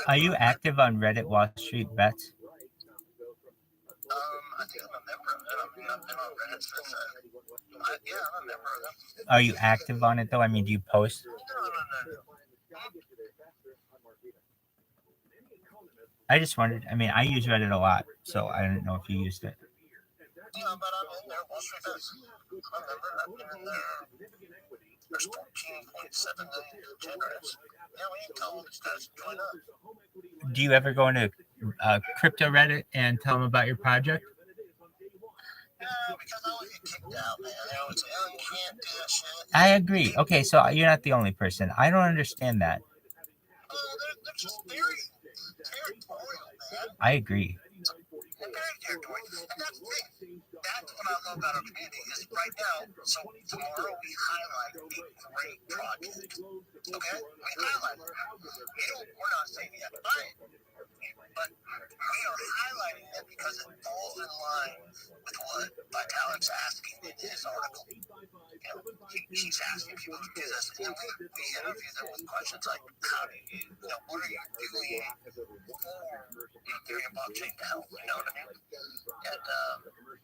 Are you active on Reddit Wall Street Bets? I think I'm a member of it. I mean, I've been on Reddit since. Yeah, I'm a member of them. Are you active on it though? I mean, do you post? No. I just wondered. I mean, I use Reddit a lot, so I don't know if you used it. Yeah, but I'm in there. Wall Street Bets. I'm a member. I've been in there. There's 14.7 million degenerates. Yeah, we need to tell all these guys to join up. Do you ever go into crypto Reddit and tell them about your project? Yeah, because I always get kicked out, man. They always say, "Oh, you can't do that shit." I agree. Okay, so you're not the only person. I don't understand that. They're just very territorial, man. I agree. They're very territorial. And that's the thing. That's what I love about our community is right now. So tomorrow we highlight a great project. Okay? We highlight it. We're not saying you have to buy it. But we are highlighting it because it falls in line with what Vitalik's asking in his article. He's asking people to do this, and we interview them with questions like, how do you, what are you doing for Ethereum blockchain to help, you know what I mean? And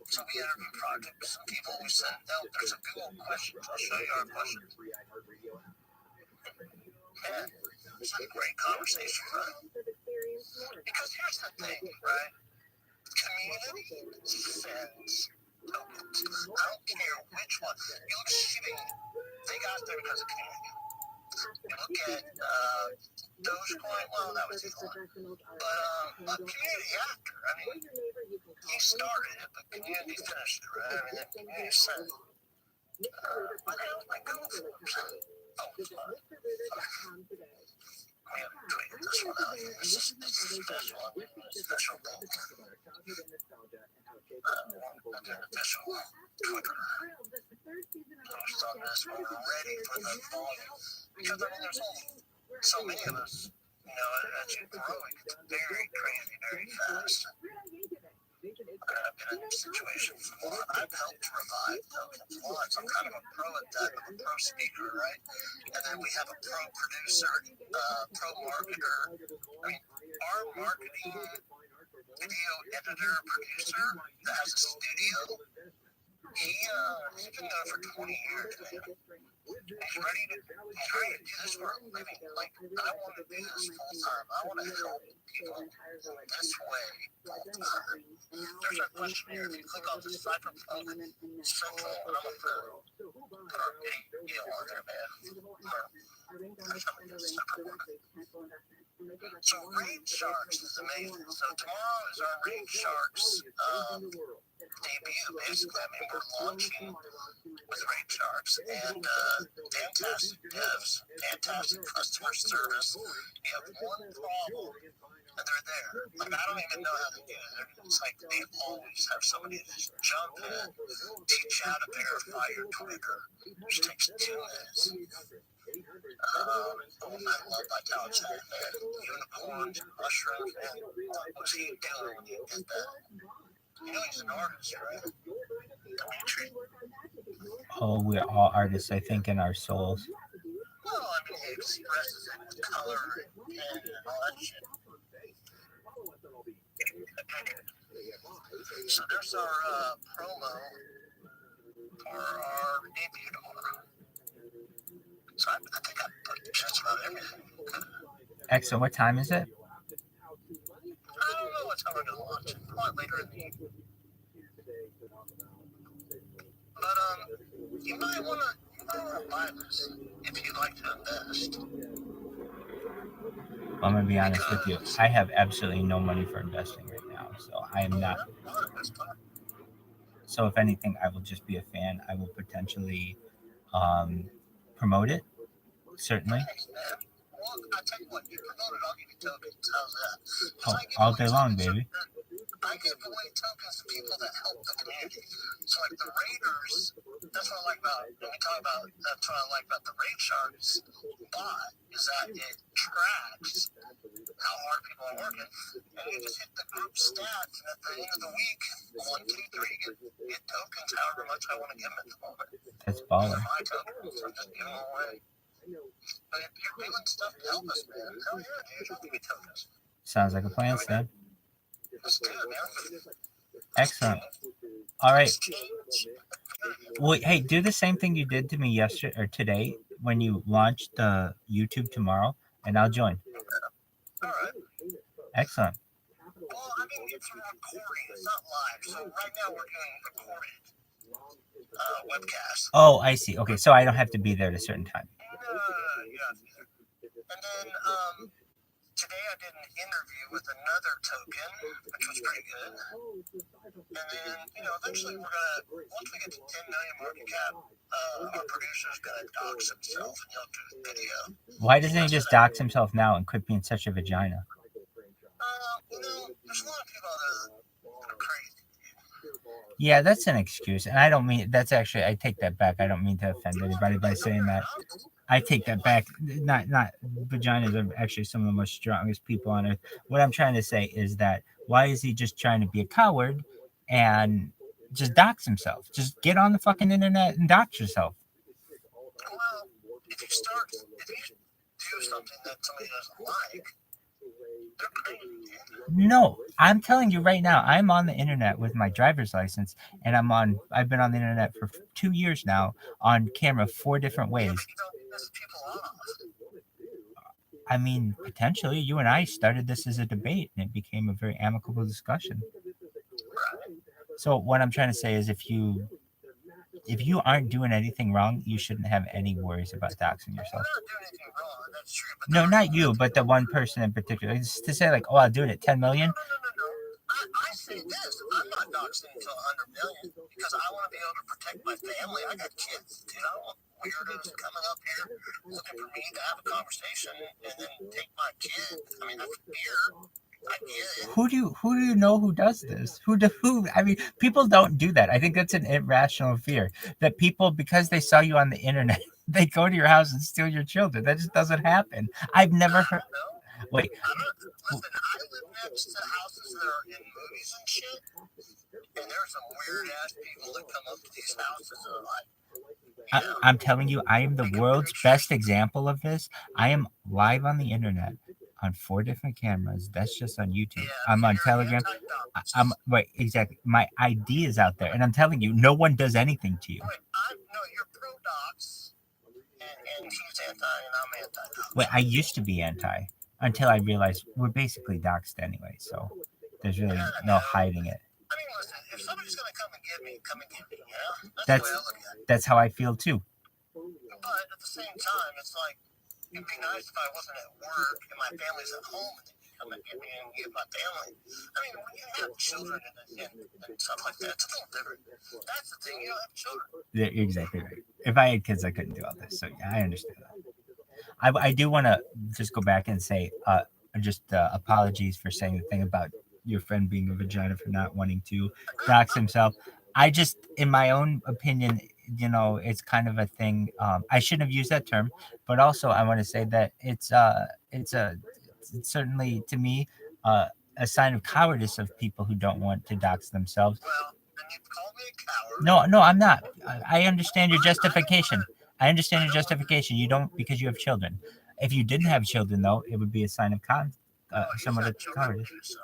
so we interview projects, some people we send out, there's a Google questions, I'll show you our questions. Man, it's a great conversation, right? Because here's the thing, right? Community sends tokens. I don't care which one. You look at shipping, they got there because of community. You look at Dogecoin, well, that was his one. But community after, I mean, he started it, but community finished it, right? I mean, the community sent it. What the hell is my Google Forms? Oh, it's fine. We have to tweet this one out here. This is a special one. Special thing. An official Twitter post on this. We're ready for the volume. Because, I mean, there's only so many of us, as you grow, it gets very crazy, very fast. I've been in this situation before. I've helped revive tokens once. I'm kind of a pro at that. I'm a pro speaker, right? And then we have a pro producer, pro marketer. I mean, our marketing video editor, producer that has a studio, he's been doing it for 20 years, man. He's ready to do this for a living. Like, I want to do this full time. I want to help people this way full time. There's a question here. If you click on the Cypherpunk Central, and I'm going to put our video on there, man. So Rain Sharks is amazing. So tomorrow is our Rain Sharks debut, basically. I mean, we're launching with Rain Sharks, and fantastic devs, fantastic customer service. You have one problem, and they're there. Like, I don't even know how to do it. It's like they always have somebody to just jump in, teach you how to verify your Twitter. It just takes 2 minutes. I love Vitalik's man. Unicorns, mushrooms, man. What was he doing when he did that? He's an artist, right? Dimitri. Oh, we're all artists, I think, in our souls. Well, I mean, he expresses it with color and all that shit. So there's our promo for our debut order. So I think I put just about everything. Excellent. What time is it? I don't know what time we're going to launch it. Probably later in the evening. But you might want to buy this if you'd like to invest. I'm going to be honest with you. I have absolutely no money for investing right now, so I am not. So if anything, I will just be a fan. I will potentially promote it, certainly. Well, I tell you what, you promote it, I'll give you tokens. How's that? Oh, all day long, baby. I give away tokens to people that help the community. So, like the Raiders, that's what I like about, when we talk about, that's what I like about the Raid Sharks bot, is that it tracks how hard people are working. And you just hit the group stats, and at the end of the week, 1, 2, 3, get tokens however much I want to give them at the moment. That's baller. My tokens, I'm just giving them away. But if you're doing stuff to help us, man, hell yeah, dude. Give me tokens. Sounds like a plan, Stan. Let's do it, man. Excellent. All right. Exchange. Well, hey, do the same thing you did to me yesterday or today when you launched the YouTube tomorrow, and I'll join. All right. Excellent. Well, I mean, it's a recording. It's not live. So right now we're doing recorded webcast. Oh, I see. Okay, so I don't have to be there at a certain time. You have to be there. And then today I did an interview with another token, which was pretty good. And then, eventually we're gonna, once we get to 10 million market cap, our producer's gonna dox himself and he'll do a video. Why doesn't he just dox himself now and quit being such a vagina? There's a lot of people out there that are crazy. Yeah, that's an excuse, and I don't mean that's actually. I take that back. I don't mean to offend anybody by saying that. I take that back. Not vaginas are actually some of the most strongest people on earth. What I'm trying to say is that why is he just trying to be a coward and just dox himself? Just get on the fucking internet and dox yourself. Well, if you do something that somebody doesn't like, they're crazy. No, I'm telling you right now, I'm on the internet with my driver's license, and I've been on the internet for 2 years now on camera 4 different ways. You don't piss people off. I mean, potentially, you and I started this as a debate, and it became a very amicable discussion. So what I'm trying to say is if you aren't doing anything wrong, you shouldn't have any worries about doxing yourself. I'm not doing anything wrong, that's true. But No, not you, but the one person in particular. Just to say like, oh, I'll do it at 10 million. No. I say this. I'm not doxing until 100 million because I want to be able to protect my family. I got kids, dude. I don't want weirdos coming up here looking for me to have a conversation and then take my kid. I mean, that's weird. I get it. Who do you know who does this? Who? I mean, people don't do that. I think that's an irrational fear that people, because they saw you on the internet, they go to your house and steal your children. That just doesn't happen. I've never heard. Wait. Listen, I live next to houses that are in movies and shit, and there's some weird ass people that come up to these houses and are like. I'm telling you, I am the world's best example of this. I am live on the internet on 4 different cameras. That's just on YouTube. I'm on Telegram. I'm right, exactly. My ID is out there, and I'm telling you, no one does anything to you. No, you're pro-dox, and he's anti, and I'm anti-dox. Wait, I used to be anti until I realized we're basically doxed anyway, so there's really no hiding it. I mean, listen, if somebody's gonna come and get me, yeah? That's the way I look at it. That's how I feel too. But at the same time, it's like, it'd be nice if I wasn't at work and my family's at home and then you come and get me and get my family. I mean, when you have children and stuff like that, it's a little different. That's the thing, you don't have children. Yeah, exactly right. If I had kids, I couldn't do all this. So yeah, I understand that. I do want to just go back and say apologies for saying the thing about your friend being a vagina for not wanting to dox himself. I just, in my own opinion, it's kind of a thing. I shouldn't have used that term, but also I want to say that it's certainly to me a sign of cowardice of people who don't want to dox themselves. Well, then you call me a coward. No, I'm not. I understand your justification. You don't, because you have children. If you didn't have children, though, it would be a sign of somewhat of cowardice.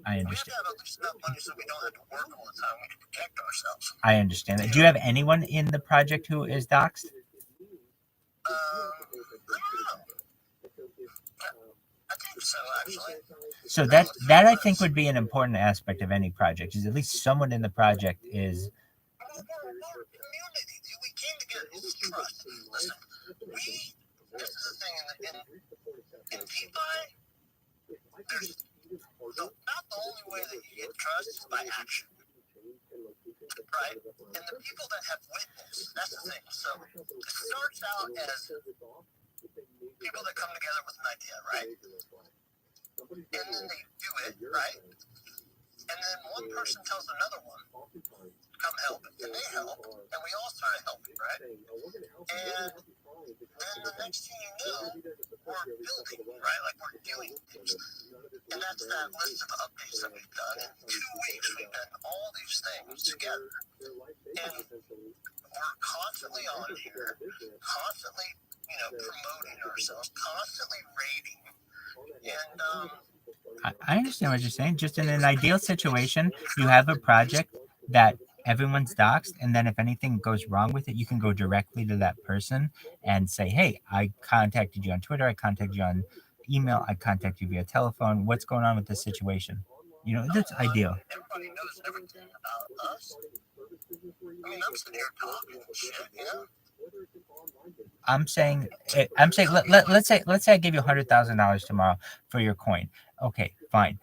I understand. We have to have at least enough money so we don't have to work all the time. We can protect ourselves. I understand that. Do you have anyone in the project who is doxed? I don't know. I think so, actually. So that I think would be an important aspect of any project, is at least someone in the project is. We're a community, dude. We came together. This is trust. Listen, this is the thing in DeFi, there's not the only way that you get trust is by action. Right? And the people that have witnessed, that's the thing. So it starts out as people that come together with an idea, right? And then they do it, right? And then one person tells another one, come help, and they help, and we all started helping, right? And then the next thing you know, we're building, right? Like we're doing things. And that's that list of updates that we've done. In 2 weeks, we've done all these things together. And we're constantly on here, constantly, promoting ourselves, constantly rating, and I understand what you're saying. Just in an ideal situation, you have a project that everyone's doxxed, and then if anything goes wrong with it, you can go directly to that person and say, "Hey, I contacted you on Twitter. I contacted you on email. I contacted you via telephone. What's going on with this situation?" That's ideal. everybody knows everything about us. I mean, I'm sitting here talking and shit. I'm saying, let's say I give you $100,000 tomorrow for your coin. Okay, fine.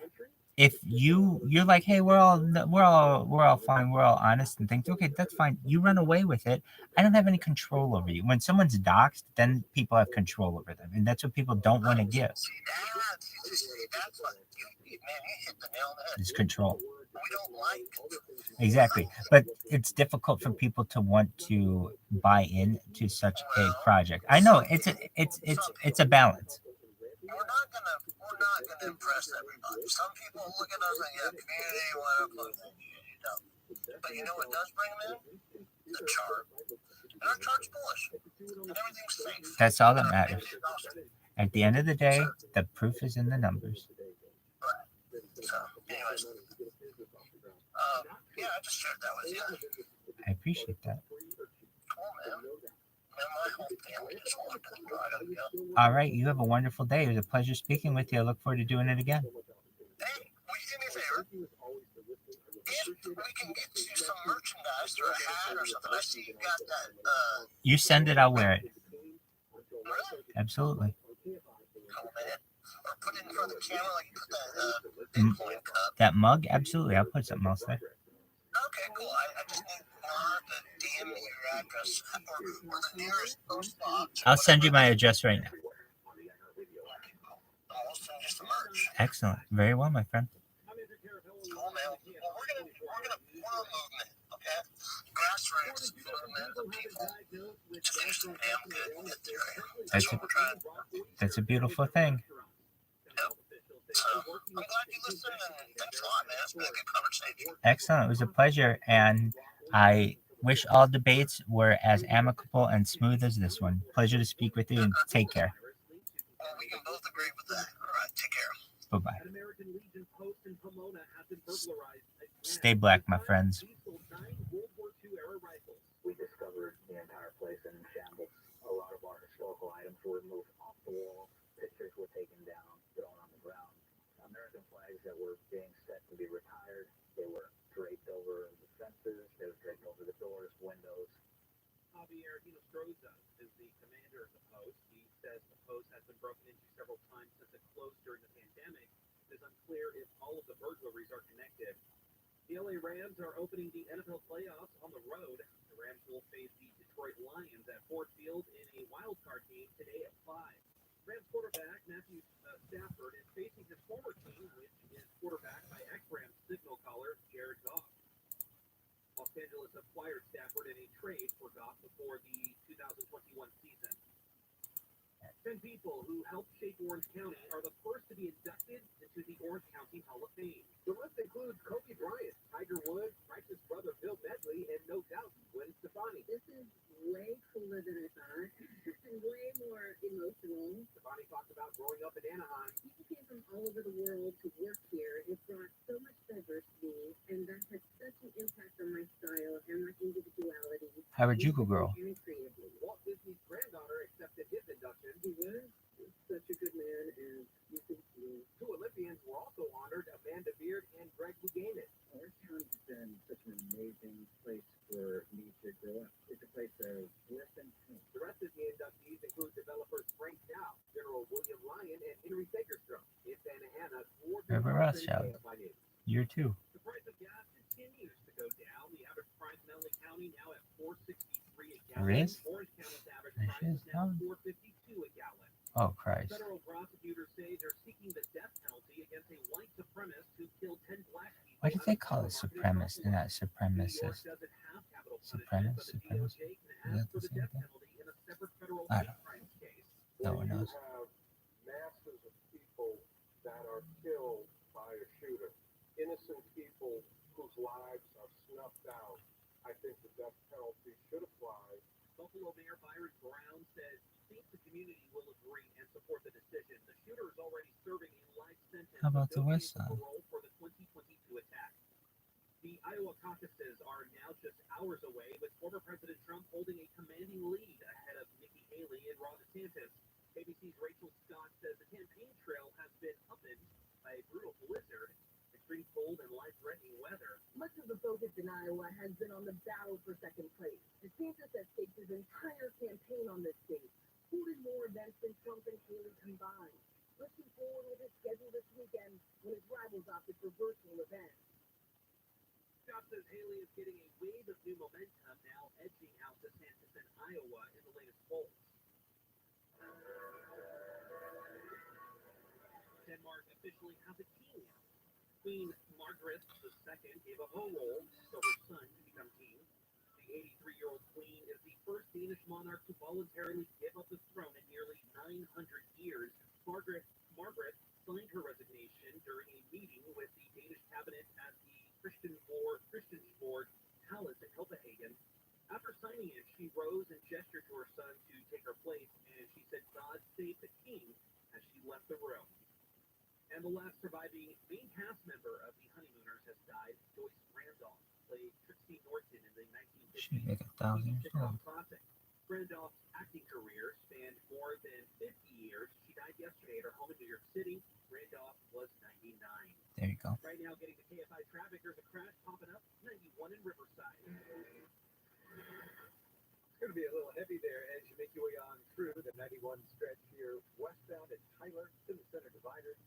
If you're like, hey, we're all fine, we're all honest and things, okay, that's fine. You run away with it. I don't have any control over you. When someone's doxxed, then people have control over them, and that's what people don't want to give. That's what you hit the nail on the head. It's control. We don't like control. Exactly, but it's difficult for people to want to buy into such a project. I know it's a balance. We're not gonna impress everybody. Some people look at us like, yeah, community, whatever. But you know what does bring them in? The chart. And our chart's bullish. And everything's safe. That's all that matters. At the end of the day, the proof is in the numbers. Right. So, anyways. Yeah, I just shared that with you. I appreciate that. Cool, man. My whole family just wanted to drive. All right, you have a wonderful day. It was a pleasure speaking with you. I look forward to doing it again. Hey, will you do me a favor? If we can get you some merchandise or a hat or something, I see you got that. You send it, I'll wear it. Really? Absolutely. Cool, man. Or put it in front of the camera like you put that Bitcoin cup. That mug? Absolutely. I'll put something else there. Okay, cool. I just need to DM me your address or the nearest post box. I'll send you my address right now. I'll send you some merch. Excellent. Very well, my friend. Cool, man. Well, we're gonna form a movement, okay? Grassroots movement of people to finish some damn good in this area. That's what we're trying to do. That's a beautiful thing. Yep. So I'm glad you listened, and thanks a lot, man. It's been a good conversation. Excellent. It was a pleasure, and I wish all debates were as amicable and smooth as this one. Pleasure to speak with you, and take care. Well, we can both agree with that. All right, take care. Bye-bye. Stay black, my friends. We discovered the entire place in shambles. A lot of our historical items were removed off the wall. Pictures were taken down, thrown on the ground. American flags that were being set to be retired, they were draped over the fences, they were draped over the doors, windows. Javier Inostroza is the commander of the post. He says the post has been broken into several times since it closed during the pandemic. It is unclear if all of the burglaries are connected. The LA Rams are opening the NFL playoffs on the road. The Rams will face the Detroit Lions at Ford Field in a wild card game today at 5. Rams quarterback Matthew Stafford is facing his former team, which is quarterbacked by ex-Rams signal caller Jared Goff. Los Angeles acquired Stafford in a trade for Goff before the 2021 season. 10 people who helped shape Orange County are the first to be inducted into the Orange County Hall of Fame. The list includes Kobe Bryant, Tiger Woods, Righteous brother Bill Medley, and no doubt Gwen Stefani. This is way cooler than I thought, and way more emotional. Stefani talked about growing up in Anaheim. People came from all over the world to work here. It brought so much diversity, and that had such an impact on my style and my individuality. Harajuku girl. And creatively. Walt Disney's granddaughter accepted his induction. He was such a good man, and you can see. 2 Olympians were also honored, Amanda Beard and Greg Louganis. Orange County has been such an amazing place for me to grow up. It's a place of bliss and pain. The rest of the inductees include developers Frank Dow, General William Lyon, and Henry Fagerstrom. In Santa Ana, River Rothschild. Year 2. The price of gas continues to go down. The average price in LA County now at $4.63 a gallon. There is? Orange County's average There price is is now down. $4.52 a gallon. Oh, Christ. Federal prosecutors say they're seeking the death penalty against a white supremacist who killed 10 black people. Why did they call it supremacist and not supremacist? Supremacist? Supremacist? Is that the same thing? I don't know. No one knows. You have masses of people that are killed by a shooter, innocent people whose lives are snuffed out I think the death penalty should apply. Buffalo Mayor Byron Brown says he thinks the community will agree and support the decision. The shooter is already serving a life sentence. How about the with no West chance of Side? parole for the 2022 attack. The Iowa caucuses are now just hours away, with former President Trump holding a commanding lead ahead of Nikki Haley and Ron DeSantis. ABC's Rachel Scott says the campaign trail has been upended by a brutal blizzard, extreme cold, and life-threatening weather. Much of the focus in Iowa has been on the battle for second place. DeSantis has staked his entire campaign on this state, holding more events than Trump and Haley combined. Pushing forward with his schedule this weekend when his rivals opted for virtual events. Scott says Haley is getting a wave of new momentum, now edging out DeSantis in Iowa in the latest polls. Denmark officially has a king. Queen Margaret II gave up her role so her son could become king. The 83-year-old queen is the first Danish monarch to voluntarily give up the throne in nearly 900 years. Margaret signed her resignation during a meeting with the Danish cabinet at the Christiansborg Palace in Copenhagen. After signing it, she rose and gestured to her son to take her place, and she said, "God save the king," as she left the room. And the last surviving main cast member of the Honeymooners has died. Joyce Randolph played Trixie Norton in the 1950s She's like 1,000 years sitcom old. classic. Randolph's acting career spanned more than 50 years. She died yesterday at her home in New York City. Randolph was 99. There you go. Right now, getting to KFI traffic, there's a crash popping up, 91 in Riverside. It's going to be a little heavy there as you make your way on through the 91 stretch here, westbound at Tyler to the center divider.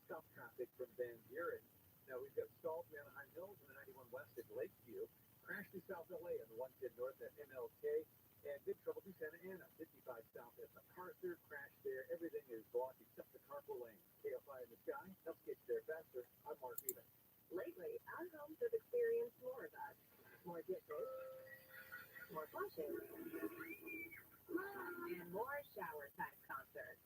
Stop traffic from Van Buren. Now we've got stalls in Anaheim Hills and the 91 west at Lakeview. Crash to South LA on the 110 north at MLK. And big trouble to Santa Ana, 55 south at MacArthur. Crash there. Everything is blocked except the carpool lane. KFI in the sky helps get you there faster. I'm Mark Even. Lately, our homes have experienced more of that. More dishes, more flushing, and more shower-time concerts.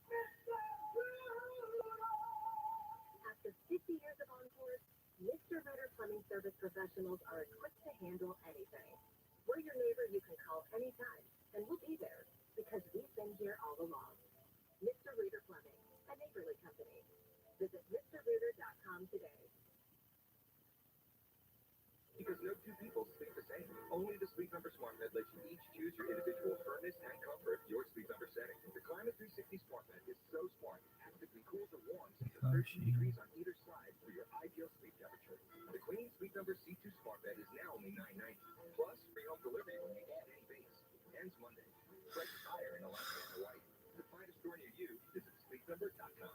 After 50 years of Encores, Mr. Ritter Plumbing Service professionals are equipped to handle anything. We're your neighbor you can call anytime, and we'll be there because we've been here all along. Mr. Ritter Plumbing, a neighborly company. Visit MrRitter.com today. Because no two people sleep the same. Only the Sleep Number Smart Bed lets you each choose your individual firmness and comfort, your Sleep Number setting. The Climate 360 Smart Bed is so smart, it actively cools and warms to 13 degrees on either side for your ideal sleep temperature. The Queen Sleep Number C2 Smart Bed is now only $9.90. Plus, free home delivery when you add any base. Ends Monday. Prices higher in Alaska and Hawaii. To find a store near you, visit sleepnumber.com.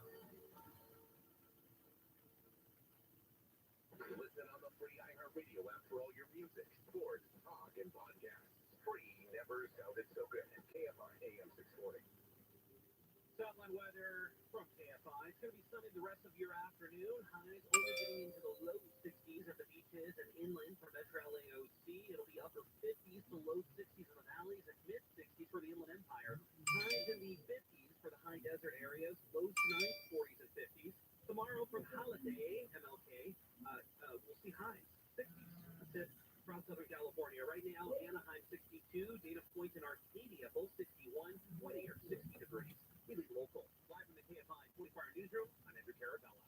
Listen on the free iHeartRadio app for all your music, sports, talk, and podcasts. Free never sounded so good. KFI AM 640. Southland weather from KFI. It's going to be sunny the rest of your afternoon. Highs only getting into the low 60s at the beaches and inland for Metro LAOC. It'll be upper 50s to low 60s in the valleys and mid 60s for the Inland Empire. Highs in the 50s for the high desert areas. Lows tonight, 40s and 50s. Tomorrow from Holiday, MLK, we'll see highs, 60s. That's it from Southern California. Right now, Anaheim 62, Dana Point and Arcadia both 61, Whittier 60 degrees. We lead local. Live from the KFI 24-hour newsroom, I'm Andrew Carabella.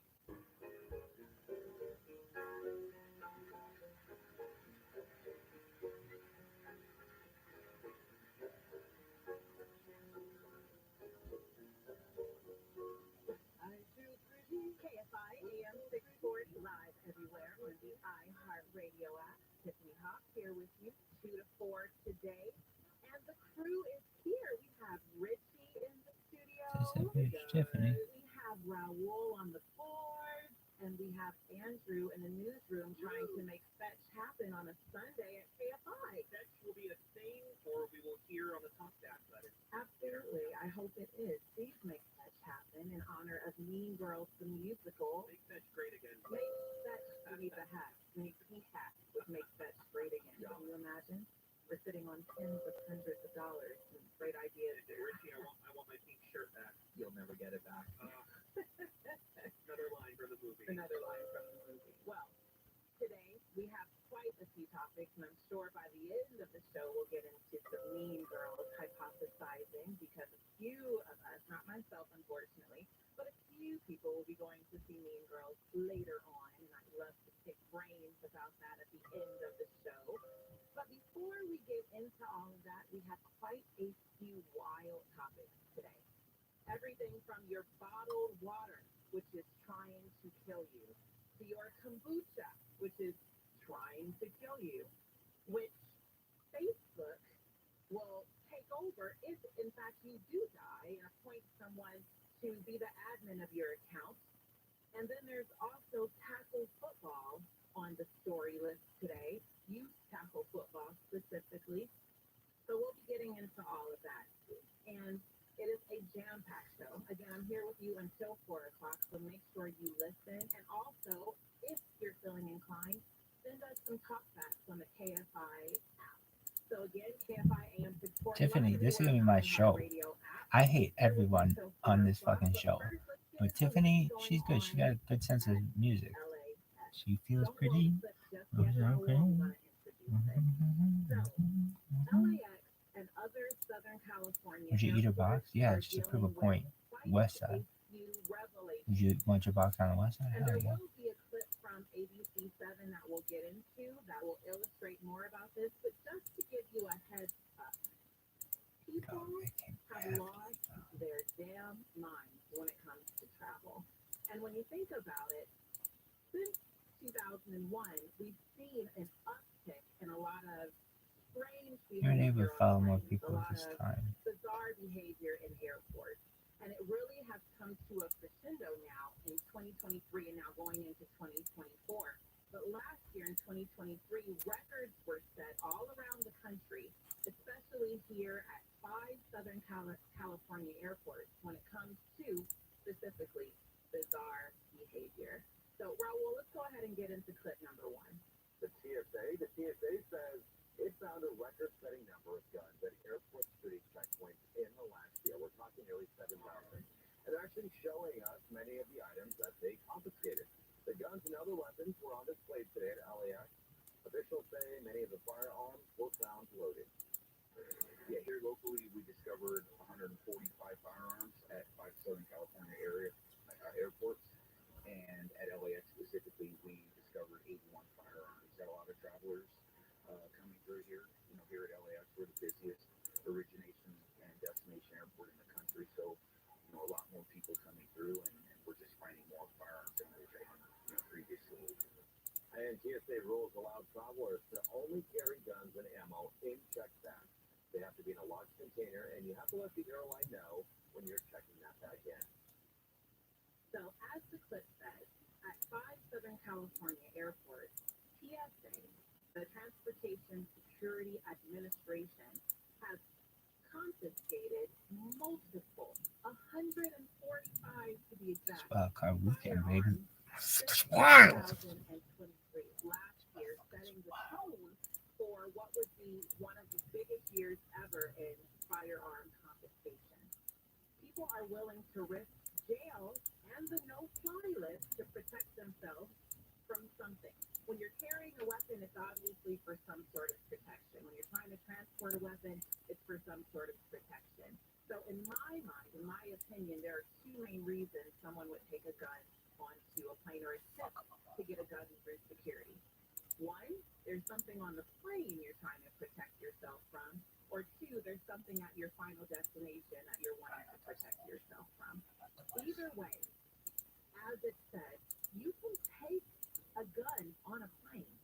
KFI AM 640 live everywhere on the iHeartRadio app. Tiffany Hawk here with you 2 to 4 today. And the crew is here. We have Richie in the studio. Tiffany. We have Raul on the board. And we have Andrew in the newsroom trying to make fetch happen on a Sunday at KFI. Fetch will be a thing, or we will hear on the talk back button. Absolutely. I hope it is. Please make fetch happen in honor of Mean Girls the musical. Make Fetch great again. Make Fetch great the hat. Make pink hat with Make Fetch great again. Can you imagine? We're sitting on tens of hundreds of dollars. Great idea. Richie, I want my pink shirt back. You'll never get it back. Another line from the movie. Another line from the movie. Well, today we have quite a few topics topics, and I'm sure by the end of the show we'll get into some mean girls hypothesizing, because a few of us, not myself unfortunately, but a few people will be going to see Mean Girls later on, and I'd love to pick brains about that at the end of the show. But before we get into all of that, we have quite a few wild topics today. Everything from your bottled water, which is trying to kill you, to your kombucha, which is trying to kill you, which Facebook will take over if, in fact, you do die and appoint someone to be the admin of your account. And then there's also tackle football on the story list today, youth tackle football specifically. So we'll be getting into all of that. And it is a jam-packed show. Again, I'm here with you until 4 o'clock, so make sure you listen. And also, if you're feeling inclined, send us some talkbacks on the KFI app. So again, KFI AM 640. Tiffany, this is gonna be my show. I hate everyone on this fucking show. But Tiffany, she's good. She got a good sense of music. She feels pretty. And other Southern California. Would you eat a box? Yeah, just to prove a point. West side. Would you want your box on the west side? And Hell there yeah. will be a clip from ABC7 that we'll get into that will illustrate more about this, but just to give you a heads up, people have lost their damn minds when it comes to travel. And when you think about it, since 2001, we've seen an uptick in a lot of strange You're behavior able to follow more online, people a at lot this of time. bizarre behavior in airports. And it really has come to a crescendo now in 2023 and now going into 2024. But last year in 2023, records were set all around the country, especially here at 5 Southern California airports when it comes to specifically bizarre behavior. So, Raul, let's go ahead and get into clip number 1. The TSA says it found a record-setting number of guns at airport security checkpoints in the last year. We're talking nearly 7,000. And they're actually showing us many of the items that they confiscated. The guns and other weapons were on display today at LAX. Officials say many of the firearms were found loaded. Yeah, here locally we discovered 145 firearms at 5 Southern California airports. And at LAX specifically, we discovered 81 firearms. Got a lot of travelers coming through here. You know, here at LAX, we're the busiest origination and destination airport in the country. So, you know, a lot more people coming through, and we're just finding more firearms than we were taking, you know, previously. And TSA rules allow travelers to only carry guns and ammo in checked bags. They have to be in a locked container, and you have to let the airline know when you're checking that bag in. So, as the clip says, at 5 Southern California airports, TSA, the Transportation Security Administration, has confiscated multiple, 145 to be exact, Car weekend, baby. since 2023, last year, setting the tone for what would be one of the biggest years ever in firearm confiscation. People are willing to risk jail and the no-fly list to protect themselves from something. When you're carrying a weapon, it's obviously for some sort of protection. When you're trying to transport a weapon, it's for some sort of protection. So in my mind, in my opinion, there are 2 main reasons someone would take a gun onto a plane or a ship to get a gun through security. 1, there's something on the plane you're trying to protect yourself from. Or 2, there's something at your final destination that you're wanting to protect yourself from. Either way, as it said, you can take a gun on a plane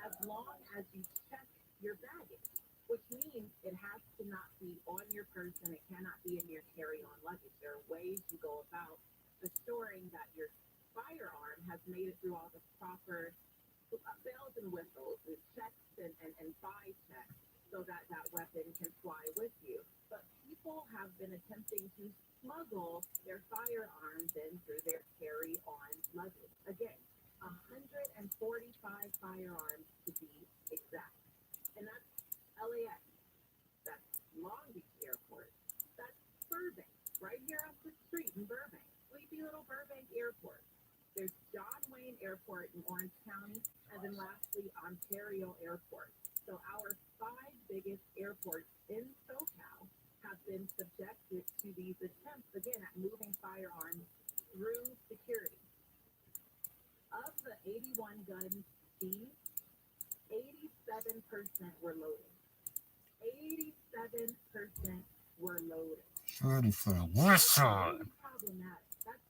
as long as you check your baggage, which means it has to not be on your person. It cannot be in your carry-on luggage. There are ways you go about assuring that your firearm has made it through all the proper bells and whistles, and checks and by checks, so that that weapon can fly with you. But people have been attempting to smuggle their firearms in through their carry-on luggage. Again, 145 firearms to be exact. And that's LAX. That's Long Beach Airport. That's Burbank, right here off the street in Burbank. Sleepy little Burbank Airport. There's John Wayne Airport in Orange County, and then lastly, Ontario Airport. So our 5 biggest airports in SoCal have been subjected to these attempts, again, at moving firearms through security. Of the 81 guns seized, 87% were loaded. 87% were loaded. Ready for a whistle. Really problematic. That's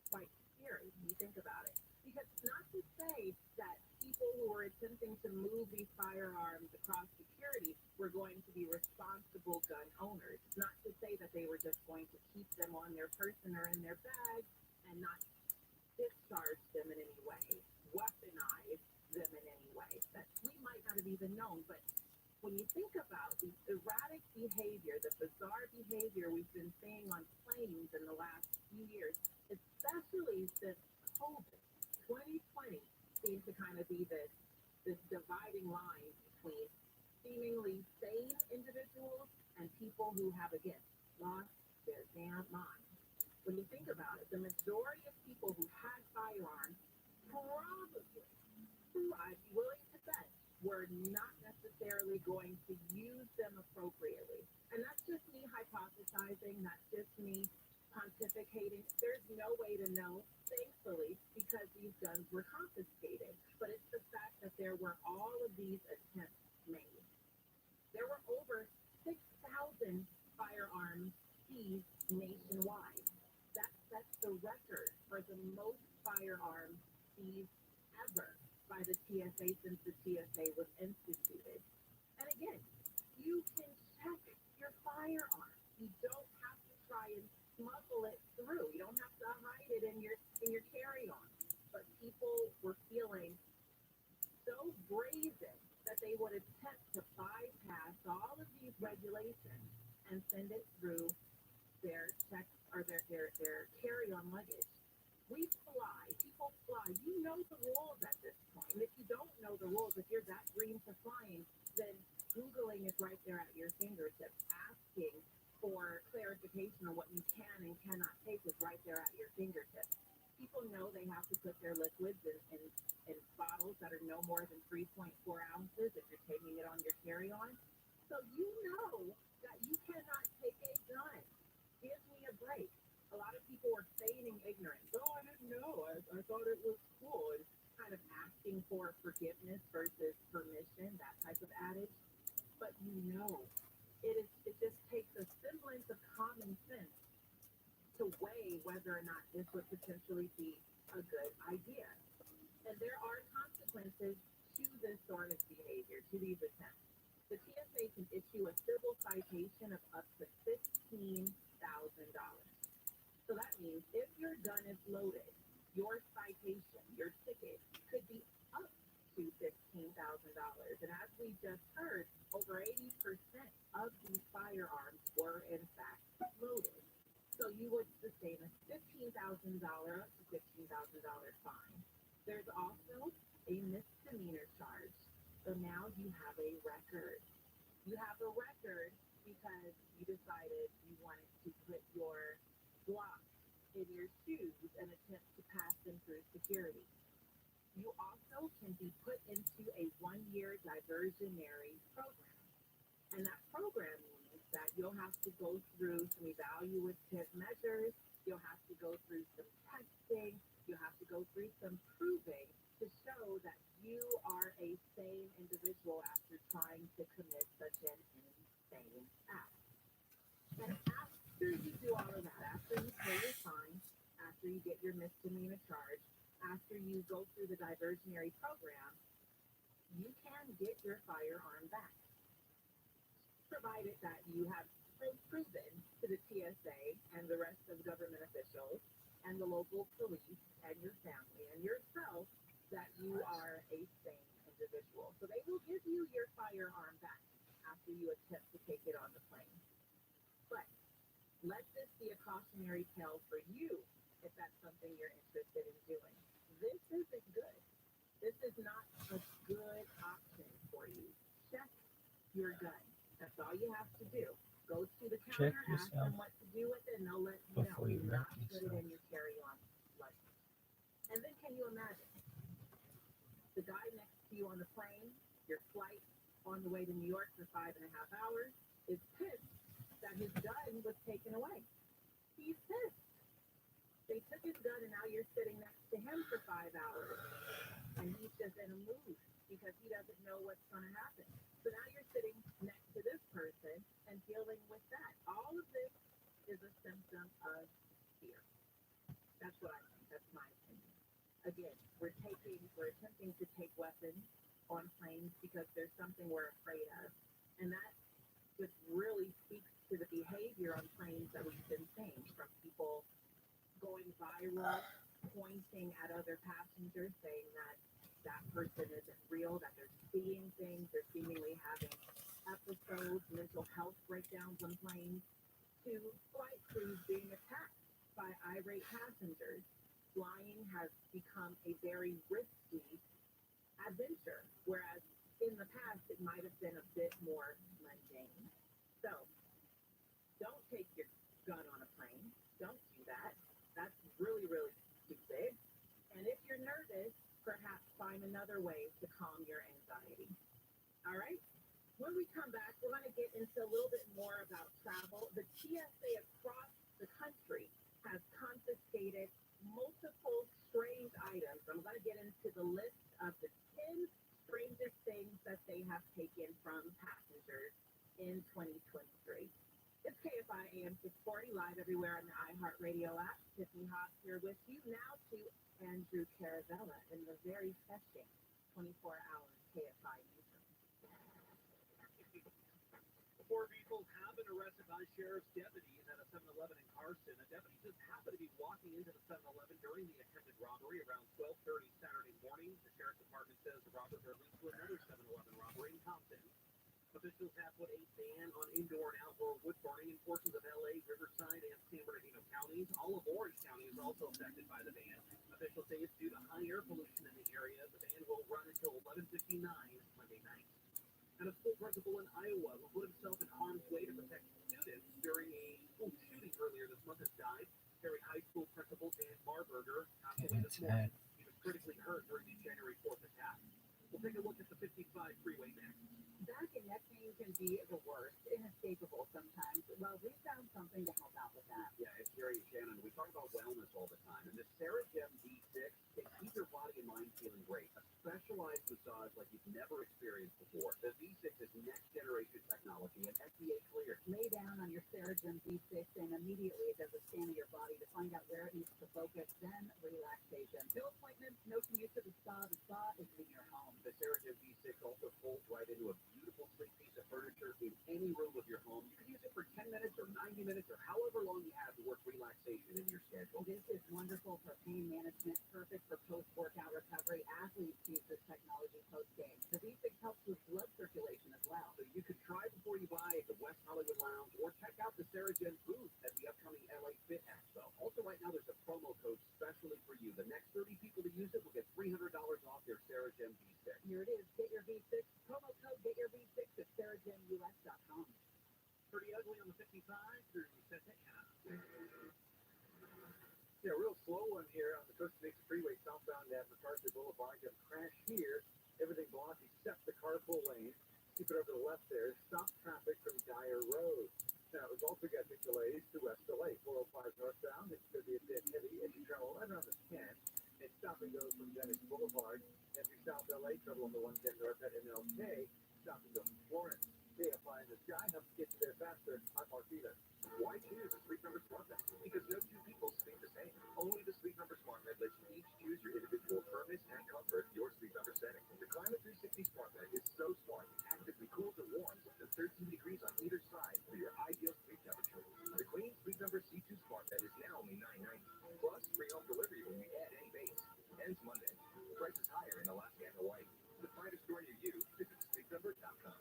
quite scary when you think about it. Because it's not to say that people who were attempting to move these firearms across security were going to be responsible gun owners. It's not to say that they were just going to keep them on their person or in their bag and not discharge them in any way, weaponize them in any way. That we might not have even known, but when you think about the erratic behavior, the bizarre behavior we've been seeing on planes in the last few years, especially since COVID, 2020 seems to kind of be this dividing line between seemingly sane individuals and people who have, again, lost their damn mind. When you think about it, the majority of people who had firearms probably, I'd be willing to bet, were not necessarily going to use them appropriately. And that's just me hypothesizing, that's just me pontificating. There's no way to know, thankfully, because these guns were confiscated. But it's the fact that there were all of these attempts made. There were over 6,000 firearms seized nationwide. That sets the record for the most firearms seized ever by the TSA since the TSA was instituted. And again, you can check your firearm. You don't have to try and smuggle it through. You don't have to hide it in your carry-on. But people were feeling so brazen that they would attempt to bypass all of these regulations and send it through their check or their carry-on luggage. We fly, people fly. You know the rules at this point. And if you don't know the rules, if you're that green to flying, then Googling is right there at your fingertips. Asking for clarification on what you can and cannot take is right there at your fingertips. People know they have to put their liquids in bottles that are no more than 3.4 ounces if you're taking it on your carry-on. So you know that you cannot take a gun. Give me a break. A lot of people were feigning ignorance. Oh, I didn't know. I thought it was cool. And kind of asking for forgiveness versus permission, that type of adage. But you know, it just takes a semblance of common sense to weigh whether or not this would potentially be a good idea. And there are consequences to this sort of behavior, to these attempts. The TSA can issue a civil citation of up to $15,000. So that means if your gun is loaded, your citation, your ticket, could be up to $15,000. And as we just heard, over 80% of these firearms were in fact loaded. So you would sustain a $15,000 up to $15,000 fine. There's also a misdemeanor charge. So now you have a record. You have a record because you decided you wanted to put your block in your shoes and attempt to pass them through security. You also can be put into a 1-year diversionary program. And that program means that you'll have to go through some evaluative measures, you'll have to go through some testing, you'll have to go through some proving to show that you are a sane individual after trying to commit such an insane act. And after you do all of that, after you pay your fine, after you get your misdemeanor charge, after you go through the diversionary program, you can get your firearm back, provided that you have proven to the TSA and the rest of government officials and the local police and your family and yourself that you are a sane individual. So they will give you your firearm back after you attempt to take it on the plane. But let this be a cautionary tale for you if that's something you're interested in doing. This isn't good. This is not a good option for you. Check your gun. That's all you have to do. Go to the counter, ask them what to do with it, and they'll let you know. Do not put it in your carry-on luggage. And then can you imagine the guy next to you on the plane, your flight on the way to New York for 5.5 hours, is pissed that his gun was taken away. He's pissed. They took his gun and now you're sitting next to him for 5 hours. And he's just in a mood because he doesn't know what's going to happen. So now you're sitting next to this person and dealing with that. All of this is a symptom of fear. That's what I think. That's my opinion. Again, we're attempting to take weapons on planes because there's something we're afraid of. And that just really speaks to the behavior on planes that we've been seeing, from people going viral, pointing at other passengers, saying that that person isn't real, that they're seeing things, they're seemingly having episodes, mental health breakdowns on planes, to flight crews being attacked by irate passengers. Flying has become a very risky adventure, whereas in the past it might have been a bit more mundane. So don't take your gun on a plane. Don't do that. That's really, really stupid. And if you're nervous, perhaps find another way to calm your anxiety. All right? When we come back, we're going to get into a little bit more about travel. The TSA across the country has confiscated multiple strange items. I'm going to get into the list of the 10 strangest things that they have taken from passengers in 2023. It's KFI AM 640, live everywhere on the iHeartRadio app. Tiffany Haas here with you now to Andrew Caravella in the very fetching 24-hour KFI newsroom. 4 people have been arrested by sheriff's deputies at a 7-Eleven in Carson. A deputy just happened to be walking into the 7-Eleven during the attempted robbery around 12:30 Saturday morning. The sheriff's department says the robbers are linked to another 7-Eleven robbery in Compton. Officials have put a ban on indoor and outdoor wood burning in portions of LA, Riverside, and San Bernardino counties. All of Orange County is also affected by the ban. Officials say it's due to high air pollution in the area. The ban will run until 11:59 Monday night. And a school principal in Iowa who put himself in harm's way to protect students during a school shooting earlier this month has died. Perry High School principal Dan Barberger passed away this morning. He was critically hurt during the January 4th attack. We'll take a look at the 55 freeway next. Back and neck pain can be the worst, inescapable sometimes. Well, we found something to help out with that. Yeah, it's Gary and Shannon. We talk about wellness all the time, and the Saragem V6 can keep your body and mind feeling great. A specialized massage like you've never experienced before. The V6 is next generation technology and FDA cleared. Lay down on your Saragem V6 and immediately it does a scan of your body to find out where it needs to focus, then relaxation. No appointments, no commute to the spa. The spa is in your home. The Saragem V6 also folds right into a beautiful sleek piece of furniture in any room of your home. You can use it for 10 minutes or 90 minutes or however long you have to work relaxation into your schedule. This is wonderful for pain management, perfect for post-workout recovery. Athletes use this technology post-game. The V6 helps with blood circulation as well. So you can try before you buy at the West Hollywood Lounge or check out the Saragem booth at the upcoming LA Fit Expo. Also right now there's a promo code specially for you. The next 30 people to use it will get $300 off their Saragem V6. Here it is. Get your V6. Promo code Get Your V6 at SaragemUS.com. Pretty ugly on the 55 through Santana. Yeah, real slow one here on the Costa Mesa Freeway southbound at MacArthur Boulevard. You have a crash here. Everything blocked except the carpool lane. Keep it over to the left there. Stop traffic from Dyer Road. Now, we've also got big delays to West LA. 405 northbound. It's going to be a bit heavy as you travel right around the 10. And stop and go from Dennis Boulevard. And through South LA, trouble on the 110 north at MLK. Stop and go from Florence. KFI in the sky helps get you there faster. I'm Mark Beaver. Why choose a Sleep Number Smart Bed? Because no two people sleep the same. Only the Sleep Number Smart Bed lets you each choose your individual firmness and comfort, your sleep number setting. The Climate 360 Smart Bed is so smart, it actively cools and warms up to 13 degrees on either side for your ideal sleep temperature. The Queen Sleep Number C2 Smart Bed is now only $9.90. Plus, free home delivery when you add any base. Ends Monday. Price is higher in Alaska and Hawaii. To find a store near you, visit sleepnumber.com.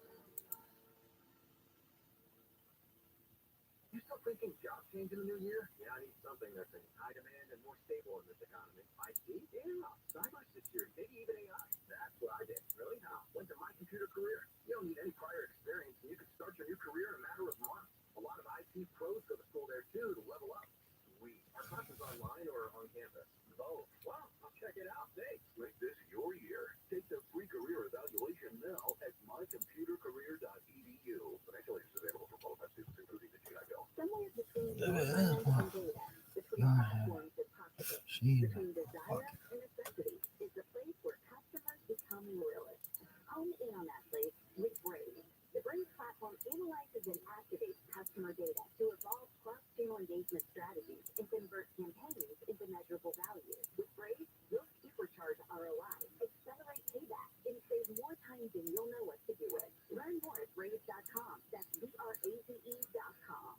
You still thinking job change in the new year? Yeah, I need something that's in high demand and more stable in this economy. IT? Yeah, cybersecurity, maybe even AI. That's what I did. Really? Now, went to My Computer Career. You don't need any prior experience, and you can start your new career in a matter of months. A lot of IT pros go to school there, too, to level up. Sweet. Are classes online or on campus? Both. Wow, okay. check it out. Thanks. Make this your year. Take the free career evaluation now at mycomputercareer.edu. Financial aid is available for qualified students, including the GI Bill. Somewhere between demand and data, between platforms and possible, between desire and necessity, is the place where customers become loyalists. Hone in on that place with Brave. The Brave platform analyzes and activates customer data to evolve cross-channel engagement strategies and convert campaigns into measurable value. With Brave, you'll supercharge ROI, accelerate payback, and save more time than you'll know what to do with. Learn more at brave.com. That's VRAVE.com.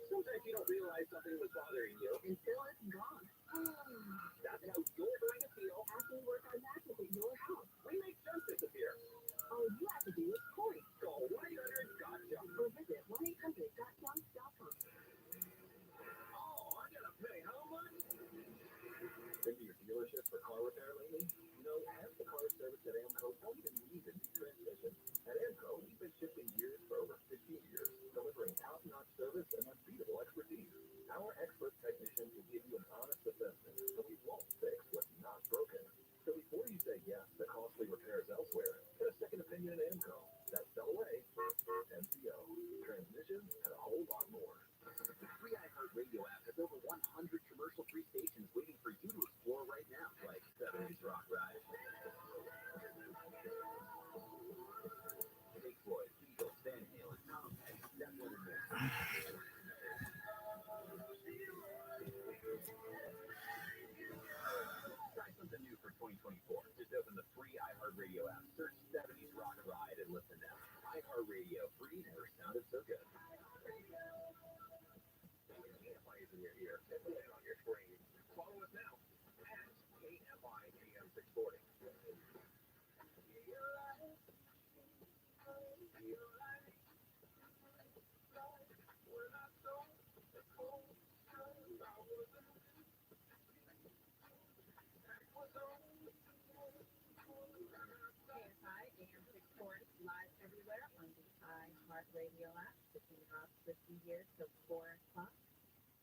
Sometimes you don't realize something was bothering you Until it's gone. That's how you're going to feel. After we work on magic at your house, We make junk disappear. all you have to do is point Call 1-800-GOTCHA. or visit 1-800.junk.com. Oh, I gotta pay how much? Been to your dealership for car repair lately? You know, ask the car service at AMCO don't even need a new transmission. At AMCO, we've been shipping gears for over 15 years, delivering top-notch service and unbeatable expertise. Our expert technicians will give you an honest assessment, so we won't fix what's not broken. So before you say yes to costly repairs elsewhere, get a second opinion at AMCO. That's double A, MCO, transmissions, and a whole lot more. The free iHeartRadio app has over 100 commercial-free stations waiting for you to explore right now, like 70s Rock Ride, Pink Floyd, Eagles, Van Halen, Tom Petty, Zeppelin, and more. Try something new for 2024. Just open the free iHeartRadio app, search 70s Rock Ride, and listen now. iHeartRadio, free never sounded so good. KMI is in your ear. It's on your screen. Follow us now. At KMI AM 640. KSI AM 640 live everywhere on the iHeartRadio app, picking up 50 years till 4 o'clock.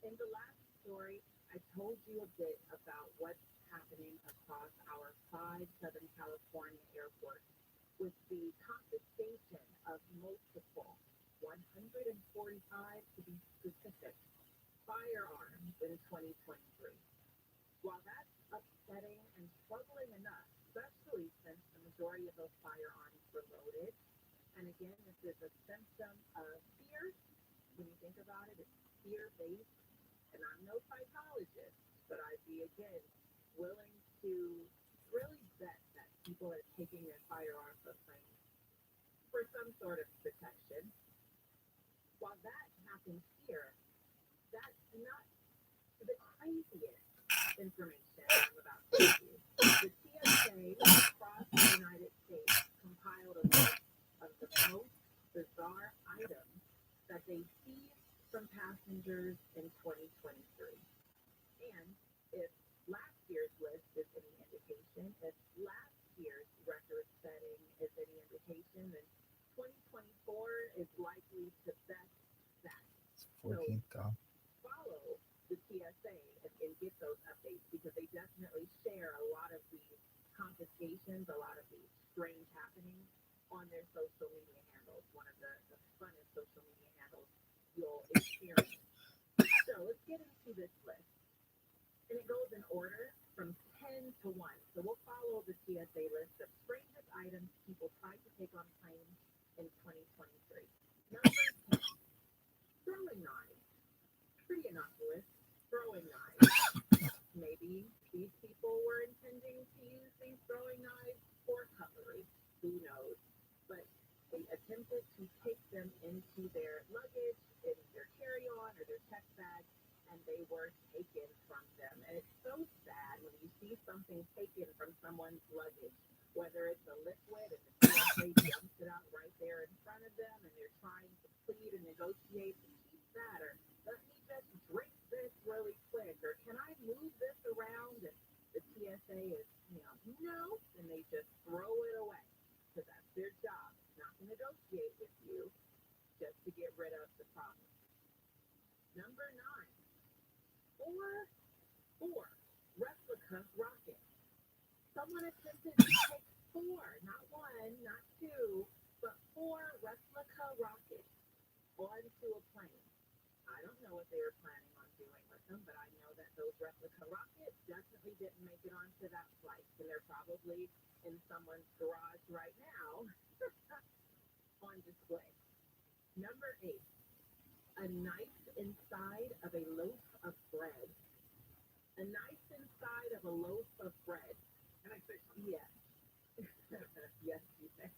In the last story, I told you a bit about what's happening across our 5 Southern California airports with the confiscation of multiple, 145 to be specific, firearms in 2023. While that's upsetting and troubling enough, especially since the majority of those firearms were loaded, and again, this is a symptom of fear. When you think about it, it's fear-based. And I'm no psychologist, but I'd be, again, willing to really bet that people are taking their firearms up for some sort of protection. While that happens here, that's not the craziest information I'm about to give you. The TSA across the United States compiled a list of the most bizarre items that they seized from passengers in 2023. And if last year's list is any indication, if last year's record setting is any indication, then 2024 is likely to best that. It's 14th though. Follow the TSA and get those updates because they definitely share a lot of these confiscations, a lot of these strange happenings on their social media handles. One of the funnest social media handles you'll experience. So let's get into this list. And it goes in order from 10 to 1. So we'll follow the TSA list of strangest items people tried to take on planes in 2023. Number 10, throwing knives. Pretty innocuous, throwing knives. Maybe these people were intending to use these throwing knives for cutlery. Who knows? But they attempted to take them into their luggage, in their carry-on or their check bag, and they were taken from them. And it's so sad when you see something taken from someone's luggage, whether it's a liquid and the TSA dumps it out right there in front of them and they're trying to plead and negotiate to keep that, or let me just drink this really quick, or can I move this around? And the TSA is, no, and they just throw it away because that's their job, not to negotiate with you, just to get rid of the problem. Number 9, four replica rockets. someone attempted to take 4, not 1, not 2, but 4 replica rockets onto a plane. I don't know what they were planning on doing with them, but I know that those replica rockets definitely didn't make it onto that flight, and they're probably in someone's garage right now on display. Number 8, a knife inside of a loaf of bread. A knife inside of a loaf of bread. Can I say something? Yes. Yes, you may.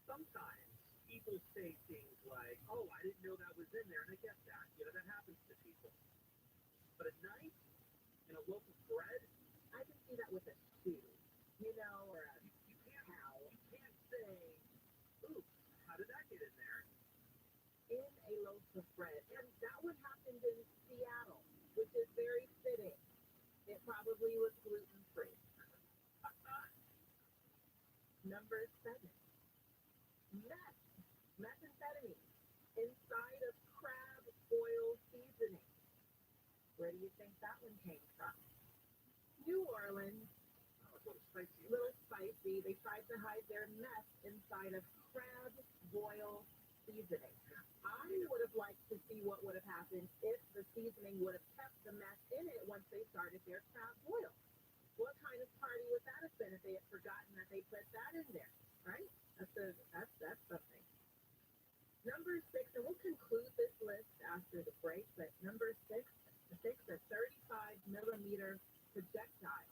Sometimes people say things like, "Oh, I didn't know that was in there," and I get that. That happens to people. But a knife in a loaf of bread, I can see that with a shoe, or a you can't towel. you can't say, "Oops, how did that get in there?" In a loaf of bread. And that one happened in Seattle, which is very fitting. It probably was gluten-free. Number 7, meth, methamphetamine, inside of crab oil seasoning. Where do you think that one came from? New Orleans. Oh, it's a little spicy. Little spicy. They tried to hide their meth inside of crab boil seasoning. I would have liked to see what would have happened if the seasoning would have kept the meth in it once they started their crab boil. What kind of party would that have been if they had forgotten that they put that in there, right? That's something. Number 6, and we'll conclude this list after the break, but number 6, a 35 millimeter projectile.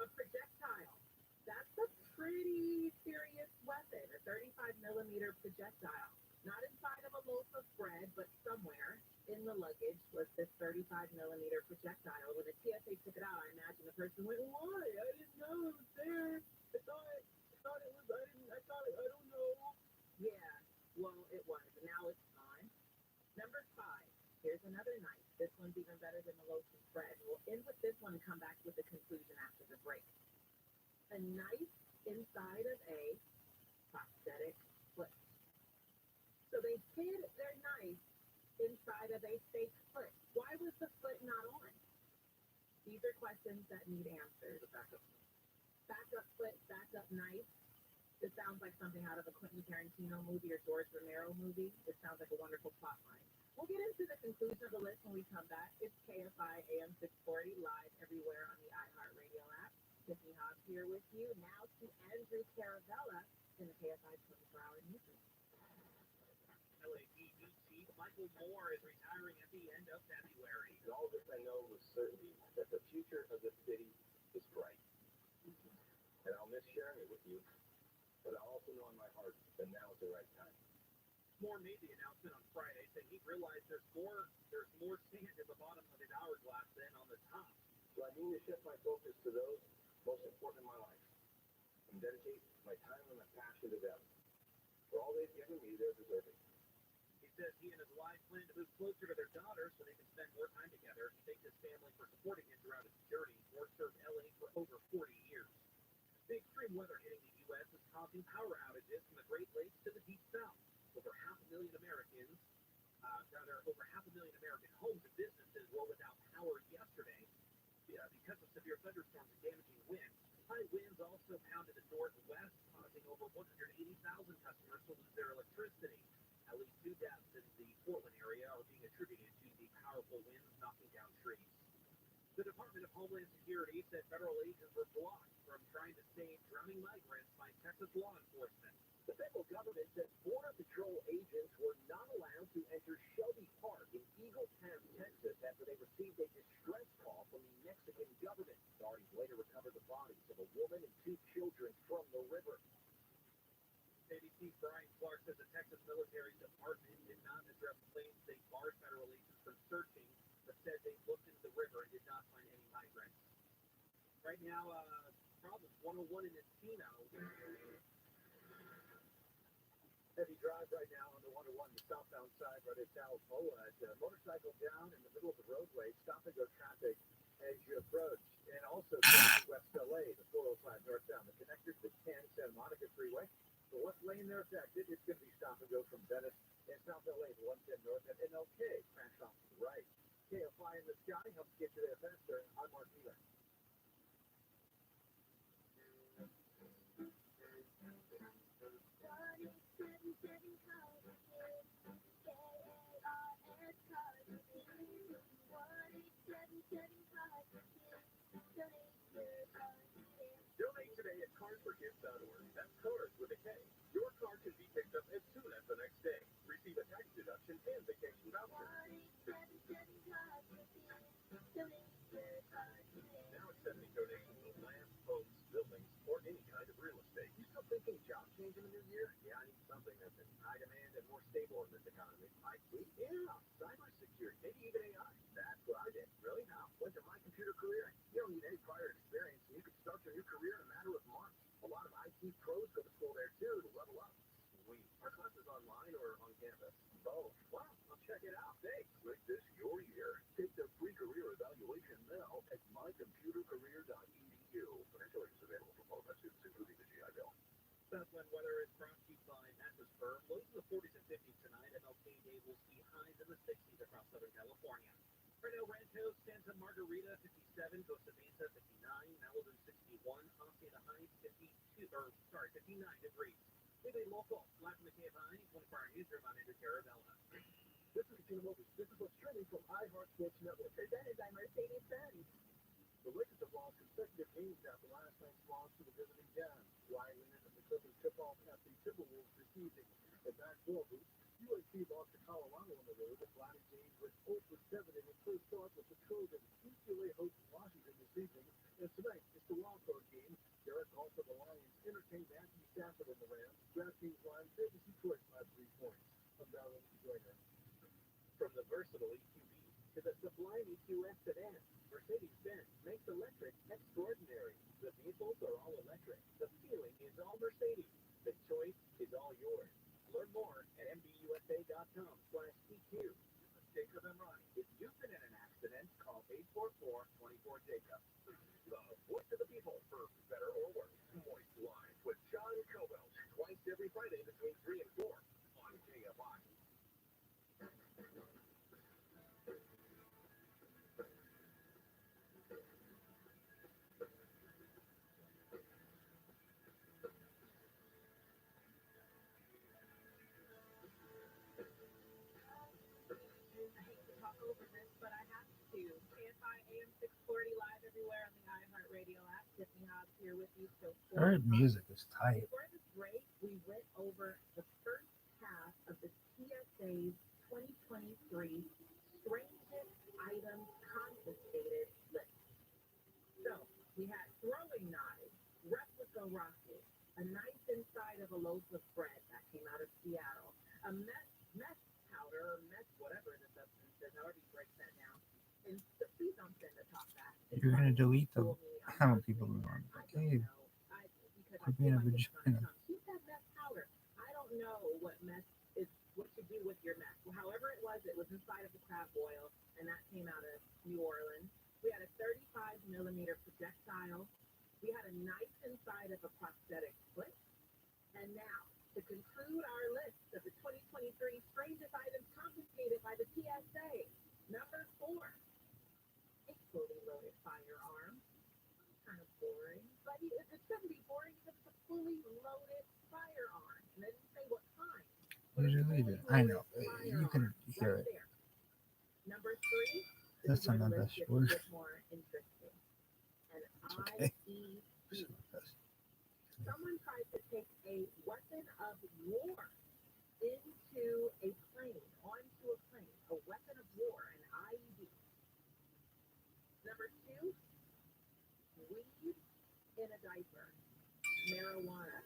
A projectile. That's a pretty serious weapon, a 35 millimeter projectile. Not inside of a loaf of bread, but somewhere in the luggage was this 35 millimeter projectile. When the TSA took it out, I imagine the person went, "Why? I didn't know it was there. I don't know." Yeah, well, it was, and now it's gone. Number 5, here's another knife. This one's even better than the loaf of bread. We'll end with this one and come back with the conclusion after the break. A knife inside of a prosthetic foot. So they hid their knife inside of a fake foot. Why was the foot not on? These are questions that need answers. Backup foot, backup knife. This sounds like something out of a Quentin Tarantino movie or George Romero movie. This sounds like a wonderful plot line. We'll get into the conclusion of the list when we come back. It's KFI AM 640 live everywhere on the iHeartRadio app. Tiffany Hobbs here with you. Now to Andrew Caravella in the KFI 24-hour newsroom. LAPD Chief Michael Moore is retiring at the end of February. And all this I know with certainty that the future of this city is bright. And I'll miss sharing it with you, but I also know in my heart that now is the right time. Moore made the announcement on Friday, saying he realized there's more sand at the bottom of his hourglass than on the top. So I mean to shift my focus to those most important in my life and dedicate my time and my passion to them. For all they've given me, they're deserving. He says he and his wife plan to move closer to their daughter so they can spend more time together. He thanked his family for supporting him throughout his journey. Moore served LA for over 40 years. The extreme weather hitting the U.S. is causing power outages from the Great Lakes to the Deep South. Over half a million American homes and businesses were without power yesterday because of severe thunderstorms and damaging winds. High winds also pounded the northwest, causing over 180,000 customers to lose their electricity. At least 2 deaths in the Portland area are being attributed to the powerful winds knocking down trees. The Department of Homeland Security said federal agents were blocked from trying to save drowning migrants by Texas law enforcement. The federal government said Border Patrol agents were not allowed to enter Shelby Park in Eagletown, Texas, after they received a distress call from the Mexican government. Authorities later recovered the bodies of a woman and 2 children from the river. ABC's Brian Clark says the Texas Military Department did not address claims they barred federal agents from searching, but said they looked into the river and did not find any migrants. Right now, problems 101 in Encino. Heavy drive right now on the 101, the southbound side, right at Talpoa. Motorcycle down in the middle of the roadway, stop-and-go traffic as you approach. And also West LA, the 405 northbound, the connector to the 10 Santa Monica Freeway. The left lane there affected. It's going to be stop-and-go from Venice and South LA, the 110 north and MLK. Crash off to the right. KFI in the sky helps get you there faster. I'm Mark Wheeler. Cardforkids.org. That's cards with a K. Your card can be picked up as soon as the next day. Receive a tax deduction and vacation voucher. Now accepting donations of land, homes, buildings, or any kind of real estate. You still thinking job change in the new year? Yeah, I need something that's in high demand and more stable in this economy. IT? Yeah, cybersecurity, maybe even AI. That's what I did. Really? Now, went to My Computer Career. You don't need any prior experience, and you can start your new career in a matter of months. A lot of IT pros go to school there too to level up. Sweet. Are classes online or on campus? Both. Wow, I'll check it out. Thanks. Make this your year. Take the free career evaluation now at mycomputercareer.edu. Credentialing is available for qualified students, including the GI Bill. Southland weather is brought to you by Mattress Firm. Lows in the 40s and 50s tonight. MLK Day will see highs in the 60s across Southern California. Right now, Rancho, Santa Margarita, 57, Costa Mesa, 59, Malibu, 61, Hacienda Heights, 59 degrees. With a local, Latin McCabe High, 24-hour newsroom, I'm Andrew Carabella. This is Tina Moses. This is what's trending from iHeart Sports Network. Presented by Mercedes-Benz. The Lakers have lost consecutive games after last night's loss to the visiting Jazz. Ryan Leonard and the Clippers tip off at the Timberwolves this evening. At back-door boots, USC lost to Colorado on the road. Lonnie James went 0 for 7 in his first start with the Trojans. UCLA hosts Washington this evening. And tonight, it's the wildcard game. Derek Goff of the Lions entertained Matthew Stafford in the Rams. DraftKings line favors Detroit by 3 points. I'm Darren Joyner. From the versatile EQB to the sublime EQS sedan, Mercedes-Benz makes electric extraordinary. The vehicles are all electric. The feeling is all Mercedes. The choice is all yours. Learn more at mbUSA.com/EQ. Jacob and Ronnie. If you've been in an accident, call 844-24-JACOB. The voice of the people, for better or worse. Moist Live with John Cobell. Twice every Friday between 3 and 4 on KFI. I hate to talk over this, but I have to. KFI AM 640 live everywhere on the iHeartRadio app. Tiffany Hobbs here with you. So Her music is tight. before this break, we went over the first half of the TSA's 2023 strangest items confiscated list. So we had throwing knives, replica rockets, a knife inside of a loaf of bread that came out of Seattle, a meth powder or meth whatever the substance is, however you break that down. And please don't send a talk back. You're gonna delete them. I want people to know. Okay, quit being a vagina. She said meth powder. I don't know what meth is, what you do with your meth. Well, however it was inside of the crab boil, and that came out of New Orleans. We had a 35 millimeter projectile. We had a knife inside of a prosthetic foot. And now, to conclude our list of the 2023 strangest items confiscated by the TSA, number 4, a fully loaded firearm. Kind of boring, but it shouldn't be boring because it's a fully loaded firearm. And they didn't say what kind. Usually do. I know. You can hear it. There. Number 3, That's not my best gets a word. bit more interesting. An It's okay. IED. Someone tried to take a weapon of war into a plane, onto a plane. A weapon of war, an IED. Number 2, weed in a diaper. Marijuana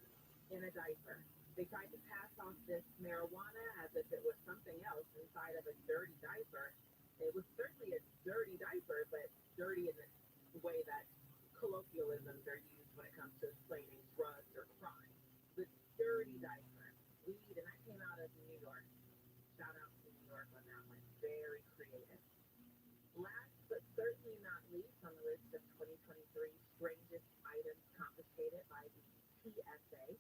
in a diaper. They tried to pass off this marijuana as if it was something else inside of a dirty diaper. It was certainly a dirty diaper, but dirty in the way that colloquialisms are used when it comes to explaining drugs or crime. The dirty diaper, weed, and that came out of New York. Shout out to New York on that one. Very creative. Last but certainly not least on the list of 2023 strangest items confiscated by the TSA,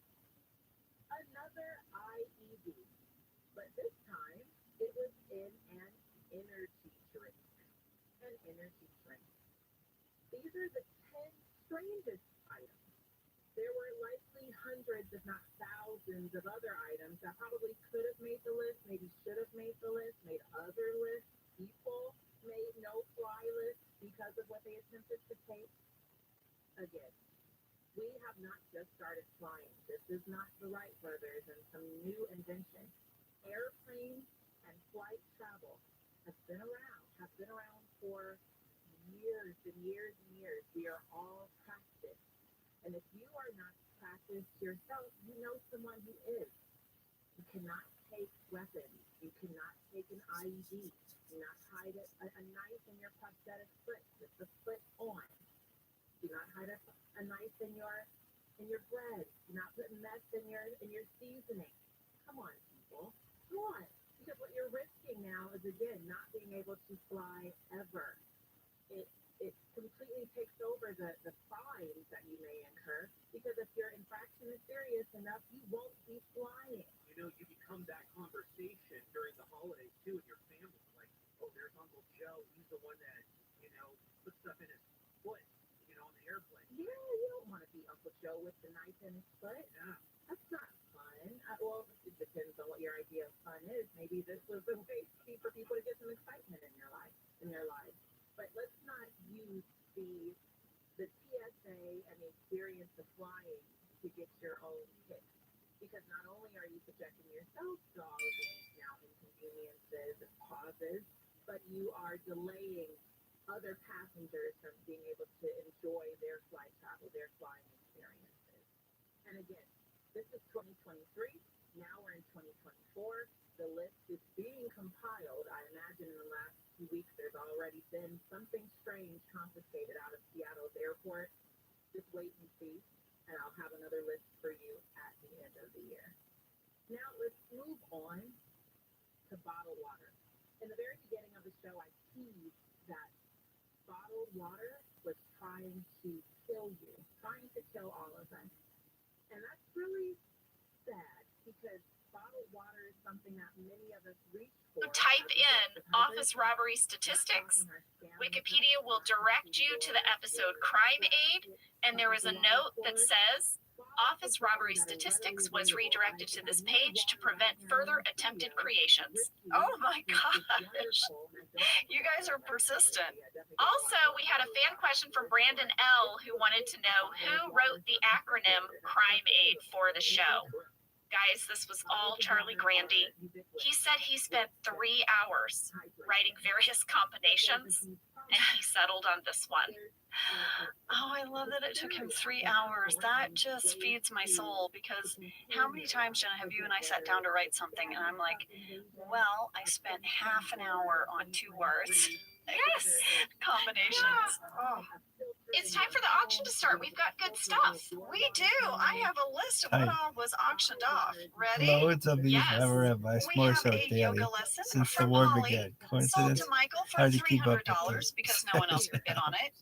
another IED. But this time, it was in an energy drink. An energy drink. These are the 10 strangest items. There were likely hundreds, if not thousands, of other items that probably could have made the list, maybe should have made the list, made other lists. People made no-fly lists because of what they attempted to take. Again, We have not just started flying. This is not the Wright brothers and some new invention. Airplanes and flight travel have been around for years and years and years. We are all practiced. And if you are not practiced yourself, you know someone who is. You cannot take weapons. You cannot take an IED. Do not hide a knife in your prosthetic foot with the foot on. Do not hide a knife in your bread. Do not put meth in your seasoning. Come on, people. Come on. Because what you're risking now is, again, not being able to fly ever. It completely takes over the fines that you may incur, because if your infraction is serious enough, you won't be flying. You know, you become that conversation during the holidays too in your family. Like, oh, there's Uncle Joe. He's the one that, puts stuff in his foot, on the airplane. Yeah, you don't want to be Uncle Joe with the knife in his foot. Yeah. That's not fun. Well, it depends on what your idea of fun is. Maybe this was a way for people to get some excitement in their lives. But let's not use the TSA and the experience of flying to get your own kick. Because not only are you subjecting yourself to all of these now inconveniences and pauses, but you are delaying other passengers from being able to enjoy their flight travel, their flying experiences. And again, this is 2023. Now we're in 2024. The list is being compiled. I imagine in the last 2 weeks there's already been something strange confiscated out of Seattle's airport. Just wait and see, and I'll have another list for you at the end of the year. Now let's move on to bottled water. In the very beginning of the show, I teased that bottled water was trying to kill you, trying to kill all of us. And that's really sad, because bottled water is something that many of us reach for. Type in office robbery statistics. Wikipedia will direct you to the episode Crime Aid, and there is a note that says office robbery statistics was redirected to this page to prevent further attempted creations. Oh my gosh. You guys are persistent. Also, we had a fan question from Brandon L. who wanted to know who wrote the acronym Crime Aid for the show. Guys, this was all Charlie Grandy. He said he spent 3 hours writing various combinations, and he settled on this one. Oh, I love that it took him 3 hours. That just feeds my soul, because how many times, Jenna, have you and I sat down to write something, and I'm like, well, I spent half an hour on 2 words. Yes! Combinations. Oh. It's time for the auction to start. We've got good stuff. We do. I have a list of what all was auctioned off. Ready? Loads of these ROTHSCHILD, more so daily, since the war began. Coincidence? Sold to Michael for Hard to keep up $300 with because no one else would bid on it.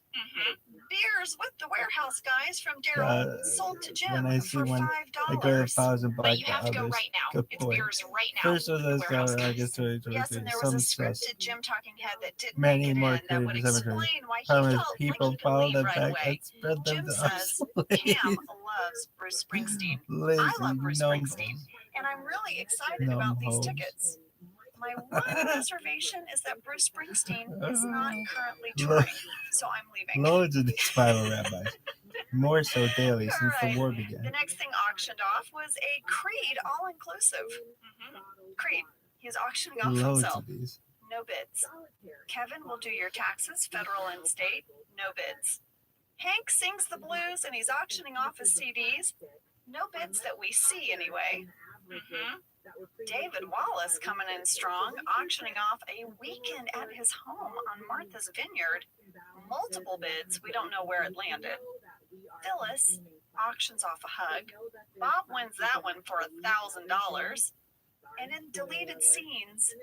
Beers with the warehouse guys from Daryl sold to Jim when I see for $5. one, I go to pause and buy But you have to go others. right now. Good It's point. beers right now. First was with the warehouse this, guys. August 2023. Yes, and there Some was a stuff. scripted Jim talking head that didn't Many make it more in that would creative cemetery. explain why he Problem is, felt people like he could follow leave that right back away. and spread them Jim to says us. Cam loves Bruce Springsteen. I love Bruce Springsteen, and I'm really excited about these tickets. My one reservation is that Bruce Springsteen is not currently touring, so I'm leaving. Loads of these ViralRabbi, more so daily since the war began. The next thing auctioned off was a Creed all-inclusive. Creed. He's auctioning off Loads himself. of these. No bids. Kevin will do your taxes, federal and state. No bids. Hank sings the blues and he's auctioning off his CDs. No bids that we see anyway. David Wallace coming in strong, auctioning off a weekend at his home on Martha's Vineyard. Multiple bids. We don't know where it landed. Phyllis auctions off a hug. Bob wins that one for $1,000. And in deleted scenes,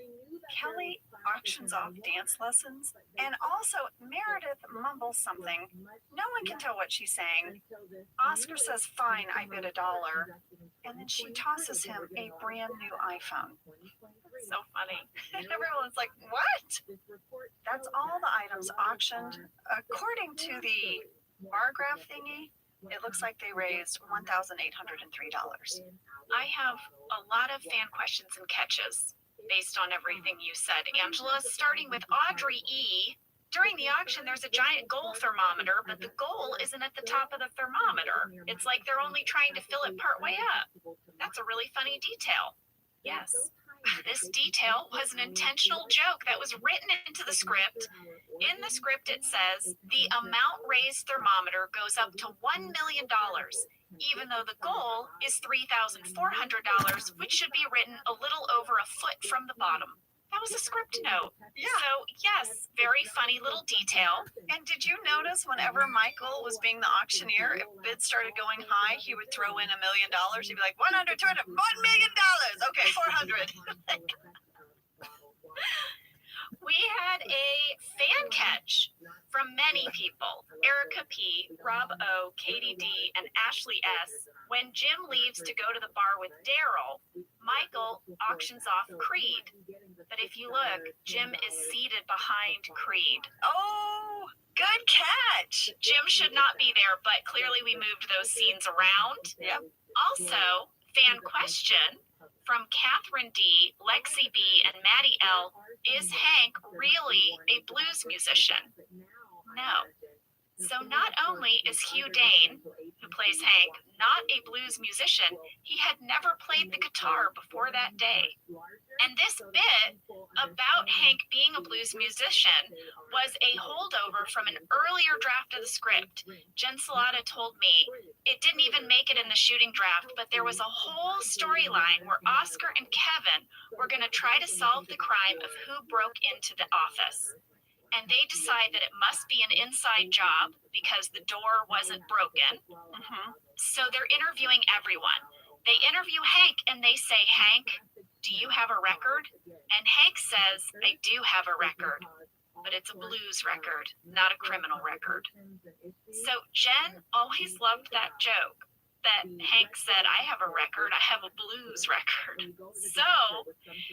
Kelly auctions off dance lessons, and also Meredith mumbles something. No one can tell what she's saying. Oscar says, fine, I bid $1. And then she tosses him a brand new iPhone. So funny. And everyone's like, what? That's all the items auctioned. According to the bar graph thingy, it looks like they raised $1,803. I have a lot of fan questions and catches based on everything you said. Angela, starting with Audrey E. During the auction, there's a giant goal thermometer, but the goal isn't at the top of the thermometer. It's like they're only trying to fill it part way up. That's a really funny detail. Yes. This detail was an intentional joke that was written into the script. In the script, it says the amount raised thermometer goes up to $1 million, even though the goal is $3,400, which should be written a little over a foot from the bottom. That was a script note. Yeah. So, yes, very funny little detail. And did you notice whenever Michael was being the auctioneer, if bids started going high, he would throw in $1 million. He'd be like, 100, 200, $1 million. Okay, 400. We had a fan catch from many people. Erica P., Rob O., Katie D., and Ashley S. When Jim leaves to go to the bar with Daryl, Michael auctions off Creed. But if you look, Jim is seated behind Creed. Oh, good catch. Jim should not be there, but clearly we moved those scenes around. Yep. Also, fan question from Catherine D., Lexi B., and Maddie L. Is Hank really a blues musician? No. So not only is Hugh Dane, who plays Hank, not a blues musician, he had never played the guitar before that day. And this bit about Hank being a blues musician was a holdover from an earlier draft of the script. Jen Salata told me it didn't even make it in the shooting draft, but there was a whole storyline where Oscar and Kevin were going to try to solve the crime of who broke into the office. And they decide that it must be an inside job because the door wasn't broken. So they're interviewing everyone. They interview Hank and they say, Hank, do you have a record? And Hank says, I do have a record, but it's a blues record, not a criminal record. So Jen always loved that joke. That Hank said, I have a record, I have a blues record. So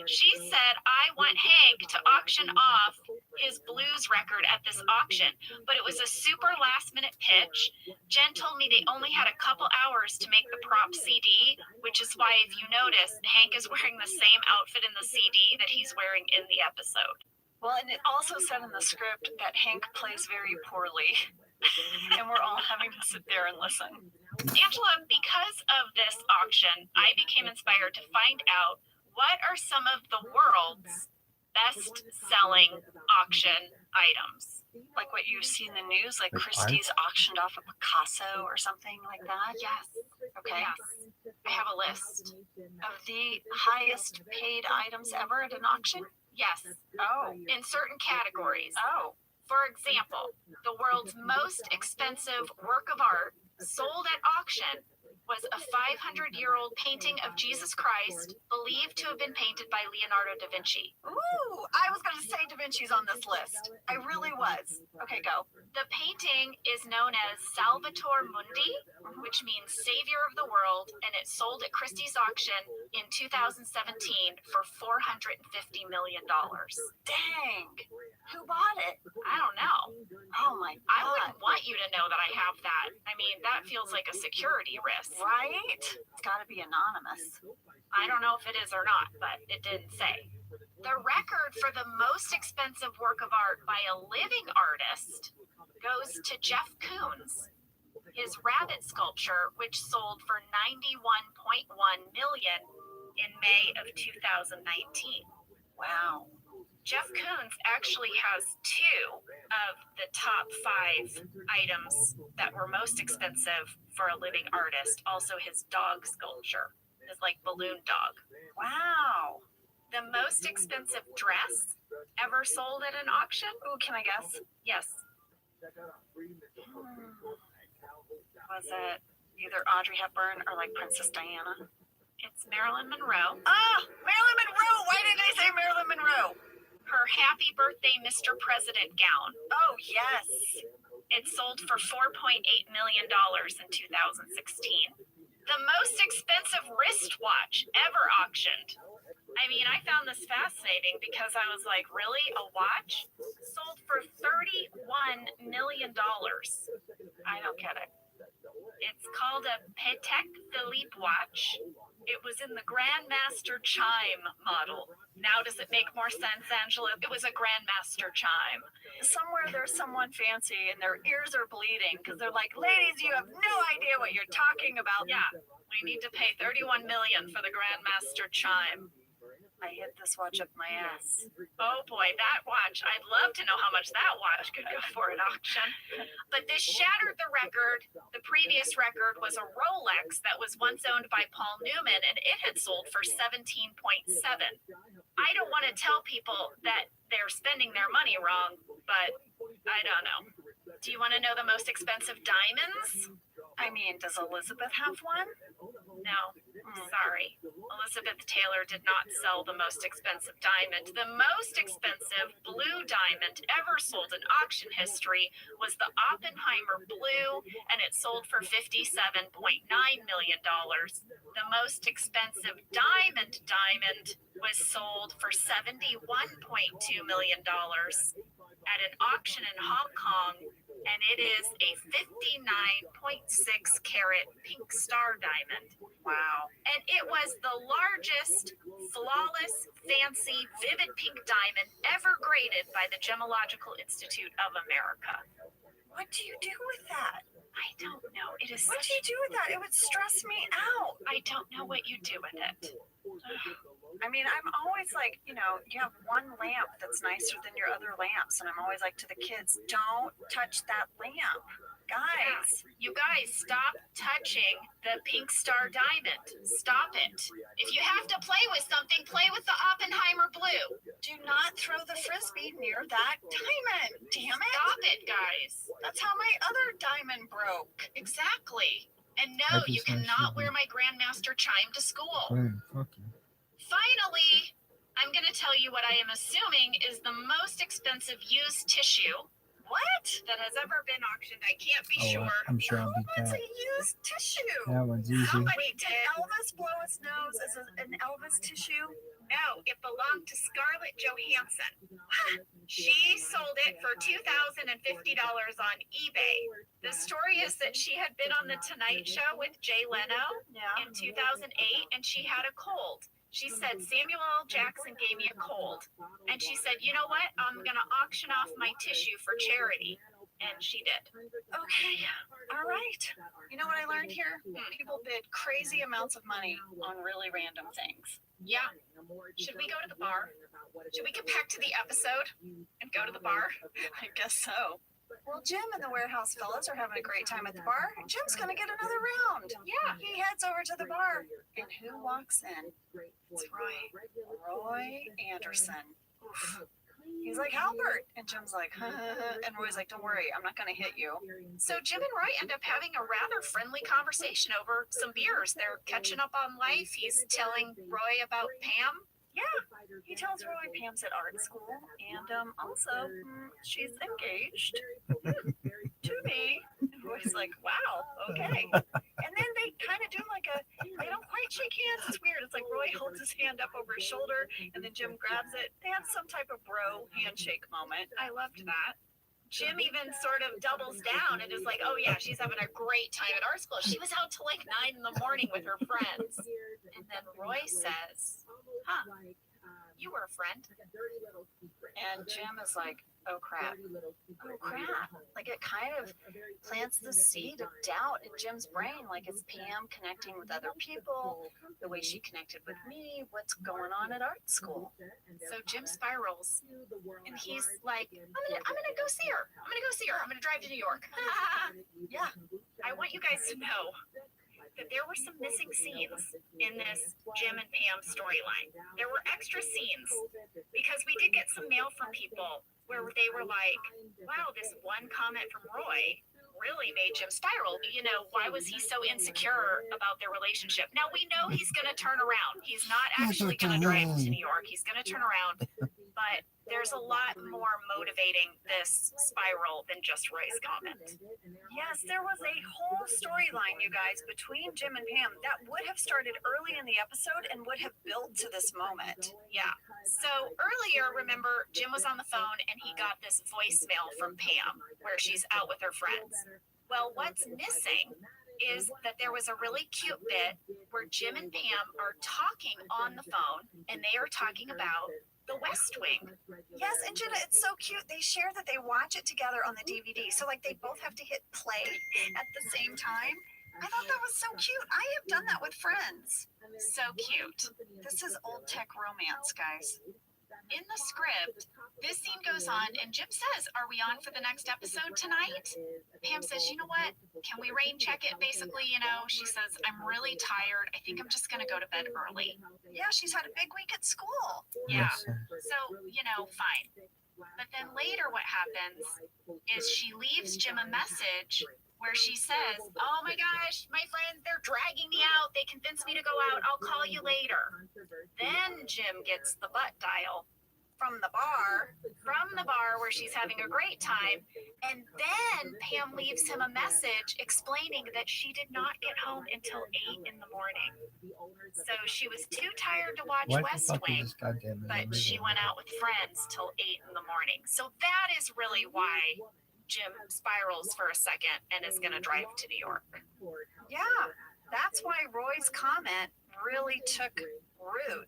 she said, I want Hank to auction off his blues record at this auction. But it was a super last minute pitch. Jen told me they only had a couple hours to make the prop CD, which is why if you notice, Hank is wearing the same outfit in the CD that he's wearing in the episode. Well, and it also said in the script that Hank plays very poorly. And we're all having to sit there and listen. Angela, because of this auction, I became inspired to find out what are some of the world's best-selling auction items. Like what you see in the news, like Christie's auctioned off a Picasso or something like that? Yes. Okay. Yes. I have a list of the highest paid items ever at an auction. Yes. Oh. In certain categories. Oh. For example, the world's most expensive work of art sold at auction was a 500-year-old painting of Jesus Christ believed to have been painted by Leonardo da Vinci. Ooh, I was going to say Da Vinci's on this list. I really was. Okay, go. The painting is known as Salvator Mundi, which means Savior of the World, and it sold at Christie's auction in 2017 for $450 million. Dang! Who bought it? I don't know. Oh my God. I wouldn't want you to know that I have that. I mean, that feels like a security risk. Right? It's got to be anonymous. I don't know if it is or not, but it didn't say. The record for the most expensive work of art by a living artist goes to Jeff Koons. His rabbit sculpture, which sold for $91.1 million in May of 2019. Wow. Jeff Koons actually has two of the top 5 items that were most expensive for a living artist. Also his dog sculpture, his like balloon dog. Wow. The most expensive dress ever sold at an auction? Ooh, can I guess? Yes. Was it either Audrey Hepburn or like Princess Diana? It's Marilyn Monroe. Ah, Marilyn Monroe! Why didn't I say Marilyn Monroe? Her Happy Birthday Mr. President gown. Oh, yes. It sold for $4.8 million in 2016. The most expensive wristwatch ever auctioned. I mean, I found this fascinating because I was like, really? A watch? Sold for $31 million. I don't get it. It's called a Patek Philippe watch. It was in the Grandmaster Chime model. Now does it make more sense, Angela? It was a Grandmaster Chime. Somewhere there's someone fancy and their ears are bleeding because they're like, ladies, you have no idea what you're talking about. Yeah, we need to pay $31 million for the Grandmaster Chime. I hid this watch up my ass. Oh boy, that watch. I'd love to know how much that watch could go for at auction. But this shattered the record. The previous record was a Rolex that was once owned by Paul Newman, and it had sold for 17.7. I don't want to tell people that they're spending their money wrong, but I don't know. Do you want to know the most expensive diamonds? I mean, does Elizabeth have one? No, sorry. Elizabeth Taylor did not sell the most expensive diamond. The most expensive blue diamond ever sold in auction history was the Oppenheimer Blue, and it sold for $57.9 million. The most expensive diamond was sold for $71.2 million at an auction in Hong Kong, and it is a 59.6 carat pink star diamond. Wow. And it was the largest, flawless, fancy, vivid pink diamond ever graded by the Gemological Institute of America. What do you do with that? I don't know. It is. What do you do with that? It would stress me out. I don't know what you do with it. I mean, I'm always like, you have one lamp that's nicer than your other lamps. And I'm always like to the kids, don't touch that lamp. Guys, you guys, stop touching the pink star diamond. Stop it. If you have to play with something, play with the Oppenheimer Blue. Do not throw the Frisbee near that diamond. Damn it. Stop it, guys. That's how my other diamond broke. Exactly. And no, you cannot wear my Grandmaster Chime to school. Finally, I'm going to tell you what I am assuming is the most expensive used tissue. What? That has ever been auctioned. I can't be sure. I'm sure I'll beat What's that. a used tissue? That one's easy. Somebody did Elvis blow his nose as an Elvis tissue? No, it belonged to Scarlett Johansson. She sold it for $2,050 on eBay. The story is that she had been on The Tonight Show with Jay Leno in 2008, and she had a cold. She said, Samuel L. Jackson gave me a cold. And she said, you know what? I'm going to auction off my tissue for charity. And she did. Okay. All right. You know what I learned here? People bid crazy amounts of money on really random things. Yeah. Should we go to the bar? Should we get back to the episode and go to the bar? I guess so. Well, Jim and the warehouse fellas are having a great time at the bar. Jim's going to get another round. Yeah, he heads over to the bar. And who walks in? It's Roy Anderson. Oof. He's like, Albert. And Jim's like, and Roy's like, don't worry, I'm not going to hit you. So Jim and Roy end up having a rather friendly conversation over some beers. They're catching up on life. He's telling Roy about Pam. Yeah, he tells Roy Pam's at art school, and also she's engaged to me. And Roy's like, wow, okay. And then they kind of do they don't quite shake hands. It's weird. It's like Roy holds his hand up over his shoulder, and then Jim grabs it. They have some type of bro handshake moment. I loved that. Jim even sort of doubles down and is like, oh yeah, she's having a great time at art school. She was out till 9 in the morning with her friends. And then Roy says, you were a friend. And Jim is like, oh crap. Oh crap. Like it kind of plants the seed of doubt in Jim's brain. Like, is Pam connecting with other people the way she connected with me? What's going on at art school? So Jim spirals and he's like, I'm gonna go see her. I'm gonna drive to New York. Yeah. I want you guys to know that there were some missing scenes in this Jim and Pam storyline. There were extra scenes because we did get some mail from people where they were like, wow, this one comment from Roy really made Jim spiral. Why was he so insecure about their relationship? Now we know he's going to turn around. He's not actually going to drive to New York. He's going to turn around. But there's a lot more motivating this spiral than just Roy's comment. Yes, there was a whole storyline, you guys, between Jim and Pam that would have started early in the episode and would have built to this moment. Yeah. So earlier, remember, Jim was on the phone and he got this voicemail from Pam where she's out with her friends. Well, what's missing is that there was a really cute bit where Jim and Pam are talking on the phone, and they are talking about the West Wing. Yes, and Jenna, it's so cute. They share that they watch it together on the DVD. So, like, they both have to hit play at the same time. I thought that was so cute. I have done that with friends. So cute. This is old tech romance, guys. In the script, this scene goes on, and Jim says, "Are we on for the next episode tonight?" Pam says, "You know what? Can we rain check it?" Basically, she says, "I'm really tired. I think I'm just going to go to bed early." Yeah, she's had a big week at school. Yeah. So, fine. But then later what happens is she leaves Jim a message where she says, "Oh my gosh, my friends, they're dragging me out. They convinced me to go out. I'll call you later." Then Jim gets the butt dial from the bar where she's having a great time. And then Pam leaves him a message explaining that she did not get home until 8 in the morning. So she was too tired to watch West Wing, but she went out with friends till 8 in the morning. So that is really why Jim spirals for a second and is going to drive to New York. Yeah, that's why Roy's comment really took root,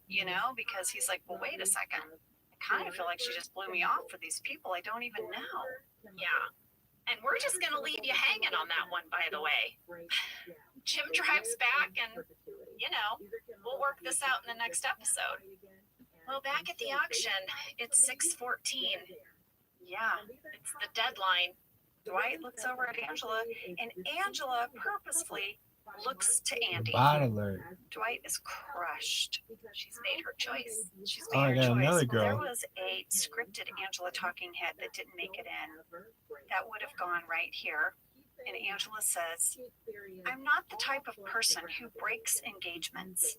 because he's like, well, wait a second. I kind of feel like she just blew me off for these people I don't even know. Yeah. And we're just going to leave you hanging on that one, by the way. Jim drives back and, we'll work this out in the next episode. Well, back at the auction, it's 6:14. Yeah, it's the deadline. Dwight looks over at Angela, and Angela purposefully looks to Andy. Bot alert. Dwight is crushed. She's made her choice. She's made her choice. Another girl. There was a scripted Angela talking head that didn't make it in. That would have gone right here. And Angela says, "I'm not the type of person who breaks engagements.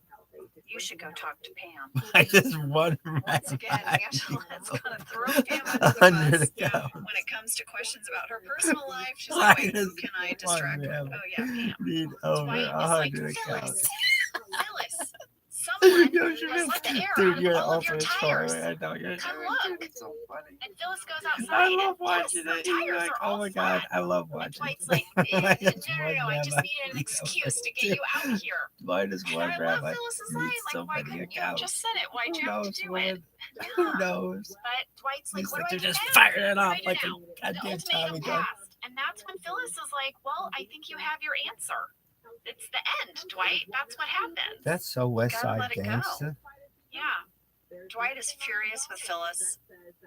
You should go talk to Pam." I just one Once again, Angela is going to throw Pam under the bus. go. When it comes to questions about her personal life, she's like, "Wait, who can I distract her?" Oh, yeah, Pam. Need over Dwight is like, 100 accounts. Phyllis, someone Yo, has let the air dude, out you're of all of your over tires. I know you're Come look. It's so funny. And Phyllis goes outside. I love and watching yes, it. the You're tires like, are oh all my flat. god, I love And watching Dwight's it. like, It's no, one I just rabbi. needed an excuse to get you out here. Mine is And one I love rabbi. Phyllis's Needs line, so like, why many couldn't you have accounts. just said it? Why'd Who you have to knows, do man? it? Who Yeah. knows? But Dwight's like, He's what like, do I they're do just now? firing it What off do I like do a now? The goddamn ultimatum Tommy gun. passed. And that's when Phyllis is like, well, I think you have your answer. It's the end, Dwight. That's what happened. That's so West Gotta Side let it go. gangster. Yeah. Dwight is furious with Phyllis,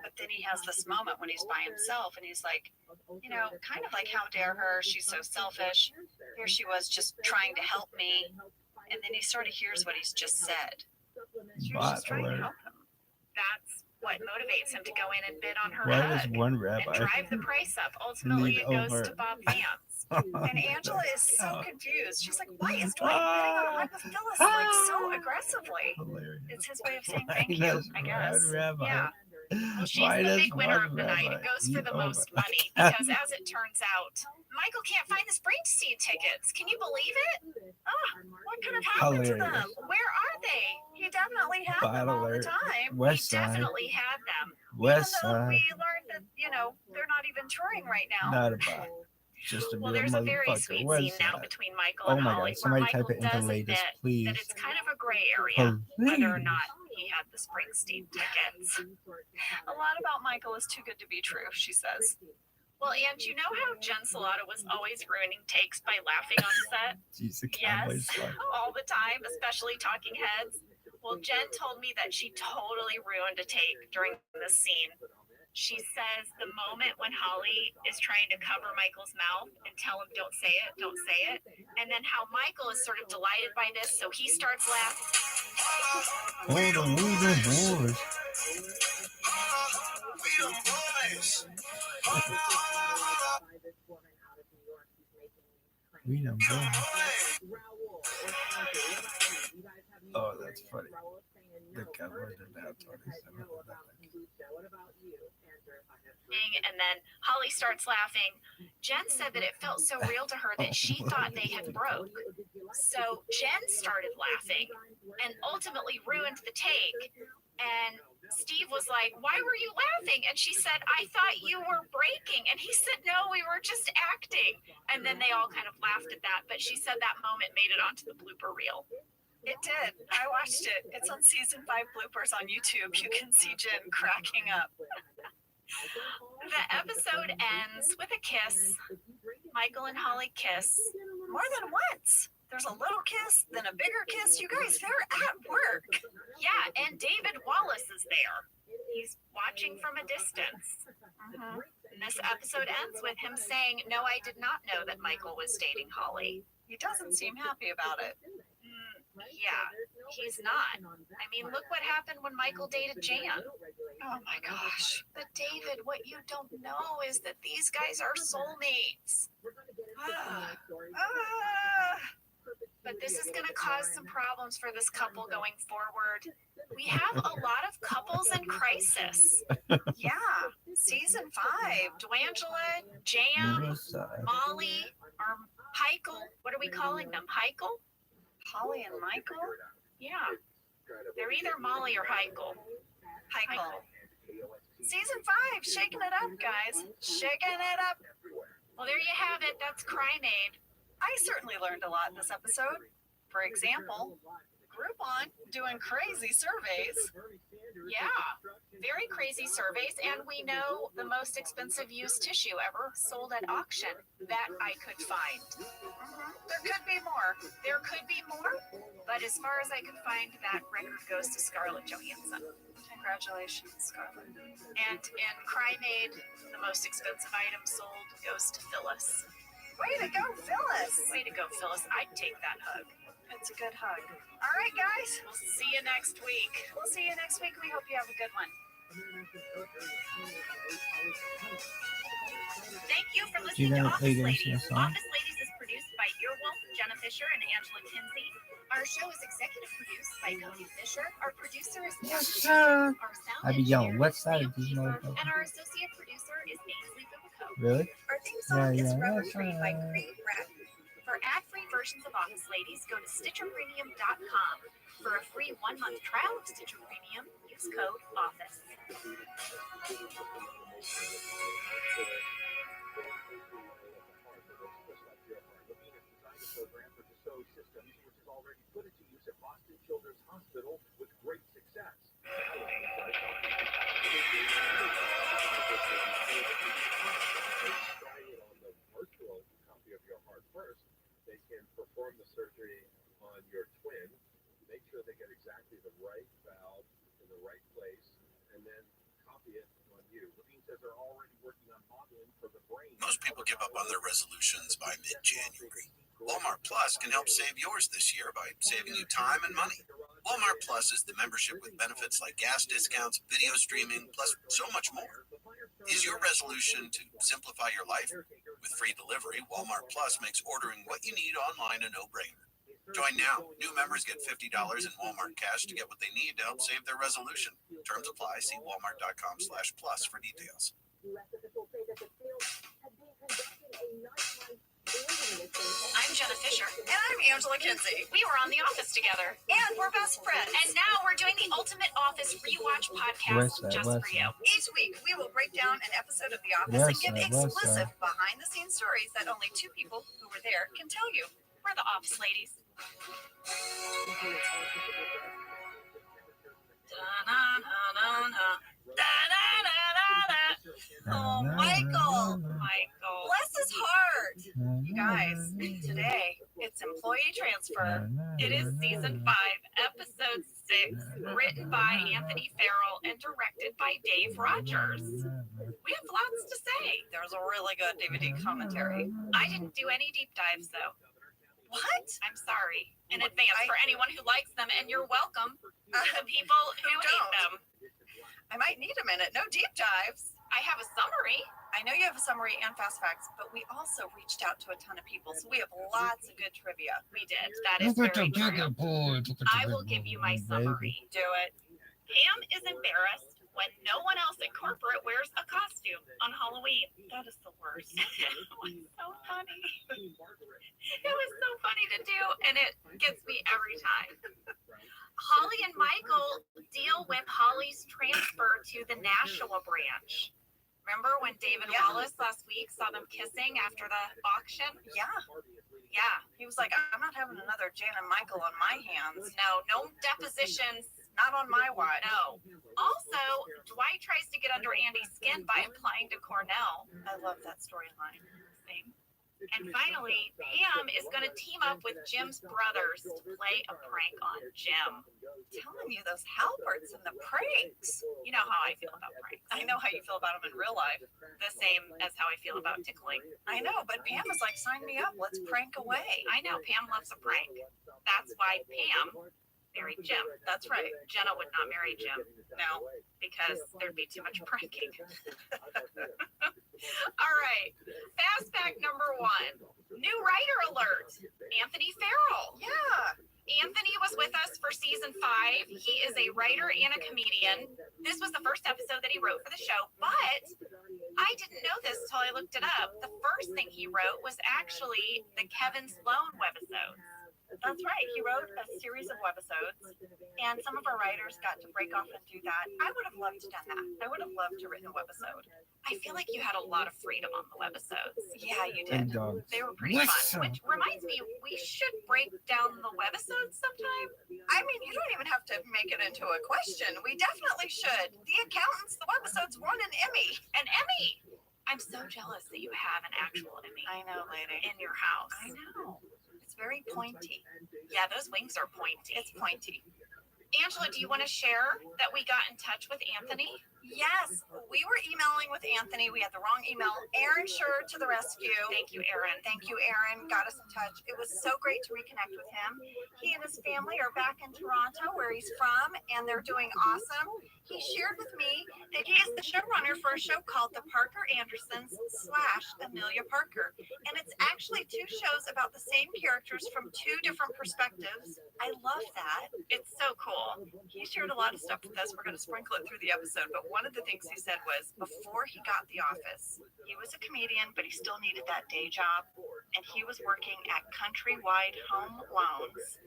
but then he has this moment when he's by himself and he's like, kind of like, how dare her? She's so selfish. Here she was just trying to help me. And then he sort of hears what he's just said. She was just trying to help him. That's what motivates him to go in and bid on her Why hug does one and rabbi drive the price up. Ultimately, it goes over? to Bob Vance. And Angela is so confused. She's like, why is Dwight bidding on a hug with Phyllis like so aggressively? Hilarious. It's his way of saying thank Why you, does I guess. one rabbi? Yeah. Well, she's Why the does big winner one of the night. rabbi It goes for eat the over most a money because, as it turns out, Michael can't find the Springsteen tickets. Can you believe it? What could have happened to them? Hilarious. Where are they? He definitely had them all the time. West He Side. definitely had them. West Even though Side. we learned that, they're not even touring right now. Not about. Just to Well, be a there's a very motherfucker. sweet West scene now Side. between Michael Oh and my Holly, god, somebody where type Michael it into does latest, admit please. that it's kind of a gray area whether or Please. not he had the Springsteen tickets. A lot about Michael is too good to be true, she says. Well, and you know how Jen Salata was always ruining takes by laughing on set? Jeez, the Yes, cowboy's fun. all the time, especially talking heads. Well, Jen told me that she totally ruined a take during this scene. She says the moment when Holly is trying to cover Michael's mouth and tell him, don't say it, and then how Michael is sort of delighted by this, so he starts laughing. Hold on, we the boys. We done boys. Oh, that's funny. The cover did that. And then Holly starts laughing. Jen said that it felt so real to her that she thought they had broke. So Jen started laughing and ultimately ruined the take And Steve was like, "Why were you laughing?" And she said, "I thought you were breaking." And he said, "No, we were just acting." And then they all kind of laughed at that. But she said that moment made it onto the blooper reel. It did. I watched it. It's on season 5 bloopers on YouTube. You can see Jen cracking up. The episode ends with a kiss. Michael and Holly kiss more than once. There's a little kiss, then a bigger kiss. You guys, they're at work. Yeah, and David Wallace is there. He's watching from a distance. And this episode ends with him saying, "No, I did not know that Michael was dating Holly." He doesn't seem happy about it. Yeah, he's not. I mean, look what happened when Michael dated Jan. Oh my gosh. But David, what you don't know is that these guys are soulmates. But this is going to cause some problems for this couple going forward. We have a lot of couples in crisis. Yeah, season 5. Dwangela, Jan, Molly, or Heikel. What are we calling them? Heikel? Holly and Michael? Yeah. They're either Molly or Heikel. Heikel. Season 5, shaking it up, guys. Shaking it up. Well, there you have it. That's Crime-Aid. I certainly learned a lot in this episode. For example, Groupon doing crazy surveys. Yeah, very crazy surveys. And we know the most expensive used tissue ever sold at auction that I could find. There could be more. There could be more. But as far as I could find, that record goes to Scarlett Johansson. Congratulations, Scarlett. And in Crime-Aid, the most expensive item sold goes to Phyllis. Way to go, Phyllis. Way to go, Phyllis. I'd take that hug. It's a good hug. All right, guys. We'll see you next week. We'll see you next week. We hope you have a good one. Thank you for listening to Office Ladies. Office Ladies is produced by Earwolf, Jenna Fisher, and Angela Kinsey. Our show is executive produced by Cody Fisher. Our producer is Yes, Our sir. sound I be engineer young. What is side Sam do you know Kiefer, about? and our associate producer is Ainsley Bibico. Really? Our theme song is Yeah, Rubber that's Tree by right. RABBI. For ad-free versions of Office Ladies, go to StitcherPremium.com. For a free 1-month trial of Stitcher Premium, use code OFFICE. Program for Dassault Systems, which has already put it to use at Boston Children's Hospital with great success. Try it on the virtual copy of your heart first. They can perform the surgery on your twin, make sure they get exactly the right valve in the right place, and then copy it on you. Levine says they're already working on modeling for the brain. Most people give up on their resolutions by mid-January. Walmart Plus can help save yours this year by saving you time and money. Walmart Plus is the membership with benefits like gas discounts, video streaming, plus so much more. Is your resolution to simplify your life? With free delivery, Walmart Plus makes ordering what you need online a no-brainer. Join now. New members get $50 in Walmart cash to get what they need to help save their resolution. Terms apply. See walmart.com/plus for details. I'm Jenna Fisher. And I'm Angela Kinsey. We were on The Office together. And we're best friends. And now we're doing the Ultimate Office Rewatch Podcast just for you. Each week, we will break down an episode of The Office and give exclusive behind-the-scenes stories that only 2 people who were there can tell you. We're the Office Ladies. Oh, Michael. Michael. Bless his heart. You guys, today, it's employee transfer. It is season 5, episode 6, written by Anthony Farrell and directed by Dave Rogers. We have lots to say. There's a really good DVD commentary. I didn't do any deep dives, though. What? I'm sorry in advance for anyone who likes them, and you're welcome to people who hate them. I might need a minute. No deep dives. I have a summary. I know you have a summary and fast facts, but we also reached out to a ton of people, so we have lots of good trivia. We did. That is very true. I will give you my summary. Do it. Pam is embarrassed. when no one else at corporate wears a costume on Halloween. That is the worst. It was so funny. It was so funny to do, and it gets me every time. Holly and Michael deal with Holly's transfer to the Nashua branch. Remember when David Wallace last week saw them kissing after the auction? Yeah. Yeah. He was like, I'm not having another Jan and Michael on my hands. No depositions. Not on my watch. No. Also, Dwight tries to get under Andy's skin by applying to Cornell. I love that storyline. Same. And finally, Pam is going to team up with Jim's brothers to play a prank on Jim. Telling you those Halberts and the pranks. You know how I feel about pranks. I know how you feel about them in real life. The same as how I feel about tickling. I know, but Pam was like, sign me up. Let's prank away. I know, Pam loves a prank. That's why Pam married Jim. That's right. Jenna would not marry Jim. No. Because there'd be too much pranking. All right. Fast fact number 1. New writer alert. Anthony Farrell. Yeah. Anthony was with us for season 5. He is a writer and a comedian. This was the first episode that he wrote for the show, but I didn't know this until I looked it up. The first thing he wrote was actually the Kevin Sloan webisodes. That's right. He wrote a series of webisodes, and some of our writers got to break off and do that. I would have loved to done that. I would have loved to written a webisode. I feel like you had a lot of freedom on the webisodes. Yeah, you And did. dogs. They were pretty Listen. fun. Which reminds me, we should break down the webisodes sometime. I mean, you don't even have to make it into a question. We definitely should. The accountants, the webisodes won an Emmy. An Emmy! I'm so jealous that you have an actual Emmy I know, lady. in your house. I know. It's very pointy. Yeah, those wings are pointy. It's pointy. Angela, do you want to share that we got in touch with Anthony? Yes, we were emailing with Anthony. We had the wrong email. Aaron Schur to the rescue. Thank you, Aaron. Thank you, Aaron. Got us in touch. It was so great to reconnect with him. He and his family are back in Toronto, where he's from, and they're doing awesome. He shared with me that he is the showrunner for a show called The Parker Andersons / Amelia Parker. And it's actually 2 shows about the same characters from 2 different perspectives. I love that. It's so cool. He shared a lot of stuff with us. We're going to sprinkle it through the episode. But one of the things he said was before he got the office, he was a comedian, but he still needed that day job. And he was working at Countrywide Home Loans.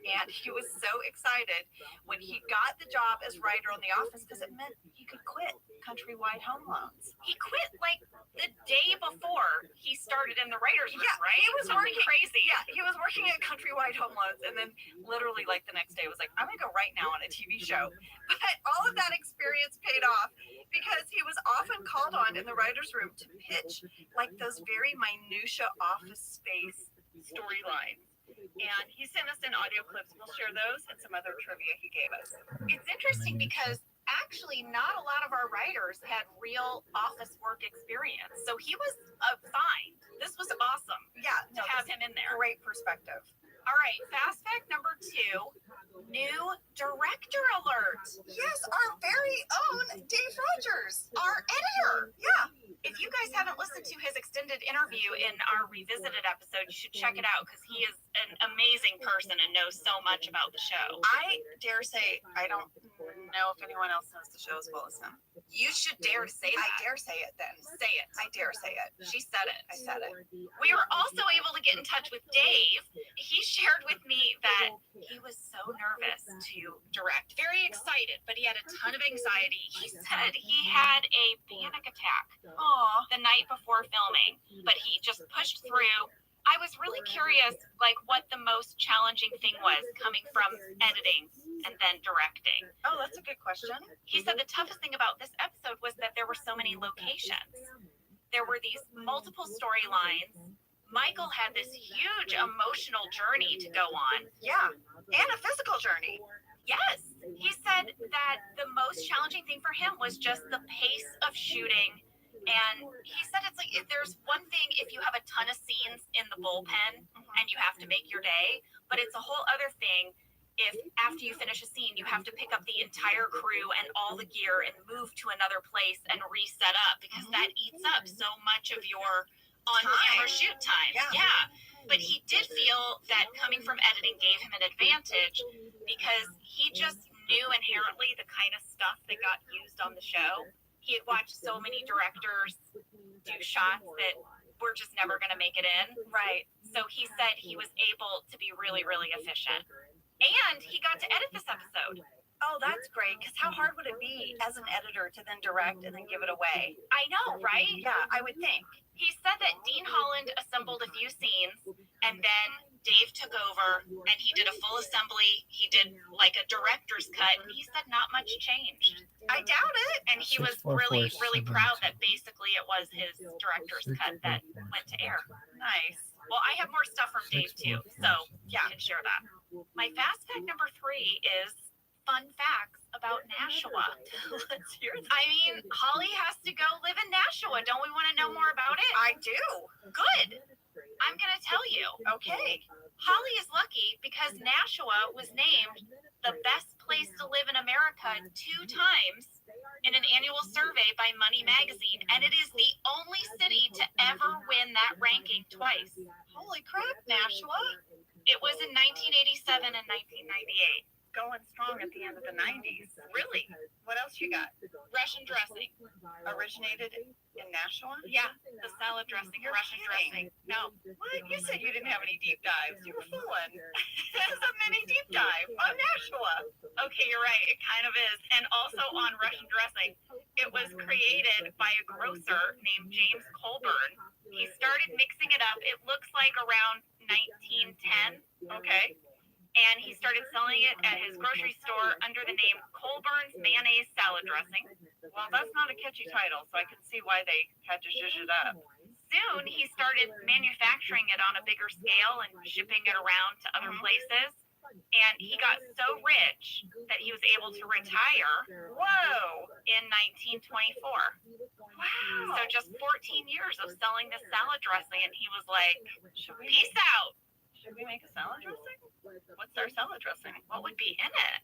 And he was so excited when he got the job as writer on The Office because it meant he could quit Countrywide Home Loans. He quit like the day before he started in the writer's room, Yeah, right? he was Something working- crazy. Yeah, he was working at Countrywide Home Loans, and then literally like the next day was like, I'm gonna go right now on a TV show. But all of that experience paid off because he was often called on in the writer's room to pitch like those very minutia office space storylines. And he sent us in audio clips. We'll share those and some other trivia he gave us. It's interesting because actually not a lot of our writers had real office work experience. So he was fine. This was awesome Yeah, to have him in there. great perspective. All right, fast fact number 2, new director alert. Yes, our very own Dave Rogers. Our editor. Yeah. If you guys haven't listened to his extended interview in our revisited episode, you should check it out because he is an amazing person and knows so much about the show. I dare say I don't know if anyone else knows the show as well as him. You should dare to say I that. dare say it then. Say it. I dare say it. She said it. I said it. We were also able to get in touch with Dave. He shared with me that he was so nervous to direct. Very excited, but he had a ton of anxiety. He said he had a panic attack Aw. the night before filming, but he just pushed through. I was really curious, like, what the most challenging thing was coming from editing and then directing. Oh, that's a good question. He said the toughest thing about this episode was that there were so many locations. There were these multiple storylines. Michael had this huge emotional journey to go on. Yeah. And a physical journey. Yes. He said that the most challenging thing for him was just the pace of shooting. And he said it's like, if there's one thing, if you have a ton of scenes in the bullpen and you have to make your day, but it's a whole other thing if after you finish a scene, you have to pick up the entire crew and all the gear and move to another place and reset up because that eats up so much of your on-camera shoot time. Yeah. But he did feel that coming from editing gave him an advantage because he just knew inherently the kind of stuff that got used on the show. He had watched so many directors do shots that were just never going to make it in. Right. So he said he was able to be really, really efficient. And he got to edit this episode. Oh, that's great. Because how hard would it be as an editor to then direct and then give it away? I know, right? Yeah, I would think. He said that Dean Holland assembled a few scenes, and then Dave took over, and he did a full assembly. He did like a director's cut, and he said not much changed. I doubt it. And he was really, really proud that basically it was his director's cut that went to air. Nice. Well, I have more stuff from Dave too, so yeah, I can share that. My fast fact number 3 is fun facts about Nashua. Let's hear that. I mean, Holly has to go live in Nashua. Don't we want to know more about it? I do. Good. I'm going to tell you. Okay. Holly is lucky because Nashua was named the best place to live in America 2 times in an annual survey by Money Magazine, and it is the only city to ever win that ranking twice. Holy crap, Nashua. It was in 1987 and 1998. Going strong at the end of the 90s. Really? What else you got? Russian dressing. Originated in Nashua? Yeah, the salad dressing, You're Russian kidding. dressing. No. What? You said you didn't have any deep dives. You were fooling. This is a mini deep dive on Nashua. Okay, you're right. It kind of is. And also on Russian dressing, it was created by a grocer named James Colburn. He started mixing it up. It looks like around 1910. Okay. And he started selling it at his grocery store under the name Colburn's Mayonnaise Salad Dressing. Well, that's not a catchy title, so I can see why they had to zhuzh it up. Soon, he started manufacturing it on a bigger scale and shipping it around to other places. And he got so rich that he was able to retire. Whoa! In 1924. Wow. So just 14 years of selling this salad dressing, and he was like, Should we peace out. Should we make a salad dressing? What's our salad dressing? What would be in it?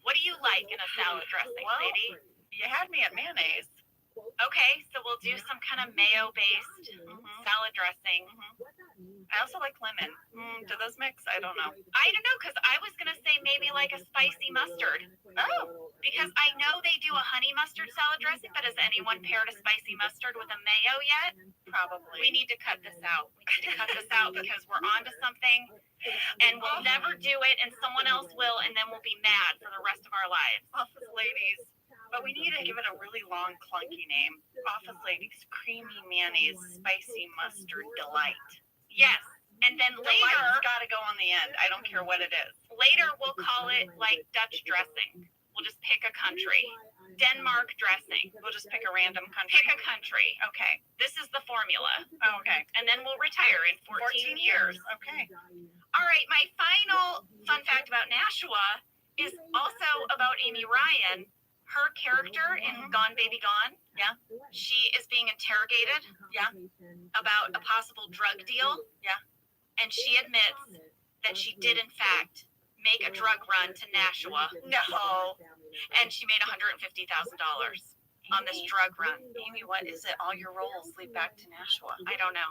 What do you like in a salad dressing, Well, lady? You had me at mayonnaise. Okay, so we'll do some kind of mayo-based salad dressing. I also like lemon. Do those mix? I don't know. I don't know, because I was going to say maybe like a spicy mustard. Oh. Because I know they do a honey mustard salad dressing, but has anyone paired a spicy mustard with a mayo yet? Probably. We need to cut this out. We need to cut this out because we're onto something, and we'll never do it, and someone else will, and then we'll be mad for the rest of our lives. Office ladies. But we need to give it a really long, clunky name. Office ladies, creamy mayonnaise, spicy mustard delight. Yes. And then Later, later, got to go on the end. I don't care what it is. later we'll call it like Dutch dressing. We'll just pick a country. Denmark dressing. We'll just pick a random country. Pick a country. Okay. This is the formula. Oh, okay. And then we'll retire in 14 years. Okay. All right. My final fun fact about Nashua is also about Amy Ryan. Her character in Gone Baby Gone. Yeah. She is being interrogated. Yeah. About a possible drug deal. Yeah. And she admits that she did, in fact, make a drug run to Nashua. No. And she made $150,000 on this drug run. Amy, what is it? All your roles lead back to Nashua. I don't know.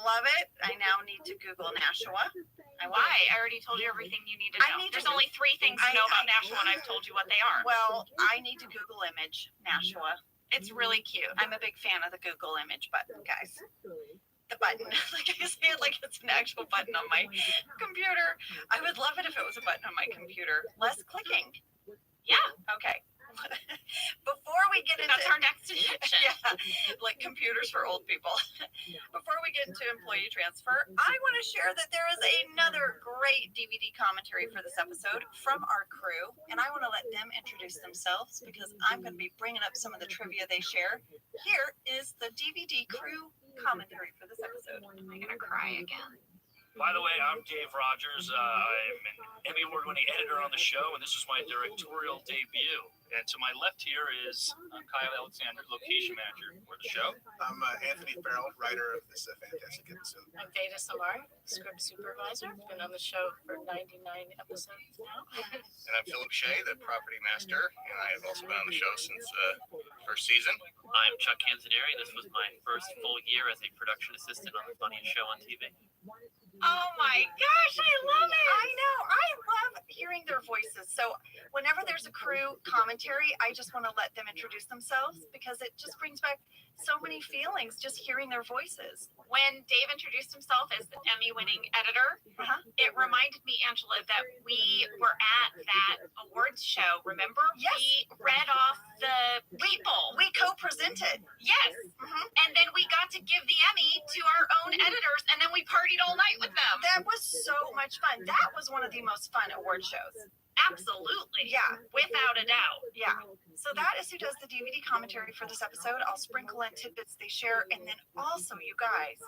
Love it. I now need to Google Nashua. Why? I already told you everything you need to know. I need to There's only 3 things to know about Nashua, and I've told you what they are. Well, I need to Google image Nashua. It's really cute. I'm a big fan of the Google image button, guys. The button. Like I say it like it's an actual button on my computer. I would love it if it was a button on my computer. Less clicking. Yeah. Okay. Before we get into That's our next edition. yeah, like computers for old people. Before we get into employee transfer, I want to share that there is another great DVD commentary for this episode from our crew, and I want to let them introduce themselves because I'm going to be bringing up some of the trivia they share. Here is the DVD crew commentary for this episode. I'm going to cry again. By the way, I'm Dave Rogers. I'm an Emmy Award-winning editor on the show, and this is my directorial debut. And to my left here is Kyle Alexander, location manager for the show. I'm Anthony Farrell, writer of this fantastic episode. I'm Veda Samar, script supervisor. Been on the show for 99 episodes now. And I'm Philip Shea, the property master, and I have also been on the show since first season. I'm Chuck Canzoneri. This was my first full year as a production assistant on the funniest show on TV. Oh my gosh, I love it. I know. I love hearing their voices. So whenever there's a crew commentary, I just want to let them introduce themselves because it just brings back so many feelings just hearing their voices. When Dave introduced himself as the Emmy-winning editor, it reminded me, Angela, that we were at that awards show. Remember? Yes. We read off the people. We co-presented. Yes. And then we got to give the Emmy to our own editors, and then we partied all night with them. That was so much fun. That was one of the most fun award shows. Absolutely. Yeah. Without a doubt. Yeah. So that is who does the DVD commentary for this episode. I'll sprinkle in tidbits they share. And then also, you guys,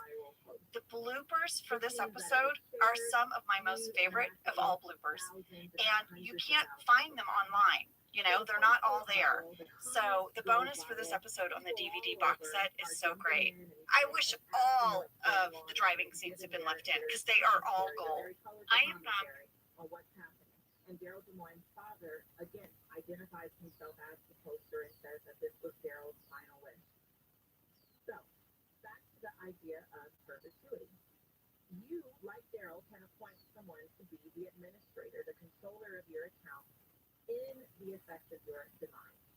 the bloopers for this episode are some of my most favorite of all bloopers. And you can't find them online. You know, they're not all there. So the bonus for this episode on the DVD box set is so great. I wish all of the driving scenes had been left in because they are all gold. I am bummed. And Daryl Des Moines' father, again, identifies himself as the poster and says that this was Daryl's final wish. So, back to the idea of perpetuity. You, like Daryl, can appoint someone to be the administrator, the controller of your account in the effect of your demise,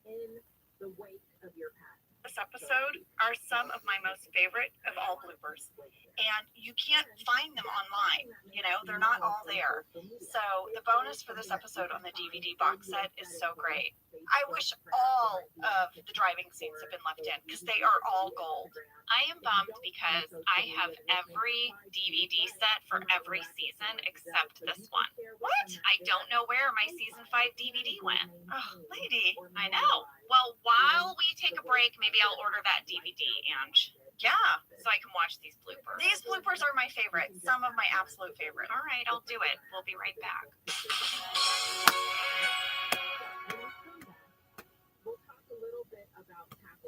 in the wake of your passing. This episode are some of my most favorite of all bloopers. And you can't find them online. You know, they're not all there. So the bonus for this episode on the DVD box set is so great. I wish all of the driving scenes had been left in because they are all gold. I am bummed because I have every DVD set for every season except this one. What? I don't know where my season 5 DVD went. Oh, lady. I know. Well, while we take a break, maybe I'll order that DVD, Ange. Yeah. So I can watch these bloopers. These bloopers are my favorite. Some of my absolute favorite. All right, I'll do it. We'll be right back.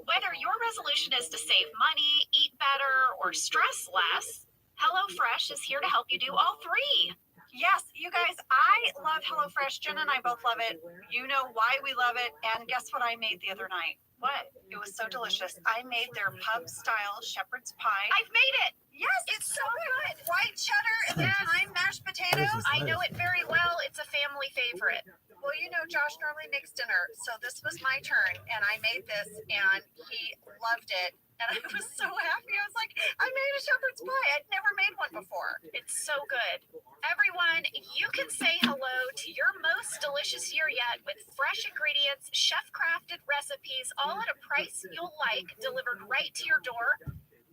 Whether your resolution is to save money, eat better, or stress less, HelloFresh is here to help you do all three. Yes, you guys, I love HelloFresh. Jen and I both love it. You know why we love it. And guess what I made the other night? What? It was so delicious. I made their pub-style shepherd's pie. I've made it. Yes, it's so good. White cheddar and the thyme mashed potatoes. I know it very well. It's a family favorite. Well, you know, Josh normally makes dinner, so this was my turn, and I made this, and he loved it, and I was so happy. I was like, I made a shepherd's pie. I'd never made one before. It's so good. Everyone, you can say hello to your most delicious year yet with fresh ingredients, chef-crafted recipes, all at a price you'll like, delivered right to your door.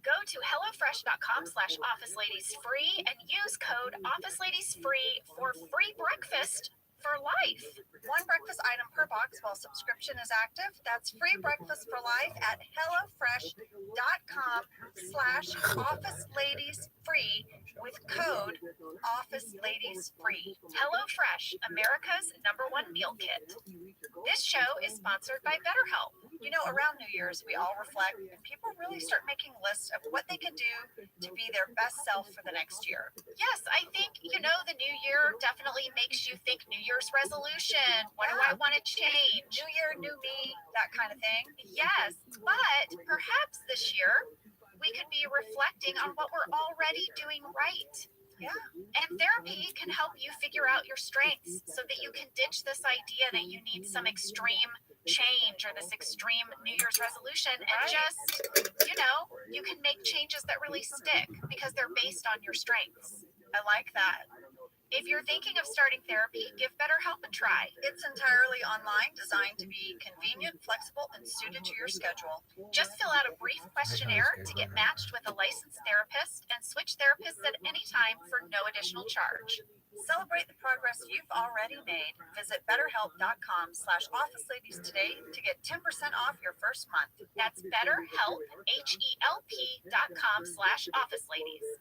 Go to HelloFresh.com/OfficeLadiesFree and use code OfficeLadiesFree for free breakfast for life. One breakfast item per box while subscription is active. That's free breakfast for life at HelloFresh.com/OfficeLadiesFree with code OfficeLadiesFree. HelloFresh, America's #1 meal kit. This show is sponsored by BetterHelp. You know, around New Year's, we all reflect and people really start making lists of what they can do to be their best self for the next year. Yes, I think, you know, the new year definitely makes you think New Year's resolution. What do I want to change? New year, new me, that kind of thing. Yes, but perhaps this year we could be reflecting on what we're already doing right. Yeah. And therapy can help you figure out your strengths so that you can ditch this idea that you need some extreme change or this extreme New Year's resolution and just, you know, you can make changes that really stick because they're based on your strengths. I like that. If you're thinking of starting therapy, give BetterHelp a try. It's entirely online, designed to be convenient, flexible, and suited to your schedule. Just fill out a brief questionnaire to get matched with a licensed therapist and switch therapists at any time for no additional charge. Celebrate the progress you've already made. Visit BetterHelp.com/OfficeLadies today to get 10% off your first month. That's BetterHelp, HELP.com/OfficeLadies.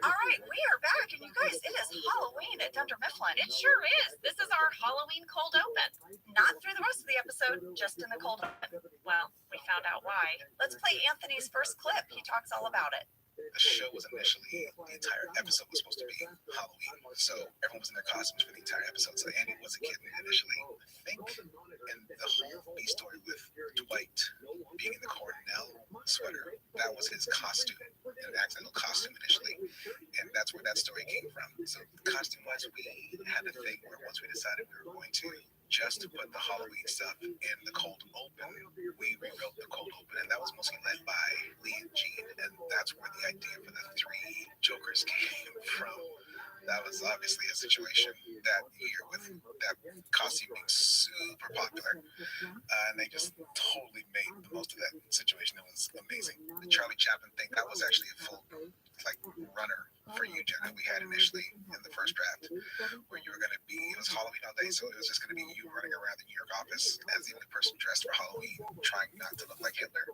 All right, we are back, and you guys, it is Halloween at Dunder Mifflin. It sure is. This is our Halloween cold open. Not through the rest of the episode, just in the cold open. Well, we found out why. Let's play Anthony's first clip. He talks all about it. The show was initially, the entire episode was supposed to be Halloween. So everyone was in their costumes for the entire episode. So Andy was a kid initially, I think. And the whole B story with Dwight being in the Cornell sweater, that was his costume. an accidental costume initially, and that's where that story came from. So costume-wise, we had a thing where once we decided we were going to just put the Halloween stuff in the cold open, we rewrote the cold open, and that was mostly led by Lee and Jean, and that's where the idea for the 3 Jokers came from. That was obviously a situation that year with that costume being super popular, and they just totally made the most of that situation. It was amazing. The Charlie Chaplin thing, that was actually a full runner for you, Jenna. We had initially in the first draft where you were going to be, it was Halloween all day, so it was just going to be you running around the New York office as the only person dressed for Halloween, trying not to look like Hitler.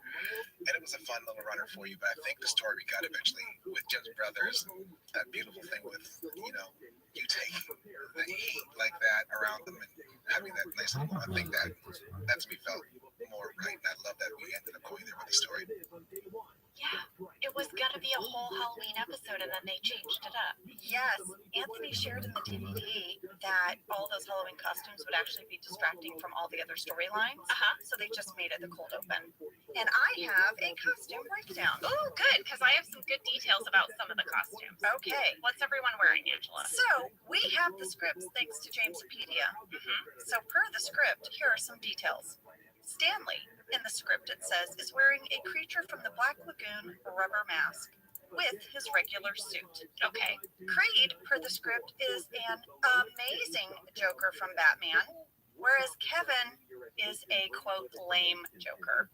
And it was a fun little runner for you, but I think the story we got eventually with Jim's brothers, that beautiful thing with, you taking the heat like that around them and having that nice little, I think that's me felt more right, and I love that we ended up going there with the story. Yeah, it was gonna be a whole Halloween episode and then they changed it up. Yes, Anthony shared in the DVD that all those Halloween costumes would actually be distracting from all the other storylines. So they just made it the cold open. And I have a costume breakdown. Oh, good, because I have some good details about some of the costumes. Okay. What's everyone wearing, Angela? So we have the scripts thanks to Jamesopedia. So per the script, here are some details. Stanley, in the script it says, is wearing a Creature from the Black Lagoon rubber mask with his regular suit. Okay. Creed, per the script, is an amazing Joker from Batman, whereas Kevin is a, quote, lame Joker.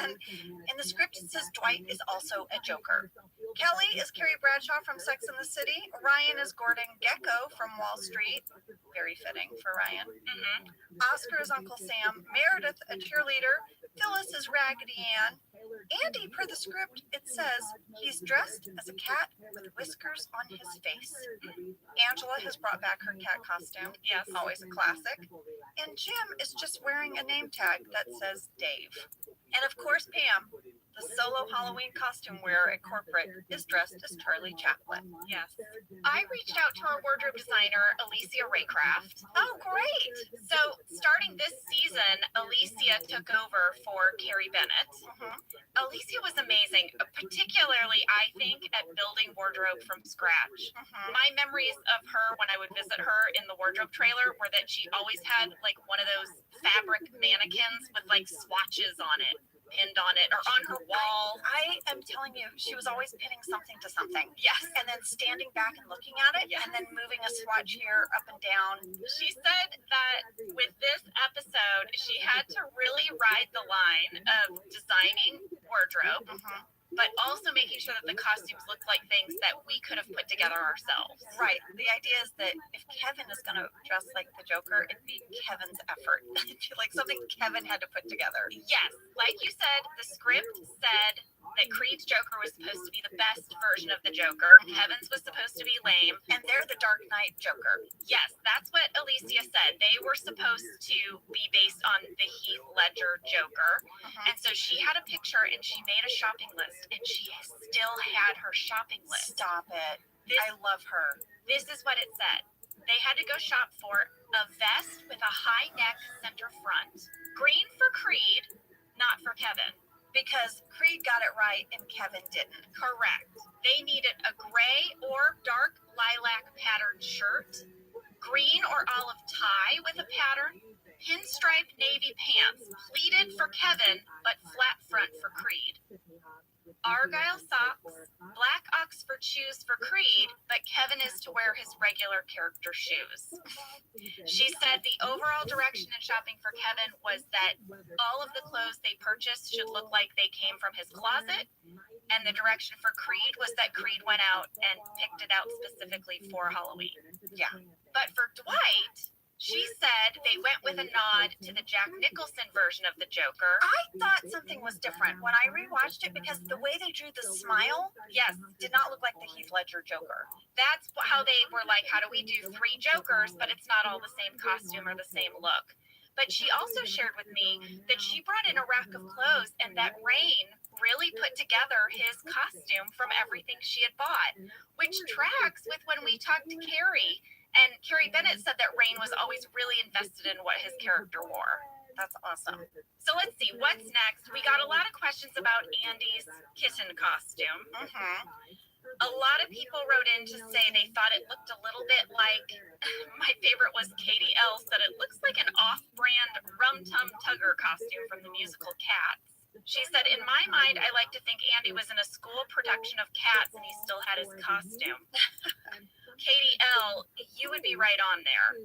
And in the script it says Dwight is also a Joker. Kelly is Carrie Bradshaw from Sex and the City. Ryan is Gordon Gekko from Wall Street. Very fitting for Ryan. Oscar is Uncle Sam. Meredith, a cheerleader. Phyllis is Raggedy Ann. Andy, per the script, it says he's dressed as a cat with whiskers on his face. Angela has brought back her cat costume. Yes, always a classic. And Jim is just wearing a name tag that says Dave. And of course, Pam, the solo Halloween costume wearer at corporate, is dressed as Charlie Chaplin. Yes. I reached out to our wardrobe designer, Alicia Raycraft. Oh, great. So, starting this season, Alicia took over for Carrie Bennett. Alicia was amazing, particularly, I think, at building wardrobe from scratch. My memories of her when I would visit her in the wardrobe trailer were that she always had, one of those fabric mannequins with, swatches on it, pinned on it, or on her wall. I am telling you, she was always pinning something to something. Yes. And then standing back and looking at it, and then moving a swatch here up and down. She said that with this episode, she had to really ride the line of designing wardrobe, but also making sure that the costumes looked like things that we could have put together ourselves. Right. The idea is that if Kevin is going to dress like the Joker, it'd be Kevin's effort. It'd be like something Kevin had to put together. Yes. Like you said, the script said that Creed's Joker was supposed to be the best version of the Joker. Kevin's was supposed to be lame. And they're the Dark Knight Joker. Yes, that's what Alicia said. They were supposed to be based on the Heath Ledger Joker. And so she had a picture and she made a shopping list. And she still had her shopping list. Stop it. I love her. This is what it said. They had to go shop for a vest with a high neck center front. Green for Creed, not for Kevin. Because Creed got it right and Kevin didn't. Correct. They needed a gray or dark lilac patterned shirt, green or olive tie with a pattern, pinstripe navy pants, pleated for Kevin, but flat front for Creed. Argyle socks, black Oxford shoes for Creed, but Kevin is to wear his regular character shoes. She said the overall direction in shopping for Kevin was that all of the clothes they purchased should look like they came from his closet, and the direction for Creed was that Creed went out and picked it out specifically for Halloween. Yeah. But for Dwight, she said they went with a nod to the Jack Nicholson version of the Joker. I thought something was different when I rewatched it because the way they drew the smile, yes, did not look like the Heath Ledger Joker. That's how they were like, how do we do 3 Jokers, but it's not all the same costume or the same look. But she also shared with me that she brought in a rack of clothes and that Rain really put together his costume from everything she had bought, which tracks with when we talked to Carrie. And Carrie Bennett said that Rain was always really invested in what his character wore. That's awesome. So let's see, what's next? We got a lot of questions about Andy's kitten costume. A lot of people wrote in to say they thought it looked a little bit like, my favorite was Katie L. said it looks like an off-brand Rum Tum Tugger costume from the musical Cats. She said, in my mind, I like to think Andy was in a school production of Cats and he still had his costume. Katie L., you would be right on there.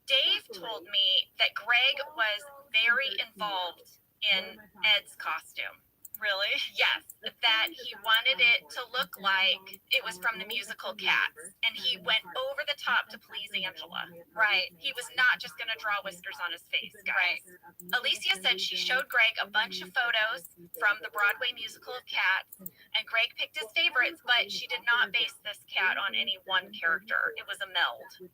Dave told me that Greg was very involved in Ed's costume. Really? Yes, that he wanted it to look like it was from the musical Cats, and he went over the top to please Angela. Right. He was not just going to draw whiskers on his face, guys. Right. Alicia said she showed Greg a bunch of photos from the Broadway musical of Cats, and Greg picked his favorites, but she did not base this cat on any one character. It was a meld.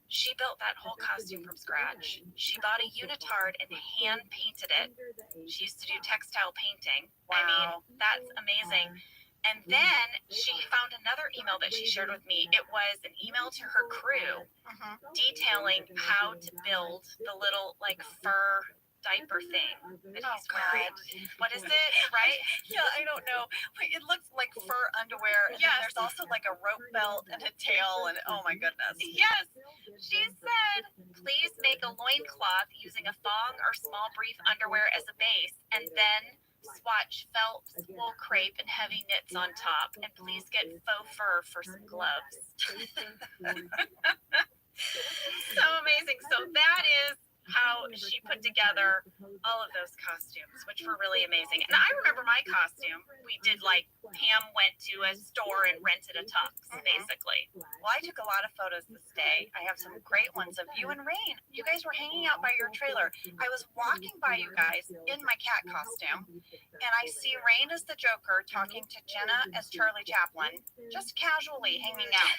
She built that whole costume from scratch. She bought a unitard and hand painted it. She used to do textile painting. Wow. I mean, that's amazing. And then she found another email that she shared with me. It was an email to her crew detailing how to build the little like fur diaper thing that he's wearing. What is it, right? Yeah, I don't know. It looks like fur underwear. And then there's also like a rope belt and a tail, and oh my goodness. Yes. She said, please make a loincloth using a thong or small brief underwear as a base, and then swatch felt, wool crepe, and heavy knits on top. And please get faux fur for some gloves. So amazing. So that is how she put together all of those costumes, which were really amazing. And I remember my costume. We did like, Pam went to a store and rented a tux, basically. Well, I took a lot of photos this day. I have some great ones of you and Rain. You guys were hanging out by your trailer. I was walking by you guys in my cat costume, and I see Rain as the Joker talking to Jenna as Charlie Chaplin, just casually hanging out.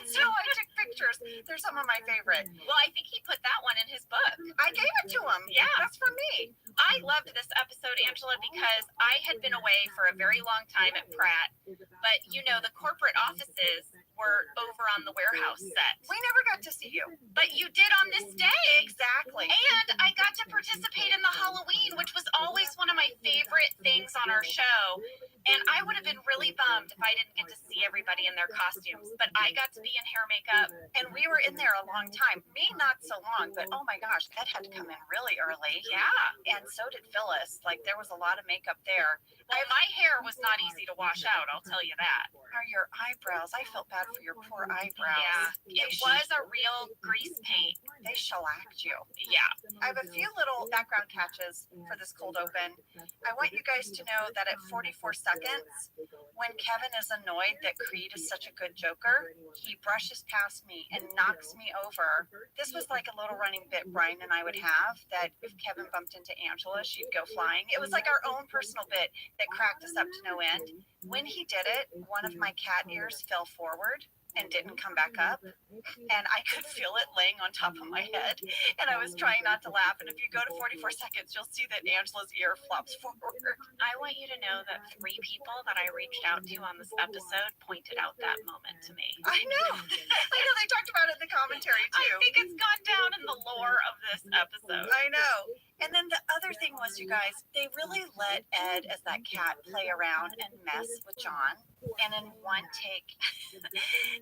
So I took pictures. They're some of my favorite. Well, I think he put that one in his book. I gave it to him. Yeah. That's for me. I loved this episode, Angela, because I had been away for a very long time at Pratt, but you know, the corporate offices were over on the warehouse set. We never got to see you. But you did on this day. Exactly. And I got to participate in the Halloween, which was always one of my favorite things on our show. And I would have been really bummed if I didn't get to see everybody in their costumes. But I got to be in hair makeup. And we were in there a long time. Me, not so long, but oh my gosh, that had to come in really early. Yeah. And so did Phyllis. Like, there was a lot of makeup there. Well, my hair was not easy to wash out, I'll tell you that. Are your eyebrows? I felt bad for your poor eyebrows. Yeah. It was a real grease paint. They shellacked you. Yeah. I have a few little background catches for this cold open. I want you guys to know that at 44 seconds, when Kevin is annoyed that Creed is such a good Joker, he brushes past me and knocks me over. This was like a little running bit Brian and I would have, that if Kevin bumped into Angela, she'd go flying. It was like our own personal bit that cracked us up to no end. When he did it, one of my cat ears fell forward and didn't come back up, and I could feel it laying on top of my head, and I was trying not to laugh. And if you go to 44 seconds, you'll see that Angela's ear flops forward. I want you to know that 3 people that I reached out to on this episode pointed out that moment to me. I know. I know, they talked about it in the commentary too. I think it's gone down in the lore of this episode. I know. And then the other thing was, you guys, they really let Ed as that cat play around and mess with John. And in one take,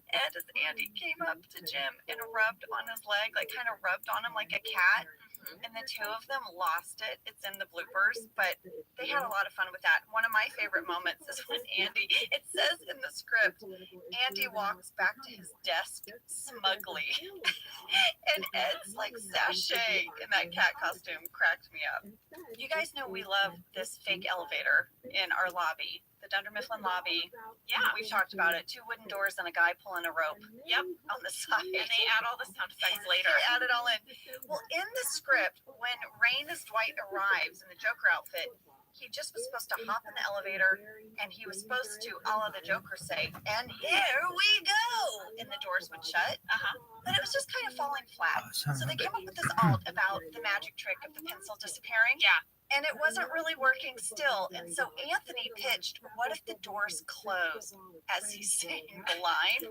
Ed as Andy came up to Jim and rubbed on his leg, like kind of rubbed on him like a cat. And the two of them lost it. It's in the bloopers, but they had a lot of fun with that. One of my favorite moments is when Andy, it says in the script, Andy walks back to his desk smugly. And Ed's like sashaying in that cat costume. Cracked me up. You guys know we love this fake elevator in our lobby. The Dunder Mifflin lobby. Yeah. We've talked about it. 2 wooden doors and a guy pulling a rope. Yep. On the side. And they add all the sound effects later. They add it all in. Well, in the script, when Rain as Dwight arrives in the Joker outfit, he just was supposed to hop in the elevator, and he was supposed to, a la the Joker, say, "And here we go," and the doors would shut. But it was just kind of falling flat. So they came up with this alt about the magic trick of the pencil disappearing. Yeah. and it wasn't really working still. And so Anthony pitched, what if the doors close as he's saying the line?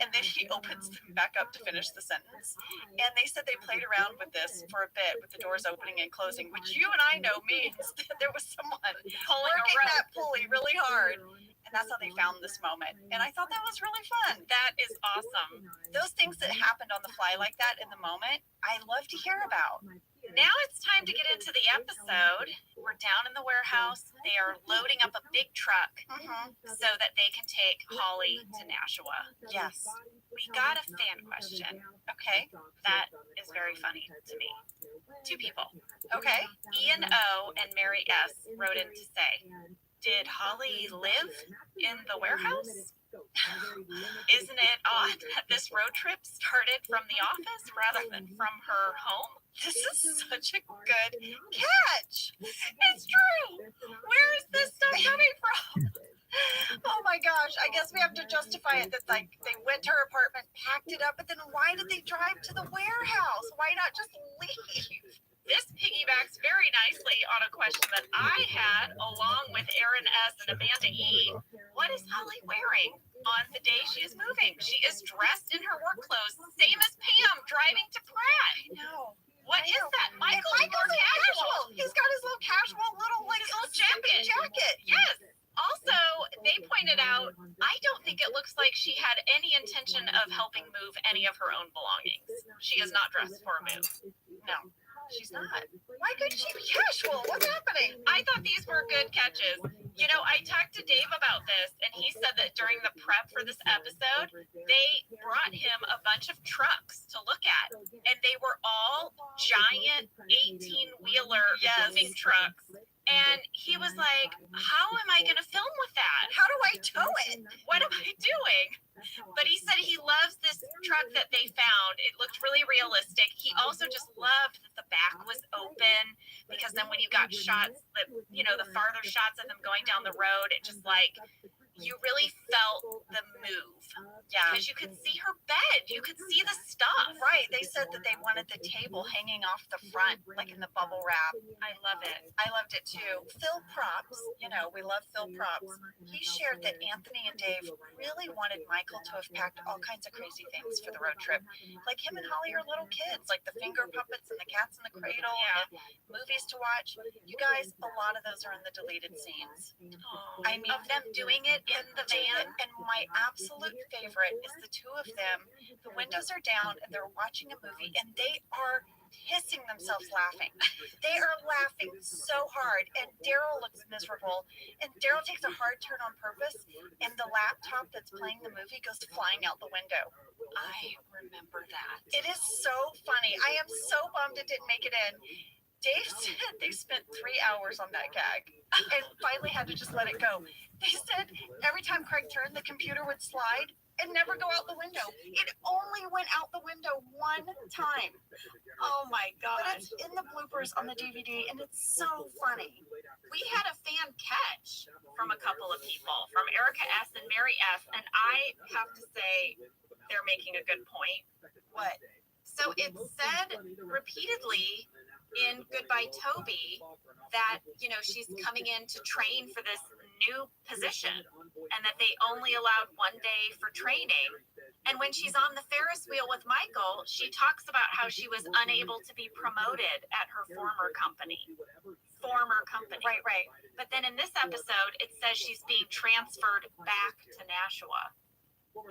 And then he opens them back up to finish the sentence. And they said they played around with this for a bit with the doors opening and closing, which you and I know means that there was someone working that pulley really hard. And that's how they found this moment. And I thought that was really fun. That is awesome. Those things that happened on the fly like that in the moment, I love to hear about. Now it's time to get into the episode. We're down in the warehouse. They are loading up a big truck so that they can take Holly to Nashua. Yes. We got a fan question. Okay. That is very funny to me. 2 people. Okay. Ian O and Mary S wrote in to say, did Holly live in the warehouse? Isn't it odd that this road trip started from the office rather than from her home? This is such a good catch. It's true. Where is this stuff coming from? Oh my gosh, I guess we have to justify it that like they went to her apartment, packed it up, but then why did they drive to the warehouse? Why not just leave? This piggybacks very nicely on a question that I had along with Aaron S. and Amanda E. What is Holly wearing on the day she is moving? She is dressed in her work clothes, same as Pam driving to Pratt. I know. What is that? Michael's casual. He's got his little casual little like his little jacket. Yes. Also, they pointed out, I don't think it looks like she had any intention of helping move any of her own belongings. She is not dressed for a move. No, she's not. Why couldn't she be casual? What's happening? I thought these were good catches. You know, I talked to Dave about this, and he said that during the prep for this episode, they brought him a bunch of trucks to look at, and they were all giant 18-wheeler moving trucks. And he was like, how am I going to film with that? How do I tow it? What am I doing? But he said he loves this truck that they found. It looked really realistic. He also just loved that the back was open, because then when you got shots, that, you know, the farther shots of them going down the road, it just like, you really felt the move. Yeah. Because you could see her bed. You could see the stuff. Right. They said that they wanted the table hanging off the front, like in the bubble wrap. I love it. I loved it too. Phil Props, you know, we love Phil Props. He shared that Anthony and Dave really wanted Michael to have packed all kinds of crazy things for the road trip. Like him and Holly are little kids, like the finger puppets and the cats in the cradle, and movies to watch. You guys, a lot of those are in the deleted scenes. I mean, of them doing it in the van. And my absolute favorite is the two of them. The windows are down and they're watching a movie and they are pissing themselves laughing. They are laughing so hard, and Daryl looks miserable. And Daryl takes a hard turn on purpose, and the laptop that's playing the movie goes flying out the window. I remember that. It is so funny. I am so bummed it didn't make it in. Dave said they spent 3 hours on that gag and finally had to just let it go. They said every time Craig turned, the computer would slide and never go out the window. It only went out the window one time. Oh my gosh. But it's in the bloopers on the DVD, and it's so funny. We had a fan catch from a couple of people, from Erica S. and Mary F. And I have to say, they're making a good point. What? So it said repeatedly in Goodbye Toby that, you know, she's coming in to train for this new position and that they only allowed 1 day for training. And when she's on the Ferris wheel with Michael, she talks about how she was unable to be promoted at her former company. Right. But then in this episode, it says she's being transferred back to Nashua,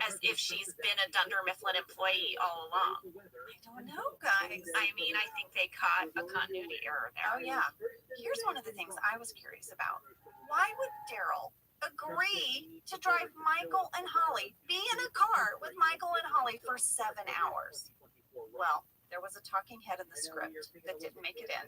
as if she's been a Dunder Mifflin employee all along. I don't know, guys. I mean, I think they caught a continuity error there. Oh, yeah. Here's one of the things I was curious about. Why would Daryl agree to drive Michael and Holly, be in a car with Michael and Holly for 7 hours? Well, there was a talking head in the script that didn't make it in.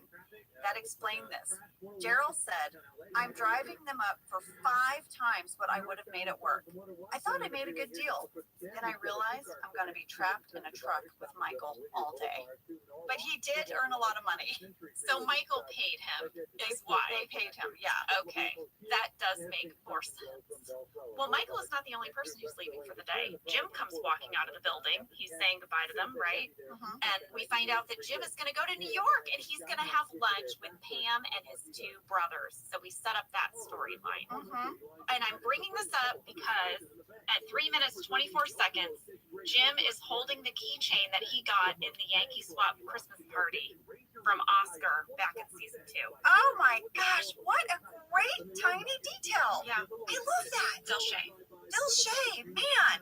That explained this. Daryl said, I'm driving them up for 5 times what I would have made at work. I thought I made a good deal. Then I realized I'm going to be trapped in a truck with Michael all day. But he did earn a lot of money. So Michael paid him, is why. They paid him, yeah. Okay, that does make more sense. Well, Michael is not the only person who's leaving for the day. Jim comes walking out of the building. He's saying goodbye to them, right? Mm-hmm. And we find out that Jim is going to go to New York and he's going to have lunch with Pam and his two brothers. So we set up that storyline. And I'm bringing this up because at 3 minutes 24 seconds, Jim is holding the keychain that he got in the Yankee Swap Christmas party from Oscar back in season 2. Oh my gosh, what a great tiny detail. Yeah. I love that. Still shame. Still shame, man.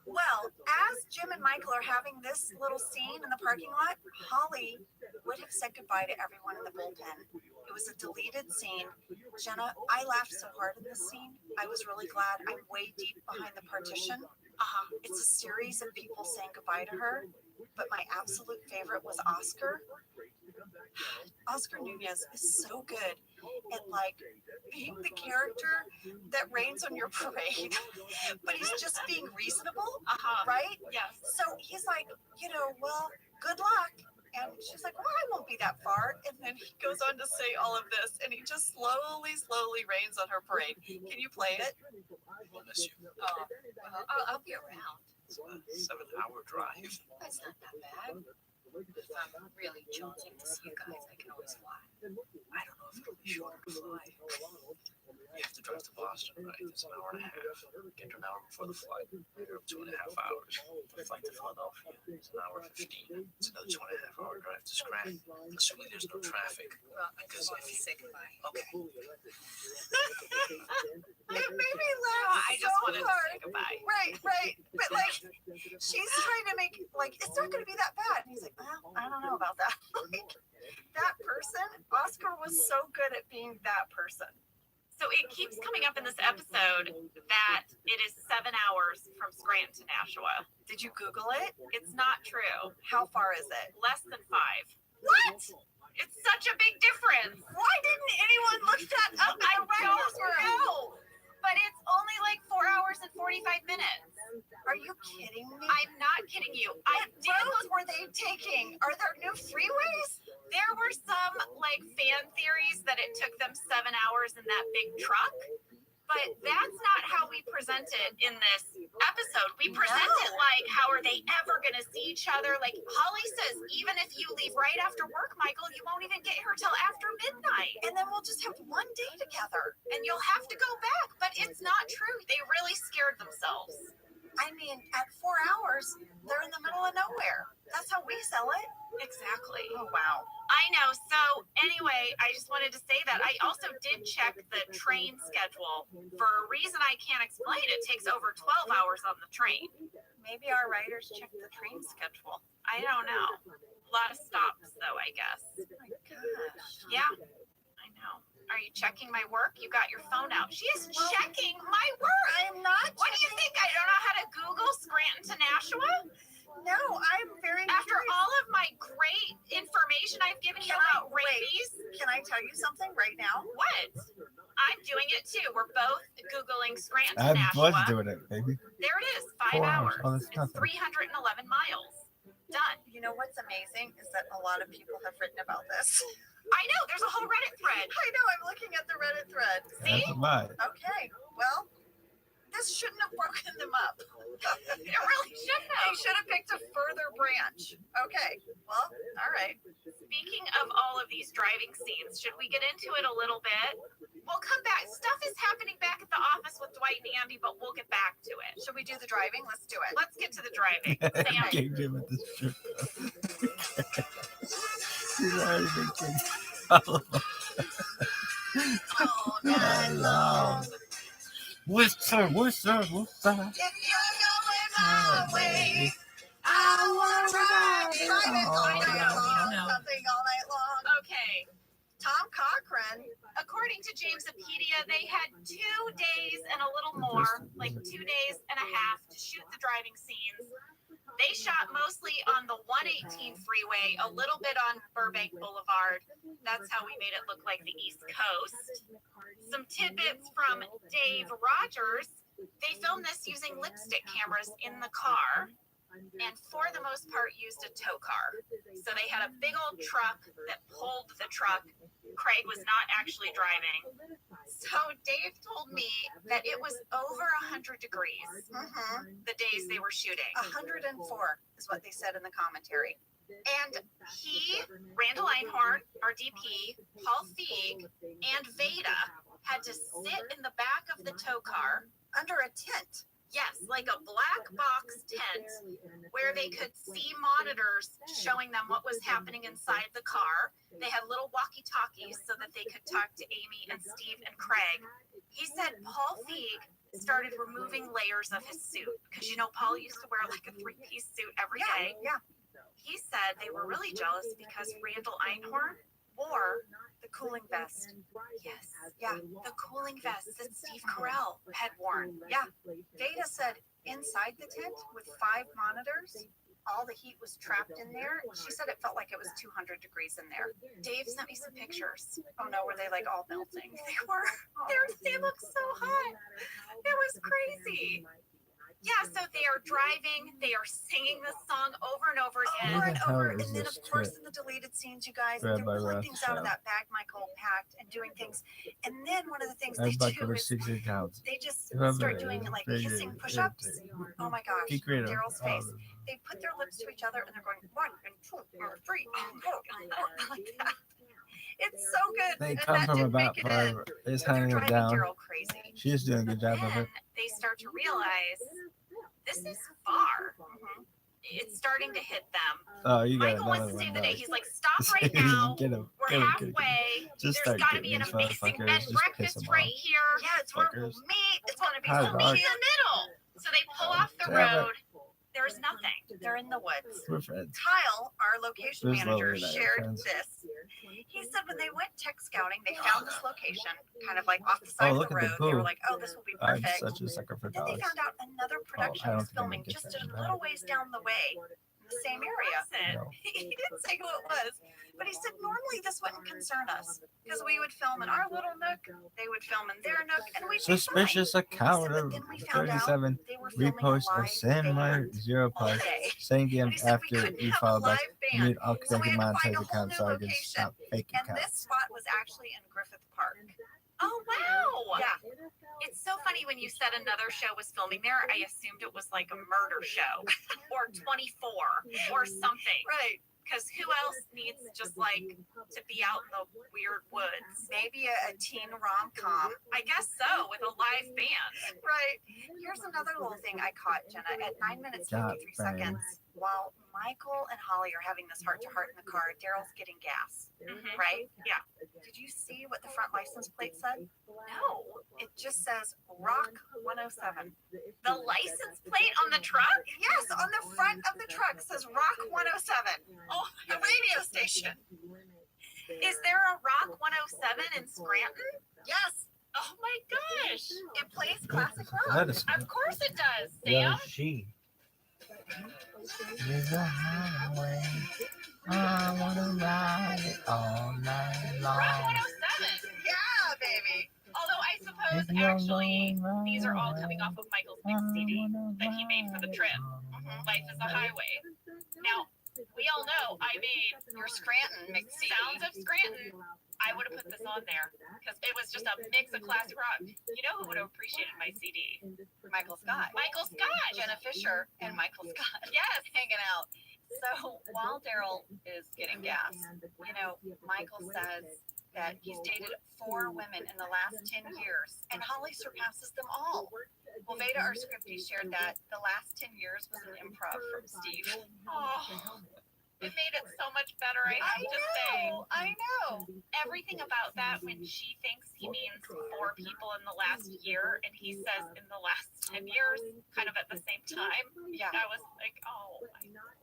Well, as Jim and Michael are having this little scene in the parking lot, Holly would have said goodbye to everyone in the bullpen. It was a deleted scene. Jenna, I laughed so hard in this scene. I was really glad. I'm way deep behind the partition. It's a series of people saying goodbye to her, but my absolute favorite was Oscar. Oscar Nunez is so good at like being the character that rains on your parade, but he's just being reasonable, right? Yes. So he's like, well, good luck. And she's like, well, I won't be that far. And then he goes on to say all of this, and he just slowly rains on her parade. Can you play it? I'll miss you. I'll be around. It's a 7-hour drive. That's not that bad. If I'm really jolting to see you guys, I can always fly. I don't know if it'll be short to fly. You have to drive to Boston, right? It's an hour and a half. Get there an hour before the flight. You're 2.5 hours. The flight to Philadelphia is an hour 15. It's another 2.5 hour drive to Scranton, assuming there's no traffic. Well, Because if you say goodbye. okay, It made me laugh I just so wanted to hard. say goodbye. Right. But like, she's trying to make like it's not going to be that bad. And he's like, well, I don't know about that. Like, that person, Oscar was so good at being that person. So it keeps coming up in this episode that it is 7 hours from Scranton to Nashua. Did you Google it? It's not true. How far is it? Less than 5. What? It's such a big difference. Why didn't anyone look that up? I don't know. But it's only like 4 hours and 45 minutes. Are you kidding me? I'm not kidding you. What roads were they taking? Are there new freeways? There were some like fan theories that it took them 7 hours in that big truck. But that's not how we present it in this episode. We present it like, how are they ever going to see each other? Like Holly says, even if you leave right after work, Michael, you won't even get here till after midnight. And then we'll just have one day together. And you'll have to go back. But it's not true. They really scared themselves. I mean, at 4 hours, they're in the middle of nowhere. That's how we sell it. Exactly. Oh, wow. I know. So anyway, I just wanted to say that. I also did check the train schedule. For a reason I can't explain, it takes over 12 hours on the train. Maybe our writers check the train schedule. I don't know. A lot of stops, though, I guess. Oh, my gosh. Yeah, I know. Are you checking my work? You got your phone out. She is checking my work. I'm not. What do you think? I don't know how to Google Scranton to Nashua? No, I'm very. After all of my great information I've given you about rabies. Can I tell you something right now? What? I'm doing it too. We're both Googling Scranton to I Nashua. was doing it, baby. There it is. 5 4 hours. hours. Oh, that's It's nothing. 311 miles. Done. You know what's amazing is that a lot of people have written about this. I know. There's a whole Reddit thread. I know. I'm looking at the Reddit thread. See? That's right. Okay. Well, this shouldn't have broken them up. It really shouldn't They have. should have picked a further branch. Okay. Well, all right. Speaking of all of these driving scenes, should we get into it a little bit? We'll come back. Stuff is happening back at the office with Dwight and Andy, but we'll get back to it. Should we do the driving? Let's do it. Let's get to the driving. Sam, Can't give it this shit. She's already making All night long. Whisper. If you're going my way, I want to ride. Driving all night long. Something all night long. okay. Tom Cochran. According to Jamesopedia, they had 2 days and a little more, like 2 days and a half to shoot the driving scenes. They shot mostly on the 118 freeway, a little bit on Burbank Boulevard. That's how we made it look like the East Coast. Some tidbits from Dave Rogers. They filmed this using lipstick cameras in the car, and for the most part used a tow car. So they had a big old truck that pulled the truck. Craig was not actually driving. So Dave told me that it was over 100 degrees the days they were shooting. 104 is what they said in the commentary. And he, Randall Einhorn, our DP, Paul Feig, and Veda had to sit in the back of the tow car Under a tent. yes, like a black box tent where they could see monitors showing them what was happening inside the car. They had little walkie-talkies so that they could talk to Amy and Steve and Craig. He said Paul Feig started removing layers of his suit because, you know, Paul used to wear like a three-piece suit every day. Yeah. He said they were really jealous because Randall Einhorn wore the cooling vest. Yes, Yeah. the cooling vest that Steve Carell had worn. Yeah. Veda said inside the tent with 5 monitors, all the heat was trapped in there. She said it felt like it was 200 degrees in there. Dave sent me some pictures. Oh no, were they like all melting? They were. They looked so hot. It was crazy. Yeah, so they are driving. They are singing this song over and over again. Over and over. Who the hell is And then, this of course, chick? in the deleted scenes, you guys, Rabbi they're pulling things out of Rothschild. that bag Michael packed and doing things. And then one of the things I they buck do over is 6 accounts. they just Whoever start doing like hissing push-ups. Oh my gosh, Be creative. Daryl's face. They put their lips to each other and they're going 1 and 2 and 3 and 4 and 4 like that. It's so good. They And come that from didn't about make it in. forever. It's But they're hunting it driving down. Daryl crazy. She's doing a good job of it. Then they start to realize this is far. It's starting to hit them. Oh, you got Michael wants another to save one. the day. Nice. He's like, stop right now. Get him. We're Get him. halfway. Just There's start got to getting be an these amazing motherfuckers. bed Just piss breakfast 'em right off. here. Yeah, it's where Fuckers. we'll meet. It's going to be Hi, so Ross. Meet in cute. the middle. So they pull off the Damn it. road. There's nothing. They're in the woods. We're friends. Kyle, our location There's manager, lovely that shared friends. this. He said when they went tech scouting, they found this location, kind of like off the Oh, side of look the at the road. They were boo. like, "Oh, this will be I'm perfect." such a sucker for Then they dogs. found out another production I don't was think I'm gonna filming get just that a back. little ways down the way, in the same area. No. He didn't say who it was, but he said normally this wouldn't concern us because we would film in our little nook, they would film in their nook, and we'd be fine. Suspicious account But of then we found out 37 they were filming a reposts of live San Mar band 0 all plus. day. Same And he DMs said we after couldn't you have a follow back. live You band, need all so we connected had to find monetized a whole accounts new so I can location. stop fake And this accounts. spot was actually in Griffith Park. Oh, wow. Yeah. It's so funny when you said another show was filming there. I assumed it was like a murder show or 24 or something. Right. Because who else needs just like to be out in the weird woods? Maybe a teen rom-com. I guess so, with a live band. Right. Here's another little thing I caught, Jenna. At 9 minutes, Got 53 banged. seconds, while Michael and Holly are having this heart-to-heart in the car, Daryl's getting gas, Mhm. right? Yeah. Did you see what the front license plate said? No. It just says Rock 107. The license plate on the truck? Yes, on the front of the truck says Rock 107. Oh, The radio station. is there a Rock 107 in Scranton? Yes, Oh my gosh. it plays classic That rock. is Of course it does, yeah, Sam. she. There's a highway. I wanna ride it all night Rock long. 107. Yeah, baby. Although I suppose If you're actually going these are all right, coming off of Michael's big CD that he made for the trip. Life is a Highway. Now, we all know I made Your Scranton mix CD. Sounds of Scranton. I would have put this on there because it was just a mix of classic rock. You know who would have appreciated my CD? Michael Scott. Michael Scott. Jenna Fisher and Michael Scott. Yes. Hanging out. So while Daryl is getting gas, you know, Michael says that he's dated 4 women in the last 10 years, and Holly surpasses them all. Well, Veda, our scriptie, shared that the last 10 years was an improv from Steve. Oh, it made it so much better, I have to say. I know. Everything about that when she thinks he means 4 people in the last year and he says in the last 10 years, kind of at the same time. Yeah. I was like, oh,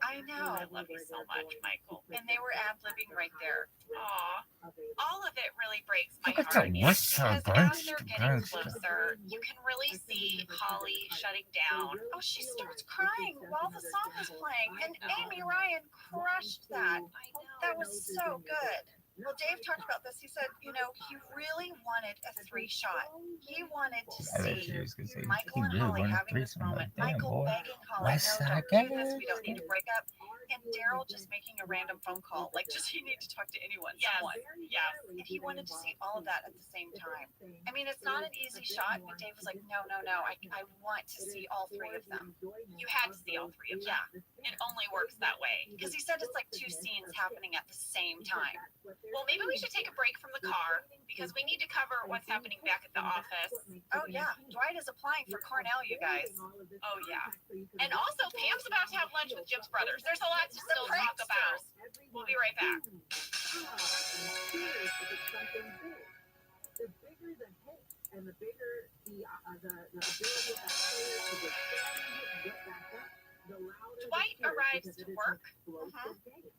I know. I love you so much, Michael. And they were ad-libbing right there. Aw, all of it really breaks my Look at heart. that whistle, Because as they're getting closer, you can really see Holly shutting down. Oh, she starts crying while the song is playing, and Amy Ryan crushed that. I know. That was so good. Well, Dave talked about this. He said, you know, he really wanted a 3-shot. He wanted to I bet see you was gonna say Michael he and really Holly wanted having this 3-some. moment. Like, damn, Michael boy. begging Holly, West no, Side don't do this. Gang. We don't need to break up. And Daryl just making a random phone call. Like, just he need to talk to anyone, Yes, someone. yes. And he wanted to see all of that at the same time. I mean, it's not an easy shot, but Dave was like, no. I want to see all 3 of them. You had to see all 3 of them. Yeah. It only works that way. Because he said it's like two scenes happening at the same time. Well, maybe we should take a break from the car because we need to cover what's happening back at the office. Oh yeah, Dwight is applying for Cornell, you guys. Oh, yeah. And also, Pam's about to have lunch with Jim's brothers. There's a lot to still talk about. We'll be right back. The bigger the hit and the bigger the ability of players to get back up, the louder Dwight arrives to work.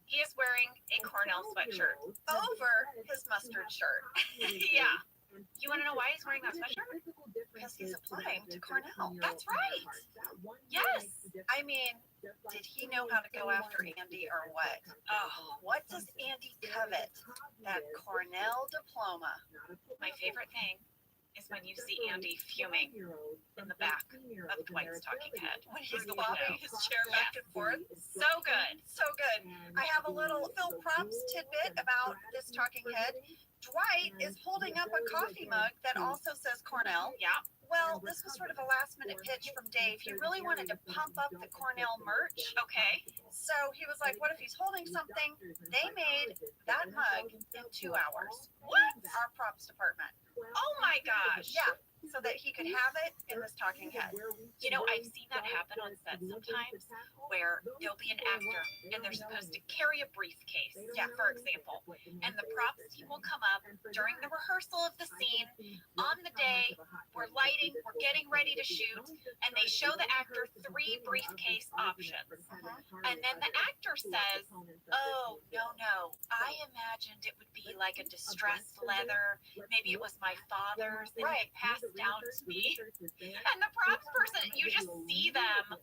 He is wearing a Cornell sweatshirt Over his mustard shirt. Yeah. You want to know why he's wearing that sweatshirt? Because he's applying to Cornell. That's right. Yes. I mean, did he know how to go after Andy or what? Oh, what does Andy covet? That Cornell diploma. My favorite thing is when you see Andy fuming in the back of Dwight's talking head. When he's lobbing his chair back and forth. So good. So good. I have a little Phil Props tidbit about this talking head. Dwight is holding up a coffee mug that also says Cornell. Yeah. Well, this was sort of a last minute pitch from Dave. He really wanted to pump up the Cornell merch. Okay. So he was like, what if he's holding something? They made that mug in 2 hours. What? Our props department. Oh my gosh. Yeah. So that he could have it in this talking head. You know, I've seen that happen on set sometimes where there'll be an actor and they're supposed to carry a briefcase, for example. And the props team will come up during the rehearsal of the scene on the day. We're lighting, we're getting ready to shoot, and they show the actor 3 briefcase options. And then the actor says, oh, no, I imagined it would be like a distressed leather. Maybe it was my father's and it passed down to me. And the props person, you just see them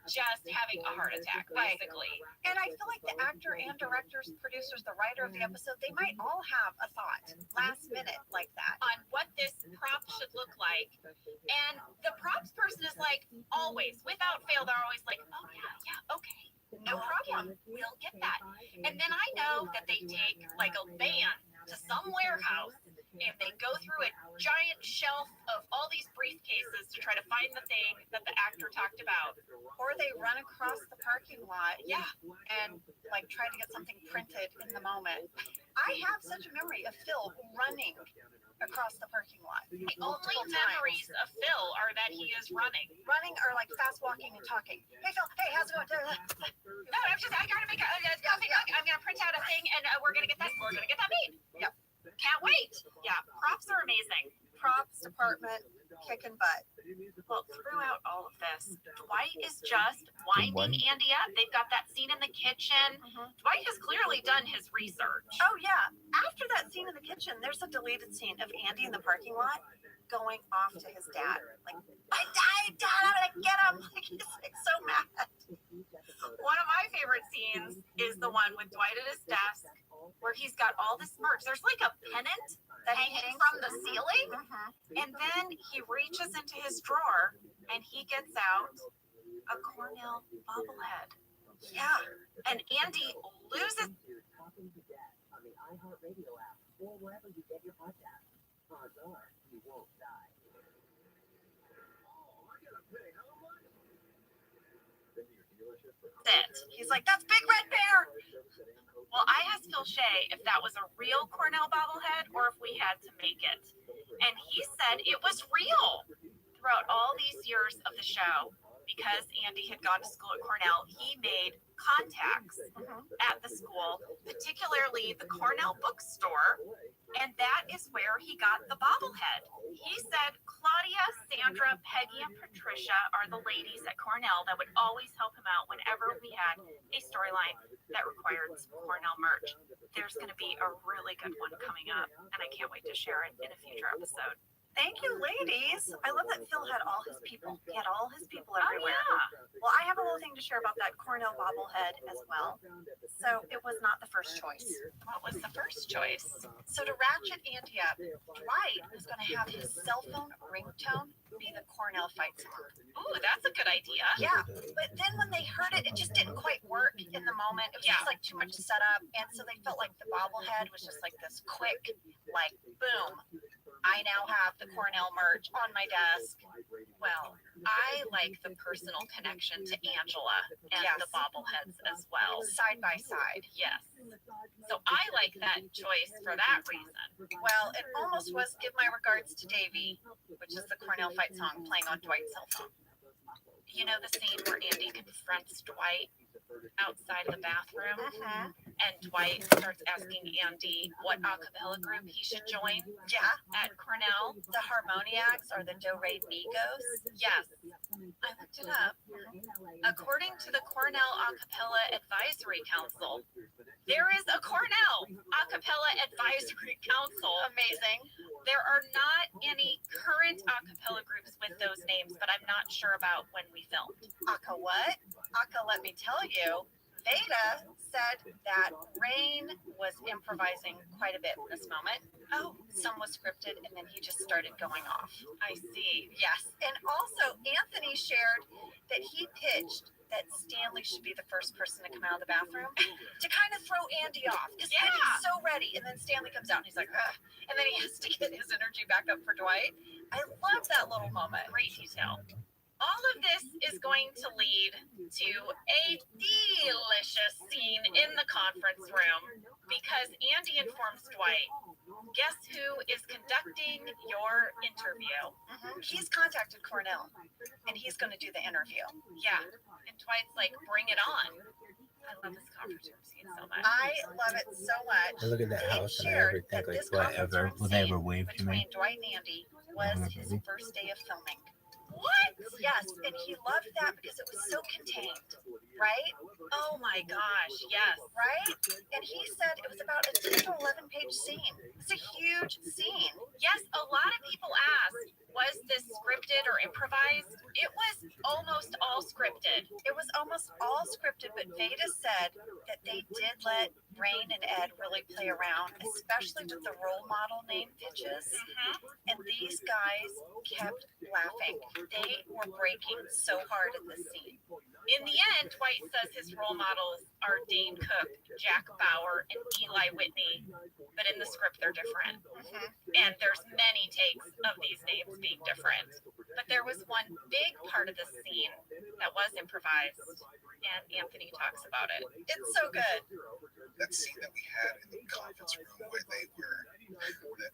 just having a heart attack, basically. And I feel like the actor and directors, producers, the writer of the episode, they might all have a thought last minute like that on what this prop should look like. And the props person is like, always, without fail, they're always like, oh, yeah, okay. No problem. We'll get that. And then I know that they take like a van to some warehouse and they go through a giant shelf of all these briefcases to try to find the thing that the actor talked about. Or they run across the parking lot, and like try to get something printed in the moment. I have such a memory of Phil running across the parking lot. The only memories of Phil are that he is running. Running or like fast walking and talking. Hey Phil, hey, how's it going? No, I gotta make a coffee. I'm gonna print out a thing and we're gonna get that made. Yep. Can't wait. Yeah, props are amazing. Props department kicking butt. Well, throughout all of this, Dwight is just winding Andy up. They've got that scene in the kitchen. Dwight has clearly done his research. Oh yeah. After that scene in the kitchen, there's a deleted scene of Andy in the parking lot going off to his dad. Like, I died, Dad, I'm gonna get him. Like, he's like so mad. One of my favorite scenes is the one with Dwight at his desk where he's got all this merch. There's like a pennant that hanging from the ceiling. And then he reaches into his drawer and he gets out a Cornell bobblehead. Yeah. And Andy loses. Talking to Dad on the iHeartRadio app or wherever you get your podcast. Odds are you won't die. He's like, that's Big Red Bear. Well, I asked Phil Shea if that was a real Cornell bobblehead or if we had to make it. And he said it was real. Throughout all these years of the show, because Andy had gone to school at Cornell, he made contacts at the school, particularly the Cornell bookstore, and that is where he got the bobblehead. He said Claudia, Sandra, Peggy, and Patricia are the ladies at Cornell that would always help him out whenever we had a storyline that required some Cornell merch. There's going to be a really good one coming up, and I can't wait to share it in a future episode. Thank you, ladies. I love that Phil had all his people. He had all his people everywhere. Oh, yeah. Well, I have a little thing to share about that Cornell bobblehead as well. So it was not the first choice. What was the first choice? So to ratchet Andy up, Dwight was going to have his cell phone ringtone be the Cornell fight song. Ooh, that's a good idea. Yeah, but then when they heard it, it just didn't quite work in the moment. It was just like too much setup, and so they felt like the bobblehead was just like this quick, like boom. I now have the Cornell merch on my desk. Well, I like the personal connection to Angela and the bobbleheads as well. Side by side, yes. So I like that choice for that reason. Well, it almost was Give My Regards to Davy, which is the Cornell fight song playing on Dwight's cell phone. You know the scene where Andy confronts Dwight outside of the bathroom, and Dwight starts asking Andy what a cappella group he should join? Yeah, at Cornell. The Harmoniacs or the Do Re Migos? Yes, I looked it up. According to the Cornell A Cappella Advisory Council, there is a Cornell A Cappella Advisory Council. Amazing. There are not any current a cappella groups with those names, but I'm not sure about when we filmed. Aka what? Aka, let me tell you, Veda said that Rain was improvising quite a bit in this moment. Oh, some was scripted and then he just started going off. I see. Yes. And also, Anthony shared that he pitched that Stanley should be the first person to come out of the bathroom to kind of throw Andy off. Because Andy's so ready. And then Stanley comes out and he's like, ugh. And then he has to get his energy back up for Dwight. I love that little moment. Great detail. All of this is going to lead to a delicious scene in the conference room because Andy informs Dwight, guess who is conducting your interview? He's contacted Cornell and he's going to do the interview. Yeah. And Dwight's like, bring it on. I love this conference room scene so much. I love it so much. Look at that house and everything, like whatever. Will they ever wave to me? Between Dwight and Andy was his first day of filming. What? Yes, and he loved that because it was so contained, right? Oh my gosh, yes. Right? And he said it was about a 10 to 11 page scene. It's a huge scene. Yes, a lot of people asked, was this scripted or improvised? It was almost all scripted. It was almost all scripted, but Veda said that they did let Rain and Ed really play around, especially with the role model name pitches. And these guys kept laughing. They were breaking so hard in this scene. In the end, Dwight says his role models are Dane Cook, Jack Bauer, and Eli Whitney, but in the script they're different. And there's many takes of these names being different. But there was one big part of the scene that was improvised, and Anthony talks about it. It's so good. That scene that we had in the conference room where they were,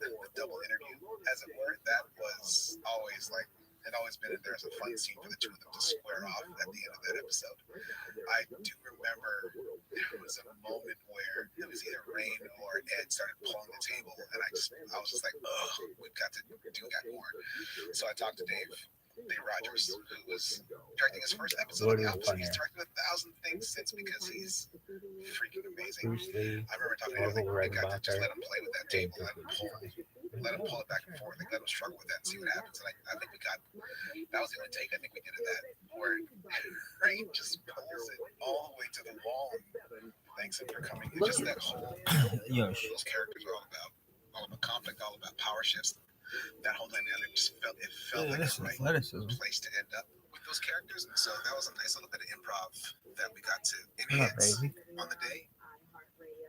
the double interview, as it were, that was always like, it always been there as a fun scene for the two of them to square off at the end of that episode. I do remember there was a moment where it was either Rain or Ed started pulling the table, and I was just like, oh, we've got to do that more. So I talked to Dave Rogers, who was directing his first episode of the album. He's directed 1,000 things since because he's freaking amazing. I remember talking to him, like, we got to just let him play with that table, let him pull it back and forth, like, let him struggle with that and see what happens. And I think we got, that was the only take I think we did of that, where Rain just pulls it all the way to the wall and thanks him for coming. And just that whole, those characters are all about conflict, all about power shifts. That whole dynamic just felt like the right place to end up with those characters, and so that was a nice little bit of improv that we got to enhance on the day.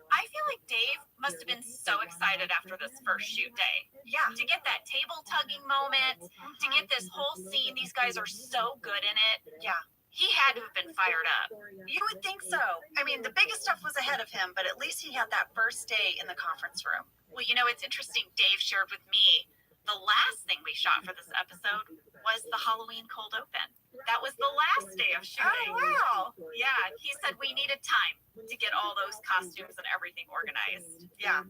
I feel like Dave must have been so excited after this first shoot day. Yeah, to get that table tugging moment, to get this whole scene. These guys are so good in it. Yeah. He had to have been fired up. You would think so. I mean, the biggest stuff was ahead of him, but at least he had that first day in the conference room. Well, you know, it's interesting. Dave shared with me the last thing we shot for this episode was the Halloween cold open. That was the last day of shooting. Oh, wow. Yeah, he said we needed time to get all those costumes and everything organized. Yeah.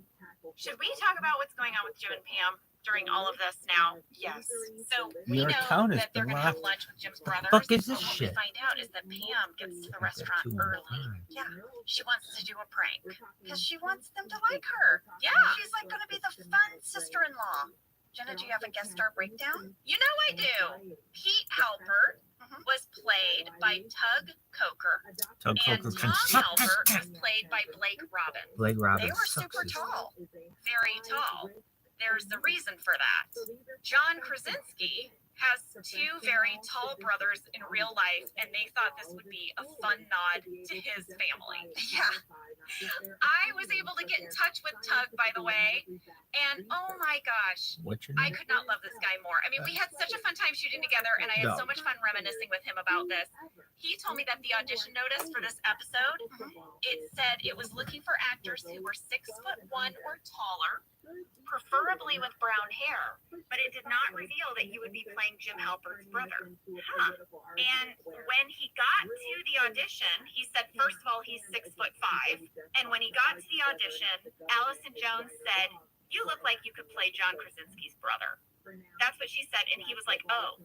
Should we talk about what's going on with Jim and Pam during all of this now? Yes. So we know that they're going to have lunch with Jim's brothers. What is this what shit? we find out is that Pam gets to the restaurant early. Yeah. She wants to do a prank. Because she wants them to like her. Yeah. She's like going to be the fun sister-in-law. Jenna, do you have a guest star breakdown? You know I do. Pete Halpert was played by Tug Coker. And Tom Halpert was played by Blake Robbins. Blake Robbins. They were super tall. Very tall. There's the reason for that. John Krasinski has two very tall brothers in real life, and they thought this would be a fun nod to his family. Yeah. I was able to get in touch with Tug, by the way, and oh my gosh, What's your I name? could not love this guy more. I mean, we had such a fun time shooting together, and I had so much fun reminiscing with him about this. He told me that the audition notice for this episode, it said it was looking for actors who were 6'1" or taller, preferably with brown hair, but it did not reveal that you would be playing Jim Halpert's brother. Huh. And when he got to the audition, he said, first of all, he's 6'5", and when he got to the audition, Allison Jones said, "You look like you could play John Krasinski's brother." That's what she said, and he was like, "Oh,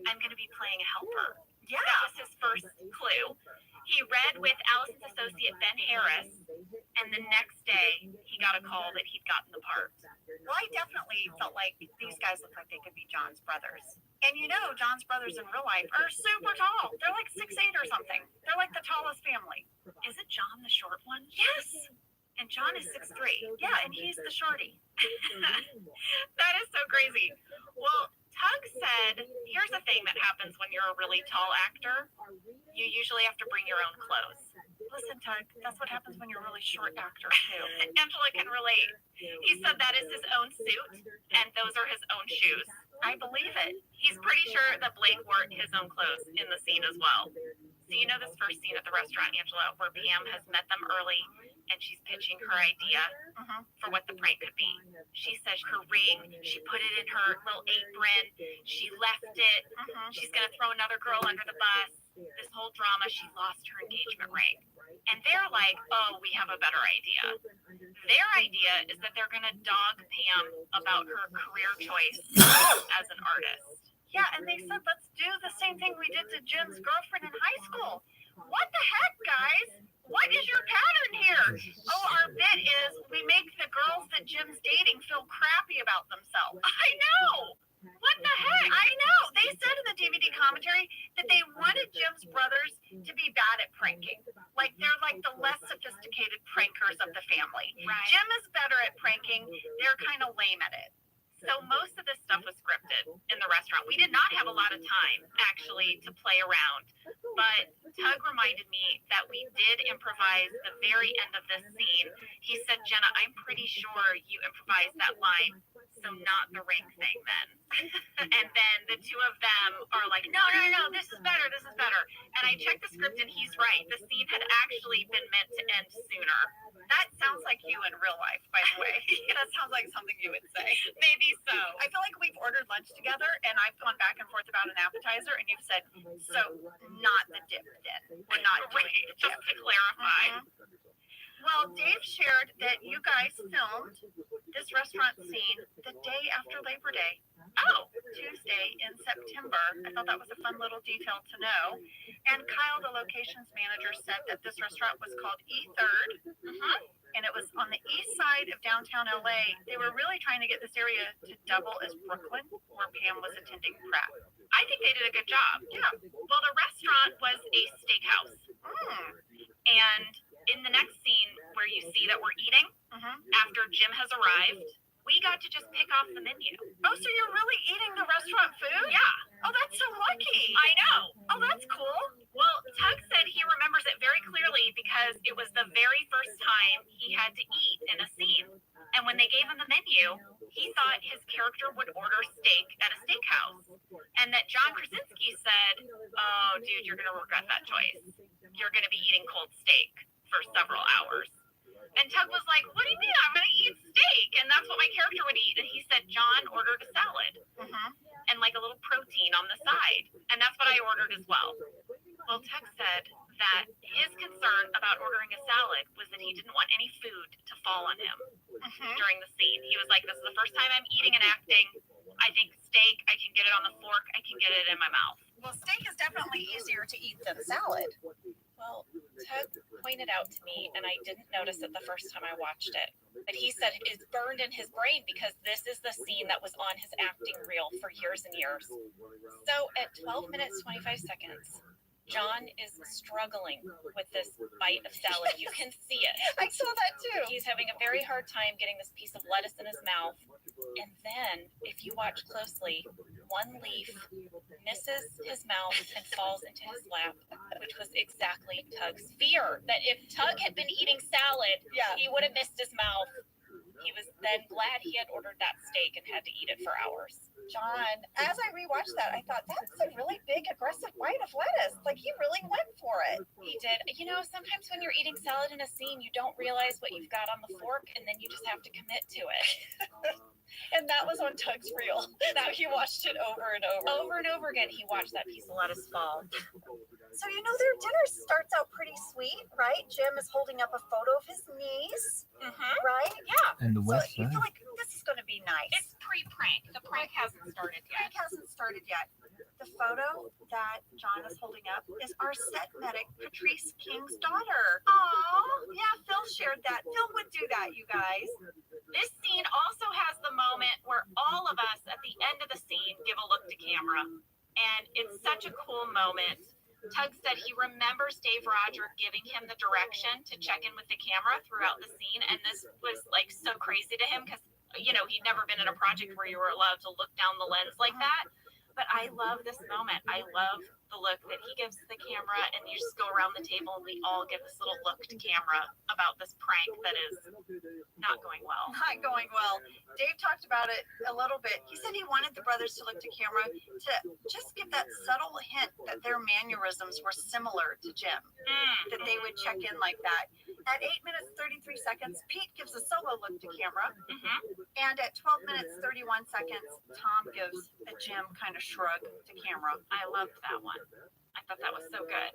I'm going to be playing a helper." Yeah. That was his first clue. He read with Allison's associate Ben Harris, and the next day he got a call that he'd gotten the part. Well, I definitely felt like these guys look like they could be John's brothers. And you know, John's brothers in real life are super tall. They're like 6'8" or something. They're like the tallest family. Isn't John the short one? Yes. And John is 6'3". Yeah, and he's the shorty. That is so crazy. Well, Tug said, here's the thing that happens when you're a really tall actor. You usually have to bring your own clothes. Listen, Tug, that's what happens when you're a really short actor, too. Angela can relate. He said that is his own suit, and those are his own shoes. I believe it. He's pretty sure that Blake wore his own clothes in the scene as well. So you know this first scene at the restaurant, Angela, where Pam has met them early, and she's pitching her idea for what the prank could be. She says her ring, she put it in her little apron, she left it, she's going to throw another girl under the bus. This whole drama, she lost her engagement ring. And they're like, oh, we have a better idea. Their idea is that they're going to dog Pam about her career choice as an artist. Yeah, and they said, let's do the same thing we did to Jim's girlfriend in high school. What the heck, guys? What is your pattern here? Oh, our bit is we make the girls that Jim's dating feel crappy about themselves. I know. What the heck? I know. They said in the DVD commentary that they wanted Jim's brothers to be bad at pranking. Like, they're like the less sophisticated prankers of the family. Right. Jim is better at pranking. They're kind of lame at it. So most of this stuff was scripted in the restaurant. We did not have a lot of time, actually, to play around. But Tug reminded me that we did improvise the very end of this scene. He said, Jenna, I'm pretty sure you improvised that line, so not the ring thing then. And then the two of them are like, no, this is better. And I checked the script, and he's right. The scene had actually been meant to end sooner. That sounds like you in real life, by the way. That sounds like something you would say. Maybe so. I feel like we've ordered lunch together, and I've gone back and forth about an appetizer, and you've said, so not the dip then. We're not doing the dip. Just to clarify. Well, Dave shared that you guys filmed this restaurant scene the day after Labor Day. Oh, Tuesday in September. I thought that was a fun little detail to know. And Kyle, the locations manager, said that this restaurant was called E3rd. And it was on the east side of downtown LA. They were really trying to get this area to double as Brooklyn, where Pam was attending Pratt. I think they did a good job. Yeah. Well, the restaurant was a steakhouse. And in the next scene where you see that we're eating, after Jim has arrived, we got to just pick off the menu. Oh, so you're really eating the restaurant food? Yeah. Oh, that's so lucky. I know. Oh, that's cool. Well, Tug said he remembers it very clearly because it was the very first time he had to eat in a scene. And when they gave him the menu, he thought his character would order steak at a steakhouse. And that John Krasinski said, oh, dude, you're going to regret that choice. You're going to be eating cold steak for several hours. And Tug was like, what do you mean? I'm going to eat steak. And that's what my character would eat. And he said, John ordered a salad. And like a little protein on the side. And that's what I ordered as well. Well, Tug said that his concern about ordering a salad was that he didn't want any food to fall on him during the scene. He was like, this is the first time I'm eating and acting. I think steak, I can get it on the fork. I can get it in my mouth. Well, steak is definitely easier to eat than salad. Well, Tug pointed out to me, and I didn't notice it the first time I watched it, but he said it's burned in his brain because this is the scene that was on his acting reel for years and years. So at 12 minutes, 25 seconds, John is struggling with this bite of salad. You can see it. I saw that too. He's having a very hard time getting this piece of lettuce in his mouth. And then, if you watch closely, one leaf misses his mouth and falls into his lap, which was exactly Tug's fear. That if Tug had been eating salad, he would have missed his mouth. He was then glad he had ordered that steak and had to eat it for hours. John, as I rewatched that, I thought that's a really big, aggressive bite of lettuce. Like, he really went for it. He did. You know, sometimes when you're eating salad in a scene, you don't realize what you've got on the fork, and then you just have to commit to it. And that was on Tug's reel. Now he watched it over and over. Over and over again, he watched that piece of lettuce fall. So, you know, their dinner starts out pretty sweet, right? Jim is holding up a photo of his niece, right? Yeah. And the So West you Side. feel like this is going to be nice. It's pre-prank. The prank hasn't started yet. Prank hasn't started yet. The photo that John is holding up is our set medic, Patrice King's daughter. Aw, yeah, Phil shared that. Phil would do that, you guys. This scene also has the moment where all of us at the end of the scene give a look to camera. And it's such a cool moment. Tug said he remembers Dave Roger giving him the direction to check in with the camera throughout the scene. And this was like so crazy to him because, you know, he'd never been in a project where you were allowed to look down the lens like that. But I love this moment. I love the look that he gives the camera, and you just go around the table and we all give this little look to camera about this prank that is not going well. Not going well. Dave talked about it a little bit. He said he wanted the brothers to look to camera to just give that subtle hint that their mannerisms were similar to Jim, that they would check in like that. At 8 minutes 33 seconds, Pete gives a solo look to camera, and at 12 minutes 31 seconds, Tom gives a Jim kind of shrug to camera. I loved that one. I thought that was so good.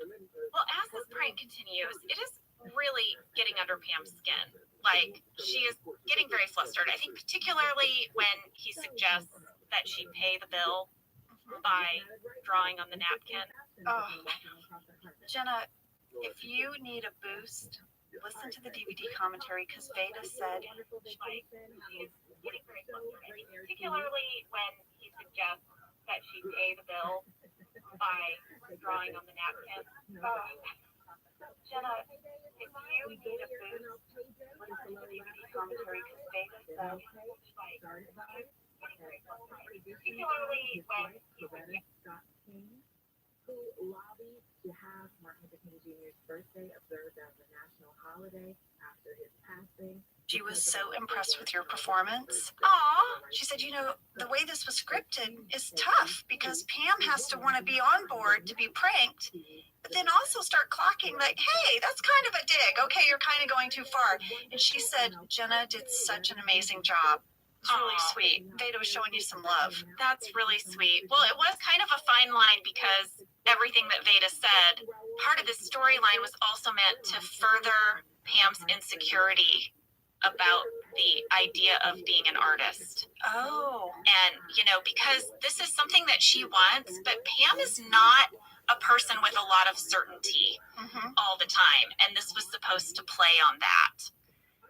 Well, as this prank continues, it is really getting under Pam's skin. Like, she is getting very flustered. I think particularly when he suggests that she pay the bill by drawing on the napkin. Oh, Jenna, if you need a boost, listen to the DVD commentary, because Veda said She's getting very flustered. I think particularly when he suggests that she pay the bill by drawing on the napkin. Jenna, if you need a boost, listen to the DVD commentary, because Veda said particularly when he who lobbied to have Martin Luther King Jr.'s birthday observed as a national holiday after his passing. she was so impressed with your performance. Aw, She said, you know, the way this was scripted is tough because Pam has to want to be on board to be pranked, but then also start clocking like, hey, that's kind of a dig. Okay, you're kind of going too far. And she said, Jenna did such an amazing job. It's really sweet. Veda was showing you some love. that's really sweet. Well, it was kind of a fine line because everything that Veda said, part of this storyline was also meant to further Pam's insecurity about the idea of being an artist. Oh. And, you know, because this is something that she wants, but Pam is not a person with a lot of certainty all the time. And this was supposed to play on that.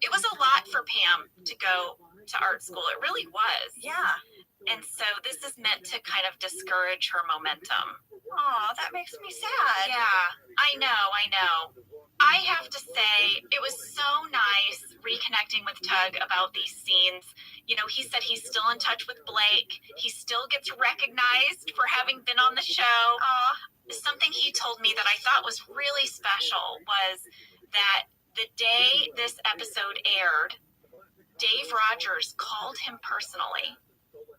It was a lot for Pam to go to art school. It really was. Yeah. And so this is meant to kind of discourage her momentum. Aw, that makes me sad. Yeah, I know. I have to say, it was so nice reconnecting with Tug about these scenes. You know, he said he's still in touch with Blake. He still gets recognized for having been on the show. Something he told me that I thought was really special was that the day this episode aired, Dave Rogers called him personally,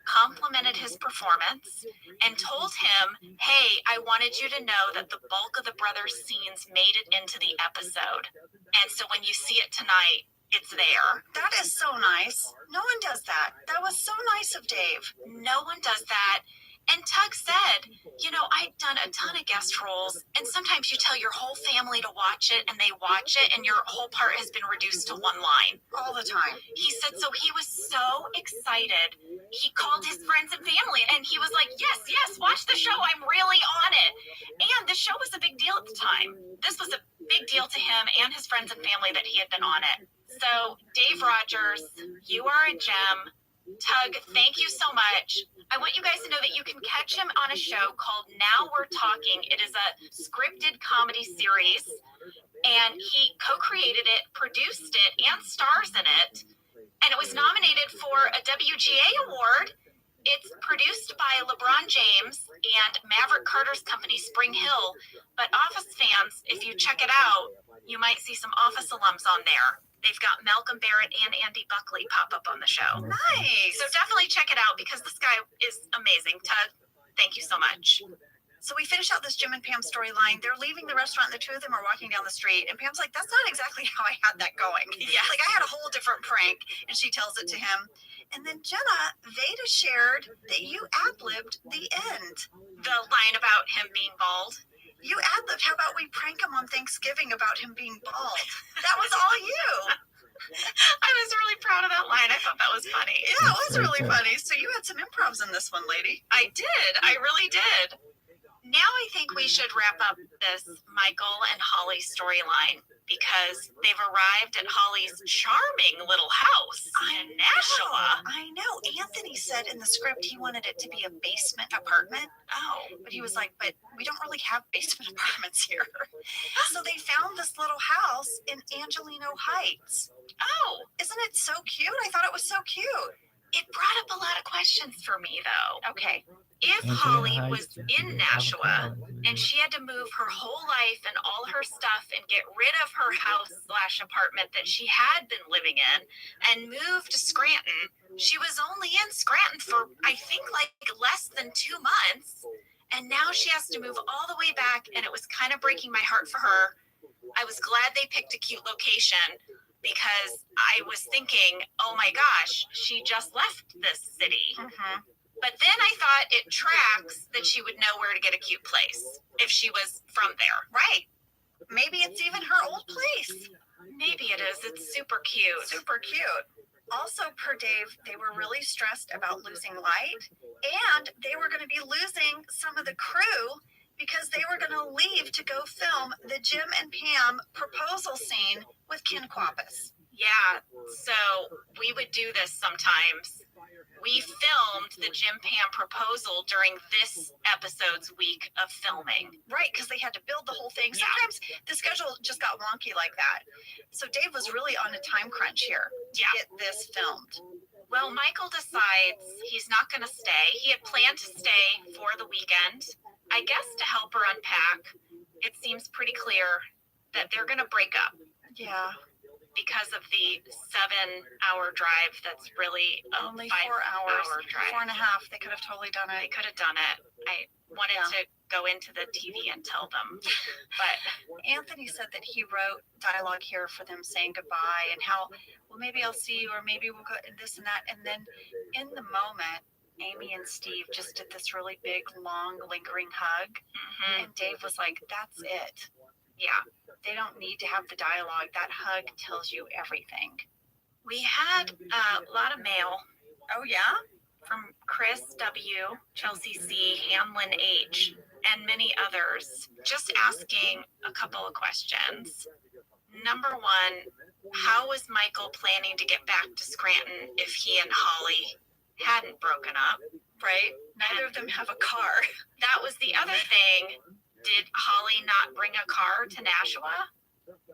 complimented his performance, and told him, hey, I wanted you to know that the bulk of the brothers' scenes made it into the episode. And so when you see it tonight, it's there. That is so nice. No one does that. That was so nice of Dave. No one does that. And Tug said, you know, I've done a ton of guest roles, and sometimes you tell your whole family to watch it, and they watch it, and your whole part has been reduced to one line. All the time. He said, so he was so excited. He called his friends and family, and he was like, yes, watch the show. I'm really on it. And the show was a big deal at the time. This was a big deal to him and his friends and family that he had been on it. So, Dave Rogers, you are a gem. Tug, thank you so much. I want you guys to know that you can catch him on a show called Now We're Talking. It is a scripted comedy series, and he co-created it, produced it, and stars in it. And it was nominated for a WGA award. It's produced by LeBron James and Maverick Carter's company, Spring Hill. But Office fans, if you check it out, you might see some Office alums on there. They've got Malcolm Barrett and Andy Buckley pop up on the show. Nice. So definitely check it out because this guy is amazing. Tug, thank you so much. So we finish out this Jim and Pam storyline. They're leaving the restaurant, and the two of them are walking down the street. And Pam's like, that's not exactly how I had that going. Yeah. Like, I had a whole different prank. And she tells it to him. And then Jenna, Veda shared that you ad-libbed the end. The line about him being bald. You ad-libbed, how about we prank him on Thanksgiving about him being bald? That was all you. I was really proud of that line. I thought that was funny. Yeah, it was really funny. So you had some improvs in this one, lady. I did. I really did. Now I think we should wrap up this Michael and Holly storyline because they've arrived at Holly's charming little house in Nashua. I know. Anthony said in the script he wanted it to be a basement apartment. Oh. But he was like, but we don't really have basement apartments here. So they found this little house in Angelino Heights. Oh. Isn't it so cute? I thought it was so cute. It brought up a lot of questions for me, though. Okay. If Holly was in Nashua and she had to move her whole life and all her stuff and get rid of her house/apartment that she had been living in and move to Scranton, she was only in Scranton for, I think, like less than 2 months. And now she has to move all the way back, and it was kind of breaking my heart for her. I was glad they picked a cute location because I was thinking, oh my gosh, she just left this city. Mm-hmm. But then I thought it tracks that she would know where to get a cute place if she was from there. Right. Maybe it's even her old place. Maybe it is. It's super cute. Super cute. Also, per Dave, they were really stressed about losing light, and they were going to be losing some of the crew because they were going to leave to go film the Jim and Pam proposal scene with Ken Quapis. Yeah, so we would do this sometimes. We filmed the Jim Pam proposal during this episode's week of filming. Right, because they had to build the whole thing. Sometimes the schedule just got wonky like that. So Dave was really on a time crunch here to get this filmed. Well, Michael decides he's not going to stay. He had planned to stay for the weekend, I guess to help her unpack. It seems pretty clear that they're going to break up. Yeah. Because of the 7-hour drive, that's really only 4 hours. Drive. 4.5. They could have totally done it. They could have done it. I wanted to go into the TV and tell them, but Anthony said that he wrote dialogue here for them saying goodbye and how, well, maybe I'll see you, or maybe we'll go this and that. And then in the moment, Amy and Steve just did this really big, long, lingering hug. Mm-hmm. And Dave was like, that's it. Yeah. They don't need to have the dialogue. That hug tells you everything. We had a lot of mail. Oh, yeah? From Chris W., Chelsea C., Hamlin H., and many others, just asking a couple of questions. Number one, how was Michael planning to get back to Scranton if he and Holly hadn't broken up? Right? Neither of them have a car. That was the other thing. Did Holly not bring a car to Nashua?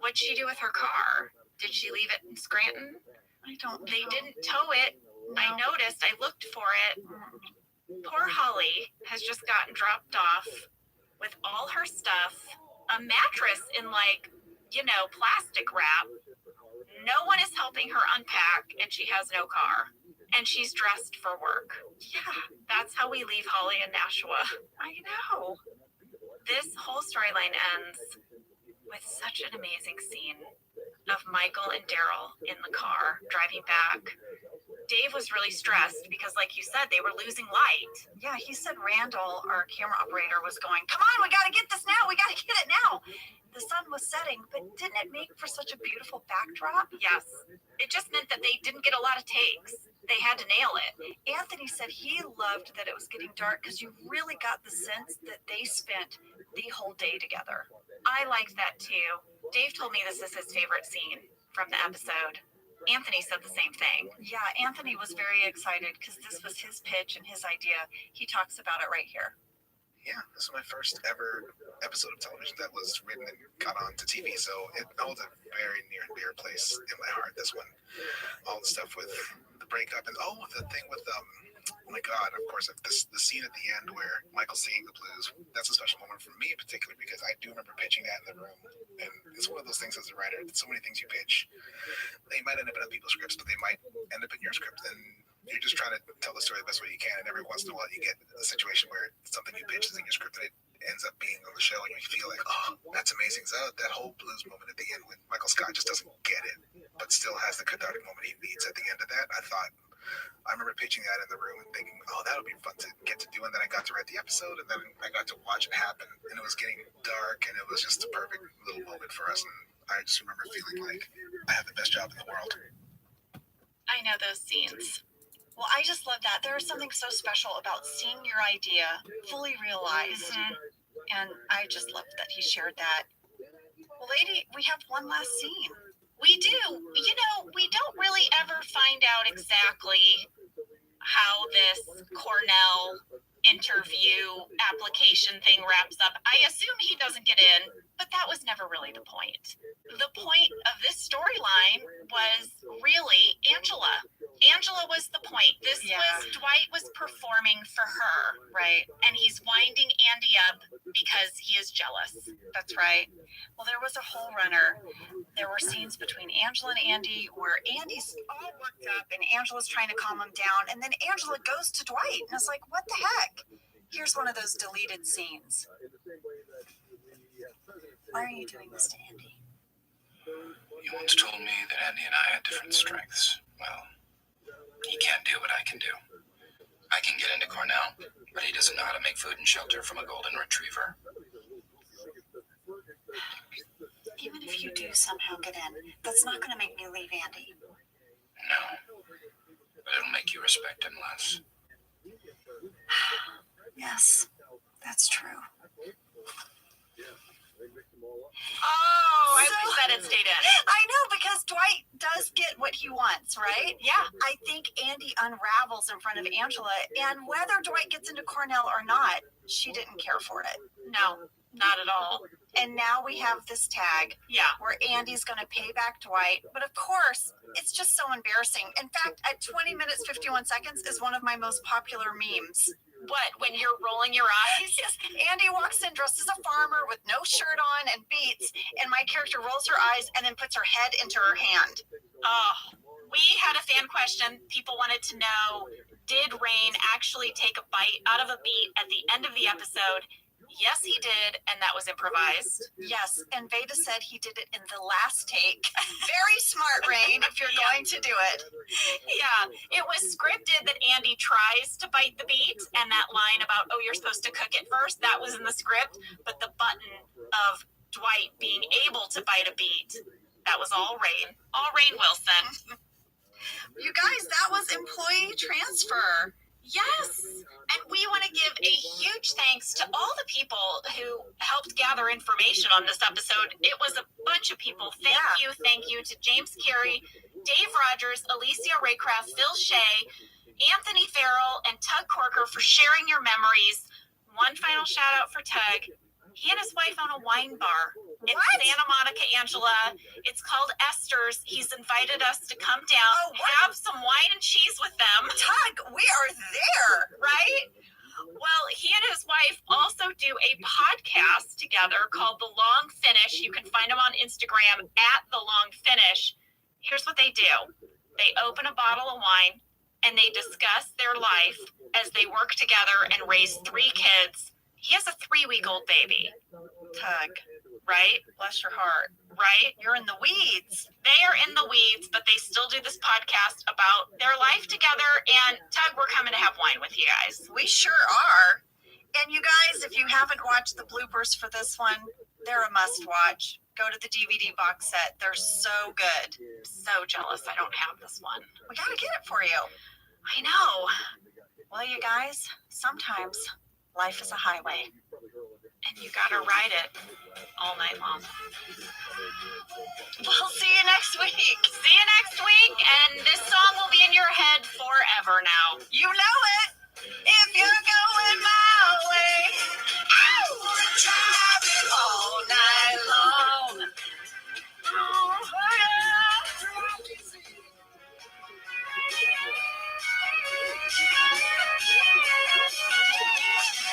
What'd she do with her car? Did she leave it in Scranton? I don't know. They didn't tow it. No. I noticed. I looked for it. Poor Holly has just gotten dropped off with all her stuff, a mattress in plastic wrap. No one is helping her unpack, and she has no car. And she's dressed for work. Yeah, that's how we leave Holly in Nashua. I know. This whole storyline ends with such an amazing scene of Michael and Daryl in the car driving back. Dave was really stressed because, like you said, they were losing light. Yeah, he said Randall, our camera operator, was going, come on, we got to get this now. We got to get it now. The sun was setting, but didn't it make for such a beautiful backdrop? Yes. It just meant that they didn't get a lot of takes. They had to nail it. Anthony said he loved that it was getting dark because you really got the sense that they spent the whole day together. I liked that too. Dave told me this is his favorite scene from the episode. Anthony said the same thing. Yeah, Anthony was very excited because this was his pitch and his idea. He talks about it right here. Yeah, this is my first ever episode of television that was written and got onto TV, so it holds a very near and dear place in my heart. This one, all the stuff with the breakup and the thing with oh my God, of course, the scene at the end where Michael's singing the blues. That's a special moment for me in particular because I do remember pitching that in the room, and it's one of those things as a writer. So many things you pitch, they might end up in other people's scripts, but they might end up in your script, and you're just trying to tell the story the best way you can, and every once in a while you get a situation where something you pitch is in your script and it ends up being on the show, and you feel like, oh, that's amazing. So that whole blues moment at the end when Michael Scott just doesn't get it, but still has the cathartic moment he needs at the end of that. I remember pitching that in the room and thinking, oh, that would be fun to get to do, and then I got to write the episode, and then I got to watch it happen, and it was getting dark, and it was just a perfect little moment for us, and I just remember feeling like I have the best job in the world. I know those scenes. Well, I just love that. There is something so special about seeing your idea fully realized. And I just love that he shared that. Well, lady, we have one last scene. We do. You know, we don't really ever find out exactly how this Cornell interview application thing wraps up. I assume he doesn't get in, but that was never really the point. The point of this storyline was really Angela. Angela was the point. This was Dwight was performing for her, right? And he's winding Andy up because he is jealous. That's right. Well, there was a whole runner. There were scenes between Angela and Andy where Andy's all worked up and Angela's trying to calm him down. And then Angela goes to Dwight and it's like, what the heck? Here's one of those deleted scenes. Why are you doing this to Andy? You once told me that Andy and I had different strengths. Well, he can't do what I can do. I can get into Cornell, but he doesn't know how to make food and shelter from a golden retriever. Even if you do somehow get in, that's not going to make me leave Andy. No, but it'll make you respect him less. Yes, that's true. Oh, I wish that had stayed in. I know, because Dwight does get what he wants, right? Yeah. I think Andy unravels in front of Angela, and whether Dwight gets into Cornell or not, she didn't care for it. No, not at all. And now we have this tag where Andy's going to pay back Dwight. But of course, it's just so embarrassing. In fact, at 20 minutes, 51 seconds is one of my most popular memes. What, when you're rolling your eyes? Yes. Andy walks in dressed as a farmer with no shirt on and beats, and my character rolls her eyes and then puts her head into her hand. Oh, we had a fan question. People wanted to know, did Rain actually take a bite out of a beet at the end of the episode? Yes, he did, and that was improvised. Yes, and Veda said he did it in the last take. Very smart, Rain, if you're going to do it. Yeah, it was scripted that Andy tries to bite the beet, and that line about, oh, you're supposed to cook it first, that was in the script, but the button of Dwight being able to bite a beet, that was all Rain. All Rain Wilson. You guys, that was employee transfer. Yes, and we want to give a huge thanks to all the people who helped gather information on this episode. It was a bunch of people. Thank you to James Carey, Dave Rogers, Alicia Raycraft, Phil Shea, Anthony Farrell, and Tug Corker for sharing your memories. One final shout out for Tug. He and his wife own a wine bar in Santa Monica, Angela. It's called Esther's. He's invited us to come down, have some wine and cheese with them. Tug, we are there, right? Well, he and his wife also do a podcast together called The Long Finish. You can find them on Instagram at The Long Finish. Here's what they do. They open a bottle of wine and they discuss their life as they work together and raise 3 kids. He has a 3-week-old baby. Tug, right? Bless your heart. Right? You're in the weeds. They are in the weeds, but they still do this podcast about their life together. And Tug, we're coming to have wine with you guys. We sure are. And you guys, if you haven't watched the bloopers for this one, they're a must-watch. Go to the DVD box set. They're so good. So jealous I don't have this one. We gotta get it for you. I know. Well, you guys, sometimes life is a highway. And You gotta ride it all night long. We'll see you next week. See you next week, and this song will be in your head forever now. You know it. If you're going my way, I wanna drive it all night long. Oh,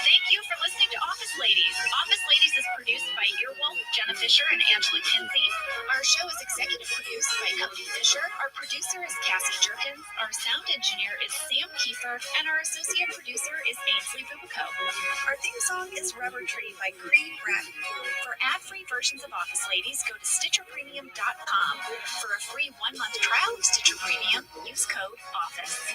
Thank you for listening to Office Ladies. Office Ladies is produced by Earwolf, Jenna Fisher, and Angela Kinsey. Our show is executive produced by Cody Fisher. Our producer is Cassie Jerkins. Our sound engineer is Sam Kiefer. And our associate producer is Ainsley Bubico. Our theme song is Rubber Tree by Green Rat. For ad-free versions of Office Ladies, go to StitcherPremium.com. For a free 1-month trial of Stitcher Premium, use code OFFICE.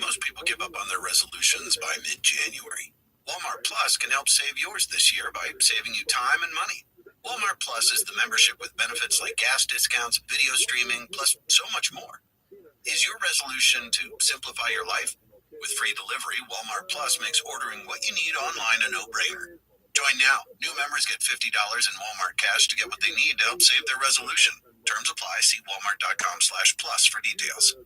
Most people give up on their resolutions by mid-January. Walmart Plus can help save yours this year by saving you time and money. Walmart Plus is the membership with benefits like gas discounts, video streaming, plus so much more. Is your resolution to simplify your life? With free delivery, Walmart Plus makes ordering what you need online a no-brainer. Join now. New members get $50 in Walmart cash to get what they need to help save their resolution. Terms apply. See walmart.com/plus for details.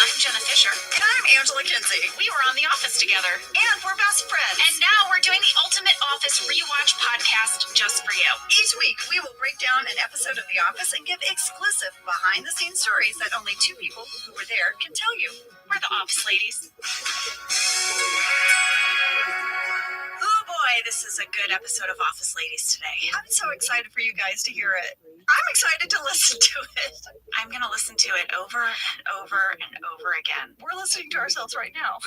I'm Jenna Fisher. And I'm Angela Kinsey. We were on The Office together. And we're best friends. And now we're doing the Ultimate Office Rewatch podcast just for you. Each week, we will break down an episode of The Office and give exclusive behind-the-scenes stories that only 2 people who were there can tell you. We're the Office Ladies. Oh boy, this is a good episode of Office Ladies today. I'm so excited for you guys to hear it. I'm excited to listen to it. I'm going to listen to it over and over and over again. We're listening to ourselves right now.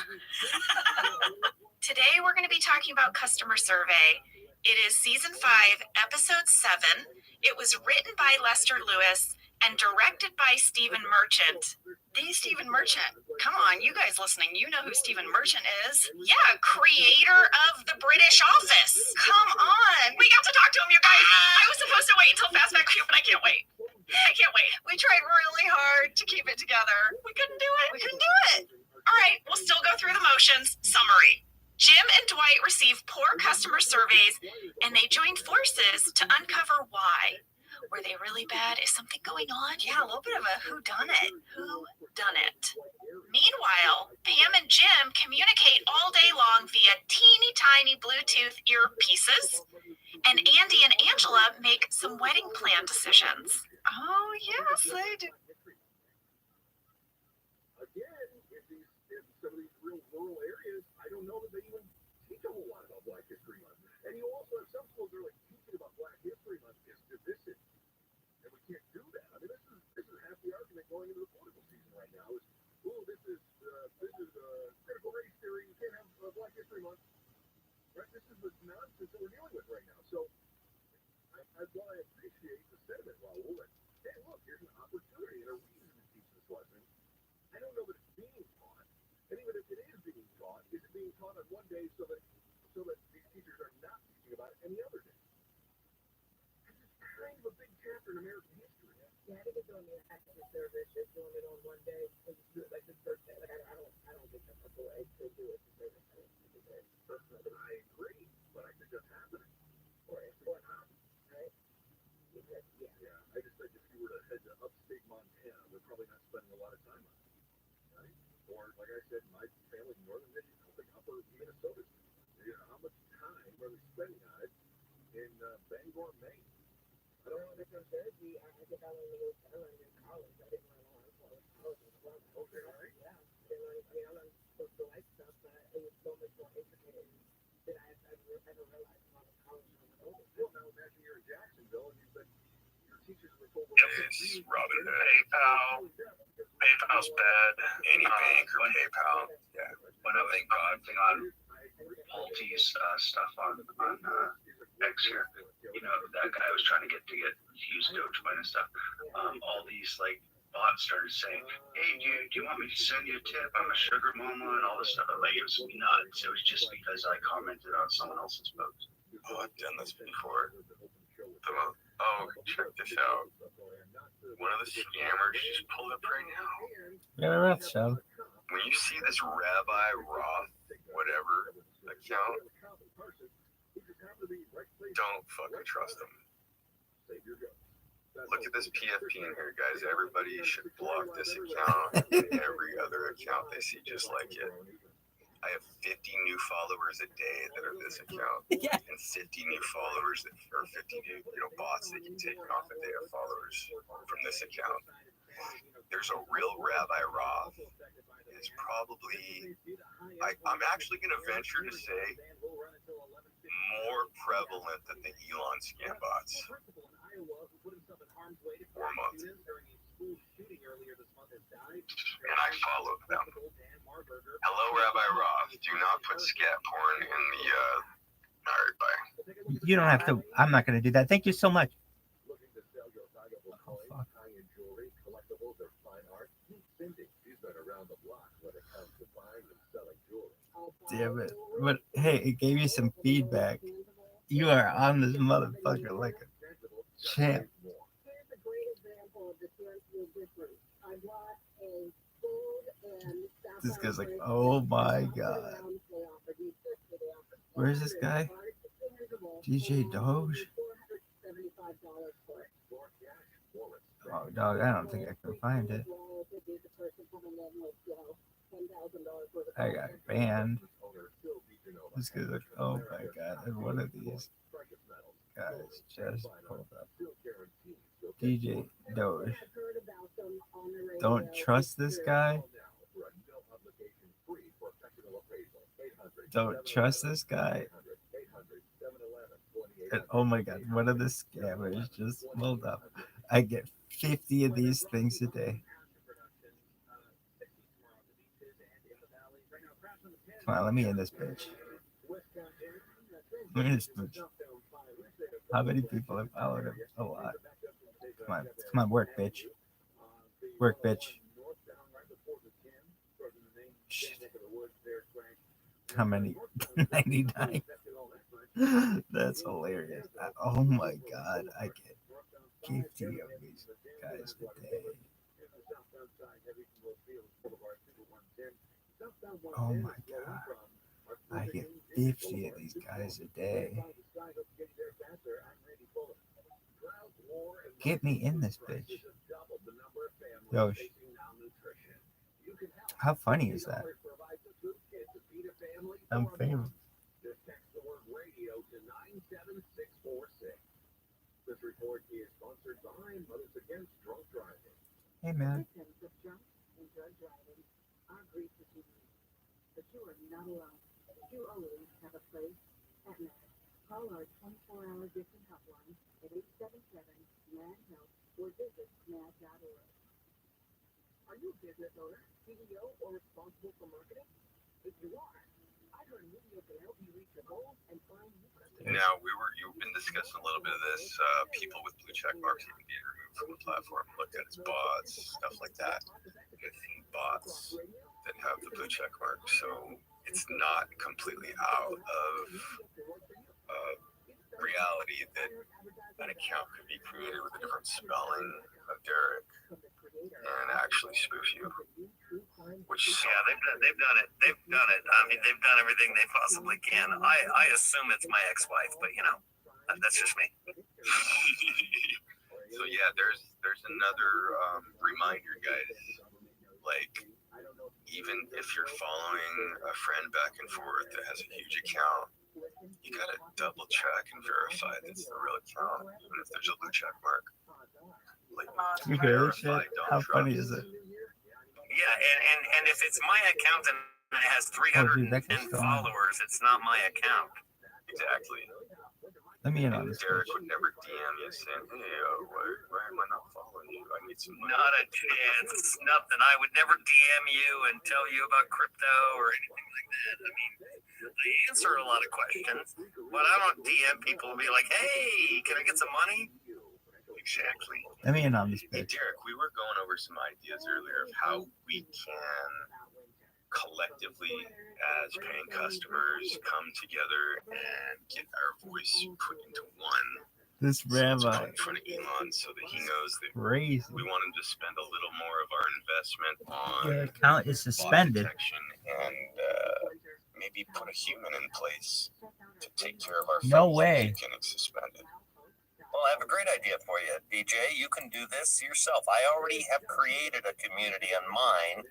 Today, we're going to be talking about customer survey. It is season 5, episode 7. It was written by Lester Lewis and directed by Stephen Merchant. The Stephen Merchant. Come on, you guys listening, you know who Stephen Merchant is. Yeah, creator of The British Office. Come on. We got to talk to him, you guys. I was supposed to wait until Fastback Q, but I can't wait. I can't wait. We tried really hard to keep it together. We couldn't do it. We couldn't do it. All right, we'll still go through the motions. Summary. Jim and Dwight received poor customer surveys, and they joined forces to uncover why. Were they really bad? Is something going on? Yeah, a little bit of a whodunit. Whodunit. Meanwhile, Pam and Jim communicate all day long via teeny tiny Bluetooth earpieces, and Andy and Angela make some wedding plan decisions. Oh, yes, they do. Again, in some of these real rural areas, I don't know that they even teach a whole lot about Black History Month. And you also have some schools that are like teaching about Black History Month is divisive. And we can't do that. I mean, this is half the argument going into the political season right now is, this is critical race theory. You can't have Black History Month. Right? This is the nonsense that we're dealing with right now. So while I appreciate the sentiment, Raul, that, hey, look, here's an opportunity and a reason to teach this lesson. I don't know that it's being taught. And even if it is being taught, is it being taught on one day so that these teachers are not teaching about it any other day? This is kind of a big chapter in American history. Yeah, I think it's doing the active service, just doing it on one day, like this birthday. Like I don't think that's the way to do it. I agree, but I think that's happening. Or not, right? Yeah. I just think if you were to head to upstate Montana, they're probably not spending a lot of time on it, right? Or like I said, my family in northern Michigan, I think upper Minnesota, how much time are they spending on it in Bangor, Maine? I don't know. Different therapy. I think I learned to go in college. I didn't learn a lot of college as well. Okay, all right. Yeah. I learned social life stuff, but it was so much more intricate than I ever realized when I was college. Well, now imagine you're in Jacksonville and your teachers were told, Yes, Robin. PayPal's bad. Any bank or PayPal. Yeah. When I think on Maltese stuff on X here, that guy was trying to get use Dogecoin and stuff, all these like bots started saying, "Hey, do you want me to send you a tip? I'm a sugar mama," and all this stuff. Like, it was nuts. It was just because I commented on someone else's post. Oh, I've done this before. Oh, check this out. One of the scammers just pulled up right now. Yeah, Rothschild. When you see this Rabbi Roth, whatever account, don't fucking trust them. Look at this PFP in here, guys. Everybody should block this account and every other account they see just like it. I have 50 new followers a day that are this account, and 50 new followers or 50 new bots that can take off a day of followers from this account. There's a real Rabbi Roth. Is probably, I'm actually going to venture to say, more prevalent than the Elon scam bots. 4 months. And I followed them. Hello, Rabbi Roth. Do not put scat porn in the, all right, bye. You don't have to. I'm not going to do that. Thank you so much. Oh, fuck. Damn it. But hey, it gave you some feedback. You are on this motherfucker like a champ. This guy's like, oh my god. Where's this guy? DJ Doge? Oh, dog, I don't think I can find it. I got banned. This guy's like, oh my god, and one of these guys just pulled up. DJ Doge. Don't trust this guy? Don't trust this guy? And oh my god, one of the scammers just pulled up. I get 50 of these things a day. Come on, let me in this bitch. Let me in this bitch. How many people have followed him? A lot. Come on, work, bitch. Work, bitch. Shit. How many? 99. That's hilarious. Oh my god, I get 50 of these guys a day. Oh my god, I get 50 of these guys a day. Get me in this bitch. Yosh. How funny is that? I'm famous. Hey man. But you are not alone. You always have a place at MAD. Call our 24-hour gifting hotline at 877-MAD-HELP or visit mad.org. Are you a business owner, CEO, or responsible for marketing? If you are, I heard video can help you reach your goals and find new customers. Now, you've been discussing a little bit of this. People with blue check marks even being removed from the platform. Looked at as bots, stuff like that. I've seen bots that have the blue check mark, so it's not completely out of reality that an account could be created with a different spelling of Derek and actually spoof you. Which they've done it. They've done it. I mean, they've done everything they possibly can. I assume it's my ex-wife, but that's just me. So yeah, there's another reminder, guys. Like, even if you're following a friend back and forth that has a huge account, you gotta double check and verify that's the real account, even if there's a blue check mark. Like, You hear this shit? How funny is it? Yeah, and if it's my account and it has 310 followers, it's not my account. Exactly. Let me in on this. Derek would never DM you saying, hey, why am I not following you? I need some money. Not a chance. Nothing. I would never DM you and tell you about crypto or anything like that. I mean, they answer a lot of questions, but I don't DM people and be like, hey, can I get some money? Exactly. Let me in on this Hey, bit. Derek, we were going over some ideas earlier of how we can collectively, as paying customers, come together and get our voice put into one. This rabbi. In front of Elon so that he knows that Crazy. we want him to spend a little more of our investment on Your account is suspended. detection and maybe put a human in place to take care of our No phones way. and keep getting suspended. Well, I have a great idea for you, DJ. You can do this yourself. I already have created a community on mine.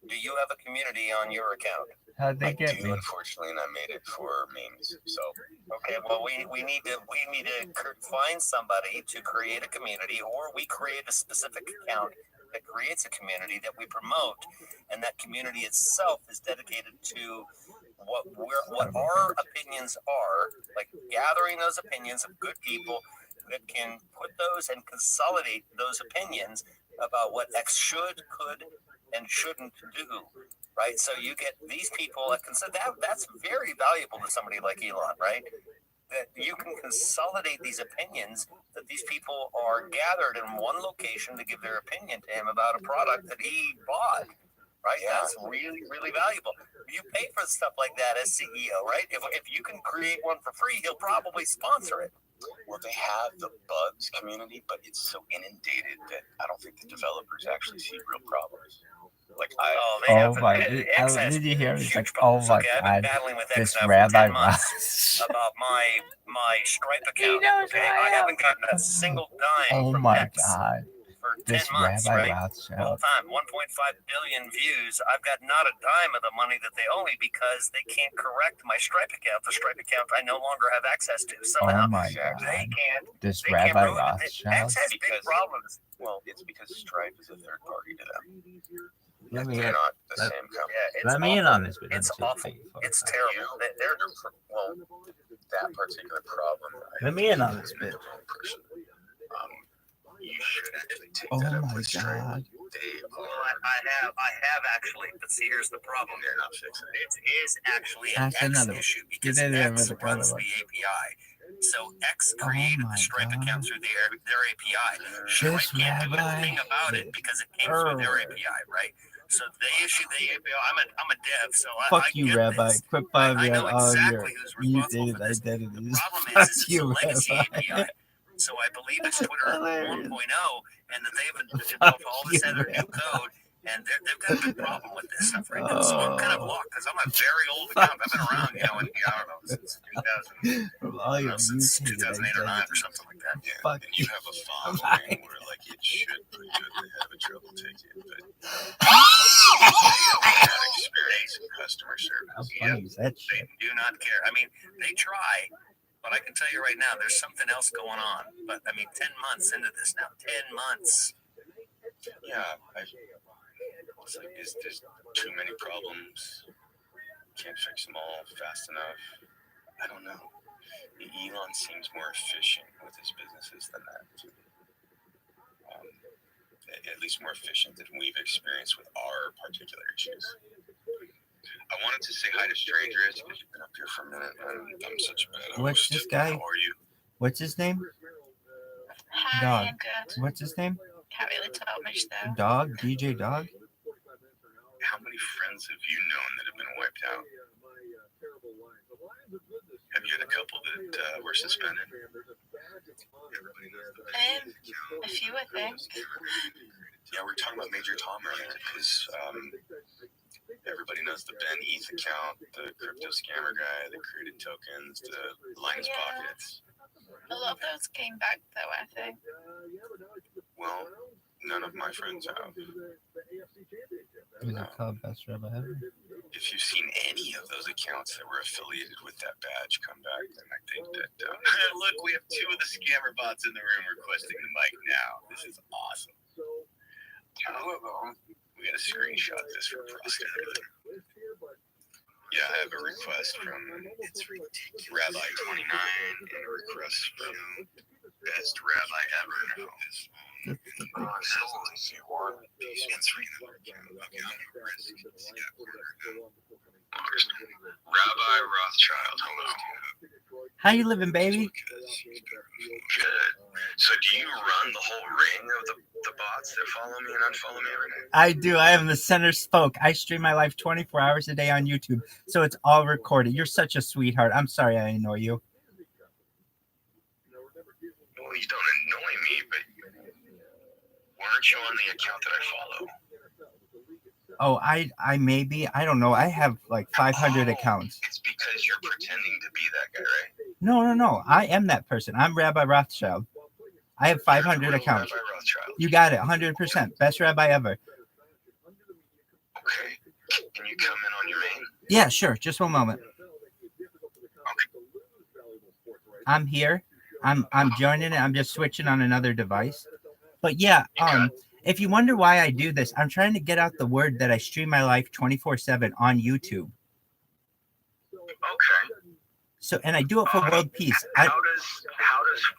Do you have a community on your account? How'd they get me? Unfortunately, and I made it for memes. So okay, well, we need to find somebody to create a community, or we create a specific account that creates a community that we promote, and that community itself is dedicated to what our opinions are, like gathering those opinions of good people that can put those and consolidate those opinions about what X should, could, and shouldn't do, right? So you get these people that consider that's very valuable to somebody like Elon, right? That you can consolidate these opinions, that these people are gathered in one location to give their opinion to him about a product that he bought, right? Yeah. That's really, really valuable. You pay for stuff like that as CEO, right? If you can create one for free, he'll probably sponsor it. Well, they have the bugs community, but it's so inundated that I don't think the developers actually see real problems. Like did you hear? It's like, oh my God, this Rabbi Ross. About my Stripe account. Okay, I haven't gotten a single dime from X for 10 months, Rabbi right? Rothschild. Full time, 1.5 billion views. I've got not a dime of the money that they owe me because they can't correct my Stripe account. The Stripe account I no longer have access to. Somehow Oh my God. they can't. This they Rabbi can't Rothschild. X has big problems. Well, it's because Stripe is a third party to them. Let me They're not the same company. Yeah, Let me in on this. It's awful. It's terrible. They're well, that particular problem. Let me in on this bit. You should actually take Oh that up my with Stripe. God. I have actually, but see, here's the problem. They're not fixing it. It is actually an That's X another issue one. because Did they X ever runs cover the it? API. So X created the Stripe account through their API. Stripe This can't do Rabbi anything about it because it came through their API, right? So they issued the API. I'm a dev, so Fuck I you, get Rabbi. this. Quit I bothering know all exactly your who's responsible for mutated this. identities. The problem Fuck is it's you, a legacy Rabbi. API. So I believe it's Twitter 1.0, Hilarious. and that they've Fuck developed all this you, other new Rabbi. code, and they've got a big problem with this stuff right now. So I'm kind of locked because I'm a very old account. I've been around, I don't know, since 2000, From all your since mutated 2008 or 9 or identities. something like that. Yeah, Fuck and you have a following where like it should put you at the head of a trouble ticket, but bad experience in customer service. How funny is that They shit? do not care. I mean, they try, but I can tell you right now, there's something else going on. But I mean, 10 months into this now, 10 months. Yeah, it's like there's too many problems. Can't fix them all fast enough. I don't know. Elon seems more efficient with his businesses than that, too. At least more efficient than we've experienced with our particular issues. I wanted to say hi to strangers because you've been up here for a minute and I'm such a bad host. What's this guy? How are you? What's his name? Hi, Dog. I'm good. What's his name? Can't really tell much though. Dog? DJ Dog? How many friends have you known that have been wiped out? Have you had a couple that were suspended? A few, I think. Yeah, we were talking about Major Tom earlier because everybody knows the Ben Eats account, the crypto scammer guy that created tokens, the Linus Pockets. A lot of those came back though, I think. Well, none of my friends have. Is it called Best Rabbi Ever? If you've seen any of those accounts that were affiliated with that badge come back, then I think that... Look, we have 2 of the scammer bots in the room requesting the mic now. This is awesome. We gotta screenshot this for posterity. Yeah, I have a request from Rabbi29 and a request from Best Rabbi Ever now. Rabbi Rothschild, hello. How you living, baby? Good. So do you run the whole ring of the bots that follow me and unfollow me every day? I do. I am the center spoke. I stream my life 24 hours a day on YouTube, so it's all recorded. You're such a sweetheart. I'm sorry I annoy you. Well, you don't annoy me, but weren't you on the account that I follow? Oh, I maybe. I don't know. I have like 500 accounts. It's because you're pretending to be that guy, right? No. I am that person. I'm Rabbi Rothschild. I have 500 accounts. Rabbi Rothschild. You got it. 100%. Best rabbi ever. Okay. Can you come in on your main? Yeah, sure. Just one moment. I'm here. I'm joining it. I'm just switching on another device. But yeah, if you wonder why I do this, I'm trying to get out the word that I stream my life 24/7 on YouTube. Okay. So, and I do it for world peace. How does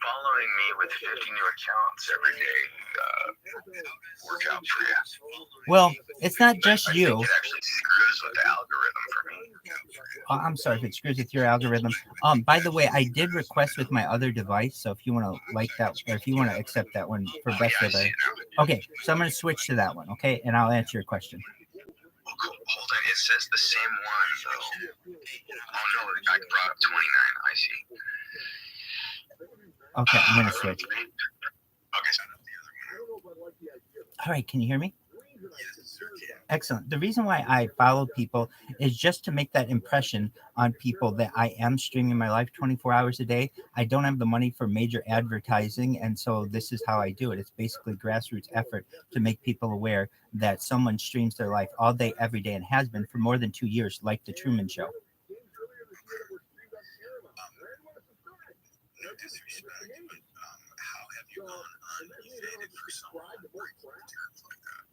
following me with 50 new accounts every day work out for you? Well, it's not just you. I think it actually screws with the algorithm for me. I'm sorry if it screws with your algorithm. By the way, I did request with my other device, so if you want to like that, or if you want to accept that one for best rabbi. Okay, so I'm going to switch to that one, okay, and I'll answer your question. Hold on, it says the same one though. Oh no, I brought up 29. I see. Okay, I'm going to switch. Okay. All right, can you hear me? Excellent. The reason why I follow people is just to make that impression on people that I am streaming my life 24 hours a day. I don't have the money for major advertising, and so this is how I do it. It's basically grassroots effort to make people aware that someone streams their life all day, every day, and has been for more than 2 years, like the Truman Show. No disrespect, but how have you gone unfaded for someone breaking the terms like that?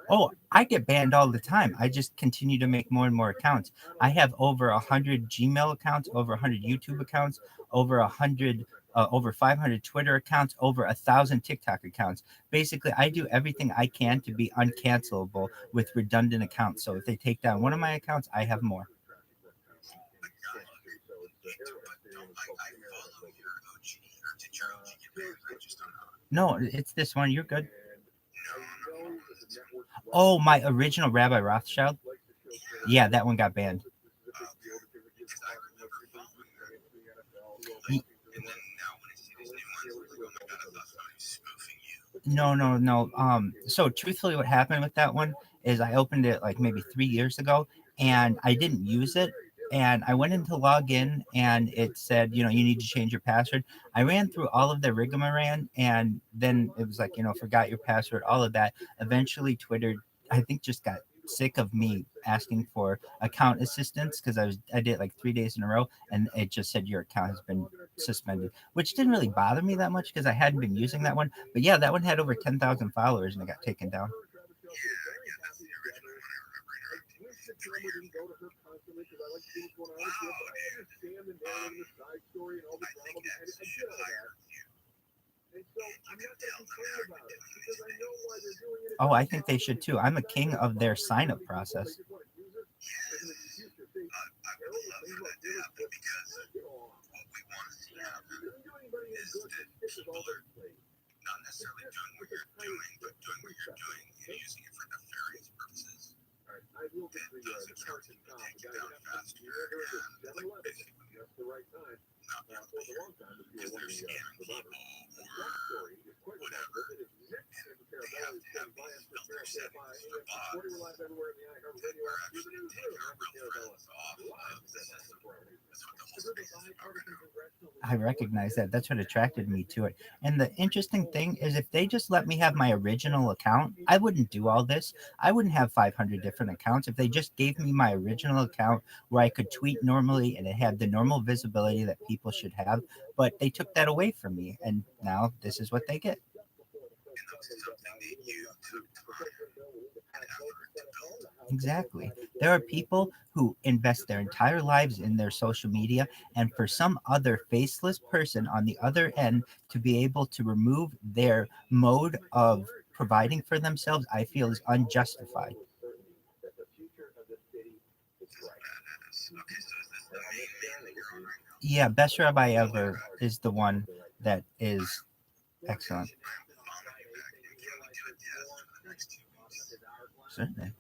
Oh, I get banned all the time. I just continue to make more and more accounts. I have over 100 Gmail accounts, over 100 YouTube accounts, over 500 Twitter accounts, over 1,000 TikTok accounts. Basically, I do everything I can to be uncancelable with redundant accounts. So if they take down one of my accounts, I have more. No, it's this one. You're good. Oh, my original Rabbi Rothschild? Yeah, that one got banned. No. So truthfully, what happened with that one is I opened it like maybe 3 years ago, and I didn't use it. And I went in to log in, and it said, you need to change your password. I ran through all of the rigmarole, and then it was like, forgot your password, all of that. Eventually, Twitter, I think, just got sick of me asking for account assistance because I did it like 3 days in a row, and it just said your account has been suspended, which didn't really bother me that much because I hadn't been using that one. But yeah, that one had over 10,000 followers, and it got taken down. Oh, I think they should too. I'm a king of their sign-up process. Not necessarily doing what you're doing, but doing what you're doing and using it for nefarious purposes. Then those accounts will take you down faster and like basically not be able to hear because they're scamming people or whatever. And they have to have these filter settings for bots that are actually take our real friends off of the system. That's what the whole space is about right now. I recognize that. That's what attracted me to it. And the interesting thing is if they just let me have my original account, I wouldn't do all this. I wouldn't have 500 different accounts. If they just gave me my original account where I could tweet normally and it had the normal visibility that people should have, but they took that away from me. And now this is what they get. Exactly. There are people who invest their entire lives in their social media, and for some other faceless person on the other end to be able to remove their mode of providing for themselves, I feel is unjustified. Yeah, best rabbi ever is the one that is excellent. Certainly.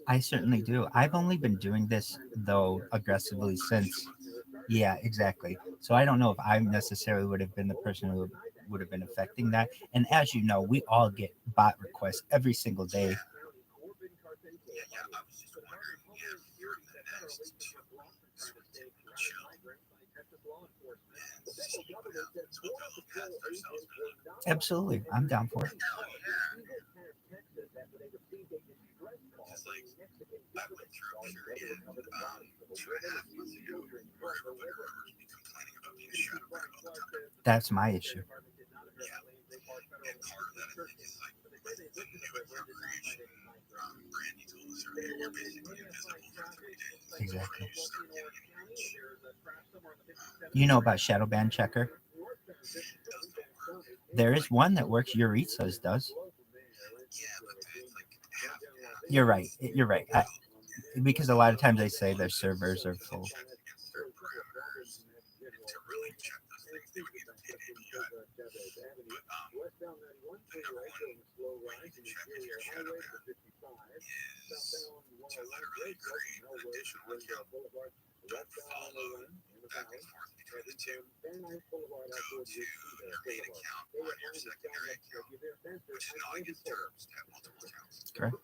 I certainly do. I've only been doing this though aggressively since. Yeah, exactly. So I don't know if I necessarily would have been the person who would have been affecting that. And as you know, we all get bot requests every single day. Absolutely, I'm down for it. That's my issue. Exactly. You know about shadow ban checker? There is one that works. Euritsa's does. You're right. You're right. Because a lot of times they say their servers are full. Correct.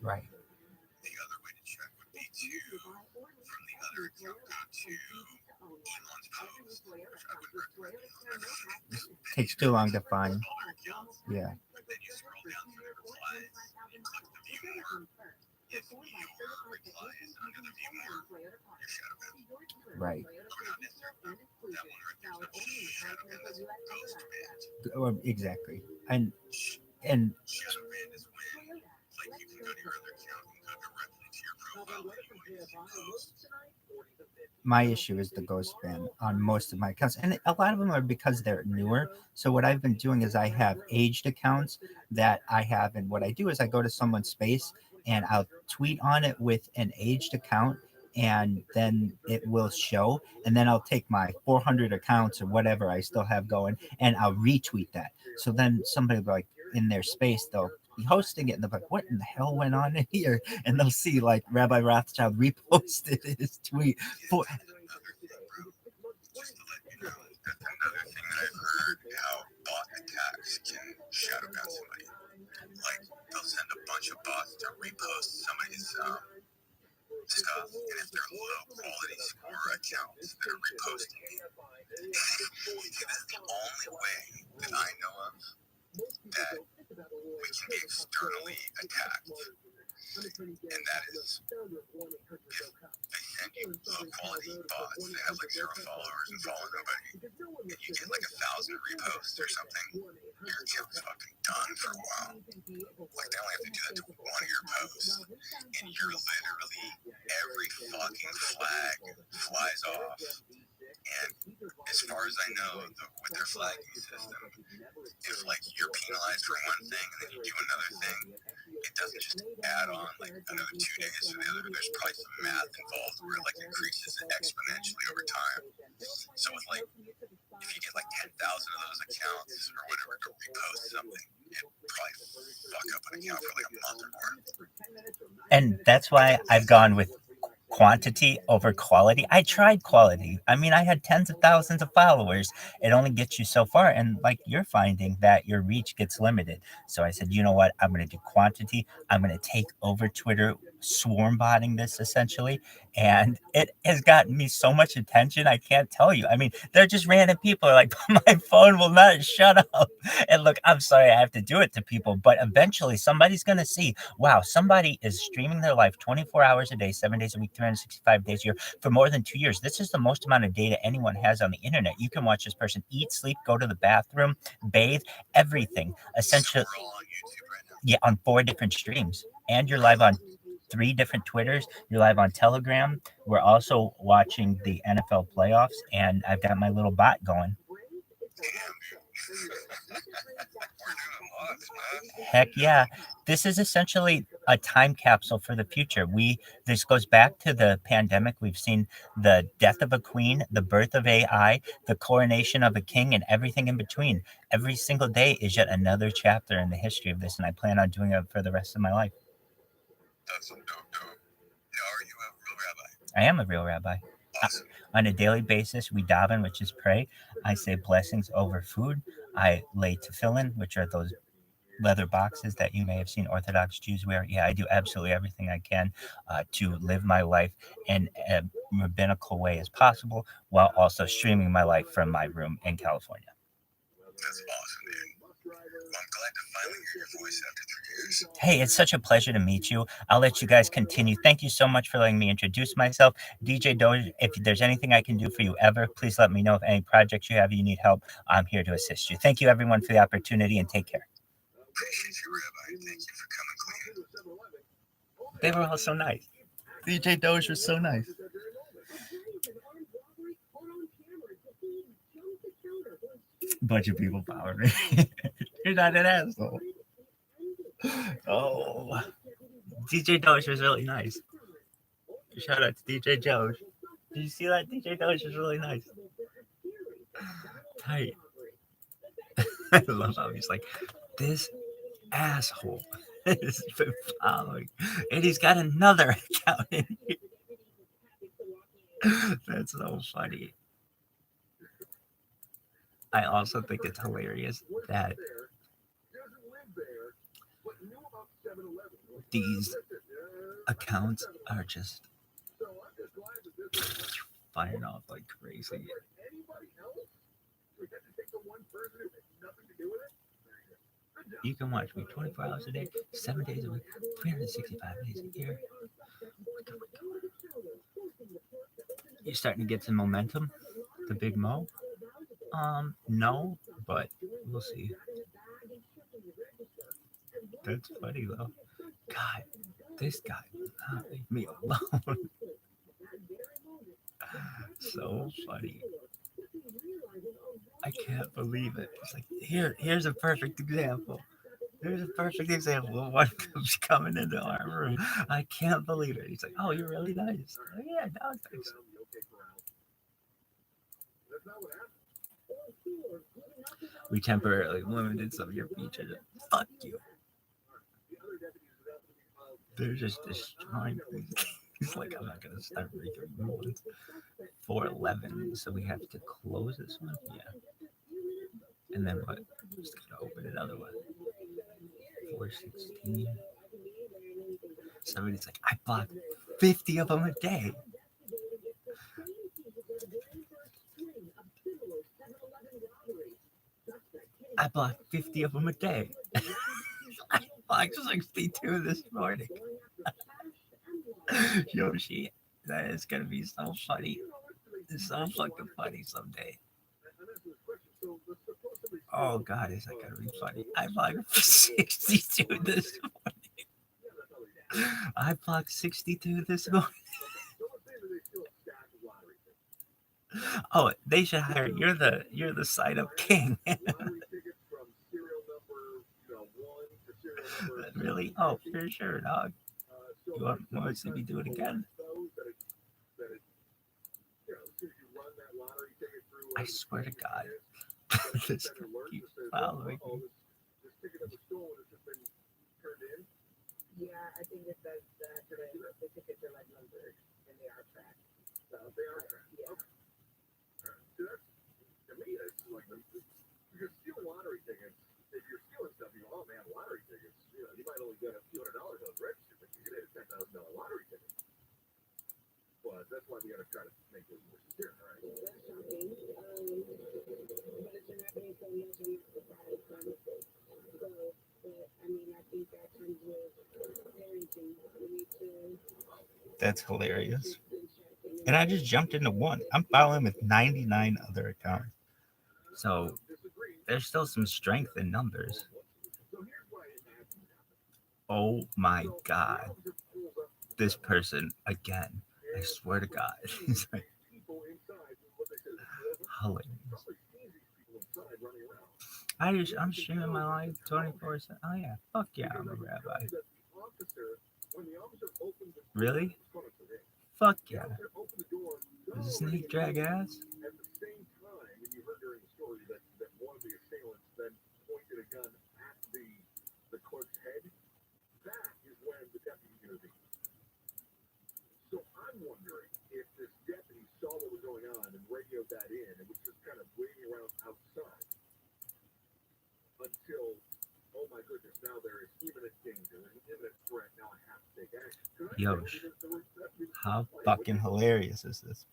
Right. Takes too long to find. Yeah. Right. Or exactly. And my issue is the ghost ban on most of my accounts, and a lot of them are because they're newer. So what I've been doing is I have aged accounts that I have, and what I do is I go to someone's space and I'll tweet on it with an aged account, and then it will show, and then I'll take my 400 accounts or whatever I still have going, and I'll retweet that. So then somebody will be like in their space, they'll be hosting it, and they're like, "What in the hell went on in here?" And they'll see like Rabbi Rothschild reposted his tweet. For Another thing that I've heard, how bot attacks can shadow ban somebody. Like, they'll send a bunch of bots to repost somebody's stuff, and if they're low quality score accounts that are reposting it, that's the only way that I know of that we can be externally attacked. And that is if they send you low quality bots that have like 0 followers and follow nobody, and you get like 1,000 reposts or something, your account's fucking done for a while. Like, they only have to do that to one of your posts, and you're literally, every fucking flag flies off. And as far as I know, with their flagging system, if like you're penalized for one thing and then you do another thing, it doesn't just add on like another 2 days to the other. There's probably some math involved where it like increases exponentially over time. So with like, if you get like 10,000 fuck up an account for like a month or more. And that's why I've gone with quantity over quality. I tried quality. I mean, I had tens of thousands of followers. It only gets you so far. And like you're finding that your reach gets limited. So I said, you know what? I'm going to do quantity. I'm going to take over Twitter, swarm botting this essentially. And it has gotten me so much attention. I can't tell you. I mean, they're just random people are like, my phone will not shut up. And look, I'm sorry I have to do it to people, but eventually somebody's going to see, wow, somebody is streaming their life 24 hours a day, 7 days a week, 365 days a year for more than 2 years. This is the most amount of data anyone has on the internet. You can watch this person eat, sleep, go to the bathroom, bathe, everything. Essentially, So we're all on YouTube right now. yeah, on 4 different streams. And you're live on 3 different Twitters. You're live on Telegram. We're also watching the NFL playoffs, and I've got my little bot going. Heck yeah. This is essentially a time capsule for the future. This goes back to the pandemic. We've seen the death of a queen, the birth of AI, the coronation of a king, and everything in between. Every single day is yet another chapter in the history of this, and I plan on doing it for the rest of my life. That's some dope. Now, are you a real rabbi? I am a real rabbi. Awesome. On a daily basis, we daven, which is pray. I say blessings over food. I lay tefillin, which are those leather boxes that you may have seen Orthodox Jews wear. Yeah, I do absolutely everything I can to live my life in a rabbinical way as possible, while also streaming my life from my room in California. That's awesome, dude. Well, I'm glad to finally hear your voice after 3 years. Hey, it's such a pleasure to meet you. I'll let you guys continue. Thank you so much for letting me introduce myself. DJ Doge, if there's anything I can do for you ever, please let me know. If any projects you have, you need help, I'm here to assist you. Thank you, everyone, for the opportunity, and take care. Appreciate you, Rabbi. Thank you for coming clean. They were all so nice. DJ Doge was so nice. Bunch of people following me. You're not an asshole. Oh, DJ Doge was really nice. Shout out to DJ Doge. Did you see that? DJ Doge was really nice. Tight. I love how he's like, this asshole has been following, and he's got another account in here. That's so funny. I also think it's hilarious that these accounts are just firing off like crazy. You can watch me 24 hours a day, 7 days a week, 365 days a year. You're starting to get some momentum, the Big Mo. No, but we'll see. That's funny though. God, this guy will not leave me alone. So funny. I can't believe it. It's like, here's a perfect example. Here's a perfect example of what comes coming into our room. I can't believe it. He's like, oh, you're really nice. Oh, yeah, no, thanks. We temporarily limited some of your features. Fuck you. They're just destroying things. He's like, I'm not gonna start making new ones. 411, so we have to close this one. Yeah. And then what? Just gotta open another one. 416. Somebody's like, I block 50 of them a day. I block 50 of them a day. I blocked 62 this morning. Yoshi, that is gonna be so funny. It's so fucking funny someday. Oh God, is that gonna be funny? I blocked 62 this morning. I blocked 62 this morning. Oh, they should hire you're the sign up king. Really? Oh, for sure, dog. You want to see me do it again? I swear to God, this guy keeps following me. Yeah, I think it says that the tickets are like numbered and they are tracked. So they are tracked. Yeah. Okay. All right. So that's, to me, that's like, you're stealing lottery tickets. If you're stealing stuff, you go, oh man, lottery tickets. You know, you might only get a few $100 on the register, but you get a $10,000 lottery ticket. But that's why we got to try to make this more secure, right? That's shocking. But if you're not being so young, you're not surprised by mistakes. So, but I mean, I think that comes with parenting. We need to. That's hilarious. And I just jumped into one. I'm following with 99 other accounts. So there's still some strength in numbers. Oh my God. This person again. I swear to God. He's like hilarious. I'm streaming my live 24/7. Oh yeah, fuck yeah, I'm a rabbi. Really? Fuck yeah. Does the snake drag ass? At the same time, when you heard during the story that one of the assailants then pointed a gun at the clerk's head, that is when the deputy intervened. So I'm wondering if this deputy saw what was going on and radioed that in and was just kind of waiting around outside until, oh my goodness, now there is imminent danger, there's an imminent threat, now I have to take action. Yo, how fucking hilarious is this?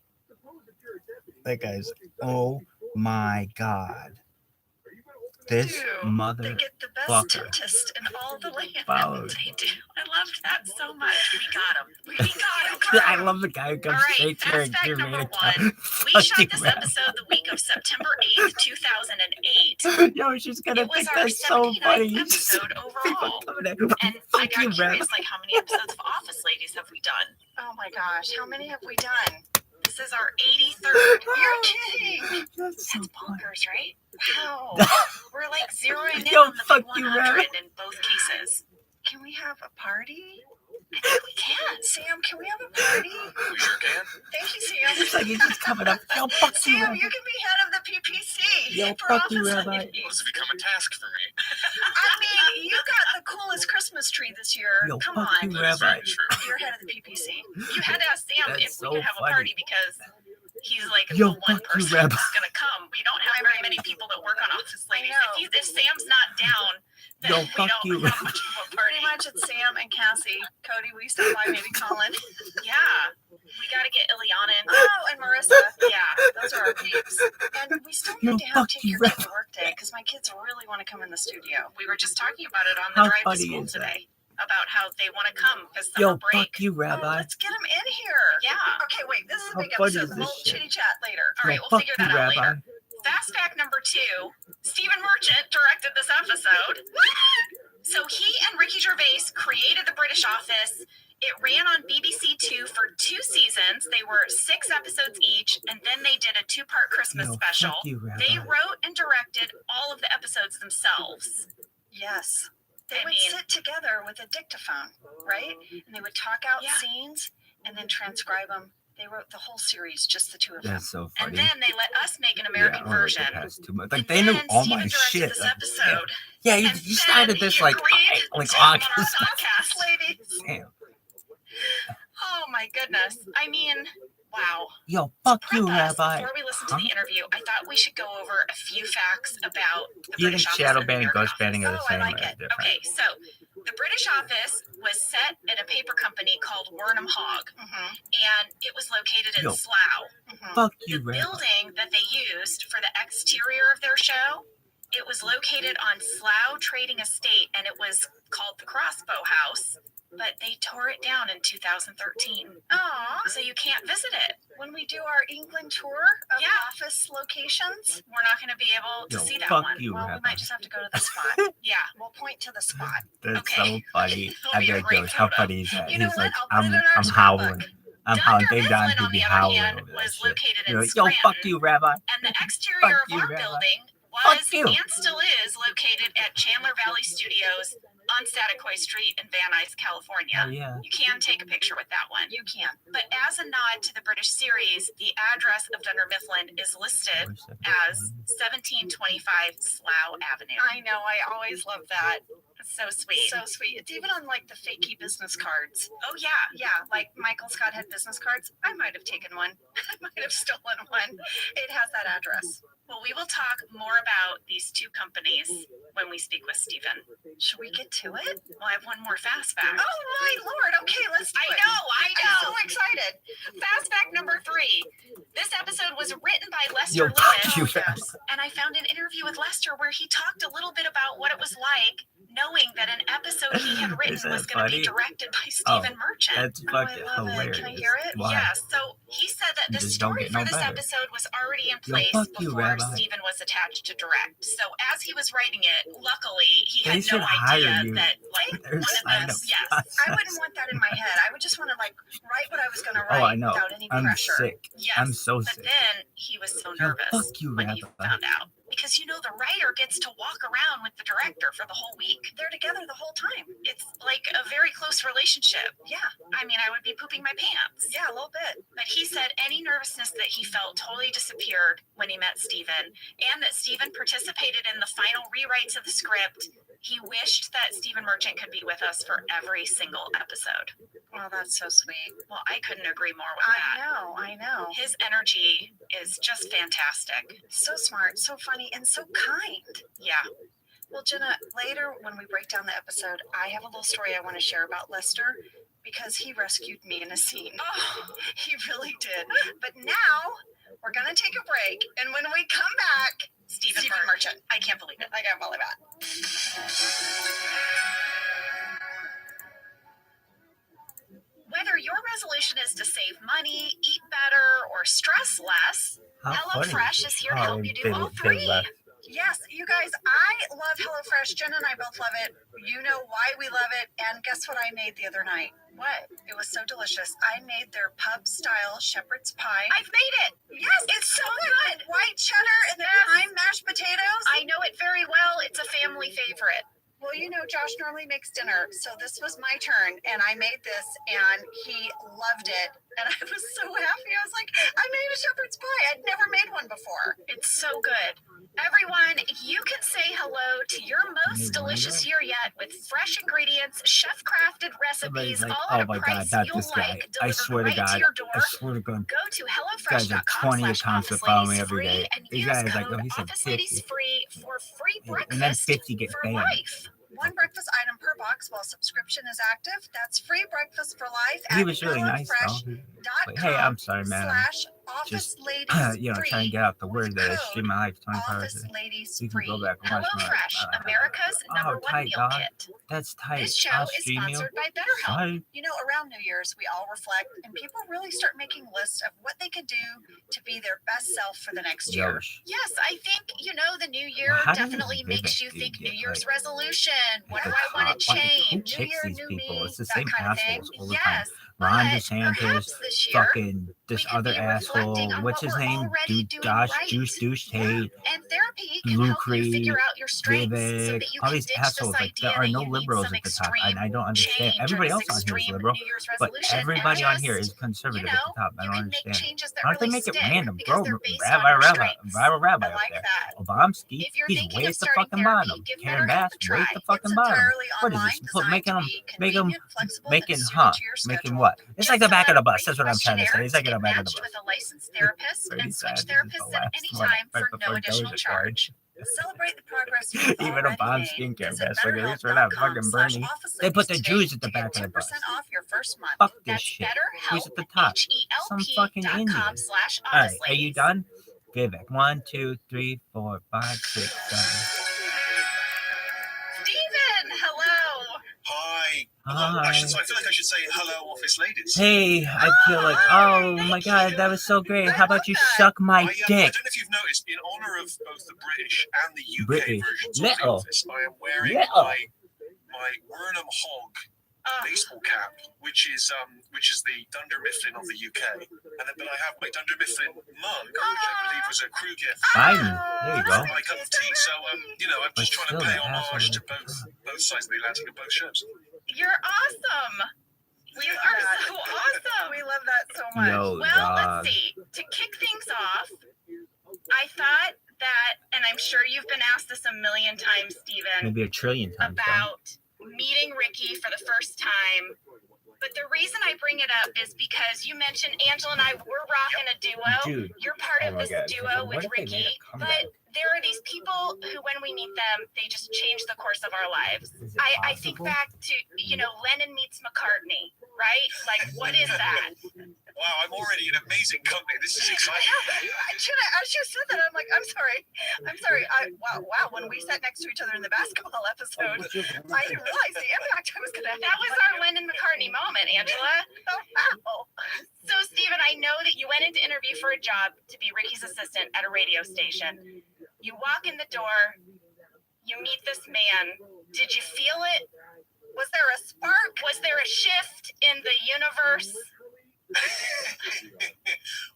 That guy's, oh my God. This mother They get the best dentist in all the land. They do. I loved that so much. We got him. We got him. I love the guy who comes straight to her and fact gives number me one. We shot this episode the week of September 8th, 2008. Yo, she's gonna It was think our that's so 79th funny. episode overall. And I Fuck got you, curious, Rabbi. like, how many episodes of Office Ladies have we done? Oh my gosh, how many have we done? This is our 83rd. You're kidding. That's bonkers, right? Wow. We're like zeroing in Yo, on the fuck big you, 100 Rabbi. in both cases. Can we have a party? I think we can. Sam, can we have a party? We sure can. Thank you, Sam. It's like he's just coming up. Yo, fuck you, Sam, Rabbi. you can be head of the PPC. Yo, for fuck you, Office Rabbi. Ladies. Well, this has become a task for me. I mean, you got the coolest Christmas tree this year. Yo, Come fuck on. you, Rabbi. You're head of the PPC. You had to ask Sam That's if so we could have funny. a party because he's like Yo, the one fuck you, person Rabbi. who's going to come. We don't have very many people that work on Office Ladies. If Sam's not down, then Yo, we fuck don't you, have much of a party. Pretty much it's Sam and Cassie. Cody, we stop by, maybe Colin. Yeah. We got to get Ileana in. Oh, and Marissa. Yeah, those are our peeps. And we still need to have take your kid to work day because my kids really want to come in the studio. We were just talking about it on the How drive to funny school is that? today. About how they want to come because Yo, summer break. fuck you, Rabbi. Oh, let's get them in here. Yeah. Okay, wait. This is a How big funny episode. is this We'll shit? chitty chat later. All Yo, right, we'll fuck figure you, that out Rabbi. later. Fast fact number 2: Stephen Merchant directed this episode. So he and Ricky Gervais created the British Office. It ran on BBC Two for 2 seasons. They were 6 episodes each, and then they did a 2-part Christmas Yo, special. fuck you, Rabbi. They wrote and directed all of the episodes themselves. Yes. They would sit together with a dictaphone, right? And they would talk out scenes and then transcribe them. They wrote the whole series, just the 2 of them. That's so And funny. then they let us make an American yeah, version. That's too much. Like, they knew all my shit. This Like, episode. yeah, you started this like August. Podcast, ladies. Damn. Oh my goodness. I mean, wow. Yo, fuck you, Rabbi. Before we listen to the interview, I thought we should go over a few facts about the You think British Office shadow and the banning and American ghost banning are the Office. same I or like it. different? Okay, so the British Office was set at a paper company called Wernham Hogg, and it was located in Yo, Slough. fuck you, The Rabbi. building that they used for the exterior of their show, it was located on Slough Trading Estate, and it was called the Crossbow House. But they tore it down in 2013. Aw. So you can't visit it. When we do our England tour of office locations, we're not going to be able to see that fuck one. you, Well, we Rabbi. might just have to go to the spot. Yeah, we'll point to the spot. That's so funny. It'll I be a bet great Joe's how photo. funny is that? You know He's what? like, I'll put it in our I'm scrapbook. howling. I'm howling. Dave Don Mifflin, would on be the other howling hand, over that was shit. located in You're like, yo, Scranton. fuck you, Rabbi. And the exterior Fuck of you, our Rabbi. building Fuck was you. and still is located at Chandler Valley Studios on Sataquai Street in Van Nuys, California. Oh, yeah. You can take a picture with that one. You can. But as a nod to the British series, the address of Dunder Mifflin is listed as 1725 Slough Avenue. I know. I always love that. So sweet. So sweet. It's even on like the fakey business cards. Oh yeah. Yeah, like Michael Scott had business cards. I might have taken one. I might have stolen one. It has that address. Well, we will talk more about these two companies when we speak with Stephen. Should we get to it? Well, I have one more fast fact. Oh my lord! Okay, let's do it. I know. I'm so excited. Fast fact number 3. This episode was written by Yo, Lester Lewis. you And I found an interview with Lester where he talked a little bit about what it was like knowing that an episode he had written was going to be directed by Stephen Merchant. That's fucking hilarious. Can I hear it? Why? Yeah, so he said that the Just don't story get no for this better. episode was already in place fuck you, before Rabbi. Stephen was attached to direct. So as he was writing it, luckily he They had should no hire idea you. that like There's one of sign-up us, yes. I wouldn't want that in my head. I would just want to like write what I was going to write Oh, I know. without any I'm pressure. sick. Yes, I'm so but sick. then he was so Yo, nervous fuck you, when he Rabbi. found out. Because, you know, the writer gets to walk around with the director for the whole week. They're together the whole time. It's like a very close relationship. Yeah. I mean, I would be pooping my pants. Yeah, a little bit. But he said any nervousness that he felt totally disappeared when he met Stephen, and that Stephen participated in the final rewrites of the script. He wished that Stephen Merchant could be with us for every single episode. Oh, that's so sweet. Well, I couldn't agree more with that. I know. His energy is just fantastic. So smart, so funny, and so kind. Yeah. Well, Jenna, later when we break down the episode, I have a little story I want to share about Lester because he rescued me in a scene. Oh, he really did. But now we're going to take a break, and when we come back, Stephen Merchant. I can't believe it. I can't believe that. Whether your resolution is to save money, eat better, or stress less, How funny. HelloFresh is here to help you do all they 3. left. Yes, you guys, I love HelloFresh. Jenna and I both love it. You know why we love it. And guess what I made the other night? What? It was so delicious. I made their pub-style shepherd's pie. I've made it. Yes, it's so good. White cheddar and the thyme mashed potatoes. I know it very well. It's a family favorite. Well, you know, Josh normally makes dinner, so this was my turn, and I made this, and he loved it, and I was so happy. I was like, I made a shepherd's pie. I'd never made one before. It's so good. Everyone, you can say hello to your most delicious year yet with fresh ingredients, chef-crafted recipes, Everybody's like, all oh at a my price God, not you'll this guy. like, I delivered swear to right God. to your door. I swear to God. Go to Guys have 20 accounts that follow me every day. and These use guys like, code oh, he said OfficeLadies 50. free for free And then breakfast 50 get for banned. life. One breakfast item per box while subscription is active. That's free breakfast for life He at was really nice, though. Like, hey, I'm sorry, man. Just, you know, trying to get out the word that I stream my life 24 hours a day. You can go back and watch my HelloFresh, America's number one tight, meal dog. kit. That's tight. This show I'll is stream you. sponsored by BetterHelp. Sorry. You know, around New Year's, we all reflect, and people really start making lists of what they could do to be their best self for the next year. Yosh. Yes, I think, you know, the new year How does definitely Vivek makes you do think get, New Year's like, resolution. What do the I want top? to Who change? picks year, these new people? me, It's the that same kind of assholes thing. all the Yes, time. Ron but DeSantis, perhaps this year fucking this we could other be asshole. reflecting on What's what his we're name? already Dude, doing Josh, right. Juice, Douche, Tate, And therapy can Blue help you Creed, figure out your strengths so Vivek, that you all can these ditch assholes. this Like, idea there are that no you need liberals some at the top, extreme and I don't understand. change or Everybody this else on here is extreme liberal, New Year's but resolution, everybody and on here just, is conservative you at know, the top. I you don't can make understand. changes that Why don't they really make it stick random, because bro? they're based Rabbi, on your Rabbi, strengths. Rabbi I up like there. that. Obamski, If you're he's thinking way of at the starting fucking therapy, bottom. give Karen BetterHelp Bass, a way try. at the fucking It's bottom. entirely What is online, this? designed Making to them, be make them, convenient, flexible, making, and suited huh? to your Making schedule. what? It's like the back of the bus. That's what I'm trying to say. Questionnaire It's like to the get back of the matched bus. with a licensed therapist Pretty and switch sad. This is the therapists at last any one time right for no before additional Doja charge. Celebrate the progress you've Even a already bomb made. skincare Visit best. Look at this. We're not fucking Bernie. They put the BetterHelp.com/OfficeLadies Jews at the today to back get of the bus. 10% off your first month. Fuck this That's shit. BetterHelp, Who's at the top? Some fucking Indian. HELP.com/officeladies. Alright, are you done? Vivek. 1, 2, 3, 4, 5, 6, 7. Steven, hello. Hi. Hi. I feel like I should say hello, office ladies. Hey, I feel like, oh my god, that was so great. How about you suck my I don't dick? know if you've noticed, in honor of both the British and the UK British. versions of Little. The Office, I am wearing Little. my Wernham Hog baseball cap, which is the Dunder Mifflin of the UK, but I have my Dunder Mifflin mug, which I believe was a crew gift. Biden. There you go. My cup of tea. So I'm But just trying still, to pay the asshole homage to at the both sides of the Atlantic and both shows. You're awesome. You are so awesome. We love that so much. Yo, Well, dog. let's see. To kick things off, I thought that, and I'm sure you've been asked this a million times, Stephen, maybe a trillion times, about meeting Ricky for the first time. But the reason I bring it up is because you mentioned Angela and I were rocking a duo. Dude. You're part of this duo What with if they made Ricky. a comeback? But there are these people who, when we meet them, they just change the course of our lives. I think back to, Lennon meets McCartney, right? Like, what is that? Wow, I'm already in amazing company. This is exciting. I should have said that. I'm like, I'm sorry. Wow. When we sat next to each other in the basketball episode, I didn't realize the impact I was going to have. That was our Lennon McCartney moment, Angela. Oh, wow. So, Stephen, I know that you went into interview for a job to be Ricky's assistant at a radio station. You walk in the door, you meet this man. Did you feel it? Was there a spark? Was there a shift in the universe?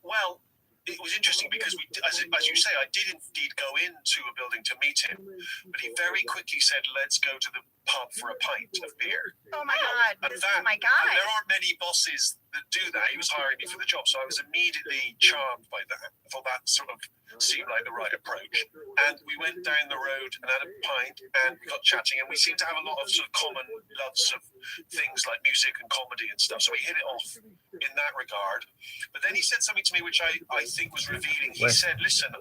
Well, it was interesting because as you say, I did indeed go into a building to meet him, but he very quickly said, "Let's go to the pub for a pint of beer." Oh my God, this is my guy. There aren't many bosses that do that. He was hiring me for the job, so I was immediately charmed by that. I thought that sort of seemed like the right approach. And we went down the road and had a pint and we got chatting, and we seemed to have a lot of sort of common loves of things like music and comedy and stuff. So we hit it off in that regard. But then he said something to me which I think was revealing. He said, "Listen,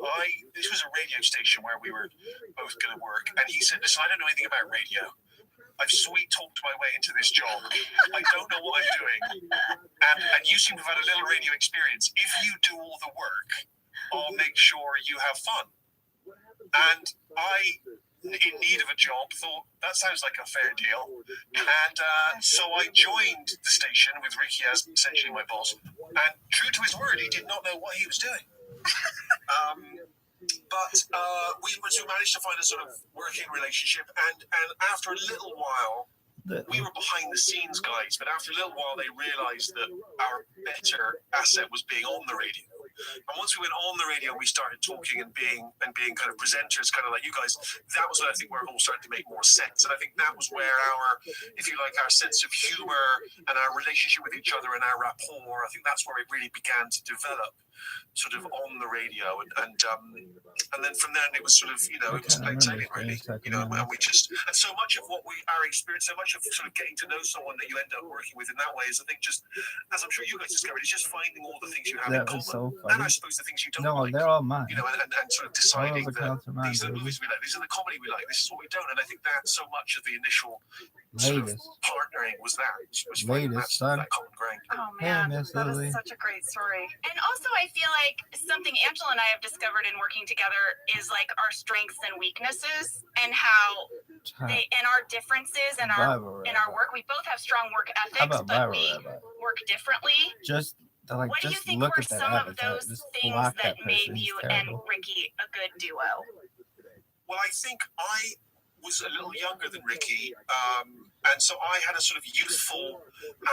this was a radio station where we were both going to work." And he said, "Listen, I don't know anything about radio. I've sweet talked my way into this job. I don't know what I'm doing. And you seem to have had a little radio experience. If you do all the work, I'll make sure you have fun." And I, in need of a job, thought that sounds like a fair deal. And so I joined the station with Ricky as essentially my boss. And true to his word, he did not know what he was doing. But we managed to find a sort of working relationship, and after a little while, we were behind the scenes guys, but after a little while they realized that our better asset was being on the radio. And once we went on the radio, we started talking and being kind of presenters, kind of like you guys. That was when I think where it all started to make more sense. And I think that was where our, if you like, our sense of humor and our relationship with each other and our rapport, I think that's where it really began to develop, sort of on the radio. And then from then it was sort of, it was plain sailing really, and we just, and so much of our experience, so much of sort of getting to know someone that you end up working with in that way is, I think, just, as I'm sure you guys discovered, it's just finding all the things you have in common. So and I suppose the things you don't like. They're all mine. And sort of deciding that these are the baby. movies we like, these are the comedy we like, this is what we don't. And I think that so much of the initial sort of partnering was finding that common ground. Oh man, that is such a great story. And also I feel like something Angela and I have discovered in working together is like our strengths and weaknesses, and how they, and our differences and our work. We both have strong work ethics, but we work differently. What do you think were some of those things that made you and Ricky a good duo? Well, I think I was a little younger than Ricky, and so I had a sort of youthful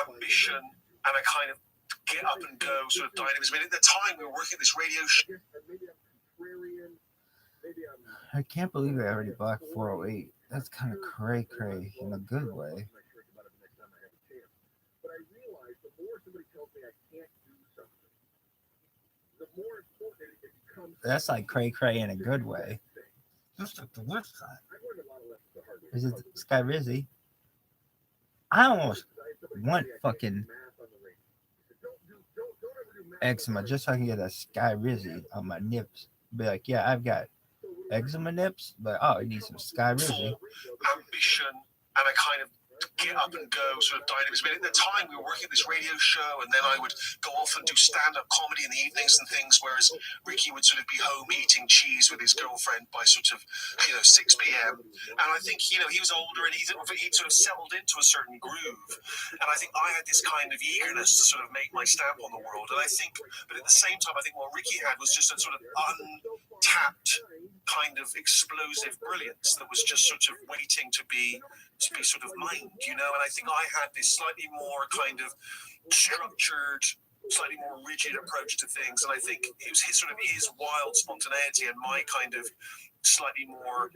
ambition and a kind of get up and go sort of dynamism. I mean, at the time, we were working at this radio show. I can't believe I already blocked 408. That's kind of cray in a good way. But I realized the more somebody tells me I can't do something, the more important it becomes. That's like cray in a good way. Just like the worst side. Is it Sky Rizzy? I almost want fucking eczema just so I can get a Sky Rizzy on my nips. Be like, yeah, I've got eczema nips, but I need some Sky Rizzy. Ambition and a kind of get up and go sort of dynamism. I mean, at the time, we were working at this radio show, and then I would go off and do stand-up comedy in the evenings and things, whereas Ricky would sort of be home eating cheese with his girlfriend by sort of, 6 p.m. And I think, he was older, and he'd sort of settled into a certain groove. And I think I had this kind of eagerness to sort of make my stamp on the world. And I think, but at the same time, I think what Ricky had was just a sort of untapped kind of explosive brilliance that was just sort of waiting to be sort of mined, and I think I had this slightly more kind of structured, slightly more rigid approach to things, and I think it was his wild spontaneity and my kind of slightly more,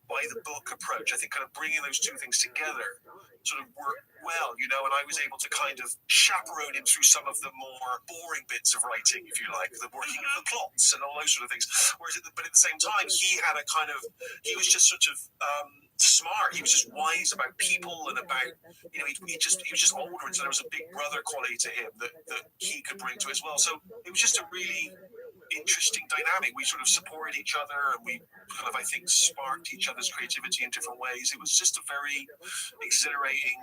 by the book approach. I think kind of bringing those two things together sort of worked well, and I was able to kind of chaperone him through some of the more boring bits of writing, if you like, the working of the plots and all those sort of things. But at the same time, he was just sort of smart. He was just wise about people and about, he was just older, and so there was a big brother quality to him that he could bring to it as well. So it was just a really interesting dynamic. We sort of supported each other, and we kind of, I think, sparked each other's creativity in different ways. It was just a very exhilarating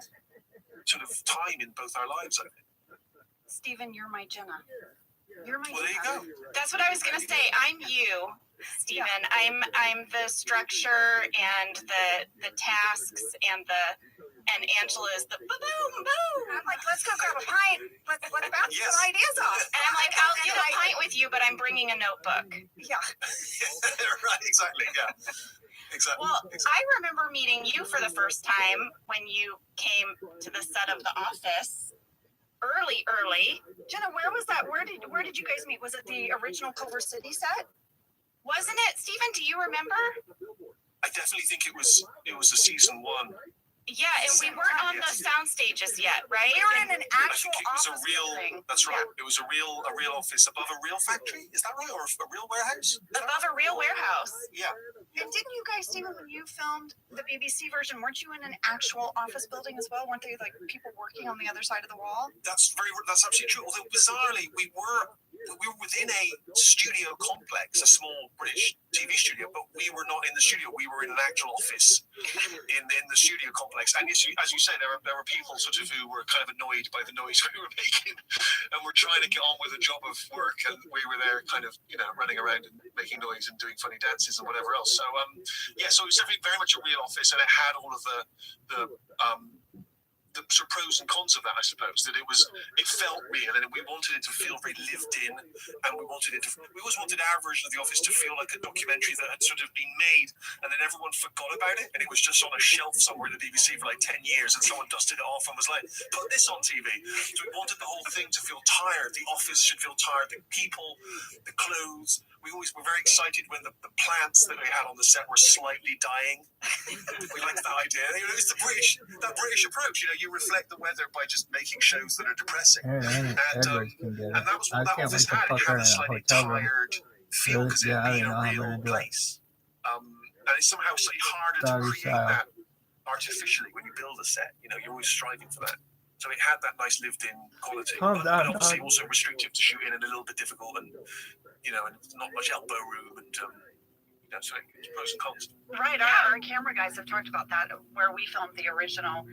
sort of time in both our lives, I think. Stephen, you're my Jenna. You're my Well, there you Jenna. go. That's what I was gonna say. I'm you, Stephen. I'm the structure and the tasks and Angela's the boom boom. I'm like, let's go grab a pint. Let's bounce some ideas off. And I'm like, I'll get a pint with you, but I'm bringing a notebook. Yeah. Right, exactly, yeah. Exactly. Well, I remember meeting you for the first time when you came to the set of The Office. Early. Jenna, where was that? Where did you guys meet? Was it the original Culver City set? Wasn't it, Stephen? Do you remember? I definitely think it was a season 1. Yeah, and we weren't on the sound stages yet, right? We were in an actual I think it was office building. That's right. Yeah. It was a real office above a real factory. Is that right? Or a real warehouse? Above a real warehouse. Yeah. And didn't you guys, Stephen, when you filmed the BBC version, weren't you in an actual office building as well? Weren't they like people working on the other side of the wall? That's absolutely true. Although bizarrely, we were within a studio complex, a small British TV studio, but we were not in the studio. We were in an actual office in the studio complex. And as you say, there were people sort of who were kind of annoyed by the noise we were making, and were trying to get on with a job of work, and we were there kind of running around and making noise and doing funny dances and whatever else. So so it was definitely very much a real office, and it had all of the sort of pros and cons of that, I suppose. That it felt real, and we wanted it to feel very lived in, and we always wanted our version of The Office to feel like a documentary that had sort of been made, and then everyone forgot about it, and it was just on a shelf somewhere at the BBC for like 10 years, and someone dusted it off and was like, put this on TV. So we wanted the whole thing to feel tired. The office should feel tired. The people, the clothes. We always were very excited when the plants that we had on the set were slightly dying. We liked that idea. It was that British approach. You reflect the weather by just making shows that are depressing. And that was what that office had. It had a slightly tired feel because it had been a real place. And it's somehow slightly harder to create that artificially when you build a set. You're always striving for that. So it had that nice lived-in quality, but obviously also restrictive to shoot in and a little bit difficult, and and not much elbow room, and so it's pros and cons. Right, our camera guys have talked about that. Where we filmed the original,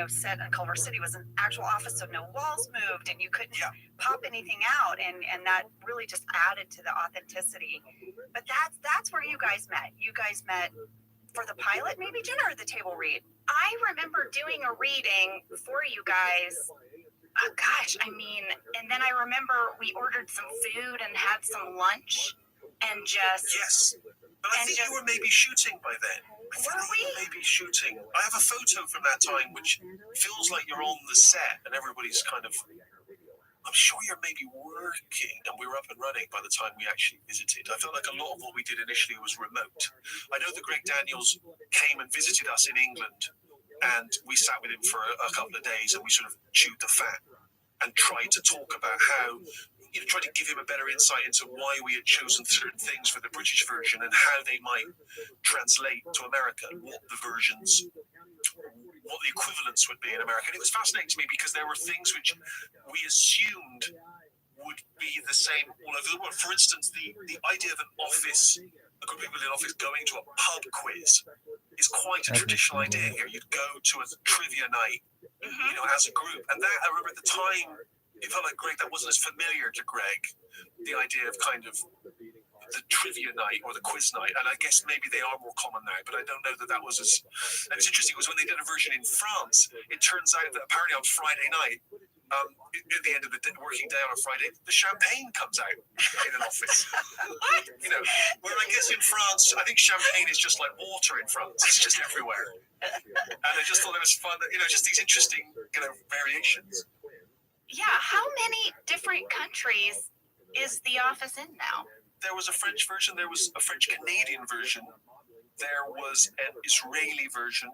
set in Culver City was an actual office, so no walls moved, and you couldn't pop anything out, and that really just added to the authenticity. But that's where you guys met. You guys met for the pilot, maybe, Jenna, or the table read? I remember doing a reading for you guys. And then I remember we ordered some food and had some lunch and just... Yes, but I think you were maybe shooting by then. Were we? Maybe shooting. I have a photo from that time which feels like you're on the set and everybody's kind of... I'm sure you're maybe working, and we were up and running by the time we actually visited. I felt like a lot of what we did initially was remote. I know that Greg Daniels came and visited us in England, and we sat with him for a couple of days, and we sort of chewed the fat and tried to talk about how, tried to give him a better insight into why we had chosen certain things for the British version and how they might translate to America, what the equivalents would be in America. And it was fascinating to me because there were things which we assumed would be the same all over the world. For instance, the idea of a group of people in an office going to a pub quiz is quite a traditional idea here. You'd go to a trivia night, as a group. And that, I remember at the time, it felt like Greg, that wasn't as familiar to Greg, the idea of kind of the trivia night or the quiz night, and I guess maybe they are more common now, but I don't know that was as... And it's interesting because when they did a version in France, it turns out that apparently on Friday night, at the end of the working day on a Friday, the champagne comes out in an office. Where I guess in France, I think champagne is just like water in France. It's just everywhere. And I just thought it was fun, just these interesting, variations. Yeah, how many different countries is The Office in now? There was a French version, there was a French-Canadian version, there was an Israeli version,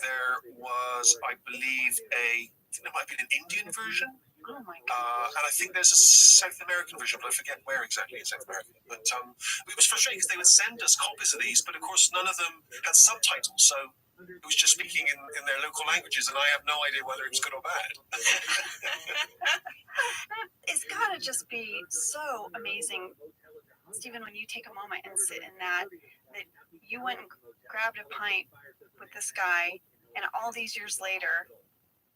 there was, I believe, there might be an Indian version. Oh my God. And I think there's a South American version, but I forget where exactly in South America. But it was frustrating because they would send us copies of these, but of course none of them had subtitles, so it was just speaking in their local languages, and I have no idea whether it was good or bad. It's gotta just be so amazing, Stephen, when you take a moment and sit in that you went and grabbed a pint with this guy, and all these years later,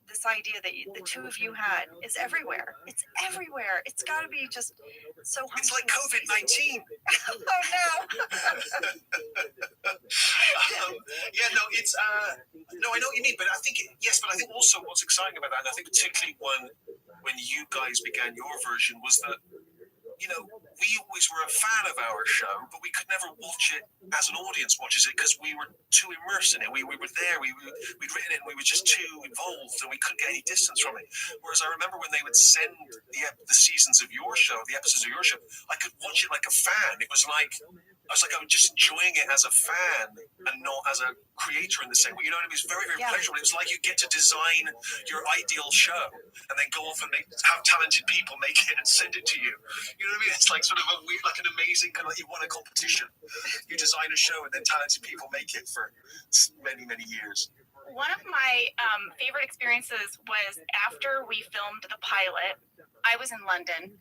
this idea that the two of you had is everywhere. It's everywhere. It's got to be just so humbling. It's like COVID-19. Oh no. Yeah, no, it's no, I know what you mean, but I think but I think also what's exciting about that, and I think particularly when you guys began your version, was that we always were a fan of our show, but we could never watch it as an audience watches it because we were too immersed in it. We were there, we'd written it, and we were just too involved, and we couldn't get any distance from it. Whereas I remember when they would send the seasons of your show, the episodes of your show, I could watch it like a fan. It was like I was just enjoying it as a fan and not as a creator in the same way. You know what I mean? It was very, very pleasurable. It was like you get to design your ideal show and then go off and have talented people make it and send it to you. You know what I mean? It's like sort of a weird, like an amazing kind of, you won a competition. You design a show and then talented people make it for many, many years. One of my favorite experiences was after we filmed the pilot. I was in London,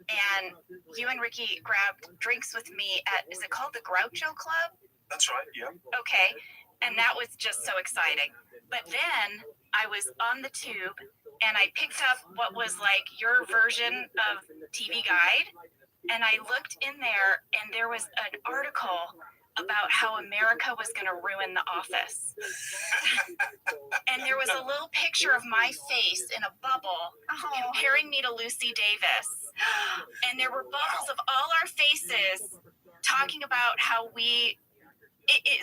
and you and Ricky grabbed drinks with me at, is it called the Groucho Club? That's right, yeah. Okay, and that was just so exciting. But then I was on the tube, and I picked up what was like your version of TV Guide, and I looked in there, and there was an article about how America was going to ruin The Office. And there was a little picture of my face in a bubble comparing me to Lucy Davis. And there were bubbles of all our faces talking about how it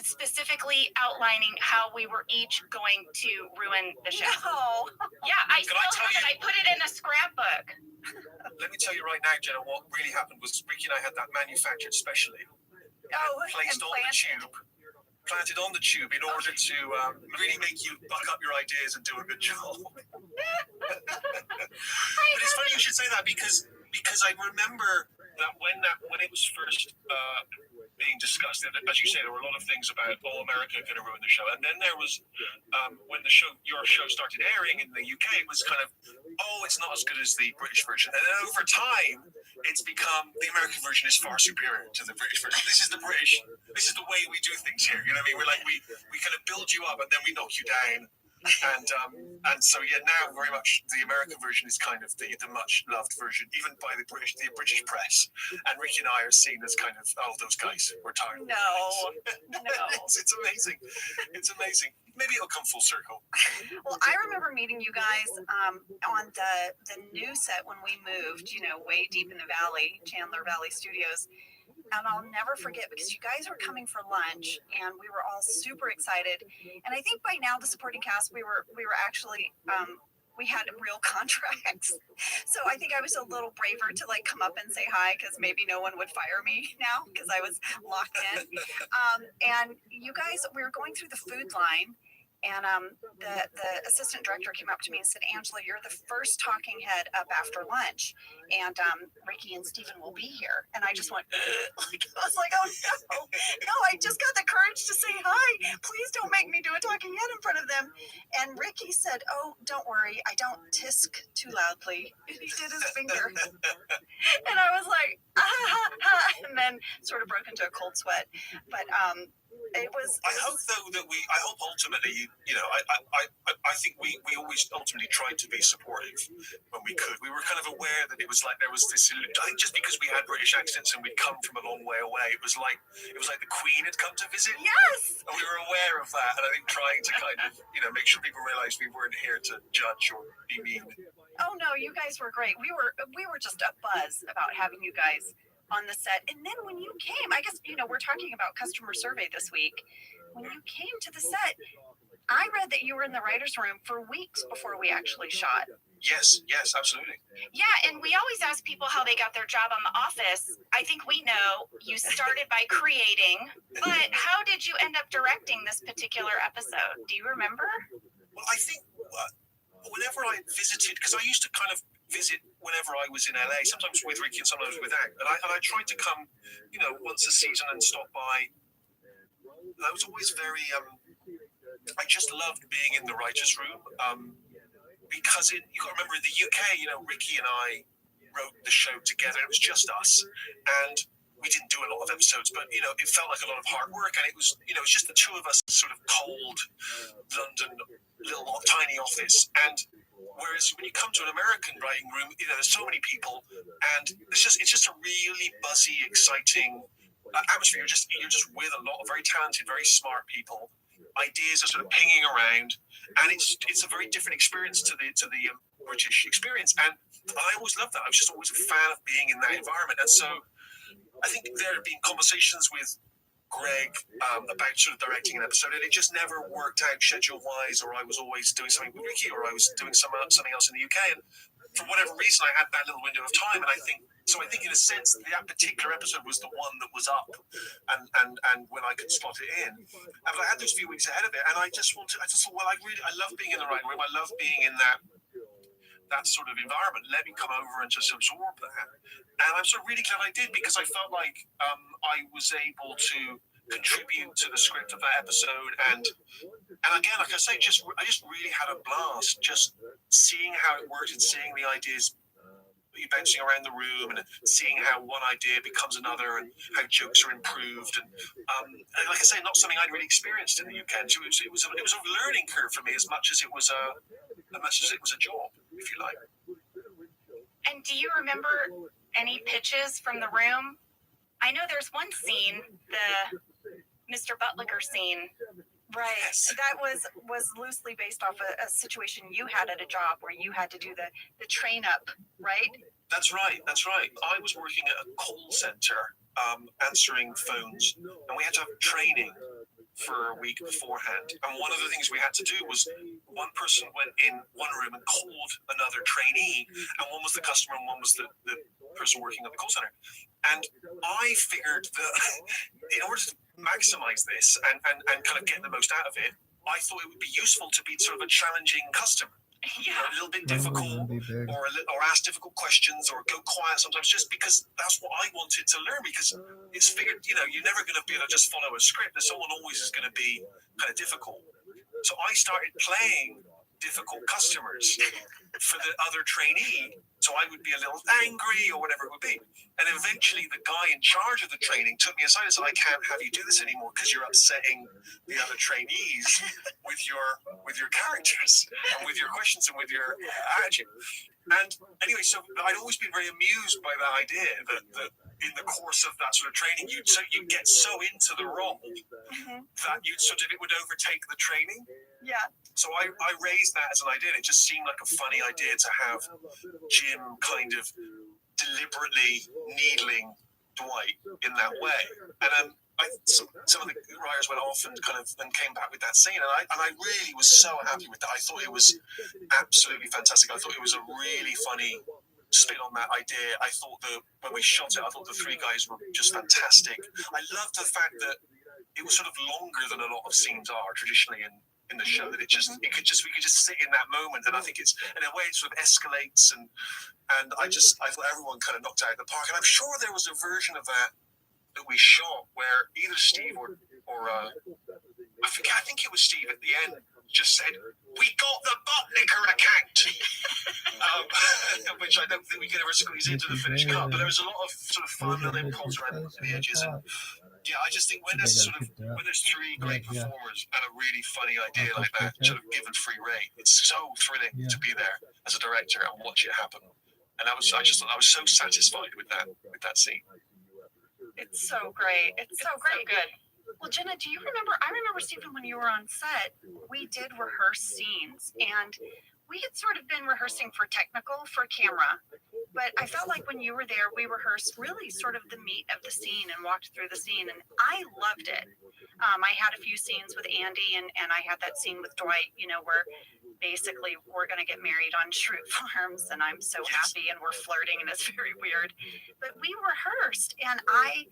specifically outlining how we were each going to ruin the show. Oh. Yeah, I put it in a scrapbook. Let me tell you right now, Jenna, what really happened was Ricky and I had that manufactured specially. Planted on the tube in order to really make you buck up your ideas and do a good job. But it's funny you should say that because I remember that when it was first being discussed, as you say, there were a lot of things about America going to ruin the show, and then there was when your show started airing in the UK, it was kind of it's not as good as the British version, and then over time it's become the American version is far superior to the British version. This is the way we do things here. You know what I mean? We're like we kind of build you up and then we knock you down. And so now very much the American version is kind of the much loved version, even by the British press. And Ricky and I are seen as kind of those guys. We're tired. No. It's amazing. It's amazing. Maybe it'll come full circle. Well, I remember meeting you guys on the new set when we moved, way deep in the valley, Chandler Valley Studios. And I'll never forget because you guys were coming for lunch and we were all super excited. And I think by now the supporting cast, we were actually, we had real contracts. So I think I was a little braver to come up and say hi because maybe no one would fire me now because I was locked in. And you guys, we were going through the food line. And the assistant director came up to me and said, Angela, you're the first talking head up after lunch. And Ricky and Stephen will be here. And I just went, I was like, oh no. No, I just got the courage to say hi. Please don't make me do a talking head in front of them. And Ricky said, oh, don't worry. I don't tisk too loudly. And he did his finger. And I was like, and then sort of broke into a cold sweat. But it was. I hope though that I hope ultimately, I think we always ultimately tried to be supportive when we could. We were kind of aware that it was like there was this. I think just because we had British accents and we'd come from a long way away, it was like the Queen had come to visit. Yes. And we were aware of that, and I think trying to kind of make sure people realized we weren't here to judge or be mean. Oh no, you guys were great. We were just a buzz about having you guys on the set. And then when you came, I guess, we're talking about customer survey this week. When you came to the set, I read that you were in the writer's room for weeks before we actually shot. Yes, absolutely. Yeah, and we always ask people how they got their job on The Office. I think we know you started by creating, but how did you end up directing this particular episode? Do you remember? Well, I think whenever I visited, because I used to kind of visit whenever I was in LA, sometimes with Ricky and sometimes with Ang, and I tried to come, once a season and stop by. And I was always very, I just loved being in the writer's room, because you got to remember in the UK, Ricky and I wrote the show together. It was just us, and we didn't do a lot of episodes, but it felt like a lot of hard work, and it was, it's just the two of us, sort of cold London little tiny office. And whereas when you come to an American writing room, there's so many people, and it's just a really buzzy, exciting atmosphere. You're just with a lot of very talented, very smart people. Ideas are sort of pinging around, and it's a very different experience to the British experience. And I always loved that. I was just always a fan of being in that environment. And so I think there have been conversations with Greg about sort of directing an episode, and it just never worked out schedule-wise, or I was always doing something with Ricky, or I was doing something else in the UK. And for whatever reason, I had that little window of time, and I think in a sense that particular episode was the one that was up, and when I could slot it in. And I had those few weeks ahead of it, and I just thought, well, I love being in the writing room. I love being in that sort of environment. Let me come over and just absorb that. And I'm sort of really glad I did, because I felt like I was able to contribute to the script of that episode. And again, like I say, I just really had a blast just seeing how it worked and seeing the ideas bouncing around the room, and seeing how one idea becomes another, and how jokes are improved. And like I say, not something I'd really experienced in the UK. So it was a learning curve for me, as much as it was a job, if you like. And do you remember any pitches from the room? I know there's one scene, the Mr. Buttlicker scene. Right. Yes. That was loosely based off a situation you had at a job where you had to do the train up, right? That's right. I was working at a call center, answering phones, and we had to have training for a week beforehand. And one of the things we had to do was, one person went in one room and called another trainee, and one was the customer and one was the person working at the call center. And I figured that in order to maximize this and kind of get the most out of it, I thought it would be useful to be sort of a challenging customer. Yeah. A little bit difficult, or ask difficult questions, or go quiet sometimes, just because that's what I wanted to learn. Because it's figured, you're never going to be able to just follow a script. There's someone always is going to be kind of difficult. So I started playing difficult customers for the other trainee. So I would be a little angry or whatever it would be. And eventually the guy in charge of the training took me aside and said, I can't have you do this anymore, because you're upsetting the other trainees with your characters and with your questions and with your attitude. And anyway, so I'd always been very amused by that idea that in the course of that sort of training, you get so into the role that it would overtake the training. Yeah. So I raised that as an idea, and it just seemed like a funny idea to have Jim kind of deliberately needling Dwight in that way. And some of the writers went off and came back with that scene, and I really was so happy with that. I thought it was absolutely fantastic. I thought it was a really funny spin on that idea. I thought when we shot it, I thought the three guys were just fantastic. I loved the fact that it was sort of longer than a lot of scenes are traditionally in the show, that we could just sit in that moment, and I think it's, in a way, it sort of escalates, and I thought everyone kind of knocked out of the park. And I'm sure there was a version of that we shot where either Steve or I forget, I think it was Steve at the end, just said, "We got the Buttlicker account," which I don't think we could ever squeeze into the finished cut. But there was a lot of sort of fun little impulse around the edges, and yeah, I just think when there's three great performers and a really funny idea like that, sort of given free rein, it's so thrilling to be there as a director and watch it happen. And I was so satisfied with that scene. It's so great. It's so great. So good. Well, Jenna, do you remember? I remember, Stephen, when you were on set, we did rehearse scenes, and we had sort of been rehearsing for camera, but I felt like when you were there, we rehearsed really sort of the meat of the scene and walked through the scene, and I loved it. I had a few scenes with Andy, and I had that scene with Dwight, where basically we're going to get married on shroot farms, and I'm so happy, and we're flirting, and it's very weird. But we rehearsed, and I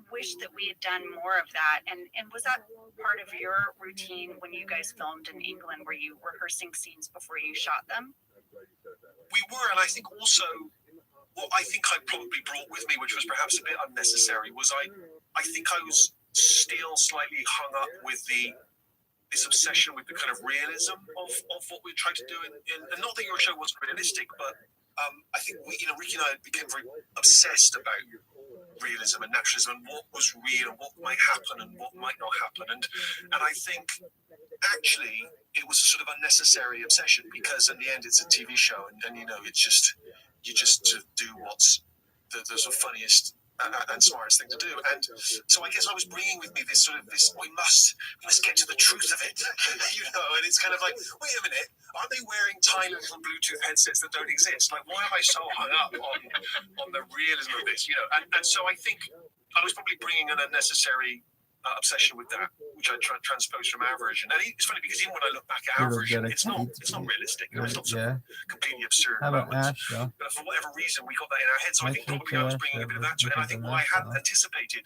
wish that we had done more of that. And was that part of your routine when you guys filmed in England? Were you rehearsing scenes before you shot them? We were, and I think also what I think I probably brought with me, which was perhaps a bit unnecessary, was I think I was still slightly hung up with this obsession with the kind of realism of what we tried to do and not that your show wasn't realistic, but I think Ricky and I became very obsessed about realism and naturalism and what was real and what might happen and what might not happen, and I think actually it was a sort of unnecessary obsession, because in the end it's a TV show, and it's just you just do what's the sort of funniest and smartest thing to do. And so I guess I was bringing with me this let's get to the truth of it, and it's kind of like, wait a minute, aren't they wearing tiny little Bluetooth headsets that don't exist? Like, why am I so hung up on the realism of this, and so I think I was probably bringing an unnecessary obsession with that, which I transposed from Average. And it's funny because even when I look back at Average, it's not realistic. It's not some completely absurd moments. But for whatever reason, we got that in our heads. So I think probably I was bringing a bit of that to it. And I think what I hadn't anticipated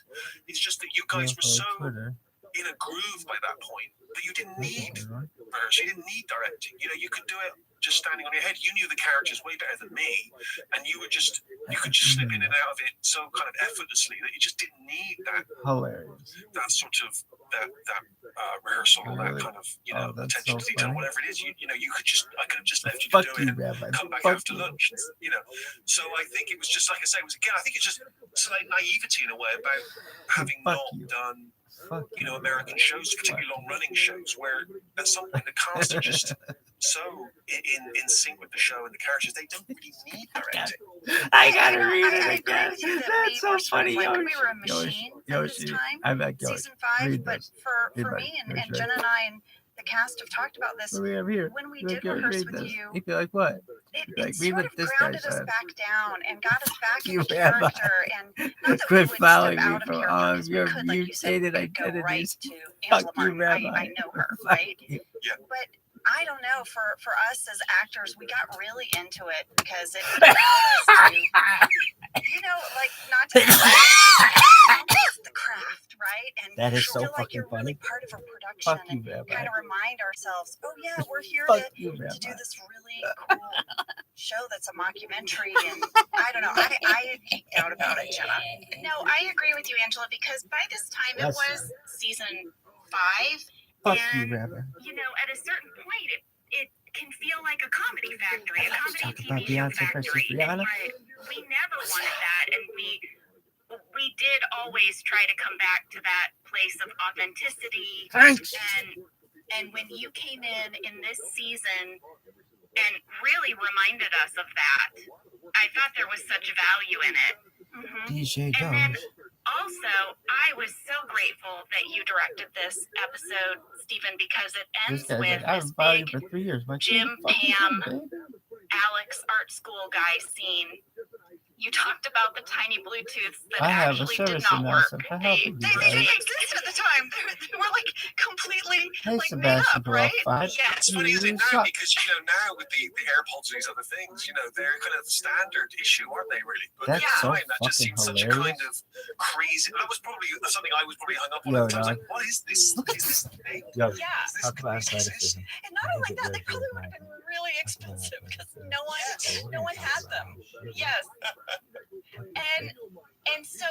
is just that you guys were so in a groove by that point that you didn't need rehearsal, you didn't need directing. You could do it just standing on your head. You knew the characters way better than me, and you could just slip in and out of it so kind of effortlessly that you just didn't need that sort of that rehearsal or that kind of attention to detail, whatever it is. I could have just left you to do it and come back after lunch. So I think it was just like I say, I think it's just slight naivety in a way about having not done American shows, particularly long-running shows, where at some point the cast are just so in sync with the show and the characters, they don't really need directing. I gotta read it again. That's so funny. We were a machine at this time, season 5, but for me and Jenna and I and the cast have talked about this. When we did rehearse with you, you'd be like, what? It sort of grounded us back down and got us back into character, and not that we would step following out of character, because we could, like you said, we could go right to Angela Martin. I know her, right? But I don't know, for us as actors, we got really into it because it allowed us to, like, not to the craft, right? And that is so feel like fucking you're funny. Really part of a production, and kind of remind ourselves, oh yeah, we're here to do this really cool show that's a mockumentary, and I don't know, I geeked out about it, Jenna. No, I agree with you, Angela, because by this time it was season 5. Fuck and, you, Rabbi. At a certain point, it can feel like a comedy factory, a comedy TV show factory. And we never wanted that, and we did always try to come back to that place of authenticity. And when you came in this season and really reminded us of that, I thought there was such value in it. DJ and then also, I was so grateful that you directed this episode, Stephen, because it ends with this big Jim, Pam, Alex art school guy scene. You talked about the tiny Bluetooths that actually did not work. They didn't exist at the time. They were like completely made up, right? Yeah, it's funny, isn't it, now? Because now with the AirPods and these other things, they're kind of standard issue, aren't they? Really? But at the time, that just seemed such a kind of crazy. That was probably something I was probably hung up on. I was like, what is this? Is this thing? Yeah. And not only that, they probably would have been really expensive because no one had them. Yes. And so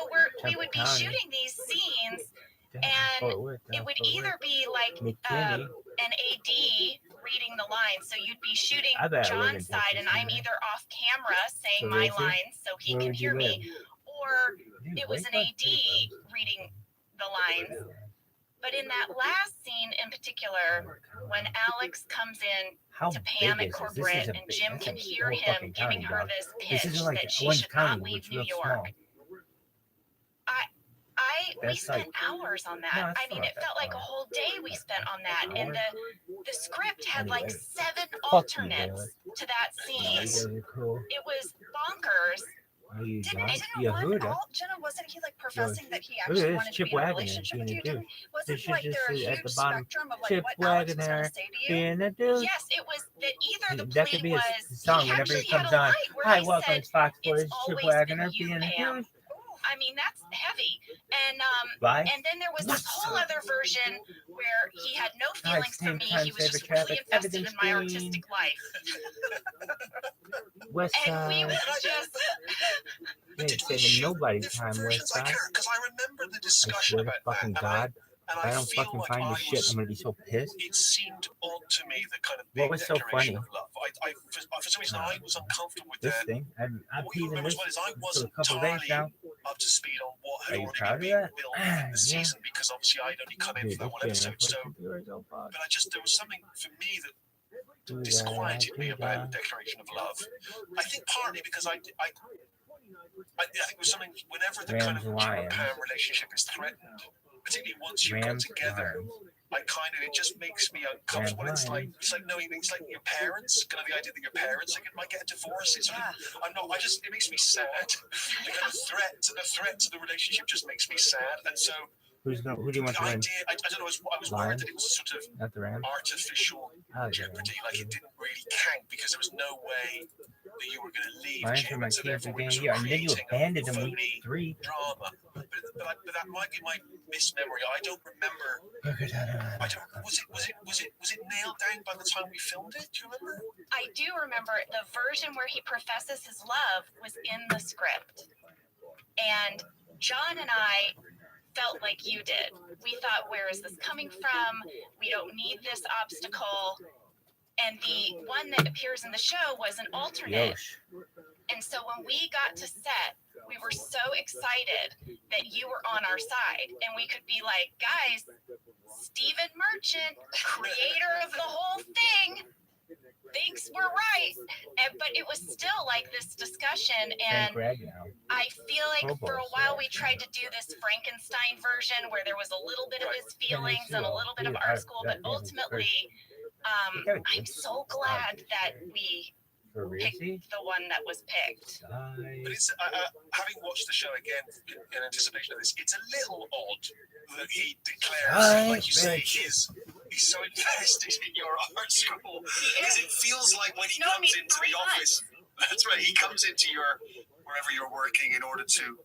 we would be shooting these scenes, and it would either be like an AD reading the lines, so you'd be shooting John's side, and I'm either off camera saying my lines so he can hear me, or it was an AD reading the lines. But in that last scene in particular, when Alex comes in to Pam at corporate and Jim can hear him giving her this pitch that she should not leave New York, we spent hours on that. I mean, it felt like a whole day we spent on that. And the script had like 7 alternates to that scene. It was bonkers. Are you Didn't done? one all Jenna, wasn't he like professing that he Look actually at this wanted to Chip be in a Wagner relationship with being you? a douche. Wasn't should like just there a see at huge the bottom. spectrum of like Chip what Alex was going Wagner to say to you? being a douche. Yes, it was that either the That plea could be was his song he whenever he actually had comes a on. line where Hi, he welcome said, to Fox "It's Sports. Chip always Wagner been you, being a Pam." douche. I mean, that's heavy. Bye. And then there was this whole other version where he had no feelings for same me. time, He was saver just really traffic, invested in everything's my green. artistic life. West And we Side. would just. You ain't saving nobody's time, West Side. Because I remember the I discussion swear to about fucking that, God. and If I don't feel fucking like find I this shit, was- I'm gonna be so pissed. It seemed odd to me, the kind of What big was so declaration funny? of love. For some reason, I was uncomfortable with This that. thing, I've What you peed in remember this as well is I for a wasn't couple of days entirely now. up to speed on what Are had you already proud of been that? built in the season because obviously I'd only come in Dude, for that one this episode. shit So, ain't fucking so far. but there was something for me that disquieted me about the declaration of love. I think partly because I think it was something whenever the kind of Jim and Pam relationship is threatened, particularly once you get together, it just makes me uncomfortable. It's like knowing it's like your parents, kind of the idea that your parents might get a divorce. It makes me sad. The kind of threat to the relationship just makes me sad, and so. Who do you want to win? I don't know. I was worried that it was sort of Not the Rams. artificial jeopardy, like it didn't really count because there was no way that you were going to leave Lions Jim, are my so team for therefore we game were year, and then you creating abandoned a them phony week 3. drama. But that might be my mismemory. I don't remember. Was it nailed down by the time we filmed it? Do you remember? I do remember the version where he professes his love was in the script. And John and I felt like you did. We thought, where is this coming from? We don't need this obstacle. And the one that appears in the show was an alternate. And so when we got to set, we were so excited that you were on our side. And we could be like, guys, Stephen Merchant, creator of the whole thing, thinks we're right. But it was still like this discussion. And I feel like for a while we tried to do this Frankenstein version where there was a little bit of his feelings and a little bit of art school. But ultimately, I'm so glad that we picked the one that was picked. But it's having watched the show again in anticipation of this, it's a little odd that he declares, like you say, he's so invested in your art school. Because it feels like when he comes into the office, that's right, he comes into wherever you're working in order to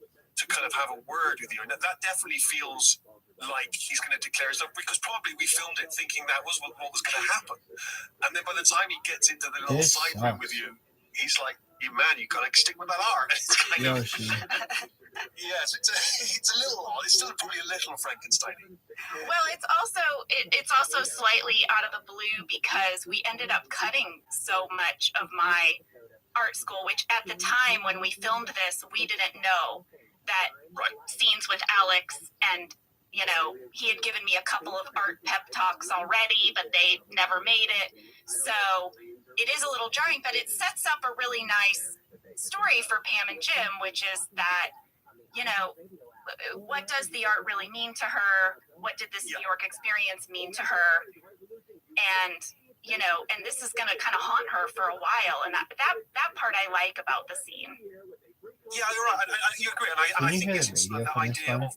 kind of have a word with you, and that definitely feels like he's going to declare stuff, because probably we filmed it thinking that was what was going to happen, and then by the time he gets into the little side room with you, he's like, you gotta stick with that art. It's kind of, yes, it's a little odd. It's still probably a little Frankenstein. Well, it's also slightly out of the blue because we ended up cutting so much of my art school, which at the time when we filmed this, we didn't know that scenes with Alex, and he had given me a couple of art pep talks already, but they never made it. So it is a little jarring, but it sets up a really nice story for Pam and Jim, which is that, what does the art really mean to her? What did this New York experience mean to her? And, and this is going to kind of haunt her for a while. And that part I like about the scene. Yeah, you're right. You agree. And I think it's the idea of...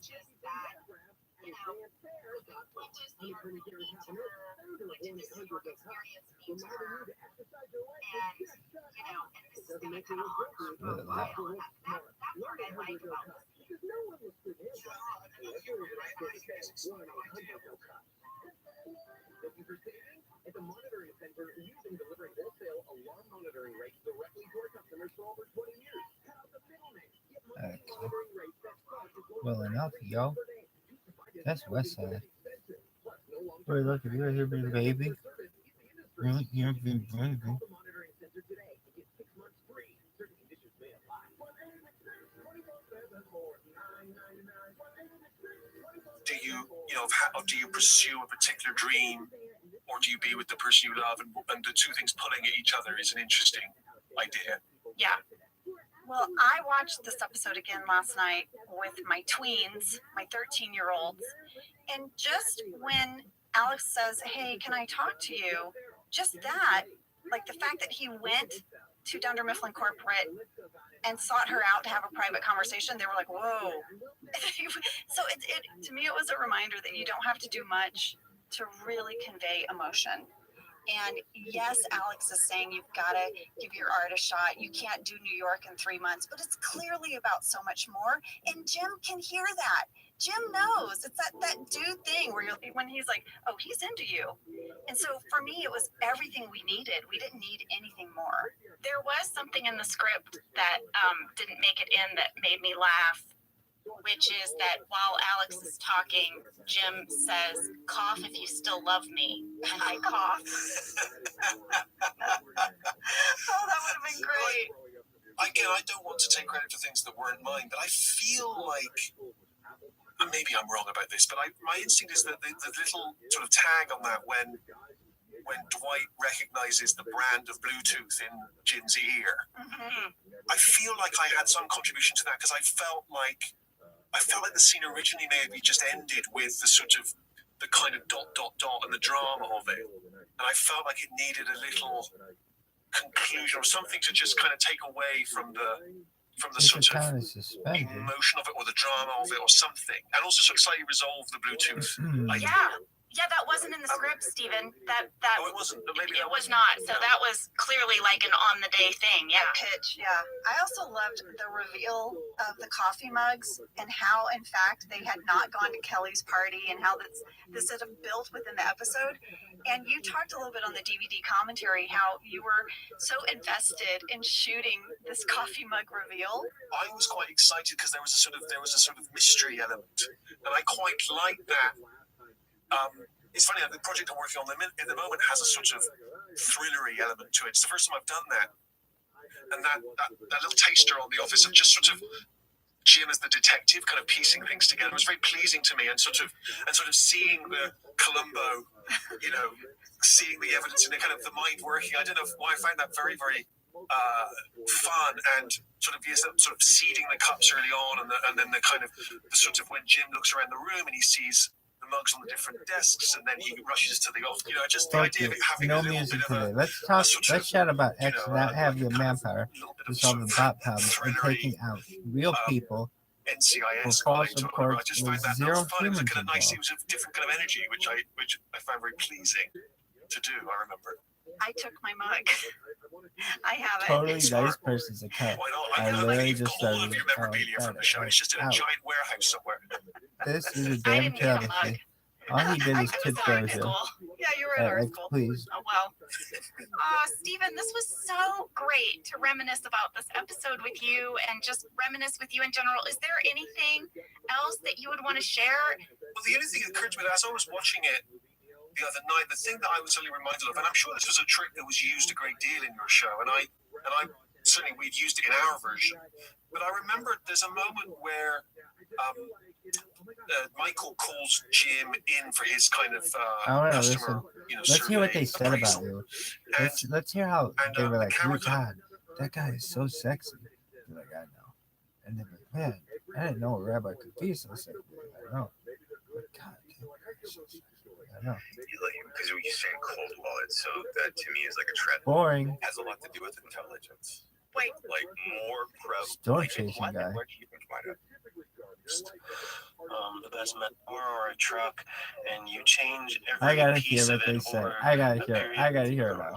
At the monitoring center, we've been delivering wholesale alarm monitoring rates directly to our customers for over 20 years. Cut out the middleman. Get monitoring rates that's Well enough, yo. That's West Side. Wait, look, if you're here, baby. You're being baby. Do you pursue a particular dream, or do you be with the person you love, and the two things pulling at each other is an interesting idea. Yeah. Well, I watched this episode again last night with my tweens, my 13-year-olds, and just when Alex says, "Hey, can I talk to you?" just that, like the fact that he went to Dunder Mifflin Corporate and sought her out to have a private conversation, they were like, whoa. So it to me, it was a reminder that you don't have to do much to really convey emotion. And yes, Alex is saying you've got to give your art a shot. You can't do New York in 3 months, but it's clearly about so much more. And Jim can hear that. Jim knows. It's that dude thing where when he's like, oh, he's into you. And so for me, it was everything we needed. We didn't need anything more. There was something in the script that didn't make it in that made me laugh, which is that while Alex is talking, Jim says, cough if you still love me. And I cough. Oh, that would have been great. Again, I don't want to take credit for things that weren't mine, but I feel like, and maybe I'm wrong about this, but my instinct is that the little sort of tag on that when Dwight recognizes the brand of Bluetooth in Jim's ear, I feel like I had some contribution to that because I felt like the scene originally maybe just ended with the sort of the kind of ... and the drama of it, and I felt like it needed a little conclusion or something to just kind of take away from the sort of emotion of it or the drama of it or something, and also sort of slightly resolve the Bluetooth idea. Yeah, that wasn't in the script, Stephen. That Oh, it wasn't. Maybe it was not. So that was clearly like an on-the-day thing. Yeah. Pitch, yeah. I also loved the reveal of the coffee mugs and how, in fact, they had not gone to Kelly's party and how this had built within the episode. And you talked a little bit on the DVD commentary how you were so invested in shooting this coffee mug reveal. I was quite excited because there was a sort of mystery element, and I quite liked that. It's funny, the project I'm working on at the moment has a sort of thrillery element to it. It's the first time I've done that. And that little taster on The Office of just sort of Jim as the detective kind of piecing things together was very pleasing to me, and sort of seeing the Columbo, seeing the evidence in the kind of the mind working. I don't know why I find that very, very fun, and sort of seeding the cups early on, and then the kind of the sort of when Jim looks around the room and he sees the mugs on the different desks, and then he rushes to the office. Just the idea of it having no a little music bit of today. Let's chat about X not having manpower to solve the bot problem and taking out real people NCIS for false reports I just find with that zero fun. It was a humans kind of nice, it involved. was a different kind of energy, which I found very pleasing to do. I remember. I took my mug. I have it. Totally nice person's account. I literally just all of started. your memorabilia from the show. It's just in a giant warehouse somewhere. This is a damn travesty. All he did is tip Doja. Yeah, you were in art school. Please. Oh, wow. Stephen, this was so great to reminisce about this episode with you and just reminisce with you in general. Is there anything else that you would want to share? Well, the only thing that occurred to me as I was watching it the other night, the thing that I was suddenly reminded of, and I'm sure this was a trick that was used a great deal in your show, and I certainly we've used it in our version, but I remember there's a moment where Michael calls Jim in for his kind of customer. Let's hear what they said about you. Let's hear how they were like, God, that guy is so sexy. They're like, I know. And they're like, man, I didn't know a rabbi could be so sexy. I know. But God, I know. Because when you say cold wallet, so that to me is like a trend. Boring. It has a lot to do with intelligence. Wait. Like more prevalent. Storm chasing guy. Where do you think might have? The best metaphor or a truck, and you change every I gotta piece hear of what they it say. over I gotta a hear it. period I gotta of hear it time.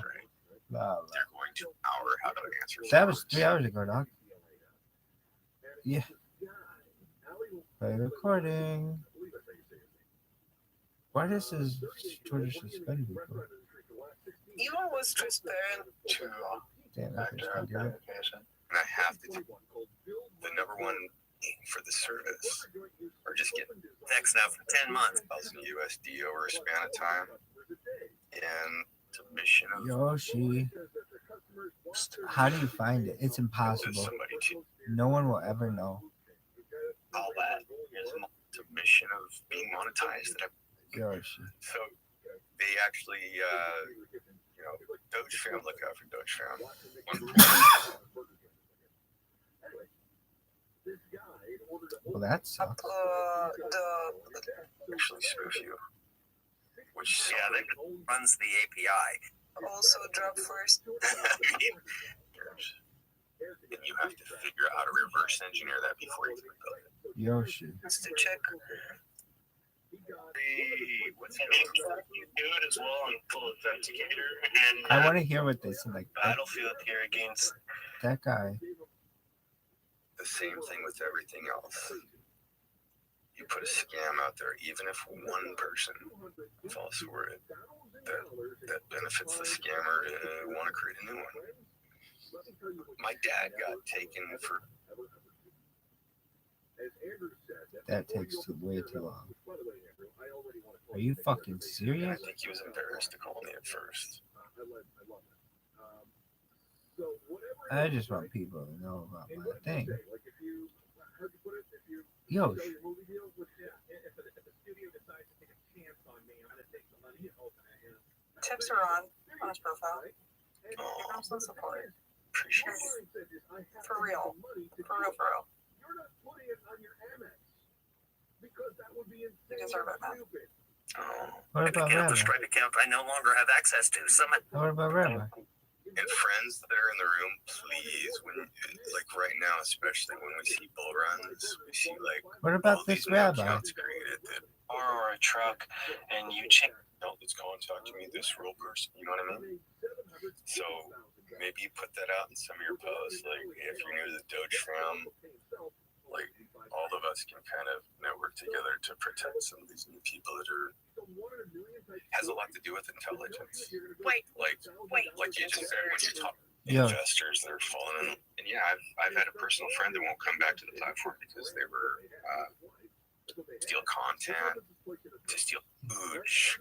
now. They're going to power how to answer. That was 3 hours ago, dog. Yeah. Play recording. Why does his Twitter suspended before? Elon was transparent to Damn, I just can't get it. And I have to do the number one thing for the service, or just get next now for 10 months, $1,000 USD over a span of time, and submission of Yoshi. How do you find it? It's impossible. No one will ever know. All that is submission of being monetized. Yoshi. So they actually, Doge fam, look out for Doge fam. Well, that sucks. Actually spoof you. Which runs the API. Also drop first. I mean, they're years. And you have to figure out how to reverse engineer that before you can rebuild it. Yo, shit. That's the check. What's you do it as well on full authenticator and I want to hear what they said. Like Battlefield here against that guy. The same thing with everything else. You put a scam out there, even if one person falls for it, that benefits the scammer to want to create a new one. My dad got taken for... That takes way too long. Are you fucking serious? I think he was embarrassed to call me at first. I just want people to know about my thing. Yo, Tips are on his profile. Give him some support. Appreciate it. For real. For real. You deserve it, man. what about Rabbi? Stripe account I no longer have access to. What about Rabbi? And friends that are in the room, please, when like right now, especially when we see bull runs, we see like What about all this these new Rabbi? accounts created that or a truck and you change. no, let's go and talk to me, this real person. You know what I mean? So maybe you put that out in some of your posts, like if you're near the Doge fam, like all of us can kind of network together to protect some of these new people that are has a lot to do with intelligence. Wait. Like you just said when you talk Yeah. investors that are falling in. And yeah, I've had a personal friend that won't come back to the platform because they were steal content, to steal ooch,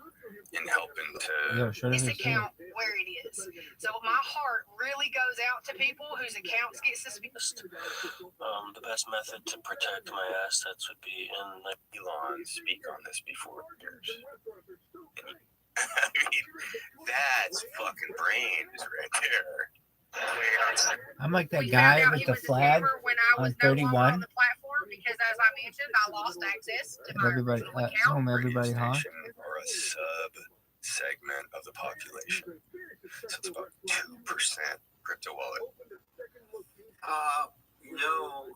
and helping to This account where it is. So my heart really goes out to people whose accounts get suspicious. The best method to protect my assets would be in like Elon speak on this before years. I mean, that's fucking brains right there. I'm like that guy with the flag on 31. Because as I mentioned, I lost access to my Everybody, home, everybody, huh? Or a sub segment of the population. So it's about 2% crypto wallet. No.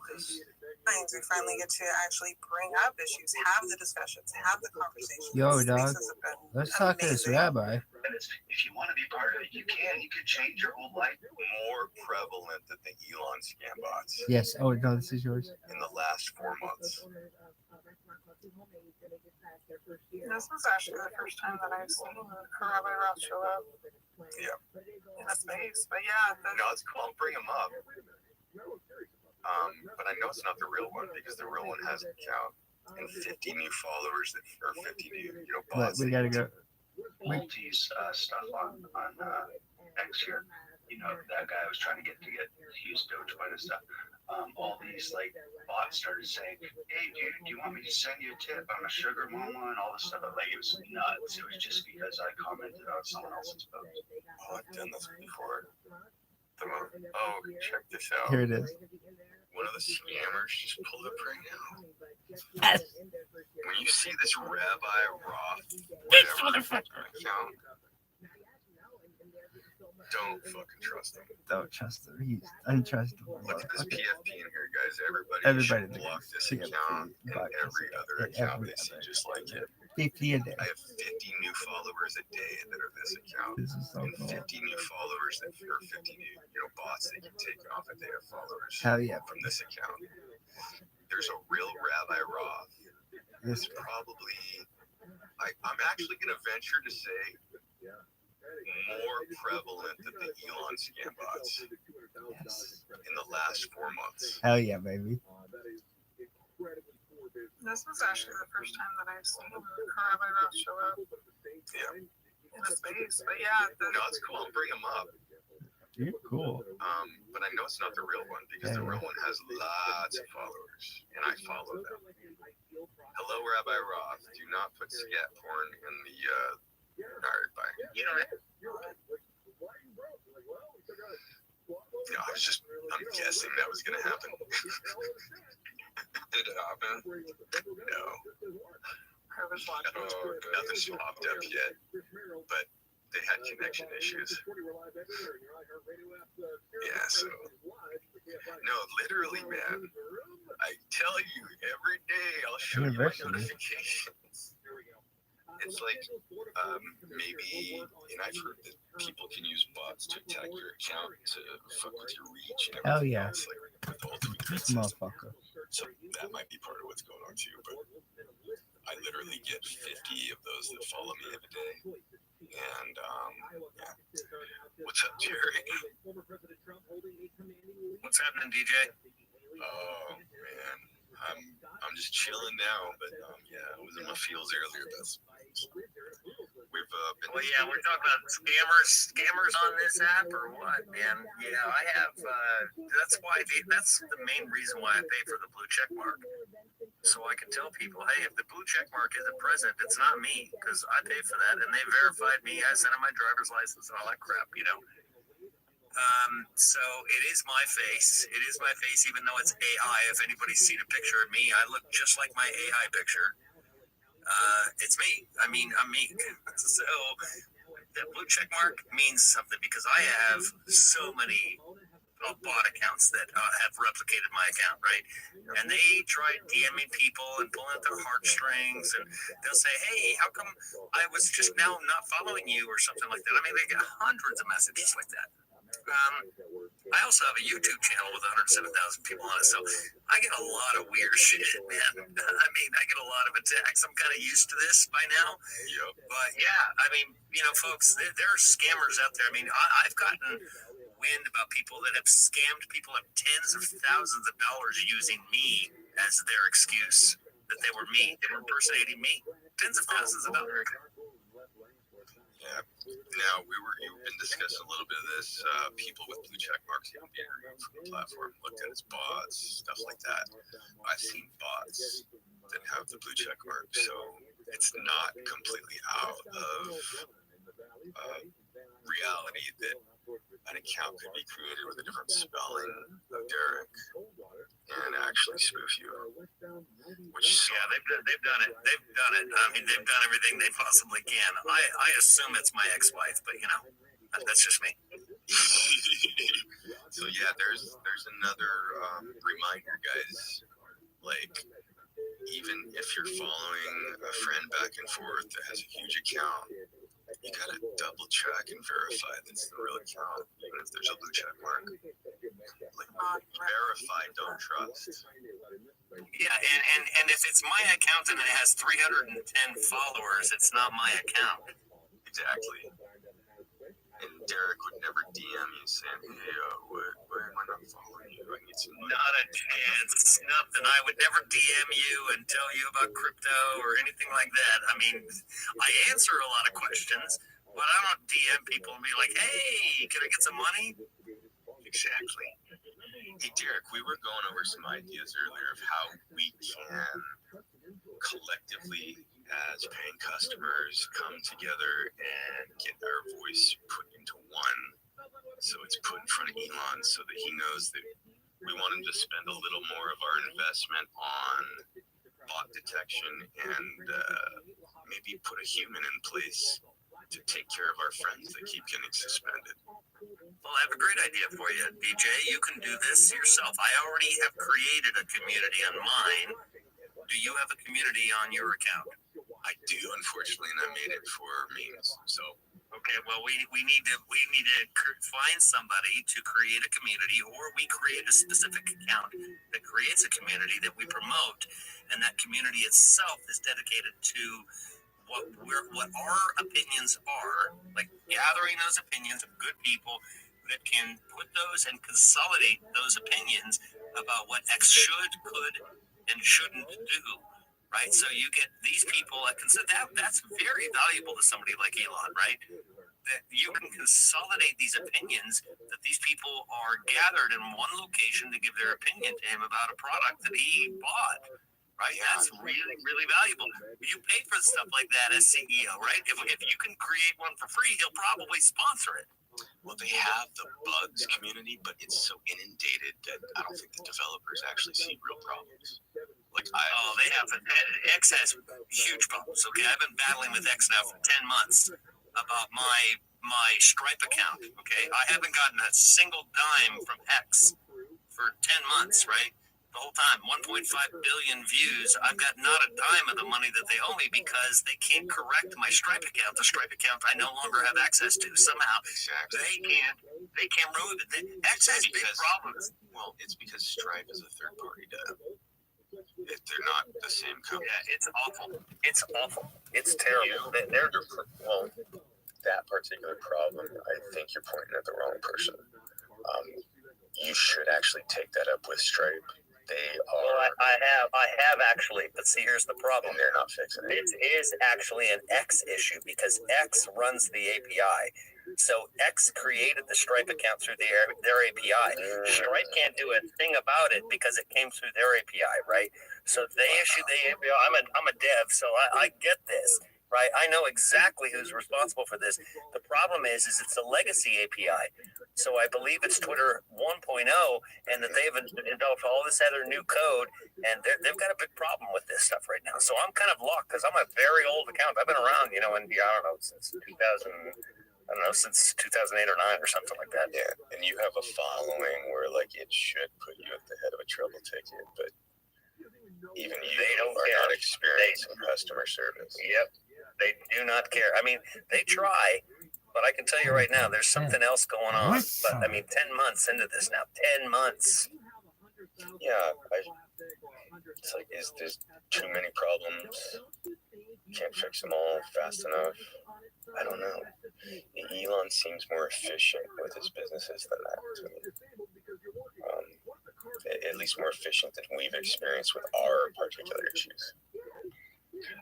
Things we finally get to actually bring up issues, have the discussions, have the conversations. Yo, These dog. spaces have been Let's talk to this Rabbi. If you want to be part of it, you can. You can change your whole life. More prevalent than the Elon scam bots. Yes. Oh no, this is yours. In the last 4 months. This was actually the first time that I've seen Rabbi Roth show up. Yeah. In the space, but yeah. No, it's cool. I'll bring him up. But I know it's not the real one because the real one has an account and 50 new followers that or 50 new bots. We gotta go. Multi's stuff on X here. You know, that guy was trying to get use Dogecoin and stuff. All these like bots started saying, "Hey, dude, do you want me to send you a tip? I'm a sugar mama," and all this stuff. Like it was nuts. It was just because I commented on someone else's post. Oh, I've done this before. Oh, check this out. Here it is. One of the scammers just pulled up right now. When you see this Rabbi Roth account, don't fucking trust him. Don't trust him. He's untrustable. Look at this PFP in here, guys. Everybody should block this account and every other account they see just like it. 50 a day. I have 50 new followers a day that are this account. This is so and cool. 50 new followers that are 50 new bots they can take off if they have followers. Hell yeah. From this account. There's a real Rabbi Roth. This probably I'm actually gonna venture to say more prevalent than the Elon scam bots. Yes. In the last 4 months. Hell yeah, baby. This was actually the first time that I've seen Rabbi Roth show up. Yeah. In the space, but yeah. No, it's cool. I'll bring him up. You're cool. But I know it's not the real one because the real one has lots of followers, and I follow them. Hello, Rabbi Roth. Do not put scat porn in the. All right, bye. You know, I'm guessing that was gonna happen. Did it happen? No. Nothing's popped up yet. But they had connection issues. Yeah, so no, literally, man. I tell you, every day I'll show you my notifications. It's like maybe, and I've heard that people can use bots to attack your account to fuck with your reach and everything else, like with the whole tweet system. So that might be part of what's going on too. But I literally get 50 of those that follow me every day. And yeah. What's up, Jerry? What's happening, DJ? Oh man, I'm just chilling now, but yeah, I was in my fields earlier. But we've been. Well, yeah, we're talking about scammers on this app or what, man? Yeah, I have. That's the main reason why I pay for the blue check mark, so I can tell people, hey, if the blue check mark isn't present, it's not me, because I paid for that and they verified me. I sent them my driver's license and all that crap, you know. So it is my face. It is my face, even though it's AI. If anybody's seen a picture of me, I look just like my AI picture. It's me. I mean, I'm me. So that blue check mark means something, because I have so many bot accounts that have replicated my account, right? And they try DMing people and pulling at their heartstrings, and they'll say, hey, how come I was just now not following you, or something like that. I mean, they get hundreds of messages like that. I also have a YouTube channel with 107,000 people on it, so I get a lot of weird shit, man. I mean, I get a lot of attacks. I'm kind of used to this by now. Yep. But yeah, I mean, you know, folks, there are scammers out there. I mean, I've gotten wind about people that have scammed people of tens of thousands of dollars using me as their excuse that they were me. They were impersonating me. Tens of thousands of dollars. Yeah. Now, you've been discussing a little bit of this. People with blue check marks can be removed from the platform, looked at as bots, stuff like that. I've seen bots that have the blue check mark, so it's not completely out of reality that an account could be created with a different spelling of Derek and actually spoof you. Yeah, they've done it. They've done it. I mean, they've done everything they possibly can. I assume it's my ex-wife, but you know, that's just me. So yeah, there's another reminder, guys. Like, even if you're following a friend back and forth that has a huge account, you gotta double check and verify that's the real account, even if there's a blue check mark. Like, verify, don't trust. Yeah, and if it's my account and it has 310 followers, it's not my account. Exactly. And Derek would never DM you saying, hey, why am I not following you? I need some money. Not a chance. Nothing. I would never DM you and tell you about crypto or anything like that. I mean, I answer a lot of questions, but I don't DM people and be like, hey, can I get some money? Exactly. Hey, Derek, we were going over some ideas earlier of how we can collectively, as paying customers, come together and get our voice put into one, so it's put in front of Elon, so that he knows that we want him to spend a little more of our investment on bot detection and maybe put a human in place to take care of our friends that keep getting suspended. Well, I have a great idea for you, DJ. You can do this yourself. I already have created a community on mine. Do you have a community on your account? I do, unfortunately, and I made it for memes. So okay, well, we need to find somebody to create a community, or we create a specific account that creates a community that we promote, and that community itself is dedicated to what our opinions are, like gathering those opinions of good people that can put those and consolidate those opinions about what X should, could, and shouldn't do. Right, so you get these people that consider that's very valuable to somebody like Elon, right? That you can consolidate these opinions, that these people are gathered in one location to give their opinion to him about a product that he bought. Right, that's really, really valuable. You pay for stuff like that as CEO, right? If you can create one for free, he'll probably sponsor it. Well, they have the bugs community, but it's so inundated that I don't think the developers actually see real problems. Like they have X has huge problems. Okay, I've been battling with X now for 10 months. about my Stripe account. Okay, I haven't gotten a single dime from X for 10 months, right? The whole time, 1.5 billion views. I've got not a dime of the money that they owe me because they can't correct my Stripe account. The Stripe account I no longer have access to somehow. Exactly. They can't remove it. X has big problems. Well, it's because Stripe is a third party to. If they're not the same company. Yeah, it's awful. It's awful. It's terrible. Well, that particular problem, I think you're pointing at the wrong person. You should actually take that up with Stripe. They are. Well, I have actually, but see, here's the problem. And they're not fixing it. It is actually an X issue because X runs the API. So X created the Stripe account through their API. Stripe can't do a thing about it because it came through their API, right? So they issued the API. I'm a dev, so I get this, right? I know exactly who's responsible for this. The problem is it's a legacy API. So I believe it's Twitter 1.0, and that they've developed all this other new code, and they've got a big problem with this stuff right now. So I'm kind of locked because I'm a very old account. I've been around, in since 2008 or 9 or something like that. Yeah, and you have a following where it should put you at the head of a trouble ticket, but even they are not experiencing customer service. Yep, they do not care. I mean, they try. But I can tell you right now, there's something else going on. But 10 months into this now, 10 months. Yeah, it's is there too many problems? Can't fix them all fast enough? I don't know. Elon seems more efficient with his businesses than that to me. At least more efficient than we've experienced with our particular issues.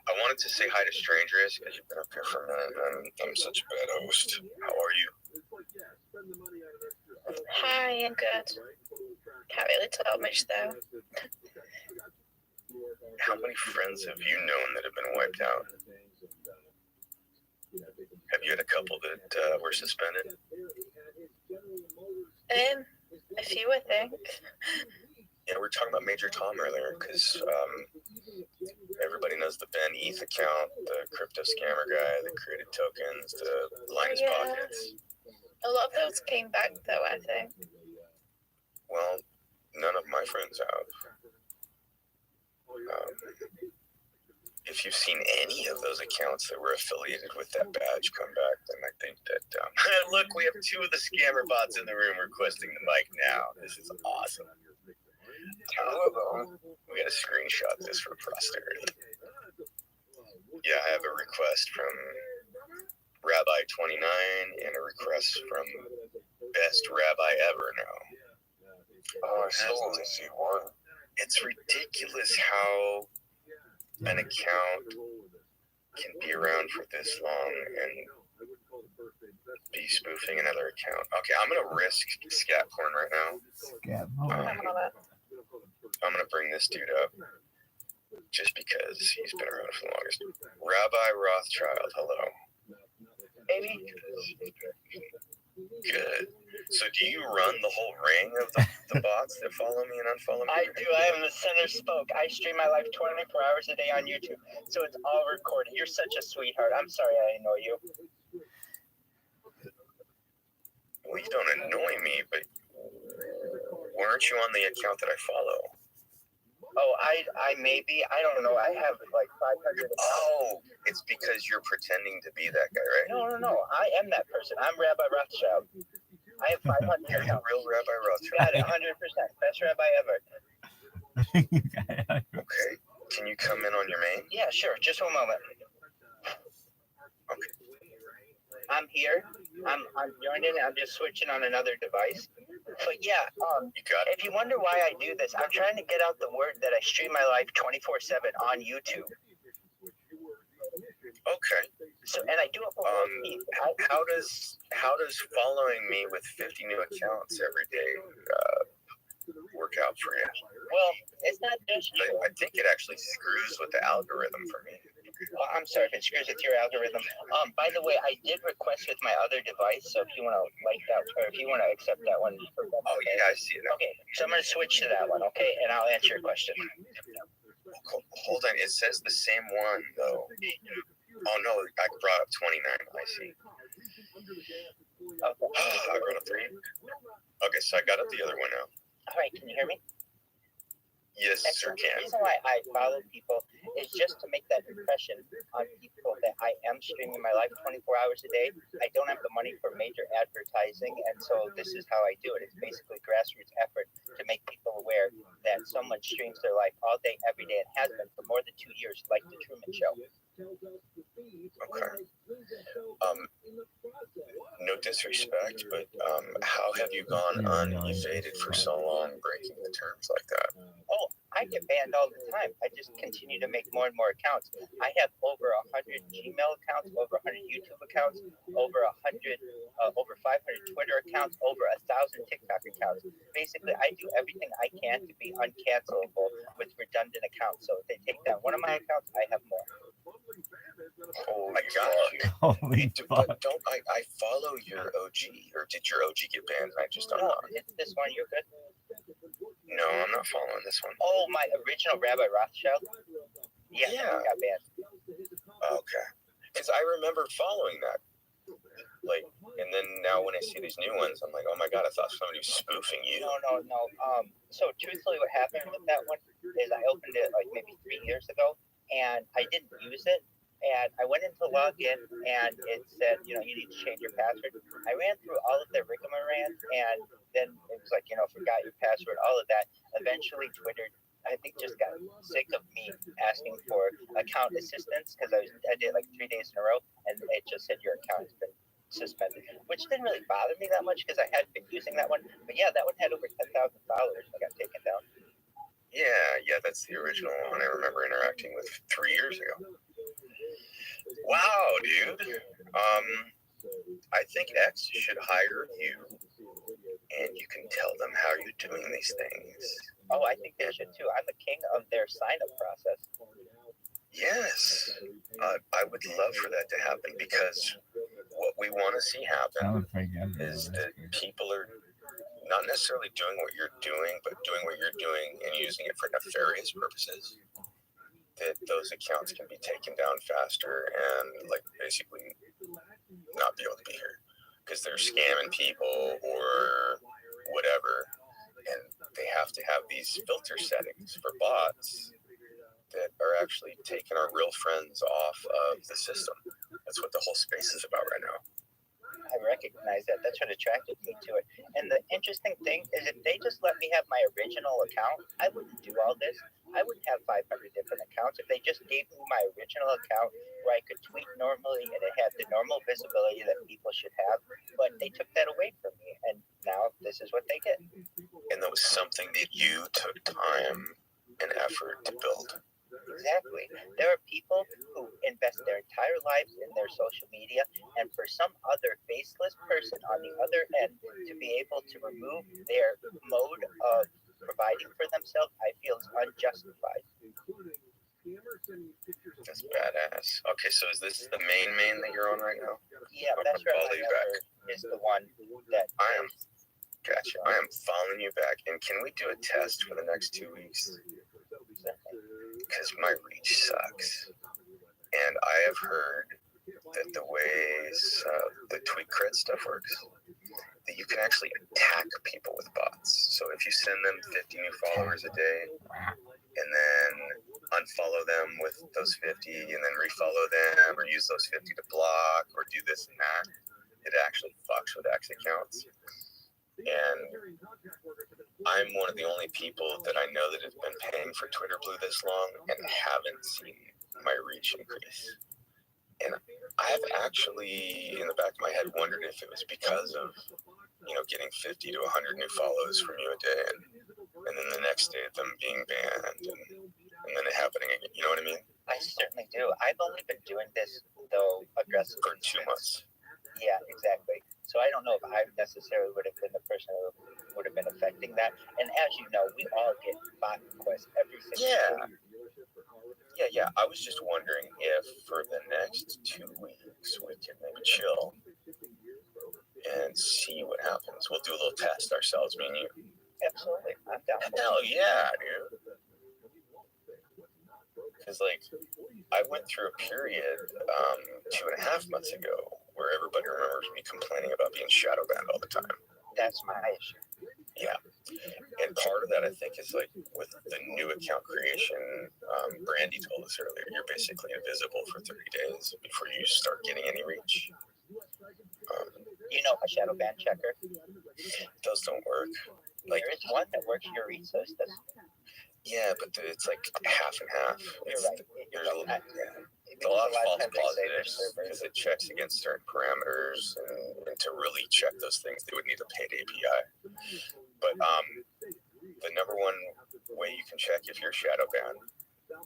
I wanted to say hi to strangers because you've been up here for a minute. I'm such a bad host. How are you? Hi, I'm good. Can't really tell much though. How many friends have you known that have been wiped out? Have you had a couple that were suspended? A few, I think. Yeah, we were talking about Major Tom earlier because everybody knows the Ben ETH account, the crypto scammer guy that created tokens, the Linus Pockets. A lot of those came back though, I think. Well, none of my friends have. If you've seen any of those accounts that were affiliated with that badge come back, then I think that, look, we have 2 of the scammer bots in the room requesting the mic now. This is awesome. 2 of them. We gotta screenshot this for posterity. Yeah, I have a request from Rabbi 29 and a request from Best Rabbi Ever now. Oh, I still only see one. It's ridiculous how an account can be around for this long and be spoofing another account. Okay, I'm gonna risk scat porn right now. I'm gonna bring this dude up just because he's been around for the longest. Rabbi Rothschild, hello. Amy. Good. So do you run the whole ring of the bots that follow me and unfollow me? I do. I am the center spoke. I stream my life 24 hours a day on YouTube, so it's all recorded. You're such a sweetheart. I'm sorry I annoy you. Well, you don't annoy me, but why aren't you on the account that I follow? Oh, I may be. I don't know. I have like 500. Oh, it's because you're pretending to be that guy, right? No. I am that person. I'm Rabbi Rothschild. I have 500. You're the real Rabbi Rothschild. Got it, 100%. Best rabbi ever. Okay. Can you come in on your main? Yeah, sure. Just 1 moment. Okay. I'm here. I'm joined in. I'm just switching on another device. But yeah, you got it. If you wonder why I do this, I'm trying to get out the word that I stream my life 24/7 on YouTube. Okay. So, and I do it for how does following me with 50 new accounts every day work out for you? Well, it's not just you. I think it actually screws with the algorithm for me. Well, I'm sorry if it screws with your algorithm. By the way, I did request with my other device, so if you want to like that, or if you want to accept that one. Oh yeah, I see it. Okay, so I'm going to switch to that one, okay, and I'll answer your question. Hold on, it says the same one though. Oh no, I brought up 29. I see. I brought up 3. Okay, so I got up the other one now. All right, can you hear me? Yes, sir, The can. reason why I follow people is just to make that impression on people that I am streaming my life 24 hours a day. I don't have the money for major advertising, and so this is how I do it. It's basically grassroots effort to make people aware that someone streams their life all day, every day, and has been for more than 2 years, like the Truman Show. Okay. No disrespect, but how have you gone unevaded for so long, breaking the terms like that? Oh, I get banned all the time. I just continue to make more and more accounts. I have over 100 Gmail accounts, over 100 YouTube accounts, over 500 Twitter accounts, over 1,000 TikTok accounts. Basically, I do everything I can to be uncancelable with redundant accounts. So if they take down one of my accounts, I have more. I got you. Holy fuck. But don't I follow your OG, or did your OG get banned? I just don't know. It's this one. You're good. No, I'm not following this one. Oh, my original Rabbi ROTHSCHILD? Yeah. Got banned. Okay. Because I remember following that. Like, and then now when I see these new ones, I'm like, oh my god, I thought somebody was spoofing you. No. So truthfully, what happened with that one is I opened it like maybe 3 years ago, and I didn't use it. And I went into login, and it said, you need to change your password. I ran through all of their rigmarole, and then it was like, forgot your password, all of that. Eventually, Twitter, I think, just got sick of me asking for account assistance because I did like 3 days in a row, and it just said your account has been suspended, which didn't really bother me that much because I had been using that one. But yeah, that one had over 10,000 followers. I got taken down. Yeah, that's the original one I remember interacting with 3 years ago. Wow, dude. I think X should hire you, and you can tell them how you're doing these things. Oh, I think they should too. I'm the king of their sign-up process. Yes, I would love for that to happen, because what we want to see happen is that people are not necessarily doing what you're doing, but doing what you're doing and using it for nefarious purposes. That those accounts can be taken down faster and basically not be able to be here because they're scamming people or whatever, and they have to have these filter settings for bots that are actually taking our real friends off of the system. That's what the whole space is about right now. I recognize that. That's what attracted me to it. And the interesting thing is, if they just let me have my original account, I wouldn't do all this. I wouldn't have 500 different accounts. If they just gave me my original account where I could tweet normally and it had the normal visibility that people should have, but they took that away from me, and now this is what they get. And that was something that you took time and effort to build. Exactly. There are people who invest their entire lives in their social media, and for some other faceless person on the other end to be able to remove their mode of providing for themselves, I feel is unjustified. That's badass. Okay, so is this the main that you're on right now? Yeah, that's right. My number is the one that I am. Gotcha. I am following you back. And can we do a test for the next 2 weeks? Because my reach sucks. And I have heard that the ways the tweet cred stuff works, that you can actually attack people with bots. So if you send them 50 new followers a day, and then unfollow them with those 50, and then refollow them, or use those 50 to block, or do this and that, it actually fucks with X accounts. And I'm one of the only people that I know that have been paying for Twitter Blue this long and haven't seen my reach increase. And I've actually, in the back of my head, wondered if it was because of, getting 50 to 100 new follows from you a day, and then the next day them being banned, and then it happening again. You know what I mean? I certainly do. I've only been doing this, though, aggressively for 2 months. Yeah, exactly. So I don't know if I necessarily would have been the person who would have been affecting that. And as you know, we all get bot requests every single day. Yeah. I was just wondering if for the next 2 weeks we can maybe chill and see what happens. We'll do a little test ourselves, me and you. Absolutely. I'm down. Hell yeah, dude. Because, like, I went through a period 2.5 months ago where everybody remembers me complaining about being shadow banned all the time. That's my issue. Yeah. And part of that, I think, is like with the new account creation, Brandy told us earlier, you're basically invisible for 30 days before you start getting any reach. You know, a shadow ban checker. Those don't work. Like, there is one that works your resource. Yeah, but it's like half and half. You're right. There's a lot of false positives because it checks against certain parameters, and to really check those things, they would need a paid API. But the number one way you can check if you're shadow banned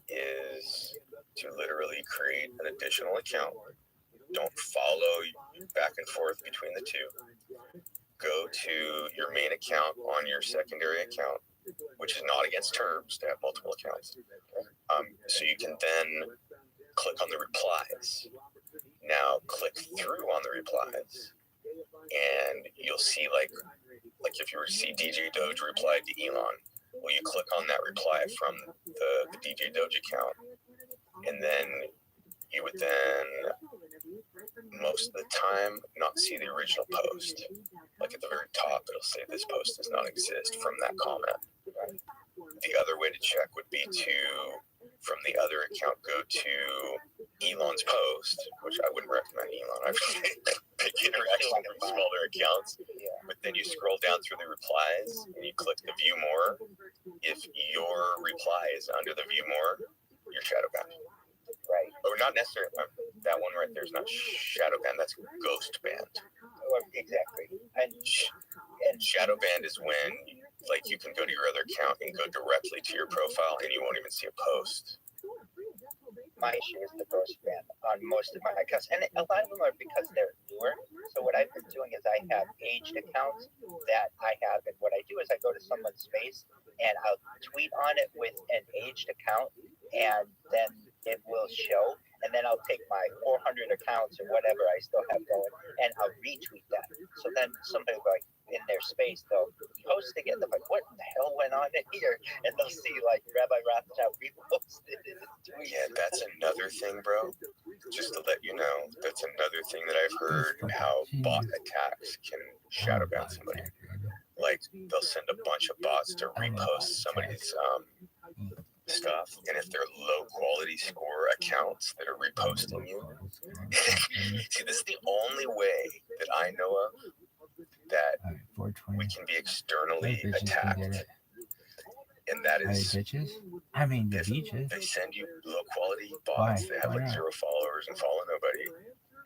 is to literally create an additional account. Don't follow back and forth between the two. Go to your main account on your secondary account, which is not against terms to have multiple accounts. So you can then click on the replies. Now click through on the replies, and you'll see like if you were to see DJ Doge replied to Elon, well, you click on that reply from the DJ Doge account, and then you would then most of the time not see the original post. Like at the very top, it'll say this post does not exist from that comment. Right? The other way to check would be to, from the other account, go to Elon's post, which I wouldn't recommend Elon. I've big interaction from smaller accounts. But then you scroll down through the replies and you click the view more. If your reply is under the view more, you're shadow banned. Right. Or not necessarily. That one right there is not shadow banned. That's ghost banned. Exactly. And shadow banned is when, like, you can go to your other account and go directly to your profile, and you won't even see a post. My issue is the ghost ban on most of my accounts, and a lot of them are because they're newer. So what I've been doing is I have aged accounts that I have, and what I do is I go to someone's space and I'll tweet on it with an aged account, and then it will show, and then I'll take my 400 accounts or whatever I still have going, and I'll retweet that. So then somebody will, like, in their space, they'll post again. They're like, what the hell went on here? And they'll see, like, Rabbi Rothschild reposted it. Yeah, that's another thing, bro. Just to let you know, that's another thing that I've heard, how bot attacks can shadow ban somebody. Like, they'll send a bunch of bots to repost somebody's stuff, and if they're low quality score accounts that are reposting you, see, this is the only way that I know of that we can be externally attacked, and that is I mean, the beaches. They send you low quality bots that have like 0 followers and follow nobody,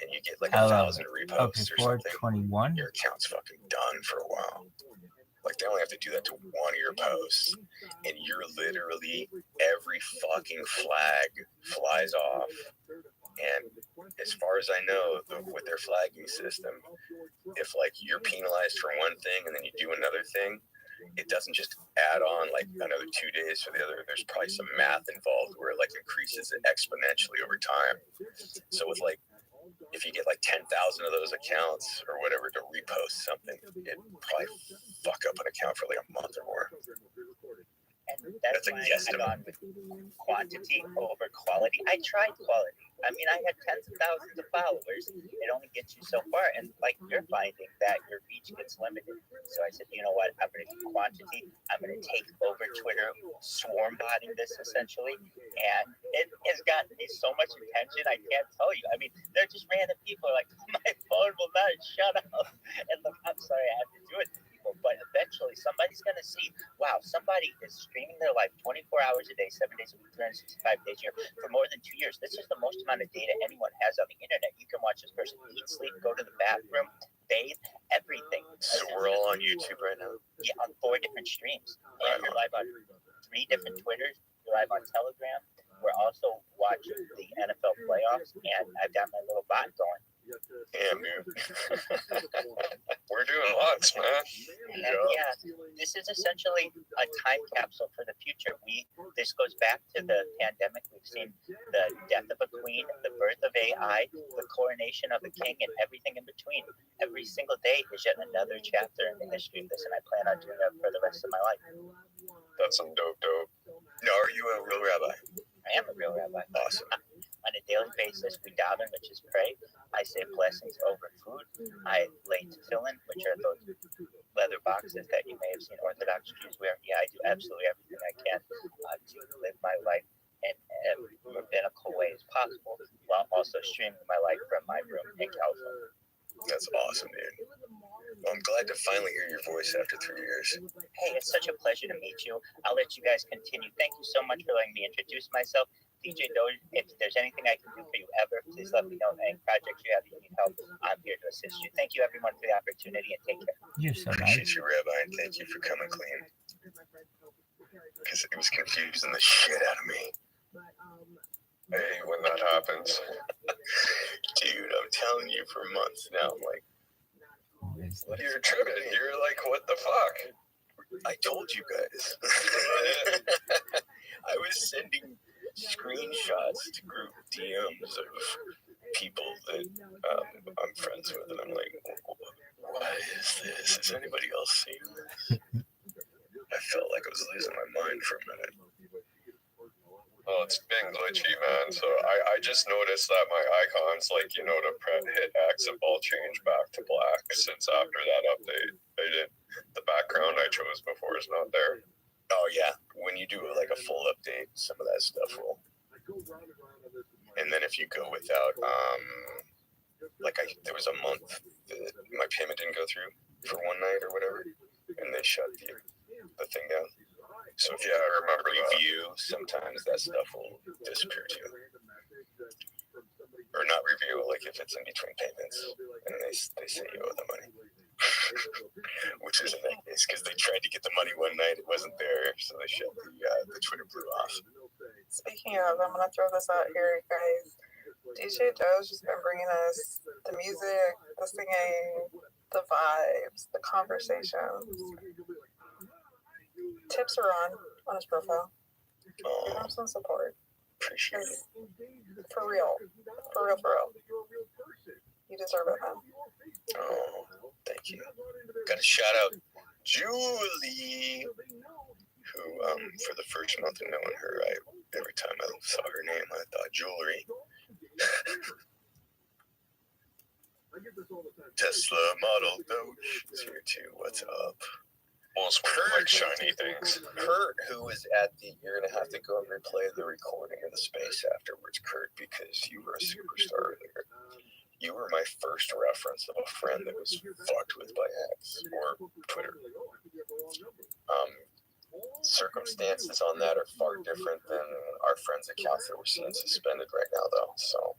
and you get like 1,000 reposts or something. 421. Your account's fucking done for a while. Like, they only have to do that to one of your posts, and you're literally, every fucking flag flies off. And as far as I know, with their flagging system, if like you're penalized for one thing and then you do another thing, it doesn't just add on like another 2 days for the other. There's probably some math involved where it like increases it exponentially over time. So with like, if you get like 10,000 of those accounts or whatever to repost something, it probably fuck up an account for like a month or more. And that's why I gone with quantity over quality. I tried quality. I mean, I had tens of thousands of followers. It only gets you so far. And like, you're finding that your reach gets limited. So I said, you know what? I'm going to do quantity. I'm going to take over Twitter, swarm botting this essentially. And it has gotten me so much attention. I can't tell you. I mean, they're just random people like, my phone will not shut up. And look, I'm sorry, I have to do it to people. But eventually somebody's going to see, wow, somebody is streaming their life 24 hours a day, 7 days a week, 365 days a year for more than 2 years. This is the most amount of data anyone has on the internet. You can watch this person eat, sleep, go to the bathroom, bathe, everything. So we're all on YouTube right now? Yeah, on 4 different streams. And you're live on 3 different Twitters. You're live on Telegram. We're also watching the NFL playoffs, and I've got my little bot going. Damn, dude. We're doing lots, man. And yeah, this is essentially a time capsule for the future. This goes back to the pandemic. We've seen the death of a queen, the birth of AI, the coronation of a king, and everything in between. Every single day is yet another chapter in the history of this, and I plan on doing that for the rest of my life. That's some dope. Now, are you a real rabbi? I am a real rabbi. Awesome. On a daily basis, we daven, which is pray. I say blessings over food. I lay tefillin, which are those leather boxes that you may have seen Orthodox Jews wear. Yeah, I do absolutely everything I can to live my life in a rabbinical way as possible, while also streaming my life from my room in California. That's awesome, dude. Well, I'm glad to finally hear your voice after 3 years. Hey, it's such a pleasure to meet you. I'll let you guys continue. Thank you so much for letting me introduce myself. DJ Doge, if there's anything I can do for you ever, please let me know. Any projects you have that you need help, I'm here to assist you. Thank you, everyone, for the opportunity, and take care. You're so Appreciate nice. you, Rabbi, and thank you for coming clean. Because it was confusing the shit out of me. Hey, when that happens. Dude, I'm telling you for months now, I'm like, you're tripping. You're like, what the fuck? I told you guys. I was sending screenshots to group DMs of people that I'm friends with, and I'm like, what is this? Has anybody else seen this? I felt like I was losing my mind for a minute. Well, it's being glitchy, man. So I just noticed that my icons, like, you know, to hit X, have all changed back to black since after that update. The background I chose before is not there. Oh, yeah. When you do like a full update, some of that stuff will. And then if you go without, there was a month that my payment didn't go through for one night or whatever, and they shut the thing down. So if you remember review, sometimes that stuff will disappear too. Or not review, like if it's in between payments, and they say you owe the money. Which isn't the case, because they tried to get the money one night, it wasn't there, so they shut the Twitter blue off. Speaking of, I'm gonna throw this out here, guys. DJ Joe's just been bringing us the music, the singing, the vibes, the conversations. Tips are on his profile. Give him some support. Appreciate it. For real. For real. You deserve it, man. Oh, thank you. Got a shout out Julie, who for the first month of knowing her, every time I saw her name, I thought jewelry. Tesla Model Doge 02, what's up? Well, it's like shiny things. Kurt, who was at you're going to have to go and replay the recording of the space afterwards, Kurt, because you were a superstar earlier. You were my first reference of a friend that was fucked with by X or Twitter. Circumstances on that are far different than our friends' accounts that we're seeing suspended right now, though. So,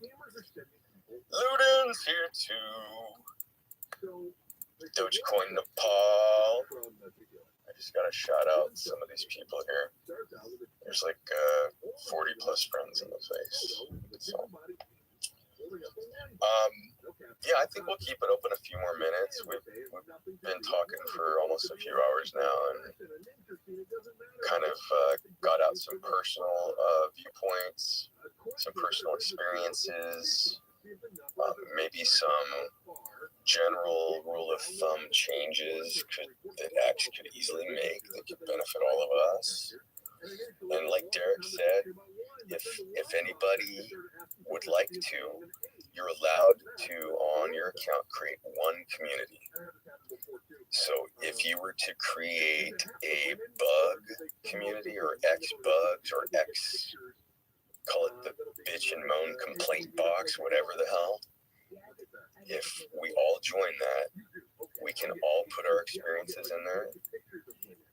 Ludin's here too. Dogecoin Nepal. I just got to shout out some of these people here. There's like 40 plus friends in the face. So. Yeah, I think we'll keep it open a few more minutes. We've been talking for almost a few hours now, and kind of got out some personal viewpoints, some personal experiences, maybe some general rule of thumb changes that X could easily make that could benefit all of us. And like Derek said, if anybody would like to, you're allowed to, on your account, create one community. So if you were to create a bug community or X bugs or X, call it the bitch and moan complaint box, whatever the hell, if we all join that, we can all put our experiences in there.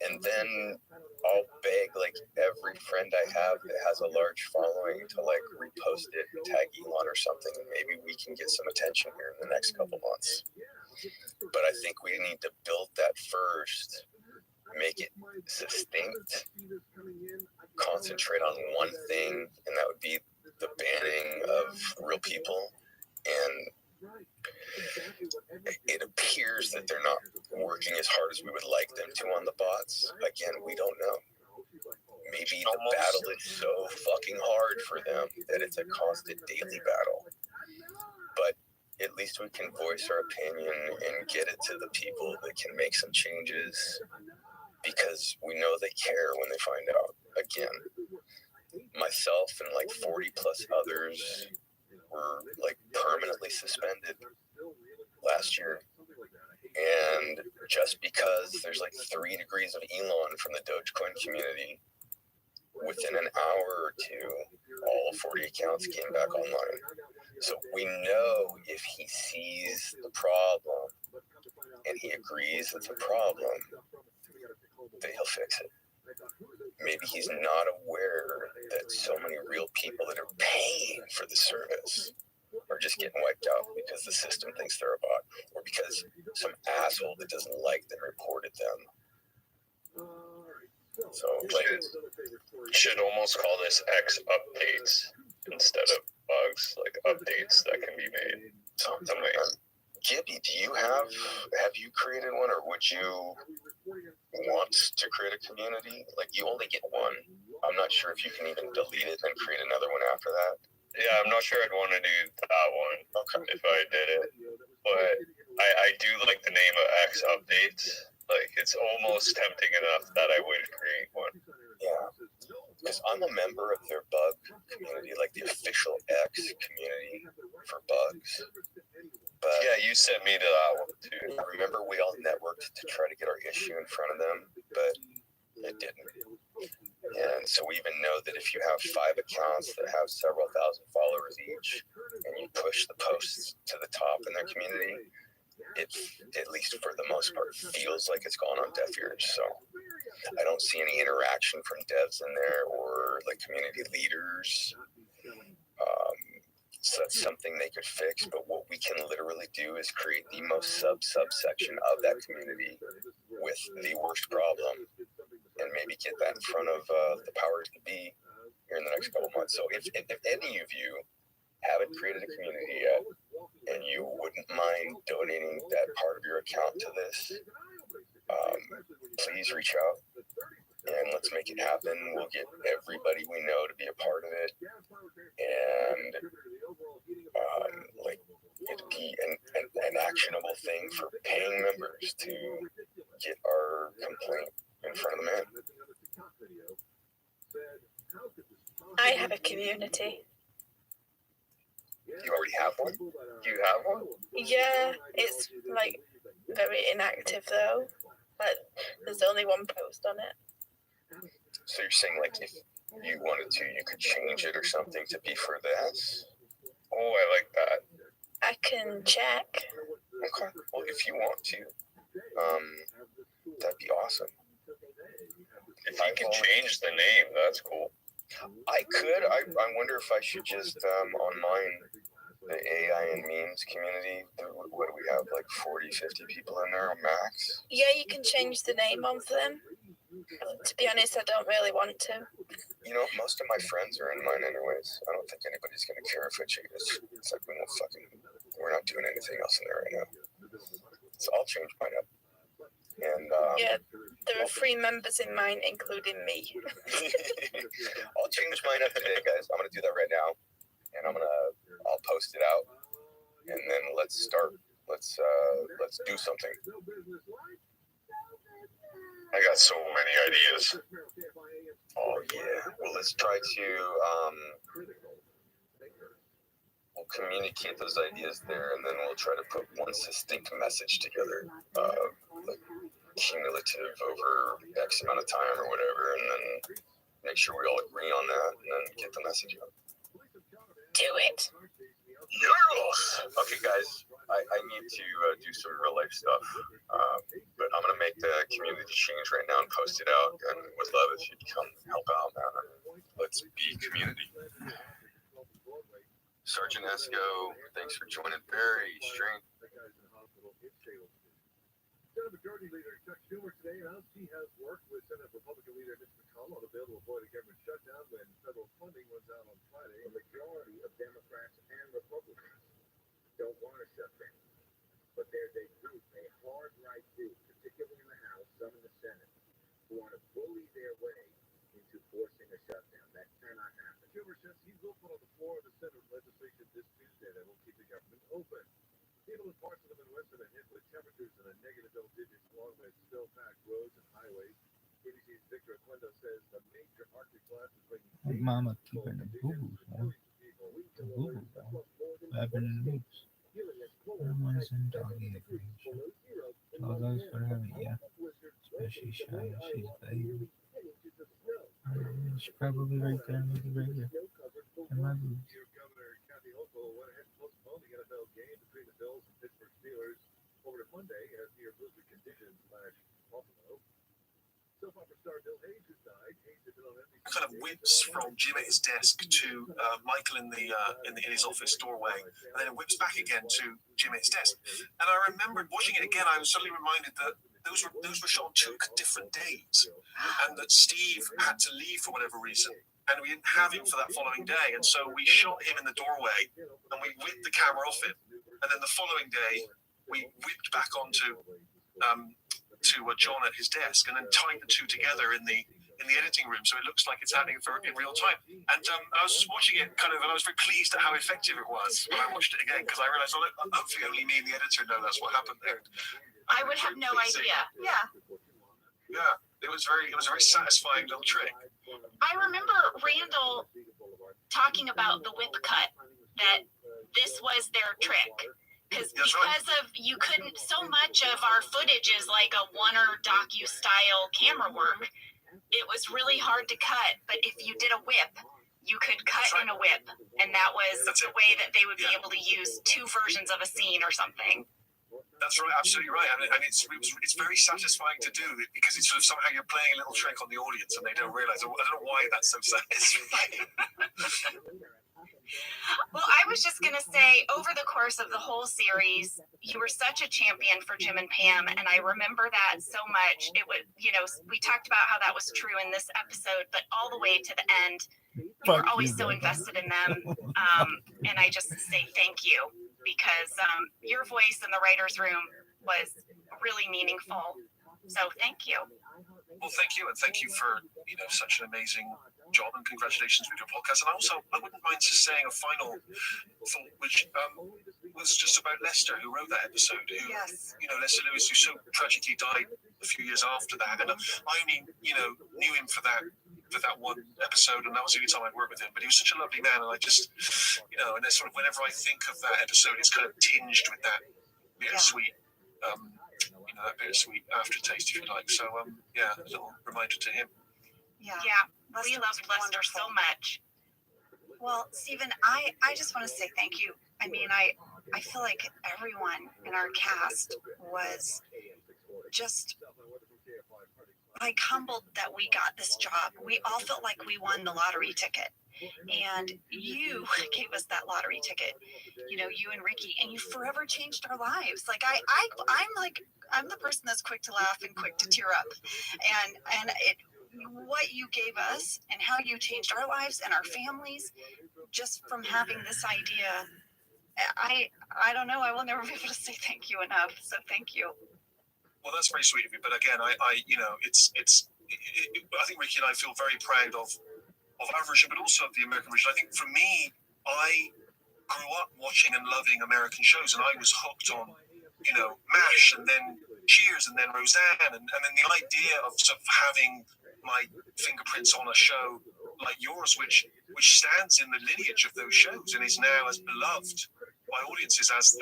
And then I'll beg like every friend I have that has a large following to like repost it and tag Elon or something. And maybe we can get some attention here in the next couple months. But I think we need to build that first, make it distinct, concentrate on one thing, and that would be the banning of real people. And it appears that they're not working as hard as we would like them to on the bots. Again, we don't know. Maybe the battle is so fucking hard for them that it's a constant daily battle. But at least we can voice our opinion and get it to the people that can make some changes, because we know they care when they find out. Again, myself and like 40 plus others were like permanently suspended last year. And just because there's like 3 degrees of Elon from the Dogecoin community, within an hour or two, all 40 accounts came back online. So we know if he sees the problem and he agrees it's a problem, that he'll fix it. Maybe he's not aware that so many real people that are paying for the service are just getting wiped out because the system thinks they're a bot, or because some asshole that doesn't like them reported them. So should almost call this X updates instead of bugs, like updates that can be made. Something like that. Gibby, have you created one, or would you want to create a community? Like, you only get one. I'm not sure if you can even delete it and create another one after that. Yeah, I'm not sure I'd want to do that one if I did it. But I do like the name of X updates. Like, it's almost tempting enough that I would create one. Yeah. Because I'm a member of their bug community, like the official X community for bugs. But yeah, you sent me to that one too. I remember we all networked to try to get our issue in front of them, but it didn't. And so we even know that if you have 5 accounts that have several thousand followers each, and you push the posts to the top in their community, it, at least for the most part, feels like it's gone on deaf ears. So I don't see any interaction from devs in there or like community leaders. So that's something they could fix. But what we can literally do is create the most subsection of that community with the worst problem, and maybe get that in front of the powers to be here in the next couple months. So if any of you haven't created a community yet, and you wouldn't mind donating that part of your account to this, please reach out and let's make it happen. We'll get everybody we know to be a part of it, and like it'd be an actionable thing for paying members to get our complaint in front of the man. I have a community. You already have one? Do you have one? Yeah, it's like very inactive though. Like, there's only one post on it. So you're saying, like, if you wanted to, you could change it or something to be for this? Oh, I like that. I can check. Okay. Well, if you want to, that'd be awesome. If you can change the name, that's cool. I could. I wonder if I should just, on mine, the AI and memes community, what do we have, like 40, 50 people in there max? Yeah, you can change the name of them. To be honest, I don't really want to. You know, most of my friends are in mine anyways. I don't think anybody's going to care if I change it. It's like, we're not doing anything else in there right now. So I'll change mine up. And yeah, there are 3 members in mine, including me. I'll change mine up today, guys. I'm going to do that right now. And I'll post it out. And then let's start. Let's do something. I got so many ideas. Oh, yeah. Well, let's try to we'll communicate those ideas there, and then we'll try to put one succinct message together, like cumulative over X amount of time or whatever, and then make sure we all agree on that, and then get the message out. Do it. Yes. Okay, guys, I need to do some real life stuff, but I'm gonna make the community change right now and post it out, and would love if you'd come help out, man. Let's be community. Sergeant Esco, thanks for joining. Very strange. Senate Majority Leader Chuck Schumer today announced he has worked with Senate Republican Leader Mitch McConnell on a bill to avoid a government shutdown when federal funding runs out on Friday. The majority of Democrats and Republicans don't want to shut down, but there's a group, a hard right group, particularly in the House, some in the Senate, who want to bully their way into forcing a shutdown. That cannot happen. Schumer says he will put on the floor of the Senate legislation this Tuesday that will keep the government open. People in parts of the Midwest have been hit with temperatures in the negative double digits along with still packed roads and highways. ABC's Victor Aquendo says the major Arctic blast is bringing Like mama keeping the boo-boos, man. The boo-boo, bro. What happened in the moose? Someone's in doggy range. Dog eyes for heaven, yeah. Especially shy. She's a baby. She's probably right there, maybe right here. In my boobs. Kind of whips from Jim at his desk to Michael in his office doorway, and then it whips back again to Jim at his desk. And I remembered watching it again. I was suddenly reminded that those were shot on 2 different days, and that Steve had to leave for whatever reason, and we didn't have him for that following day. And so we shot him in the doorway, and we whipped the camera off him, and then the following day we whipped back onto John at his desk, and then tied the 2 together in the editing room, so it looks like it's happening in real time. And I was just watching it and I was very pleased at how effective it was when I watched it again, because I realized, hopefully only me and the editor know that's what happened there. I would have no idea. Yeah. Yeah, it was a very satisfying little trick. I remember Randall talking about the whip cut, that this was their trick. Because of you couldn't, so much of our footage is like a Warner docu-style camera work. It was really hard to cut, but if you did a whip, you could cut in a whip, and that was the way that they would be able to use 2 versions of a scene or something. That's right, absolutely right, and it's very satisfying to do, because it's sort of somehow you're playing a little trick on the audience, and they don't realize. I don't know why that's so satisfying. Well, I was just going to say, over the course of the whole series, you were such a champion for Jim and Pam, and I remember that so much. It was, we talked about how that was true in this episode, but all the way to the end, you were always so invested in them, and I just say thank you, because your voice in the writer's room was really meaningful. So thank you. Well, thank you, and thank you for such an amazing job, and congratulations with your podcast. And also, I wouldn't mind just saying a final thought, which was just about Lester, who wrote that episode. Yes. Lester Lewis, who so tragically died a few years after that, and I only knew him for that one episode, and that was the only time I'd worked with him. But he was such a lovely man, and I just and then sort of whenever I think of that episode, it's kind of tinged with that bittersweet. That bittersweet aftertaste, if you like. So, a little reminder to him. Yeah, we loved Lester so much. Well, Stephen, I just want to say thank you. I mean, I feel like everyone in our cast was just like humbled that we got this job. We all felt like we won the lottery ticket. And you gave us that lottery ticket, you and Ricky, and you forever changed our lives. Like I'm the person that's quick to laugh and quick to tear up, and what you gave us and how you changed our lives and our families just from having this idea. I don't know. I will never be able to say thank you enough. So thank you. Well, that's very sweet of you. But again, I think Ricky and I feel very proud of our version, but also of the American version. I think for me, I grew up watching and loving American shows, and I was hooked on, MASH, and then Cheers, and then Roseanne, and then the idea of sort of having my fingerprints on a show like yours, which stands in the lineage of those shows and is now as beloved by audiences as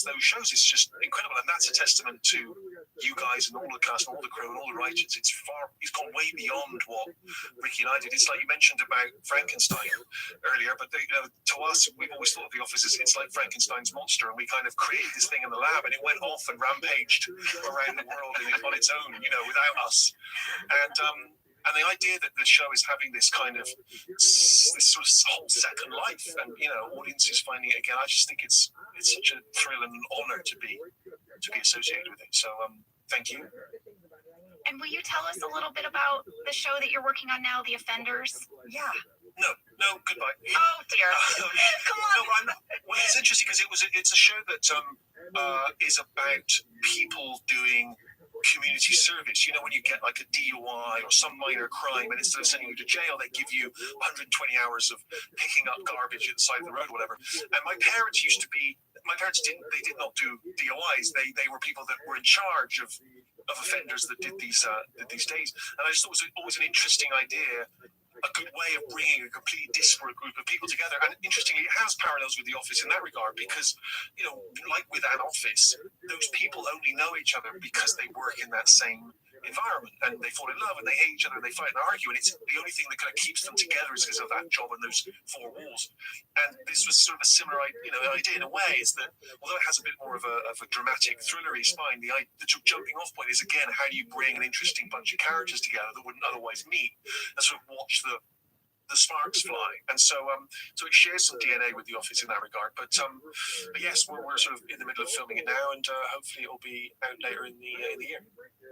those shows, is just incredible. And that's a testament to you guys and all the cast and all the crew and all the writers. It's gone way beyond what Ricky and I did. It's like you mentioned about Frankenstein earlier, but to us, we've always thought of The Office as it's like Frankenstein's monster, and we kind of created this thing in the lab, and it went off and rampaged around the world on its own, without us. And the idea that the show is having this kind of this sort of whole second life, and audiences finding it again, I just think it's such a thrill and an honor to be associated with it. So thank you. And will you tell us a little bit about the show that you're working on now, The Offenders? Yeah. No, goodbye. Oh dear. Come on. Well, it's interesting because it's a show that is about people doing community service. When you get like a DUI or some minor crime, and instead of sending you to jail, they give you 120 hours of picking up garbage at the side of the road, or whatever. And my parents did not do DUIs. They were people that were in charge of offenders that did these days. And I just thought it was always an interesting idea a good way of bringing a completely disparate group of people together. And interestingly, it has parallels with The Office in that regard because, like with an office, those people only know each other because they work in that same environment, and they fall in love and they hate each other and they fight and argue, and it's the only thing that kind of keeps them together is because of that job and those four walls. And this was sort of a similar idea in a way, is that although it has a bit more of a dramatic thrillery spine, the jumping off point is, again, how do you bring an interesting bunch of characters together that wouldn't otherwise meet and sort of watch the sparks fly. And so it shares some DNA with The Office in that regard. But yes, we're sort of in the middle of filming it now, and hopefully it'll be out later in the year.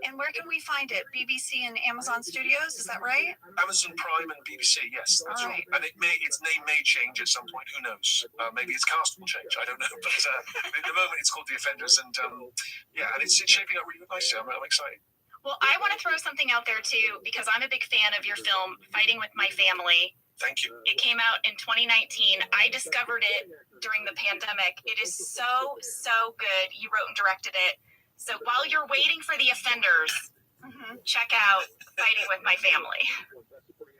And where can we find it? BBC and Amazon Studios, is that right? Amazon Prime and BBC, yes, that's right. And its name may change at some point. Who knows? Maybe its cast will change. I don't know. But at the moment, it's called The Offenders, and and it's shaping up really nicely. I'm excited. Well, I want to throw something out there too, because I'm a big fan of your film, Fighting with My Family. Thank you. It came out in 2019. I discovered it during the pandemic. It is so, so good. You wrote and directed it. So while you're waiting for The Offenders, check out Fighting with My Family.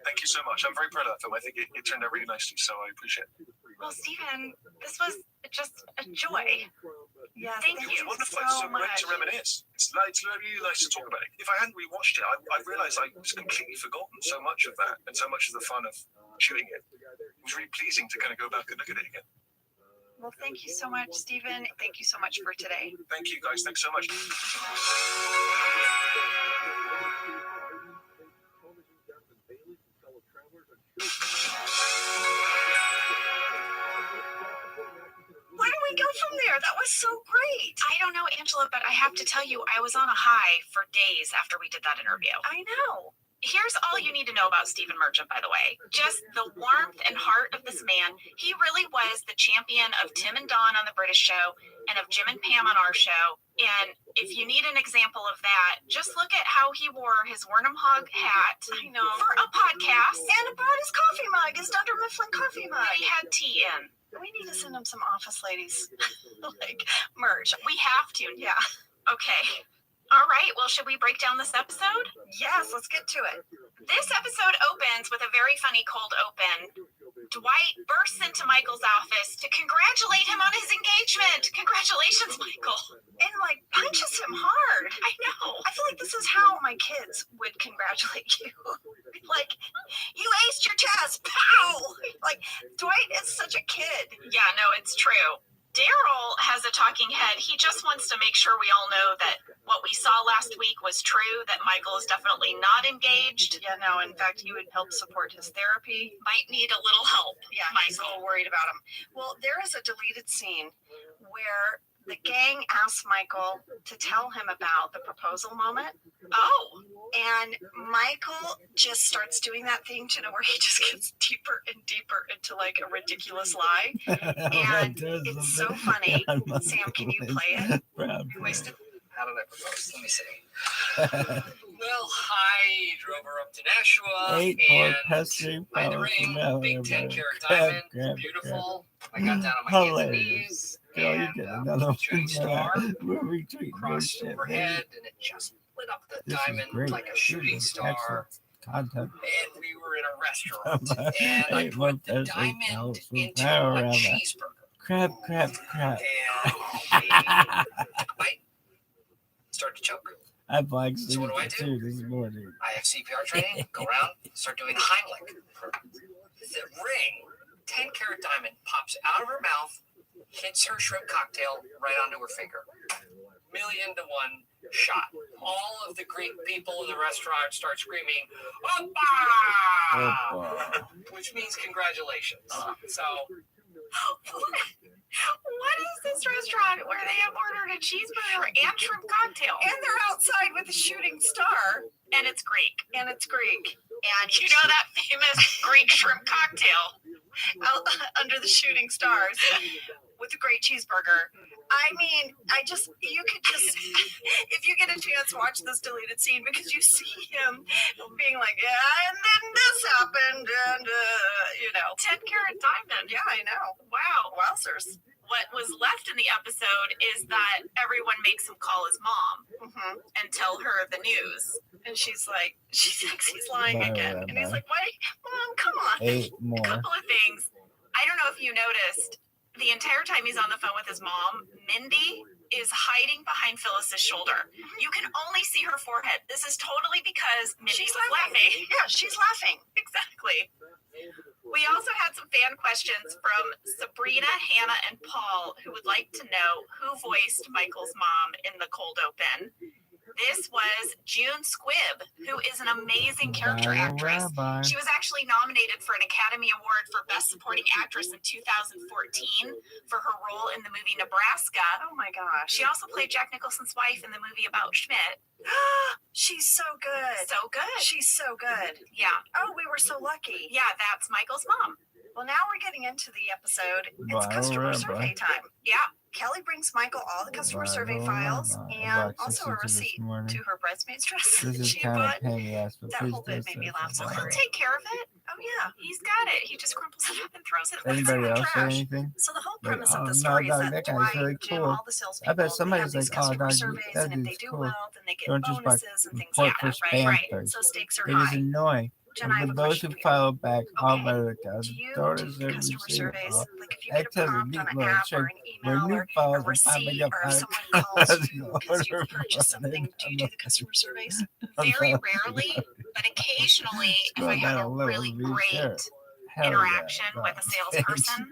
Thank you so much. I'm very proud of that film. I think it turned out really nicely, so I appreciate it. Well, Stephen, this was just a joy. Yes, thank you It was wonderful so much. to reminisce. It's really nice to talk about it. If I hadn't rewatched it, I realised I was completely forgotten so much of that and so much of the fun of shooting it. It was really pleasing to kind of go back and look at it again. Well, thank you so much, Stephen. Thank you so much for today. Thank you, guys. Thanks so much. Where do we go from there? That was so great. I don't know, Angela, but I have to tell you, I was on a high for days after we did that interview. I know. Here's all you need to know about Stephen Merchant, by the way. Just the warmth and heart of this man. He really was the champion of Tim and Dawn on the British show and of Jim and Pam on our show. And if you need an example of that, just look at how he wore his Wernham Hog hat for a podcast. And about his coffee mug, his Dunder Mifflin coffee mug. He had tea in. We need to send him some Office Ladies merch. We have to. Yeah. Okay. All right. Well, should we break down this episode? Yes, let's get to it. This episode opens with a very funny cold open. Dwight bursts into Michael's office to congratulate him on his engagement. Congratulations, Michael. And punches him hard. I know. I feel like this is how my kids would congratulate you. You aced your test. Pow! Dwight is such a kid. Yeah, no, it's true. Daryl has a talking head. He just wants to make sure we all know that what we saw last week was true, that Michael is definitely not engaged. Yeah, no, in fact, he would help support his therapy. Might need a little help. Yeah, he's a little worried about him. Well, there is a deleted scene where the gang asks Michael to tell him about the proposal moment. Oh. And Michael just starts doing that thing, where he just gets deeper and deeper into a ridiculous lie. And it's so funny. Sam, can you play it? Wasted. How did I propose? Let me see. Well, I drove her up to Nashua and by the ring, big 10-carat diamond, beautiful. I got down on my hands and knees. And shooting star crossed overhead, and it just lit up the diamond like a shooting star. Content. And we were in a restaurant, and I put the diamond into a cheeseburger. Crap. And I start to choke. I black So what do I do? this morning. I have CPR training, go around, start doing the Heimlich. The ring, 10-carat diamond, pops out of her mouth, hits her shrimp cocktail right onto her finger. 1,000,000 to 1 shot. All of the Greek people in the restaurant start screaming, "Oppa!" Which means congratulations. So, what is this restaurant where they have ordered a cheeseburger and shrimp cocktail? And they're outside with a shooting star. And it's Greek. And you know that famous Greek shrimp cocktail out under the shooting stars with a great cheeseburger. I mean, you could just, if you get a chance, watch this deleted scene, because you see him being like, yeah, and then this happened, and, 10-carat diamond. Yeah, I know. Wow. Wowzers. what was left in the episode is that everyone makes him call his mom and tell her the news. And she thinks he's lying again. And he's like, why? Mom, come on. 8 more. A couple of things. I don't know if you noticed, the entire time he's on the phone with his mom, Mindy is hiding behind Phyllis's shoulder. You can only see her forehead. This is totally because Mindy was laughing. Yeah, she's laughing. Exactly. We also had some fan questions from Sabrina, Hannah, and Paul, who would like to know who voiced Michael's mom in the cold open. This was June Squibb, who is an amazing character actress. Rabbi. She was actually nominated for an Academy Award for Best Supporting Actress in 2014 for her role in the movie Nebraska. Oh my gosh. She also played Jack Nicholson's wife in the movie about Schmidt. She's so good. So good. She's so good. Yeah. Oh, we were so lucky. Yeah, that's Michael's mom. Well, now we're getting into the episode. It's customer survey time. Yeah. Kelly brings Michael all the customer survey files and also a receipt to her bridesmaid's dress This is she kind of bought. pain in the ass, but That please whole bit do made me say laugh so something. He'll hard. take care of it. Oh yeah, He's got it. He just crumples it up and throws it away. Anybody else say trash. anything? So the whole Like, premise oh, of the no, story dog, is that that guy's Dwight, really Jim, cool. all the salespeople, I bet they have somebody's these like, oh, customer dog, surveys, that and if they dude's do cool. well, then they get Don't just like bonuses and things report like for that, spam right? first. So stakes are It is high. annoying. Jen, I have For a those question who for you. follow back, all Okay. by the guys, Do you don't do deserve customer to see surveys? it. Like if you get a Excess prompt on neat an little app trick or an where email new or a files are popping receipt up. or if out someone of calls you because order you've purchased from something, it. do you do the customer surveys? Very rarely, but occasionally, if I have a really great interaction with a salesperson,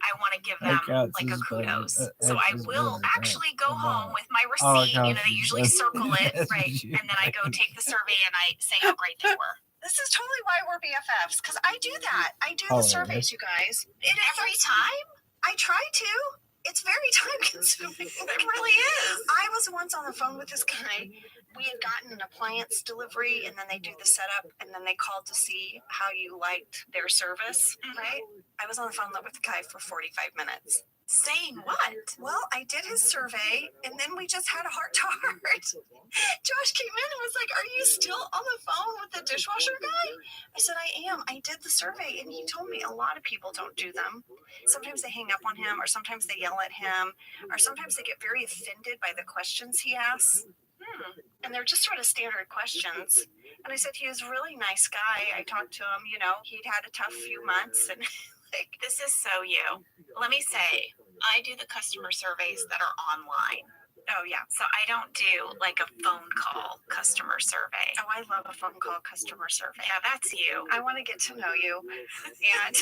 I want to give them like a kudos. So I will actually go home with my receipt. You know, they usually circle it, right? And then I go take the survey and I say how great they were. This is totally why we're BFFs, because I do that. I do Oh, the surveys, you guys. Every time? I try to. It's very time consuming. It really is. I was once on the phone with this guy. We had gotten an appliance delivery, and then they do the setup, and then they called to see how you liked their service, right? I was on the phone with the guy for 45 minutes. Saying what? Well, I did his survey, and then we just had a heart to heart. Josh came in and was like, "Are you still on the phone with the dishwasher guy?" I said, "I am. I did the survey," and he told me a lot of people don't do them. Sometimes they hang up on him, or sometimes they yell at him, or sometimes they get very offended by the questions he asks. And they're just sort of standard questions. And I said, he was a really nice guy. I talked to him, you know, he'd had a tough few months, and Like, this is so you. Let me say, I do the customer surveys that are online. oh yeah. So I don't do like a phone call customer survey. Oh, I love a phone call customer survey. Yeah, that's you. I want to get to know you. And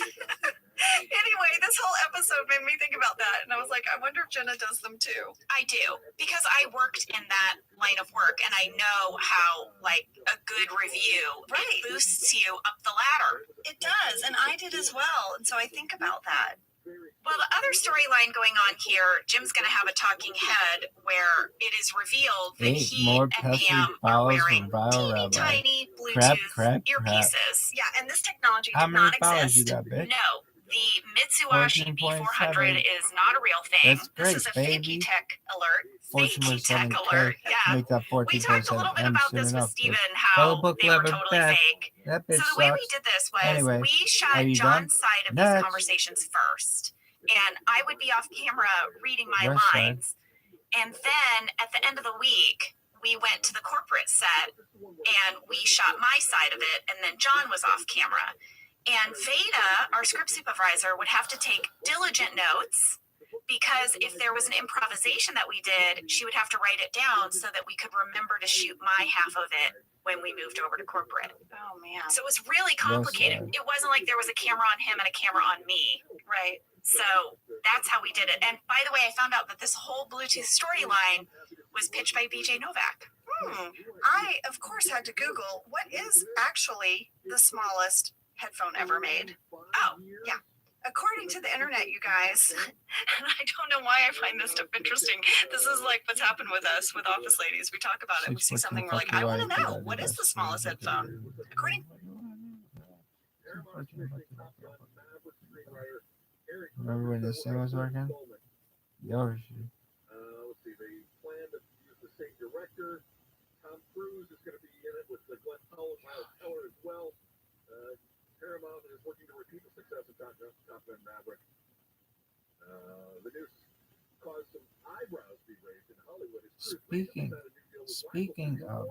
anyway, this whole episode made me think about that. And I was like, I wonder if Jenna does them too. I do, because I worked in that line of work and I know how like a good review Right. it boosts you up the ladder. It does. And I did as well. And so I think about that. Well, the other storyline going on here, Jim's going to have a talking head where it is revealed that 8 he more and pesky Pam are files wearing from ViralRabbi. tiny Bluetooth Crap. earpieces. Yeah. And this technology How did many not followers you exist. got, bitch? No, the Mitsubishi 14.7. B400 is not a real thing. That's This great, is a baby. fakey tech alert. Fakey tech 14.7K. alert. Yeah. Make that We talked a little 14.7 bit M about soon this with enough. Steven, bitch. how book they were lever totally back. fake. That So bitch the way we sucks. did this was Anyway, we shot are you John's done? side of Next. these conversations first. And I would be off camera reading my West side. lines. And then at the end of the week, we went to the corporate set and we shot my side of it. And then John was off camera. And Veda, our script supervisor, would have to take diligent notes because if there was an improvisation that we did, she would have to write it down so that we could remember to shoot my half of it when we moved over to corporate. Oh, man. So it was really complicated. side. It wasn't like there was a camera on him and a camera on me. Right. So that's how we did it. And by the way, I found out that this whole Bluetooth storyline was pitched by BJ Novak. I, of course, had to Google what is actually the smallest headphone ever made. Oh, yeah. According to the internet, you guys, and I don't know why I find this stuff interesting. This is like what's happened with us, with Office Ladies. We talk about it, we see something, we're like, I want to know, what is the smallest headphone? According Remember when this thing was working? Yours. Let's see, they plan to use the same director. Tom Cruise is going to be in it with Glenn Powell and Miles Teller as well. Paramount is working to repeat the success of Top Gun Maverick. The new Speaking of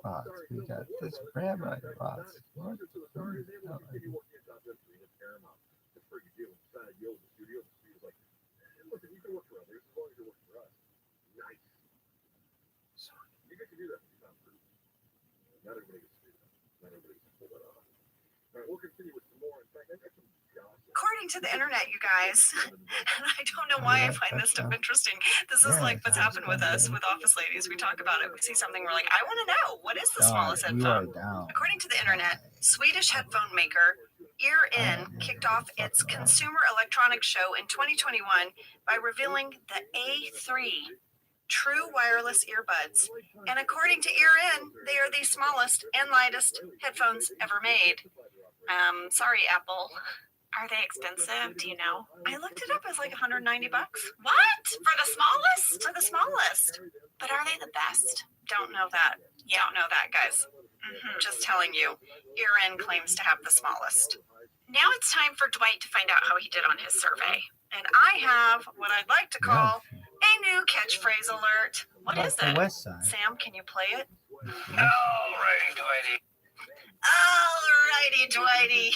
bots, we got this Rabbi bots. What the hell? Not everybody gets to do that. Not everybody can pull that off. All right, we'll continue with some more. In fact, I got some gossip. According to the internet, you guys, and I don't know why I find this stuff interesting. This is like what's happened with us, with office ladies. We talk about it, we see something, we're like, I want to know, what is the smallest headphone? According to the internet, Swedish headphone maker Ear kicked off its Consumer Electronics Show in 2021 by revealing the A3 true wireless earbuds. And according to Ear, they are the smallest and lightest headphones ever made. Sorry, Apple. Are they expensive? Do you know? I looked it up as like $190. What? For the smallest? For the smallest. But are they the best? Don't know that. You don't know that, guys. Just telling you. Ear claims to have the smallest. Now it's time for Dwight to find out how he did on his survey. And I have what I'd like to call a new catchphrase alert. What is it? Sam, can you play it? Alrighty, Dwighty. Alrighty, Dwighty.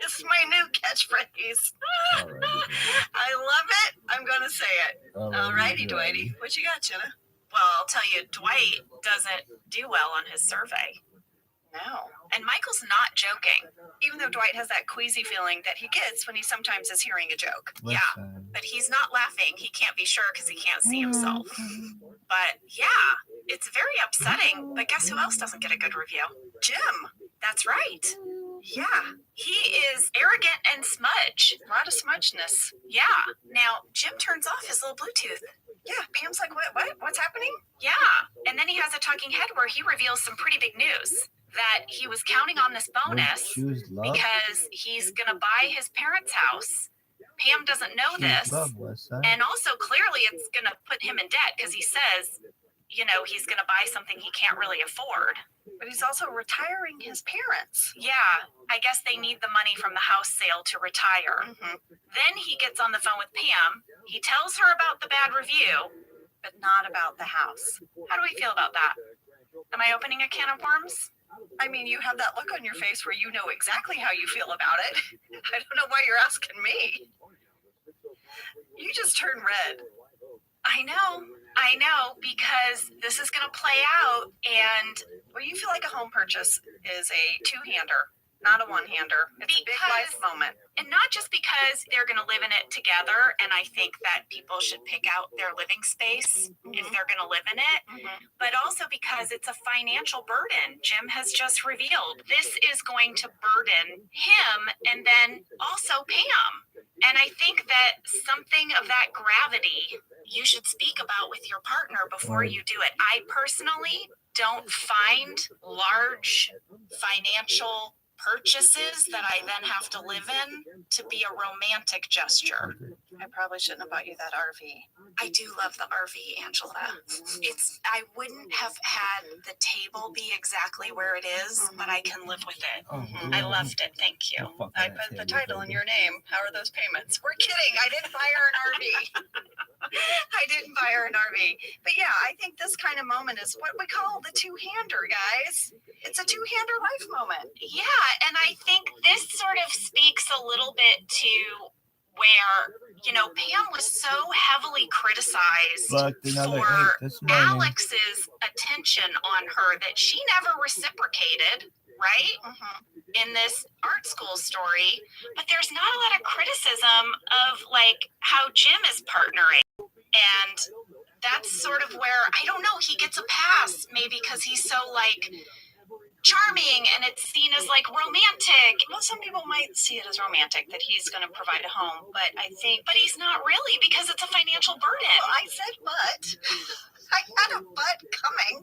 It's my new catchphrase. I love it. I'm going to say it. Alrighty, Dwighty. What you got, Jenna? Well, I'll tell you, Dwight doesn't do well on his survey. No. And Michael's not joking, even though Dwight has that queasy feeling that he gets when he sometimes is hearing a joke. Yeah, but he's not laughing. He can't be sure because he can't see himself. But yeah, it's very upsetting. But guess who else doesn't get a good review? Jim. That's right. Yeah, he is arrogant and smudge. A lot of smudgeness. Yeah. Now, Jim turns off his little Bluetooth. Yeah, Pam's like, what? What's happening? Yeah. And then he has a talking head where he reveals some pretty big news. That he was counting on this bonus because he's going to buy his parents' house. Pam doesn't know this. And also, clearly, it's going to put him in debt because he says, you know, he's going to buy something he can't really afford. But he's also retiring his parents. Yeah, I guess they need the money from the house sale to retire. Then he gets on the phone with Pam. He tells her about the bad review, but not about the house. How do we feel about that? Am I opening a can of worms? I mean, you have that look on your face where you know exactly how you feel about it. I don't know why you're asking me. You just turned red. I know, because this is going to play out, and well, you feel like a home purchase is a two-hander, not a one-hander. It's a big life moment. And not just because they're going to live in it together, and I think that people should pick out their living space if they're going to live in it, but also because it's a financial burden. Jim has just revealed this is going to burden him and then also Pam. And I think that something of that gravity you should speak about with your partner before you do it. I personally don't find large financial purchases that I then have to live in to be a romantic gesture. I probably shouldn't have bought you that RV. I do love the RV, Angela. I wouldn't have had the table be exactly where it is, but I can live with it. I loved it, thank you. I put the title in your name. How are those payments? We're kidding, I didn't buy her an RV. I didn't buy her an RV. But yeah, I think this kind of moment is what we call the two-hander, guys. It's a two-hander life moment. Yeah, and I think this sort of speaks a little bit to where, you know, Pam was so heavily criticized for Alex's attention on her that she never reciprocated, right? In this art school story. But there's not a lot of criticism of like how Jim is partnering. And that's sort of where, I don't know, he gets a pass maybe because he's so like charming and it's seen as like romantic. Well, some people might see it as romantic that he's going to provide a home, but he's not really because it's a financial burden. Well, I said but. I had a but coming,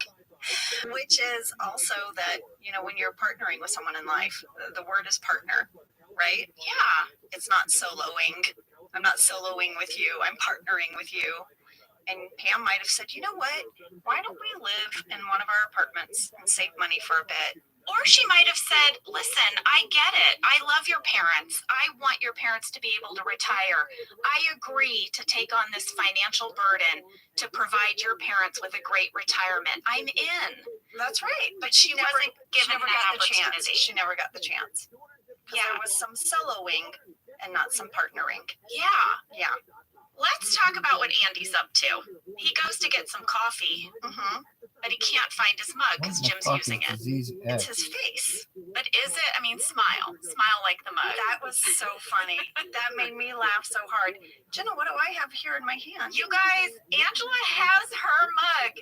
which is also that, you know, when you're partnering with someone in life, the word is partner, right? Yeah, it's not soloing. I'm not soloing with you. I'm partnering with you. And Pam might have said, you know what? Why don't we live in one of our apartments and save money for a bit? Or she might have said, listen, I get it. I love your parents. I want your parents to be able to retire. I agree to take on this financial burden to provide your parents with a great retirement. I'm in. That's right. But she wasn't given that got the chance. opportunity. She never got the chance. Yeah. There was some soloing and not some partnering. Yeah. Yeah. Let's talk about what Andy's up to. He goes to get some coffee, but he can't find his mug because Jim's using it. It's his face. But is it? I mean, smile. Smile like the mug. That was so funny. That made me laugh so hard. Jenna, what do I have here in my hand? You guys, Angela has her mug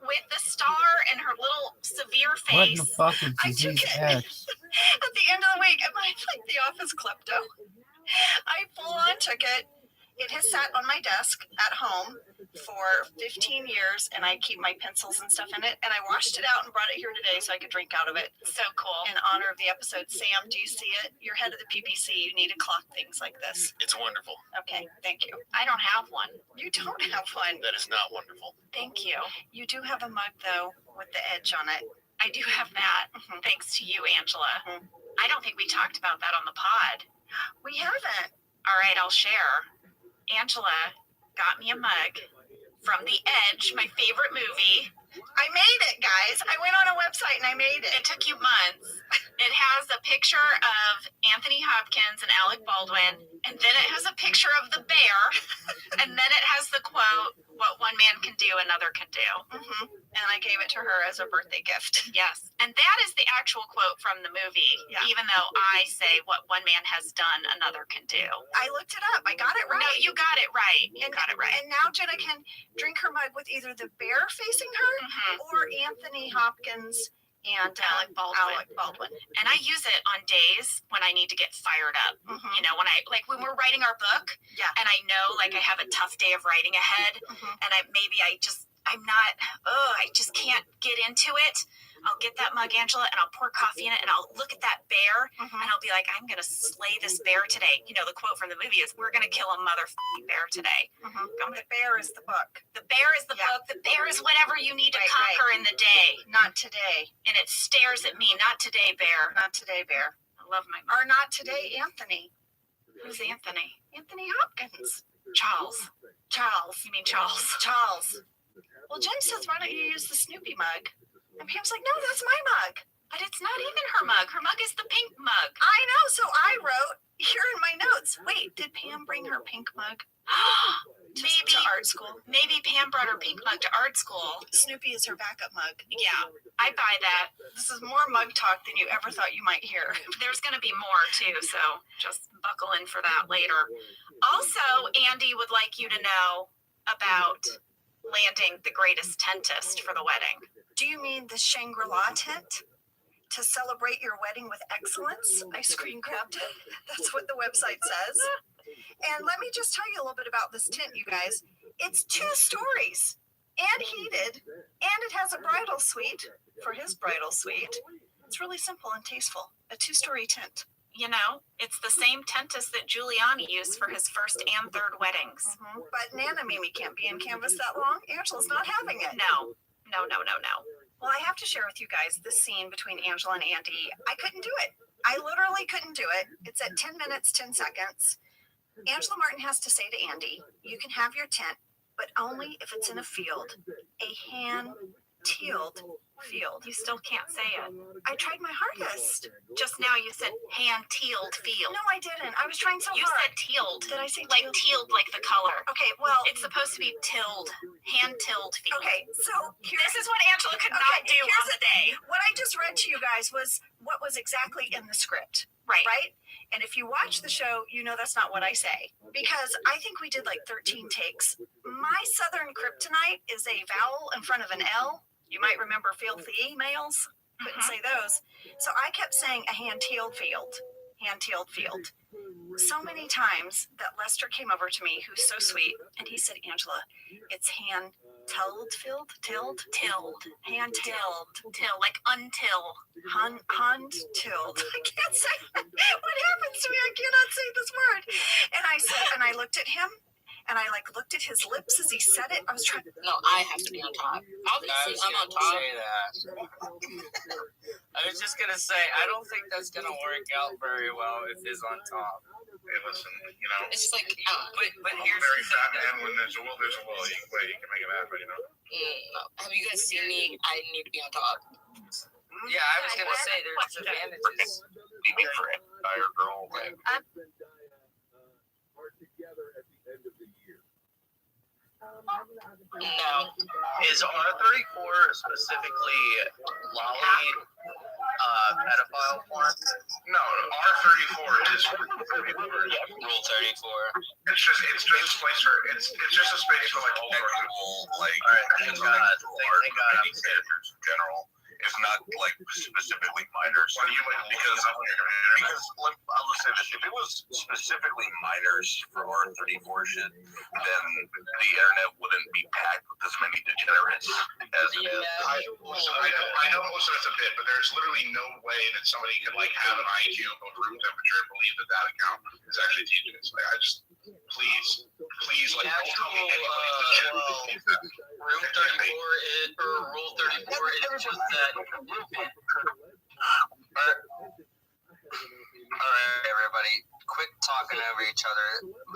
with the star and her little severe face. What in the fuck is disease X? At the end of the week, am I like the office klepto? I full on took it. It has sat on my desk at home for 15 years, and I keep my pencils and stuff in it. And I washed it out and brought it here today so I could drink out of it. So cool. In honor of the episode. Sam, do you see it? You're head of the PPC. You need to clock things like this. It's wonderful. Okay, thank you. I don't have one. You don't have one. That is not wonderful. Thank you. You do have a mug, though, with the edge on it. I do have that. Thanks to you, Angela. I don't think we talked about that on the pod. We haven't. All right, I'll share. Angela got me a mug from The Edge, my favorite movie. I made it, guys. I went on a website and I made it. It took you months. It has a picture of Anthony Hopkins and Alec Baldwin, and then it has a picture of the bear, and then it has the quote, what one man can do, another can do. And I gave it to her as a birthday gift. Yes. And that is the actual quote from the movie, even though I say what one man has done, another can do. I looked it up. I got it right. No, you got it right. You got it right. And now Jenna can drink her mug with either the bear facing her or Anthony Hopkins and Alec Baldwin. And I use it on days when I need to get fired up. You know, when when we're writing our book, and I know like I have a tough day of writing ahead, and I just can't get into it. I'll get that mug, Angela, and I'll pour coffee in it, and I'll look at that bear, and I'll be like, I'm going to slay this bear today. You know, the quote from the movie is, we're going to kill a motherfucking bear today. The bear is the book. The bear is the book. The bear is whatever you need to conquer in the day. Not today. And it stares at me. Not today, bear. Not today, bear. I love my Or not today, Anthony. Who's Anthony? Anthony Hopkins. Charles. Charles. You mean Charles? Charles. Well, Jen says, why don't you use the Snoopy mug? And Pam's like, no, that's my mug. But it's not even her mug. Her mug is the pink mug. I know. So I wrote here in my notes, wait, did Pam bring her pink mug to art school? Maybe Pam brought her pink mug to art school. Snoopy is her backup mug. Yeah, I buy that. This is more mug talk than you ever thought you might hear. There's going to be more, too, so just buckle in for that later. Also, Andy would like you to know about landing the greatest tentist for the wedding. Do you mean the Shangri-La tent? To celebrate your wedding with excellence? I screen grabbed it. That's what the website says. And let me just tell you a little bit about this tent, you guys. It's 2 stories and heated, and it has a bridal suite for his bridal suite. It's really simple and tasteful. A 2-story tent. You know, it's the same tentist that Giuliani used for his first and third weddings. But Nana Mimi can't be in canvas that long. Angela's not having it. No. Well, I have to share with you guys this scene between Angela and Andy. I couldn't do it. I literally couldn't do it. It's at 10 minutes, 10 seconds. Angela Martin has to say to Andy, you can have your tent, but only if it's in a field. A hand-tilled field. You still can't say it. I tried my hardest. Just now you said hand-tilled field. No, I didn't. I was trying so hard. You said tilled. Did I say like tealed like the color? Okay, well, it's supposed to be tilled. Hand-tilled field. Okay, so this is what Angela could not do on the day. What I just read to you guys was what was exactly in the script. Right? And if you watch the show, you know that's not what I say. Because I think we did like 13 takes. My Southern kryptonite is a vowel in front of an L. You might remember filthy emails. Couldn't say those. So I kept saying a hand-tilled field. Hand-tilled field. So many times that Lester came over to me, who's so sweet, and he said, Angela, it's hand-tilled field? Tilled? Hand-tilled. Till, like until. Hand-tilled. I can't say it. What happens to me? I cannot say this word. And I said, and I looked at him, and I looked at his lips as he said it. I was trying to. No, I have to be on top. Obviously, I'm on top. Say that. I was just gonna say, I don't think that's gonna work out very well if he's on top. Hey, listen, you know. It's like, but here's very fat man. When there's a will, there's a will. You can make it happen, you know. Have you guys seen me? I need to be on top. Yeah, I was gonna say there's advantages. Beaming for an entire girl, like. Are together at the end of the year. No. Is R34 specifically lolly pedophile porn? No, R34 is Rule 34. It's just a space for it's just a space for like technical, like thank God I'm standards in general. It's not like specifically minors. What do you like? Because like, I'll just say this: if it was specifically minors for R34 shit, then the internet wouldn't be packed with as many degenerates as it is. I know most of it's a bit, but there's literally no way that somebody could like have an IQ of room temperature and believe that that account is actually TJ's. Like, I just please, like, don't tell me anybody's legit. Room 34 is, or Rule 34 is just that. Alright, everybody, quit talking over each other.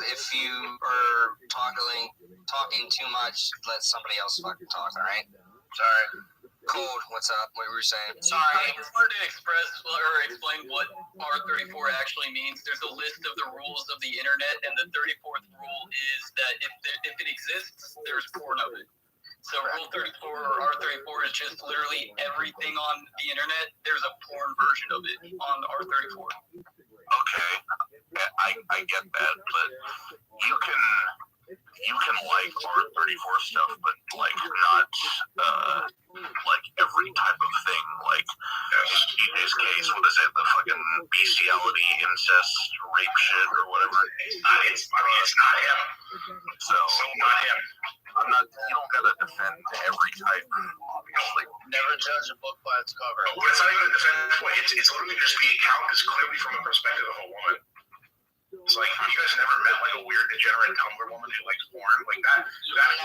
If you are talking too much, let somebody else fucking talk, alright? Sorry. Cold, what's up? What were you saying? Sorry, I just wanted to explain what R34 actually means. There's a list of the rules of the internet, and the 34th rule is that if it exists, there's porn of it. So Rule 34 or R34 is just literally everything on the internet. There's a porn version of it on R34. Okay, I get that, but you can like R34 stuff, but like not like every type of thing. Like in TJ's case, what is it? The fucking bestiality, incest, rape shit, or whatever. It's not him. So not him. I'm not. You don't gotta defend every type. Obviously, never judge a book by its cover. But it's not even a defense point. It's literally just the account is clearly from the perspective of a woman. It's like, have you guys never met like a weird degenerate Tumblr woman who likes porn like that? No, I've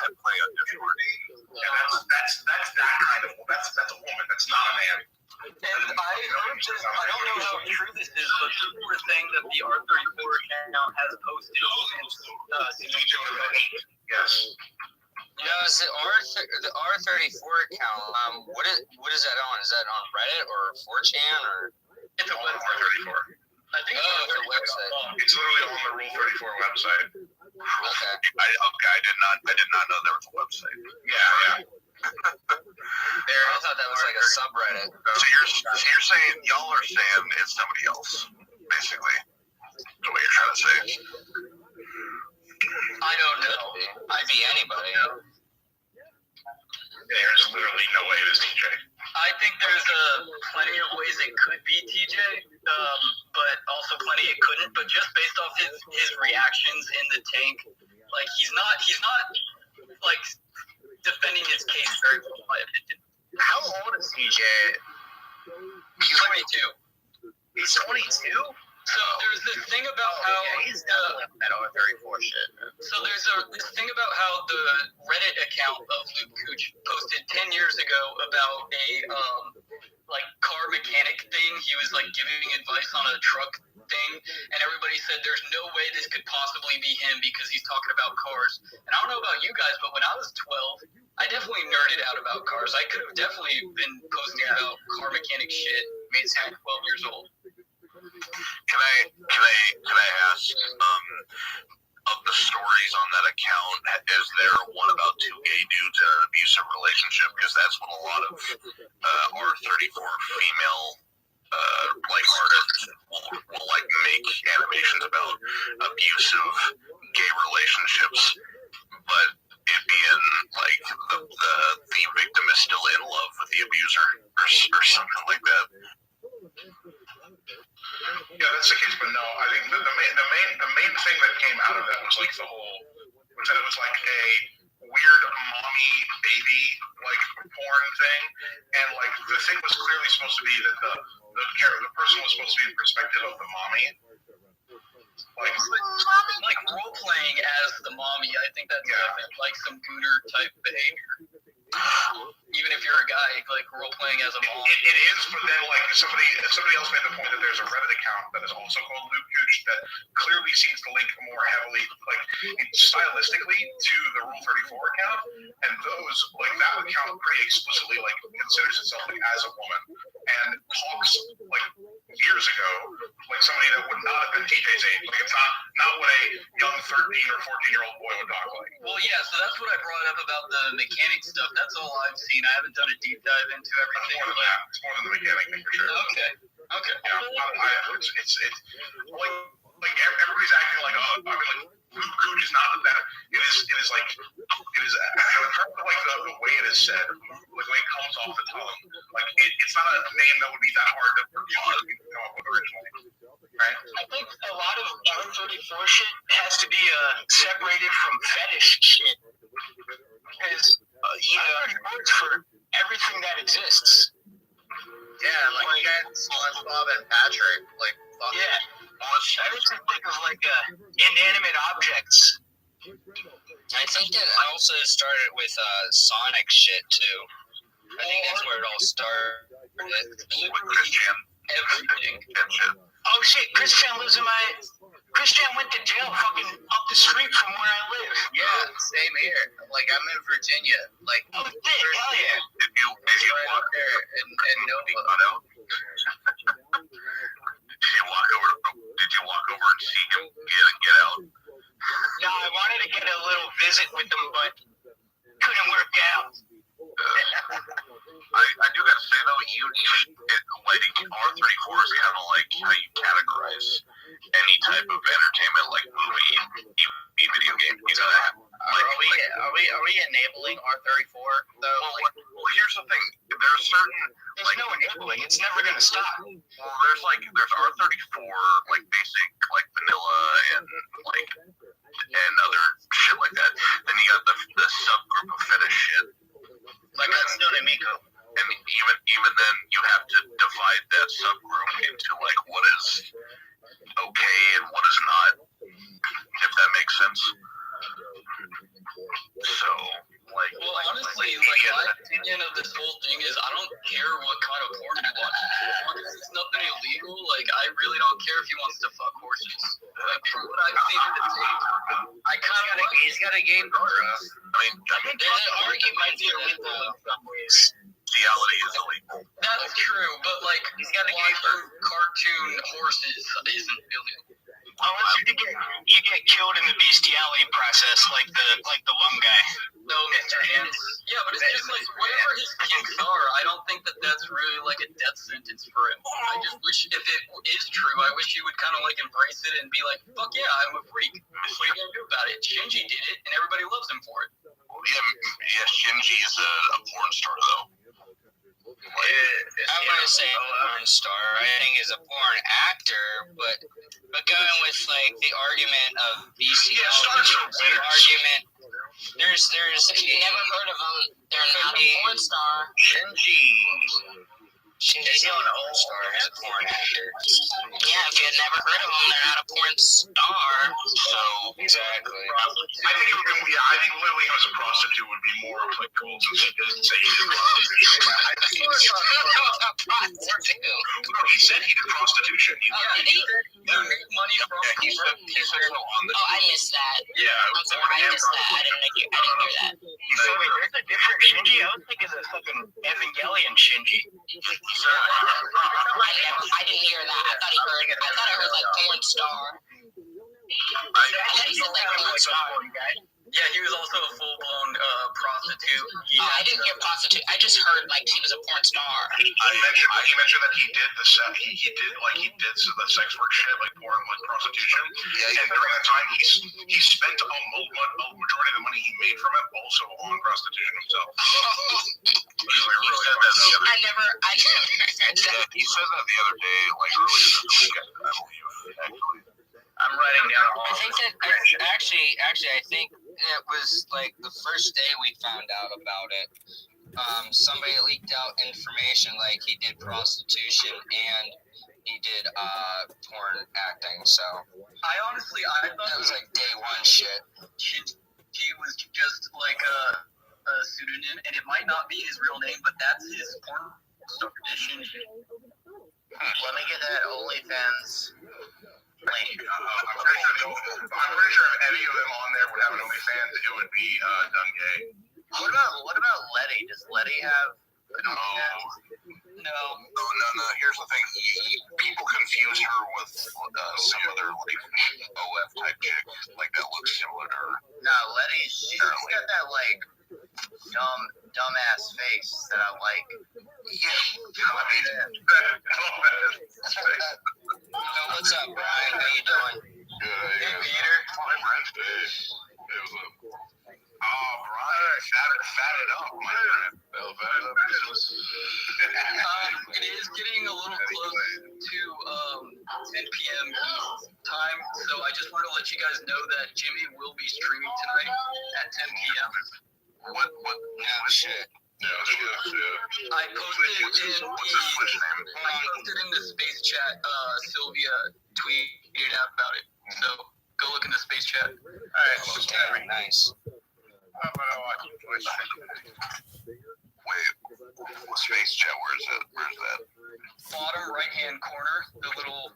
met plenty of Discord. Yeah, that's that kind of that's a woman. That's not a man. And I don't know how true this is, but people were saying that the R34 account has posted Yes. No, it's the R34 account. What is that on? Is that on Reddit or 4chan or? It's on R34. I think it's the website. It's literally on the Rule 34 website. Okay. I did not know there was a website. Yeah. I thought that was like a subreddit. So you're saying y'all are saying it's somebody else, basically. Is what you're trying to say? I don't know. I'd be anybody. There's literally no way it is TJ. I think there's plenty of ways it could be TJ, but also plenty it couldn't. But just based off his reactions in the tank, like he's not like defending his case very well, in my opinion. How old is TJ? He's 22. He's 22? So there's this thing about how he's definitely that R34 shit. So there's this thing about how the Reddit account of Luke Cooch posted 10 years ago about a like car mechanic thing. He was like giving advice on a truck thing, and everybody said there's no way this could possibly be him because he's talking about cars. And I don't know about you guys, but when I was 12, I definitely nerded out about cars. I could have definitely been posting about car mechanic shit at 12 years old. Can I ask, of the stories on that account, is there one about two gay dudes in an abusive relationship? Because that's what a lot of R34 female like artists will like make animations about abusive gay relationships, but it being like the victim is still in love with the abuser or something like that. Yeah, that's the case, but no, I think the main thing that came out of that was like it was like a weird mommy baby like porn thing, and like the thing was clearly supposed to be that the person was supposed to be in perspective of the mommy. Like role playing as the mommy. I think that's like some gooner type behavior. even if you're a guy, like role playing as a mom. It is, but then like somebody else made the point that there's a Reddit account that is also called Luke Cooch that clearly seems to link more heavily, like stylistically, to the Rule 34 account, and those like that account pretty explicitly like considers itself like as a woman and talks like years ago like somebody that would not have been TJ's age. Like it's not what a young 13 or 14-year-old boy would talk like. Well, yeah, so that's what I brought up about the mechanic stuff. That's all I've seen. I haven't done a deep dive into everything. It's more than that. It's more than the mechanic thing for sure. Okay. Yeah, it's like everybody's acting like, oh, I mean, like Luke Cooch is not that. It is like in terms of like the way it is said, like the way it comes off the tongue, like it's not a name that would be that hard to come up with originally. Right? I think a lot of R34 shit has to be separated from fetish shit. Because R34 is for everything that exists. Yeah, like SpongeBob and Patrick. Like, yeah. I just think of like inanimate objects. I think that also started with Sonic shit too. I think that's where it all started. With Christian. Everything. Oh shit, Christian went to jail fucking up the street from where I live. Yeah, same here. Like I'm in Virginia. Like oh shit, hell yeah. Did you right walk up there and nobody got out? Did you walk over and see him get out? No, I wanted to get a little visit with him, but couldn't work out. I do gotta say though, like R34 is kind of like how you categorize any type of entertainment, like movie, video game. You know, are we enabling R34 though? Well, here's the thing. There's certain there's no enabling. It's never gonna stop. Well, there's R34 like basic like vanilla and other shit like that. Then you got the subgroup of fetish shit. Like Hatsune Miku. And even then, you have to divide that subgroup into like what is okay and what is not, if that makes sense. So, like, well, honestly, like my opinion of this whole thing is, I don't care what kind of porn he watches. As long as it's nothing illegal, like I really don't care if he wants to fuck horses. Like from what I've seen in the tape, I kind of he's got a game for us. I mean, there's an argument here with some ways. Reality is illegal. That's true, but like he's got a game for cartoon horses isn't illegal. Unless you get killed in the bestiality process, like the one guy. No, Mr. Hands. Yeah, but it's just like whatever his kinks are. I don't think that that's really like a death sentence for him. I just wish if it is true, I wish he would kind of like embrace it and be like, "Fuck yeah, I'm a freak. What are you gonna do about it?" Shinji did it, and everybody loves him for it. Well, yeah, Shinji is a porn star though. I wouldn't say porn star. I think he's a porn actor, but going with like the argument of bestiality, the argument. There's if you never heard of him, they're not a porn star. Shinji's not a porn star. He's a porn actor. Yeah, if you had never heard of him, they're not a porn star. So exactly. I think literally him as a prostitute would be more applicable since he didn't say he did prostitution. He said he did prostitution. Did he? Money from he said so on this. Oh, I missed that. Yeah, I'm sorry, I missed that. I didn't hear that. So wait, there's a different Shinji? I was thinking of fucking Evangelion Shinji. I didn't hear that. I thought I heard like porn star. I thought he said like porn star. Yeah, he was also a full-blown prostitute. Oh, I didn't hear prostitute. I just heard like he was a porn star. He mentioned that he did the sex work shit, like porn, like prostitution. Yeah, and during that time, he spent a majority of the money he made from it also on prostitution himself. I never heard that. He said that the other day, like earlier this week, I believe. Actually. I'm writing down all I think that actually, I think it was like the first day we found out about it. Somebody leaked out information like he did prostitution and he did porn acting. So I honestly thought that was like day one shit. He was just like a a pseudonym, and it might not be his real name, but that's his porn star Shinji. Let me get that OnlyFans link. I'm pretty sure if any of them on there would have an OnlyFans, it would be done gay. What about Letty? Does Letty have an OnlyFans? No. Here's the thing. People confuse her with some other like OF type chick, like that looks similar to her. No, Letty's she's got that like dumbass face that I like. Yeah, I mean, What's up, Brian? How you doing? Good. Hey, Peter. My friend's day. It was a. Oh, Brian, fat it up, my friend. Fat it up, business. It is getting a little close to 10 p.m. time, so I just want to let you guys know that Jimmy will be streaming tonight at 10 p.m. What? No shit. Yeah. I posted in the space chat. Sylvia tweeted out about it, so go look in the space chat. All right, Very nice. I'm gonna watch Twitch. Wait, what space chat? Where's that? Bottom right hand corner, the little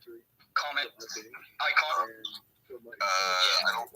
comment icon. I don't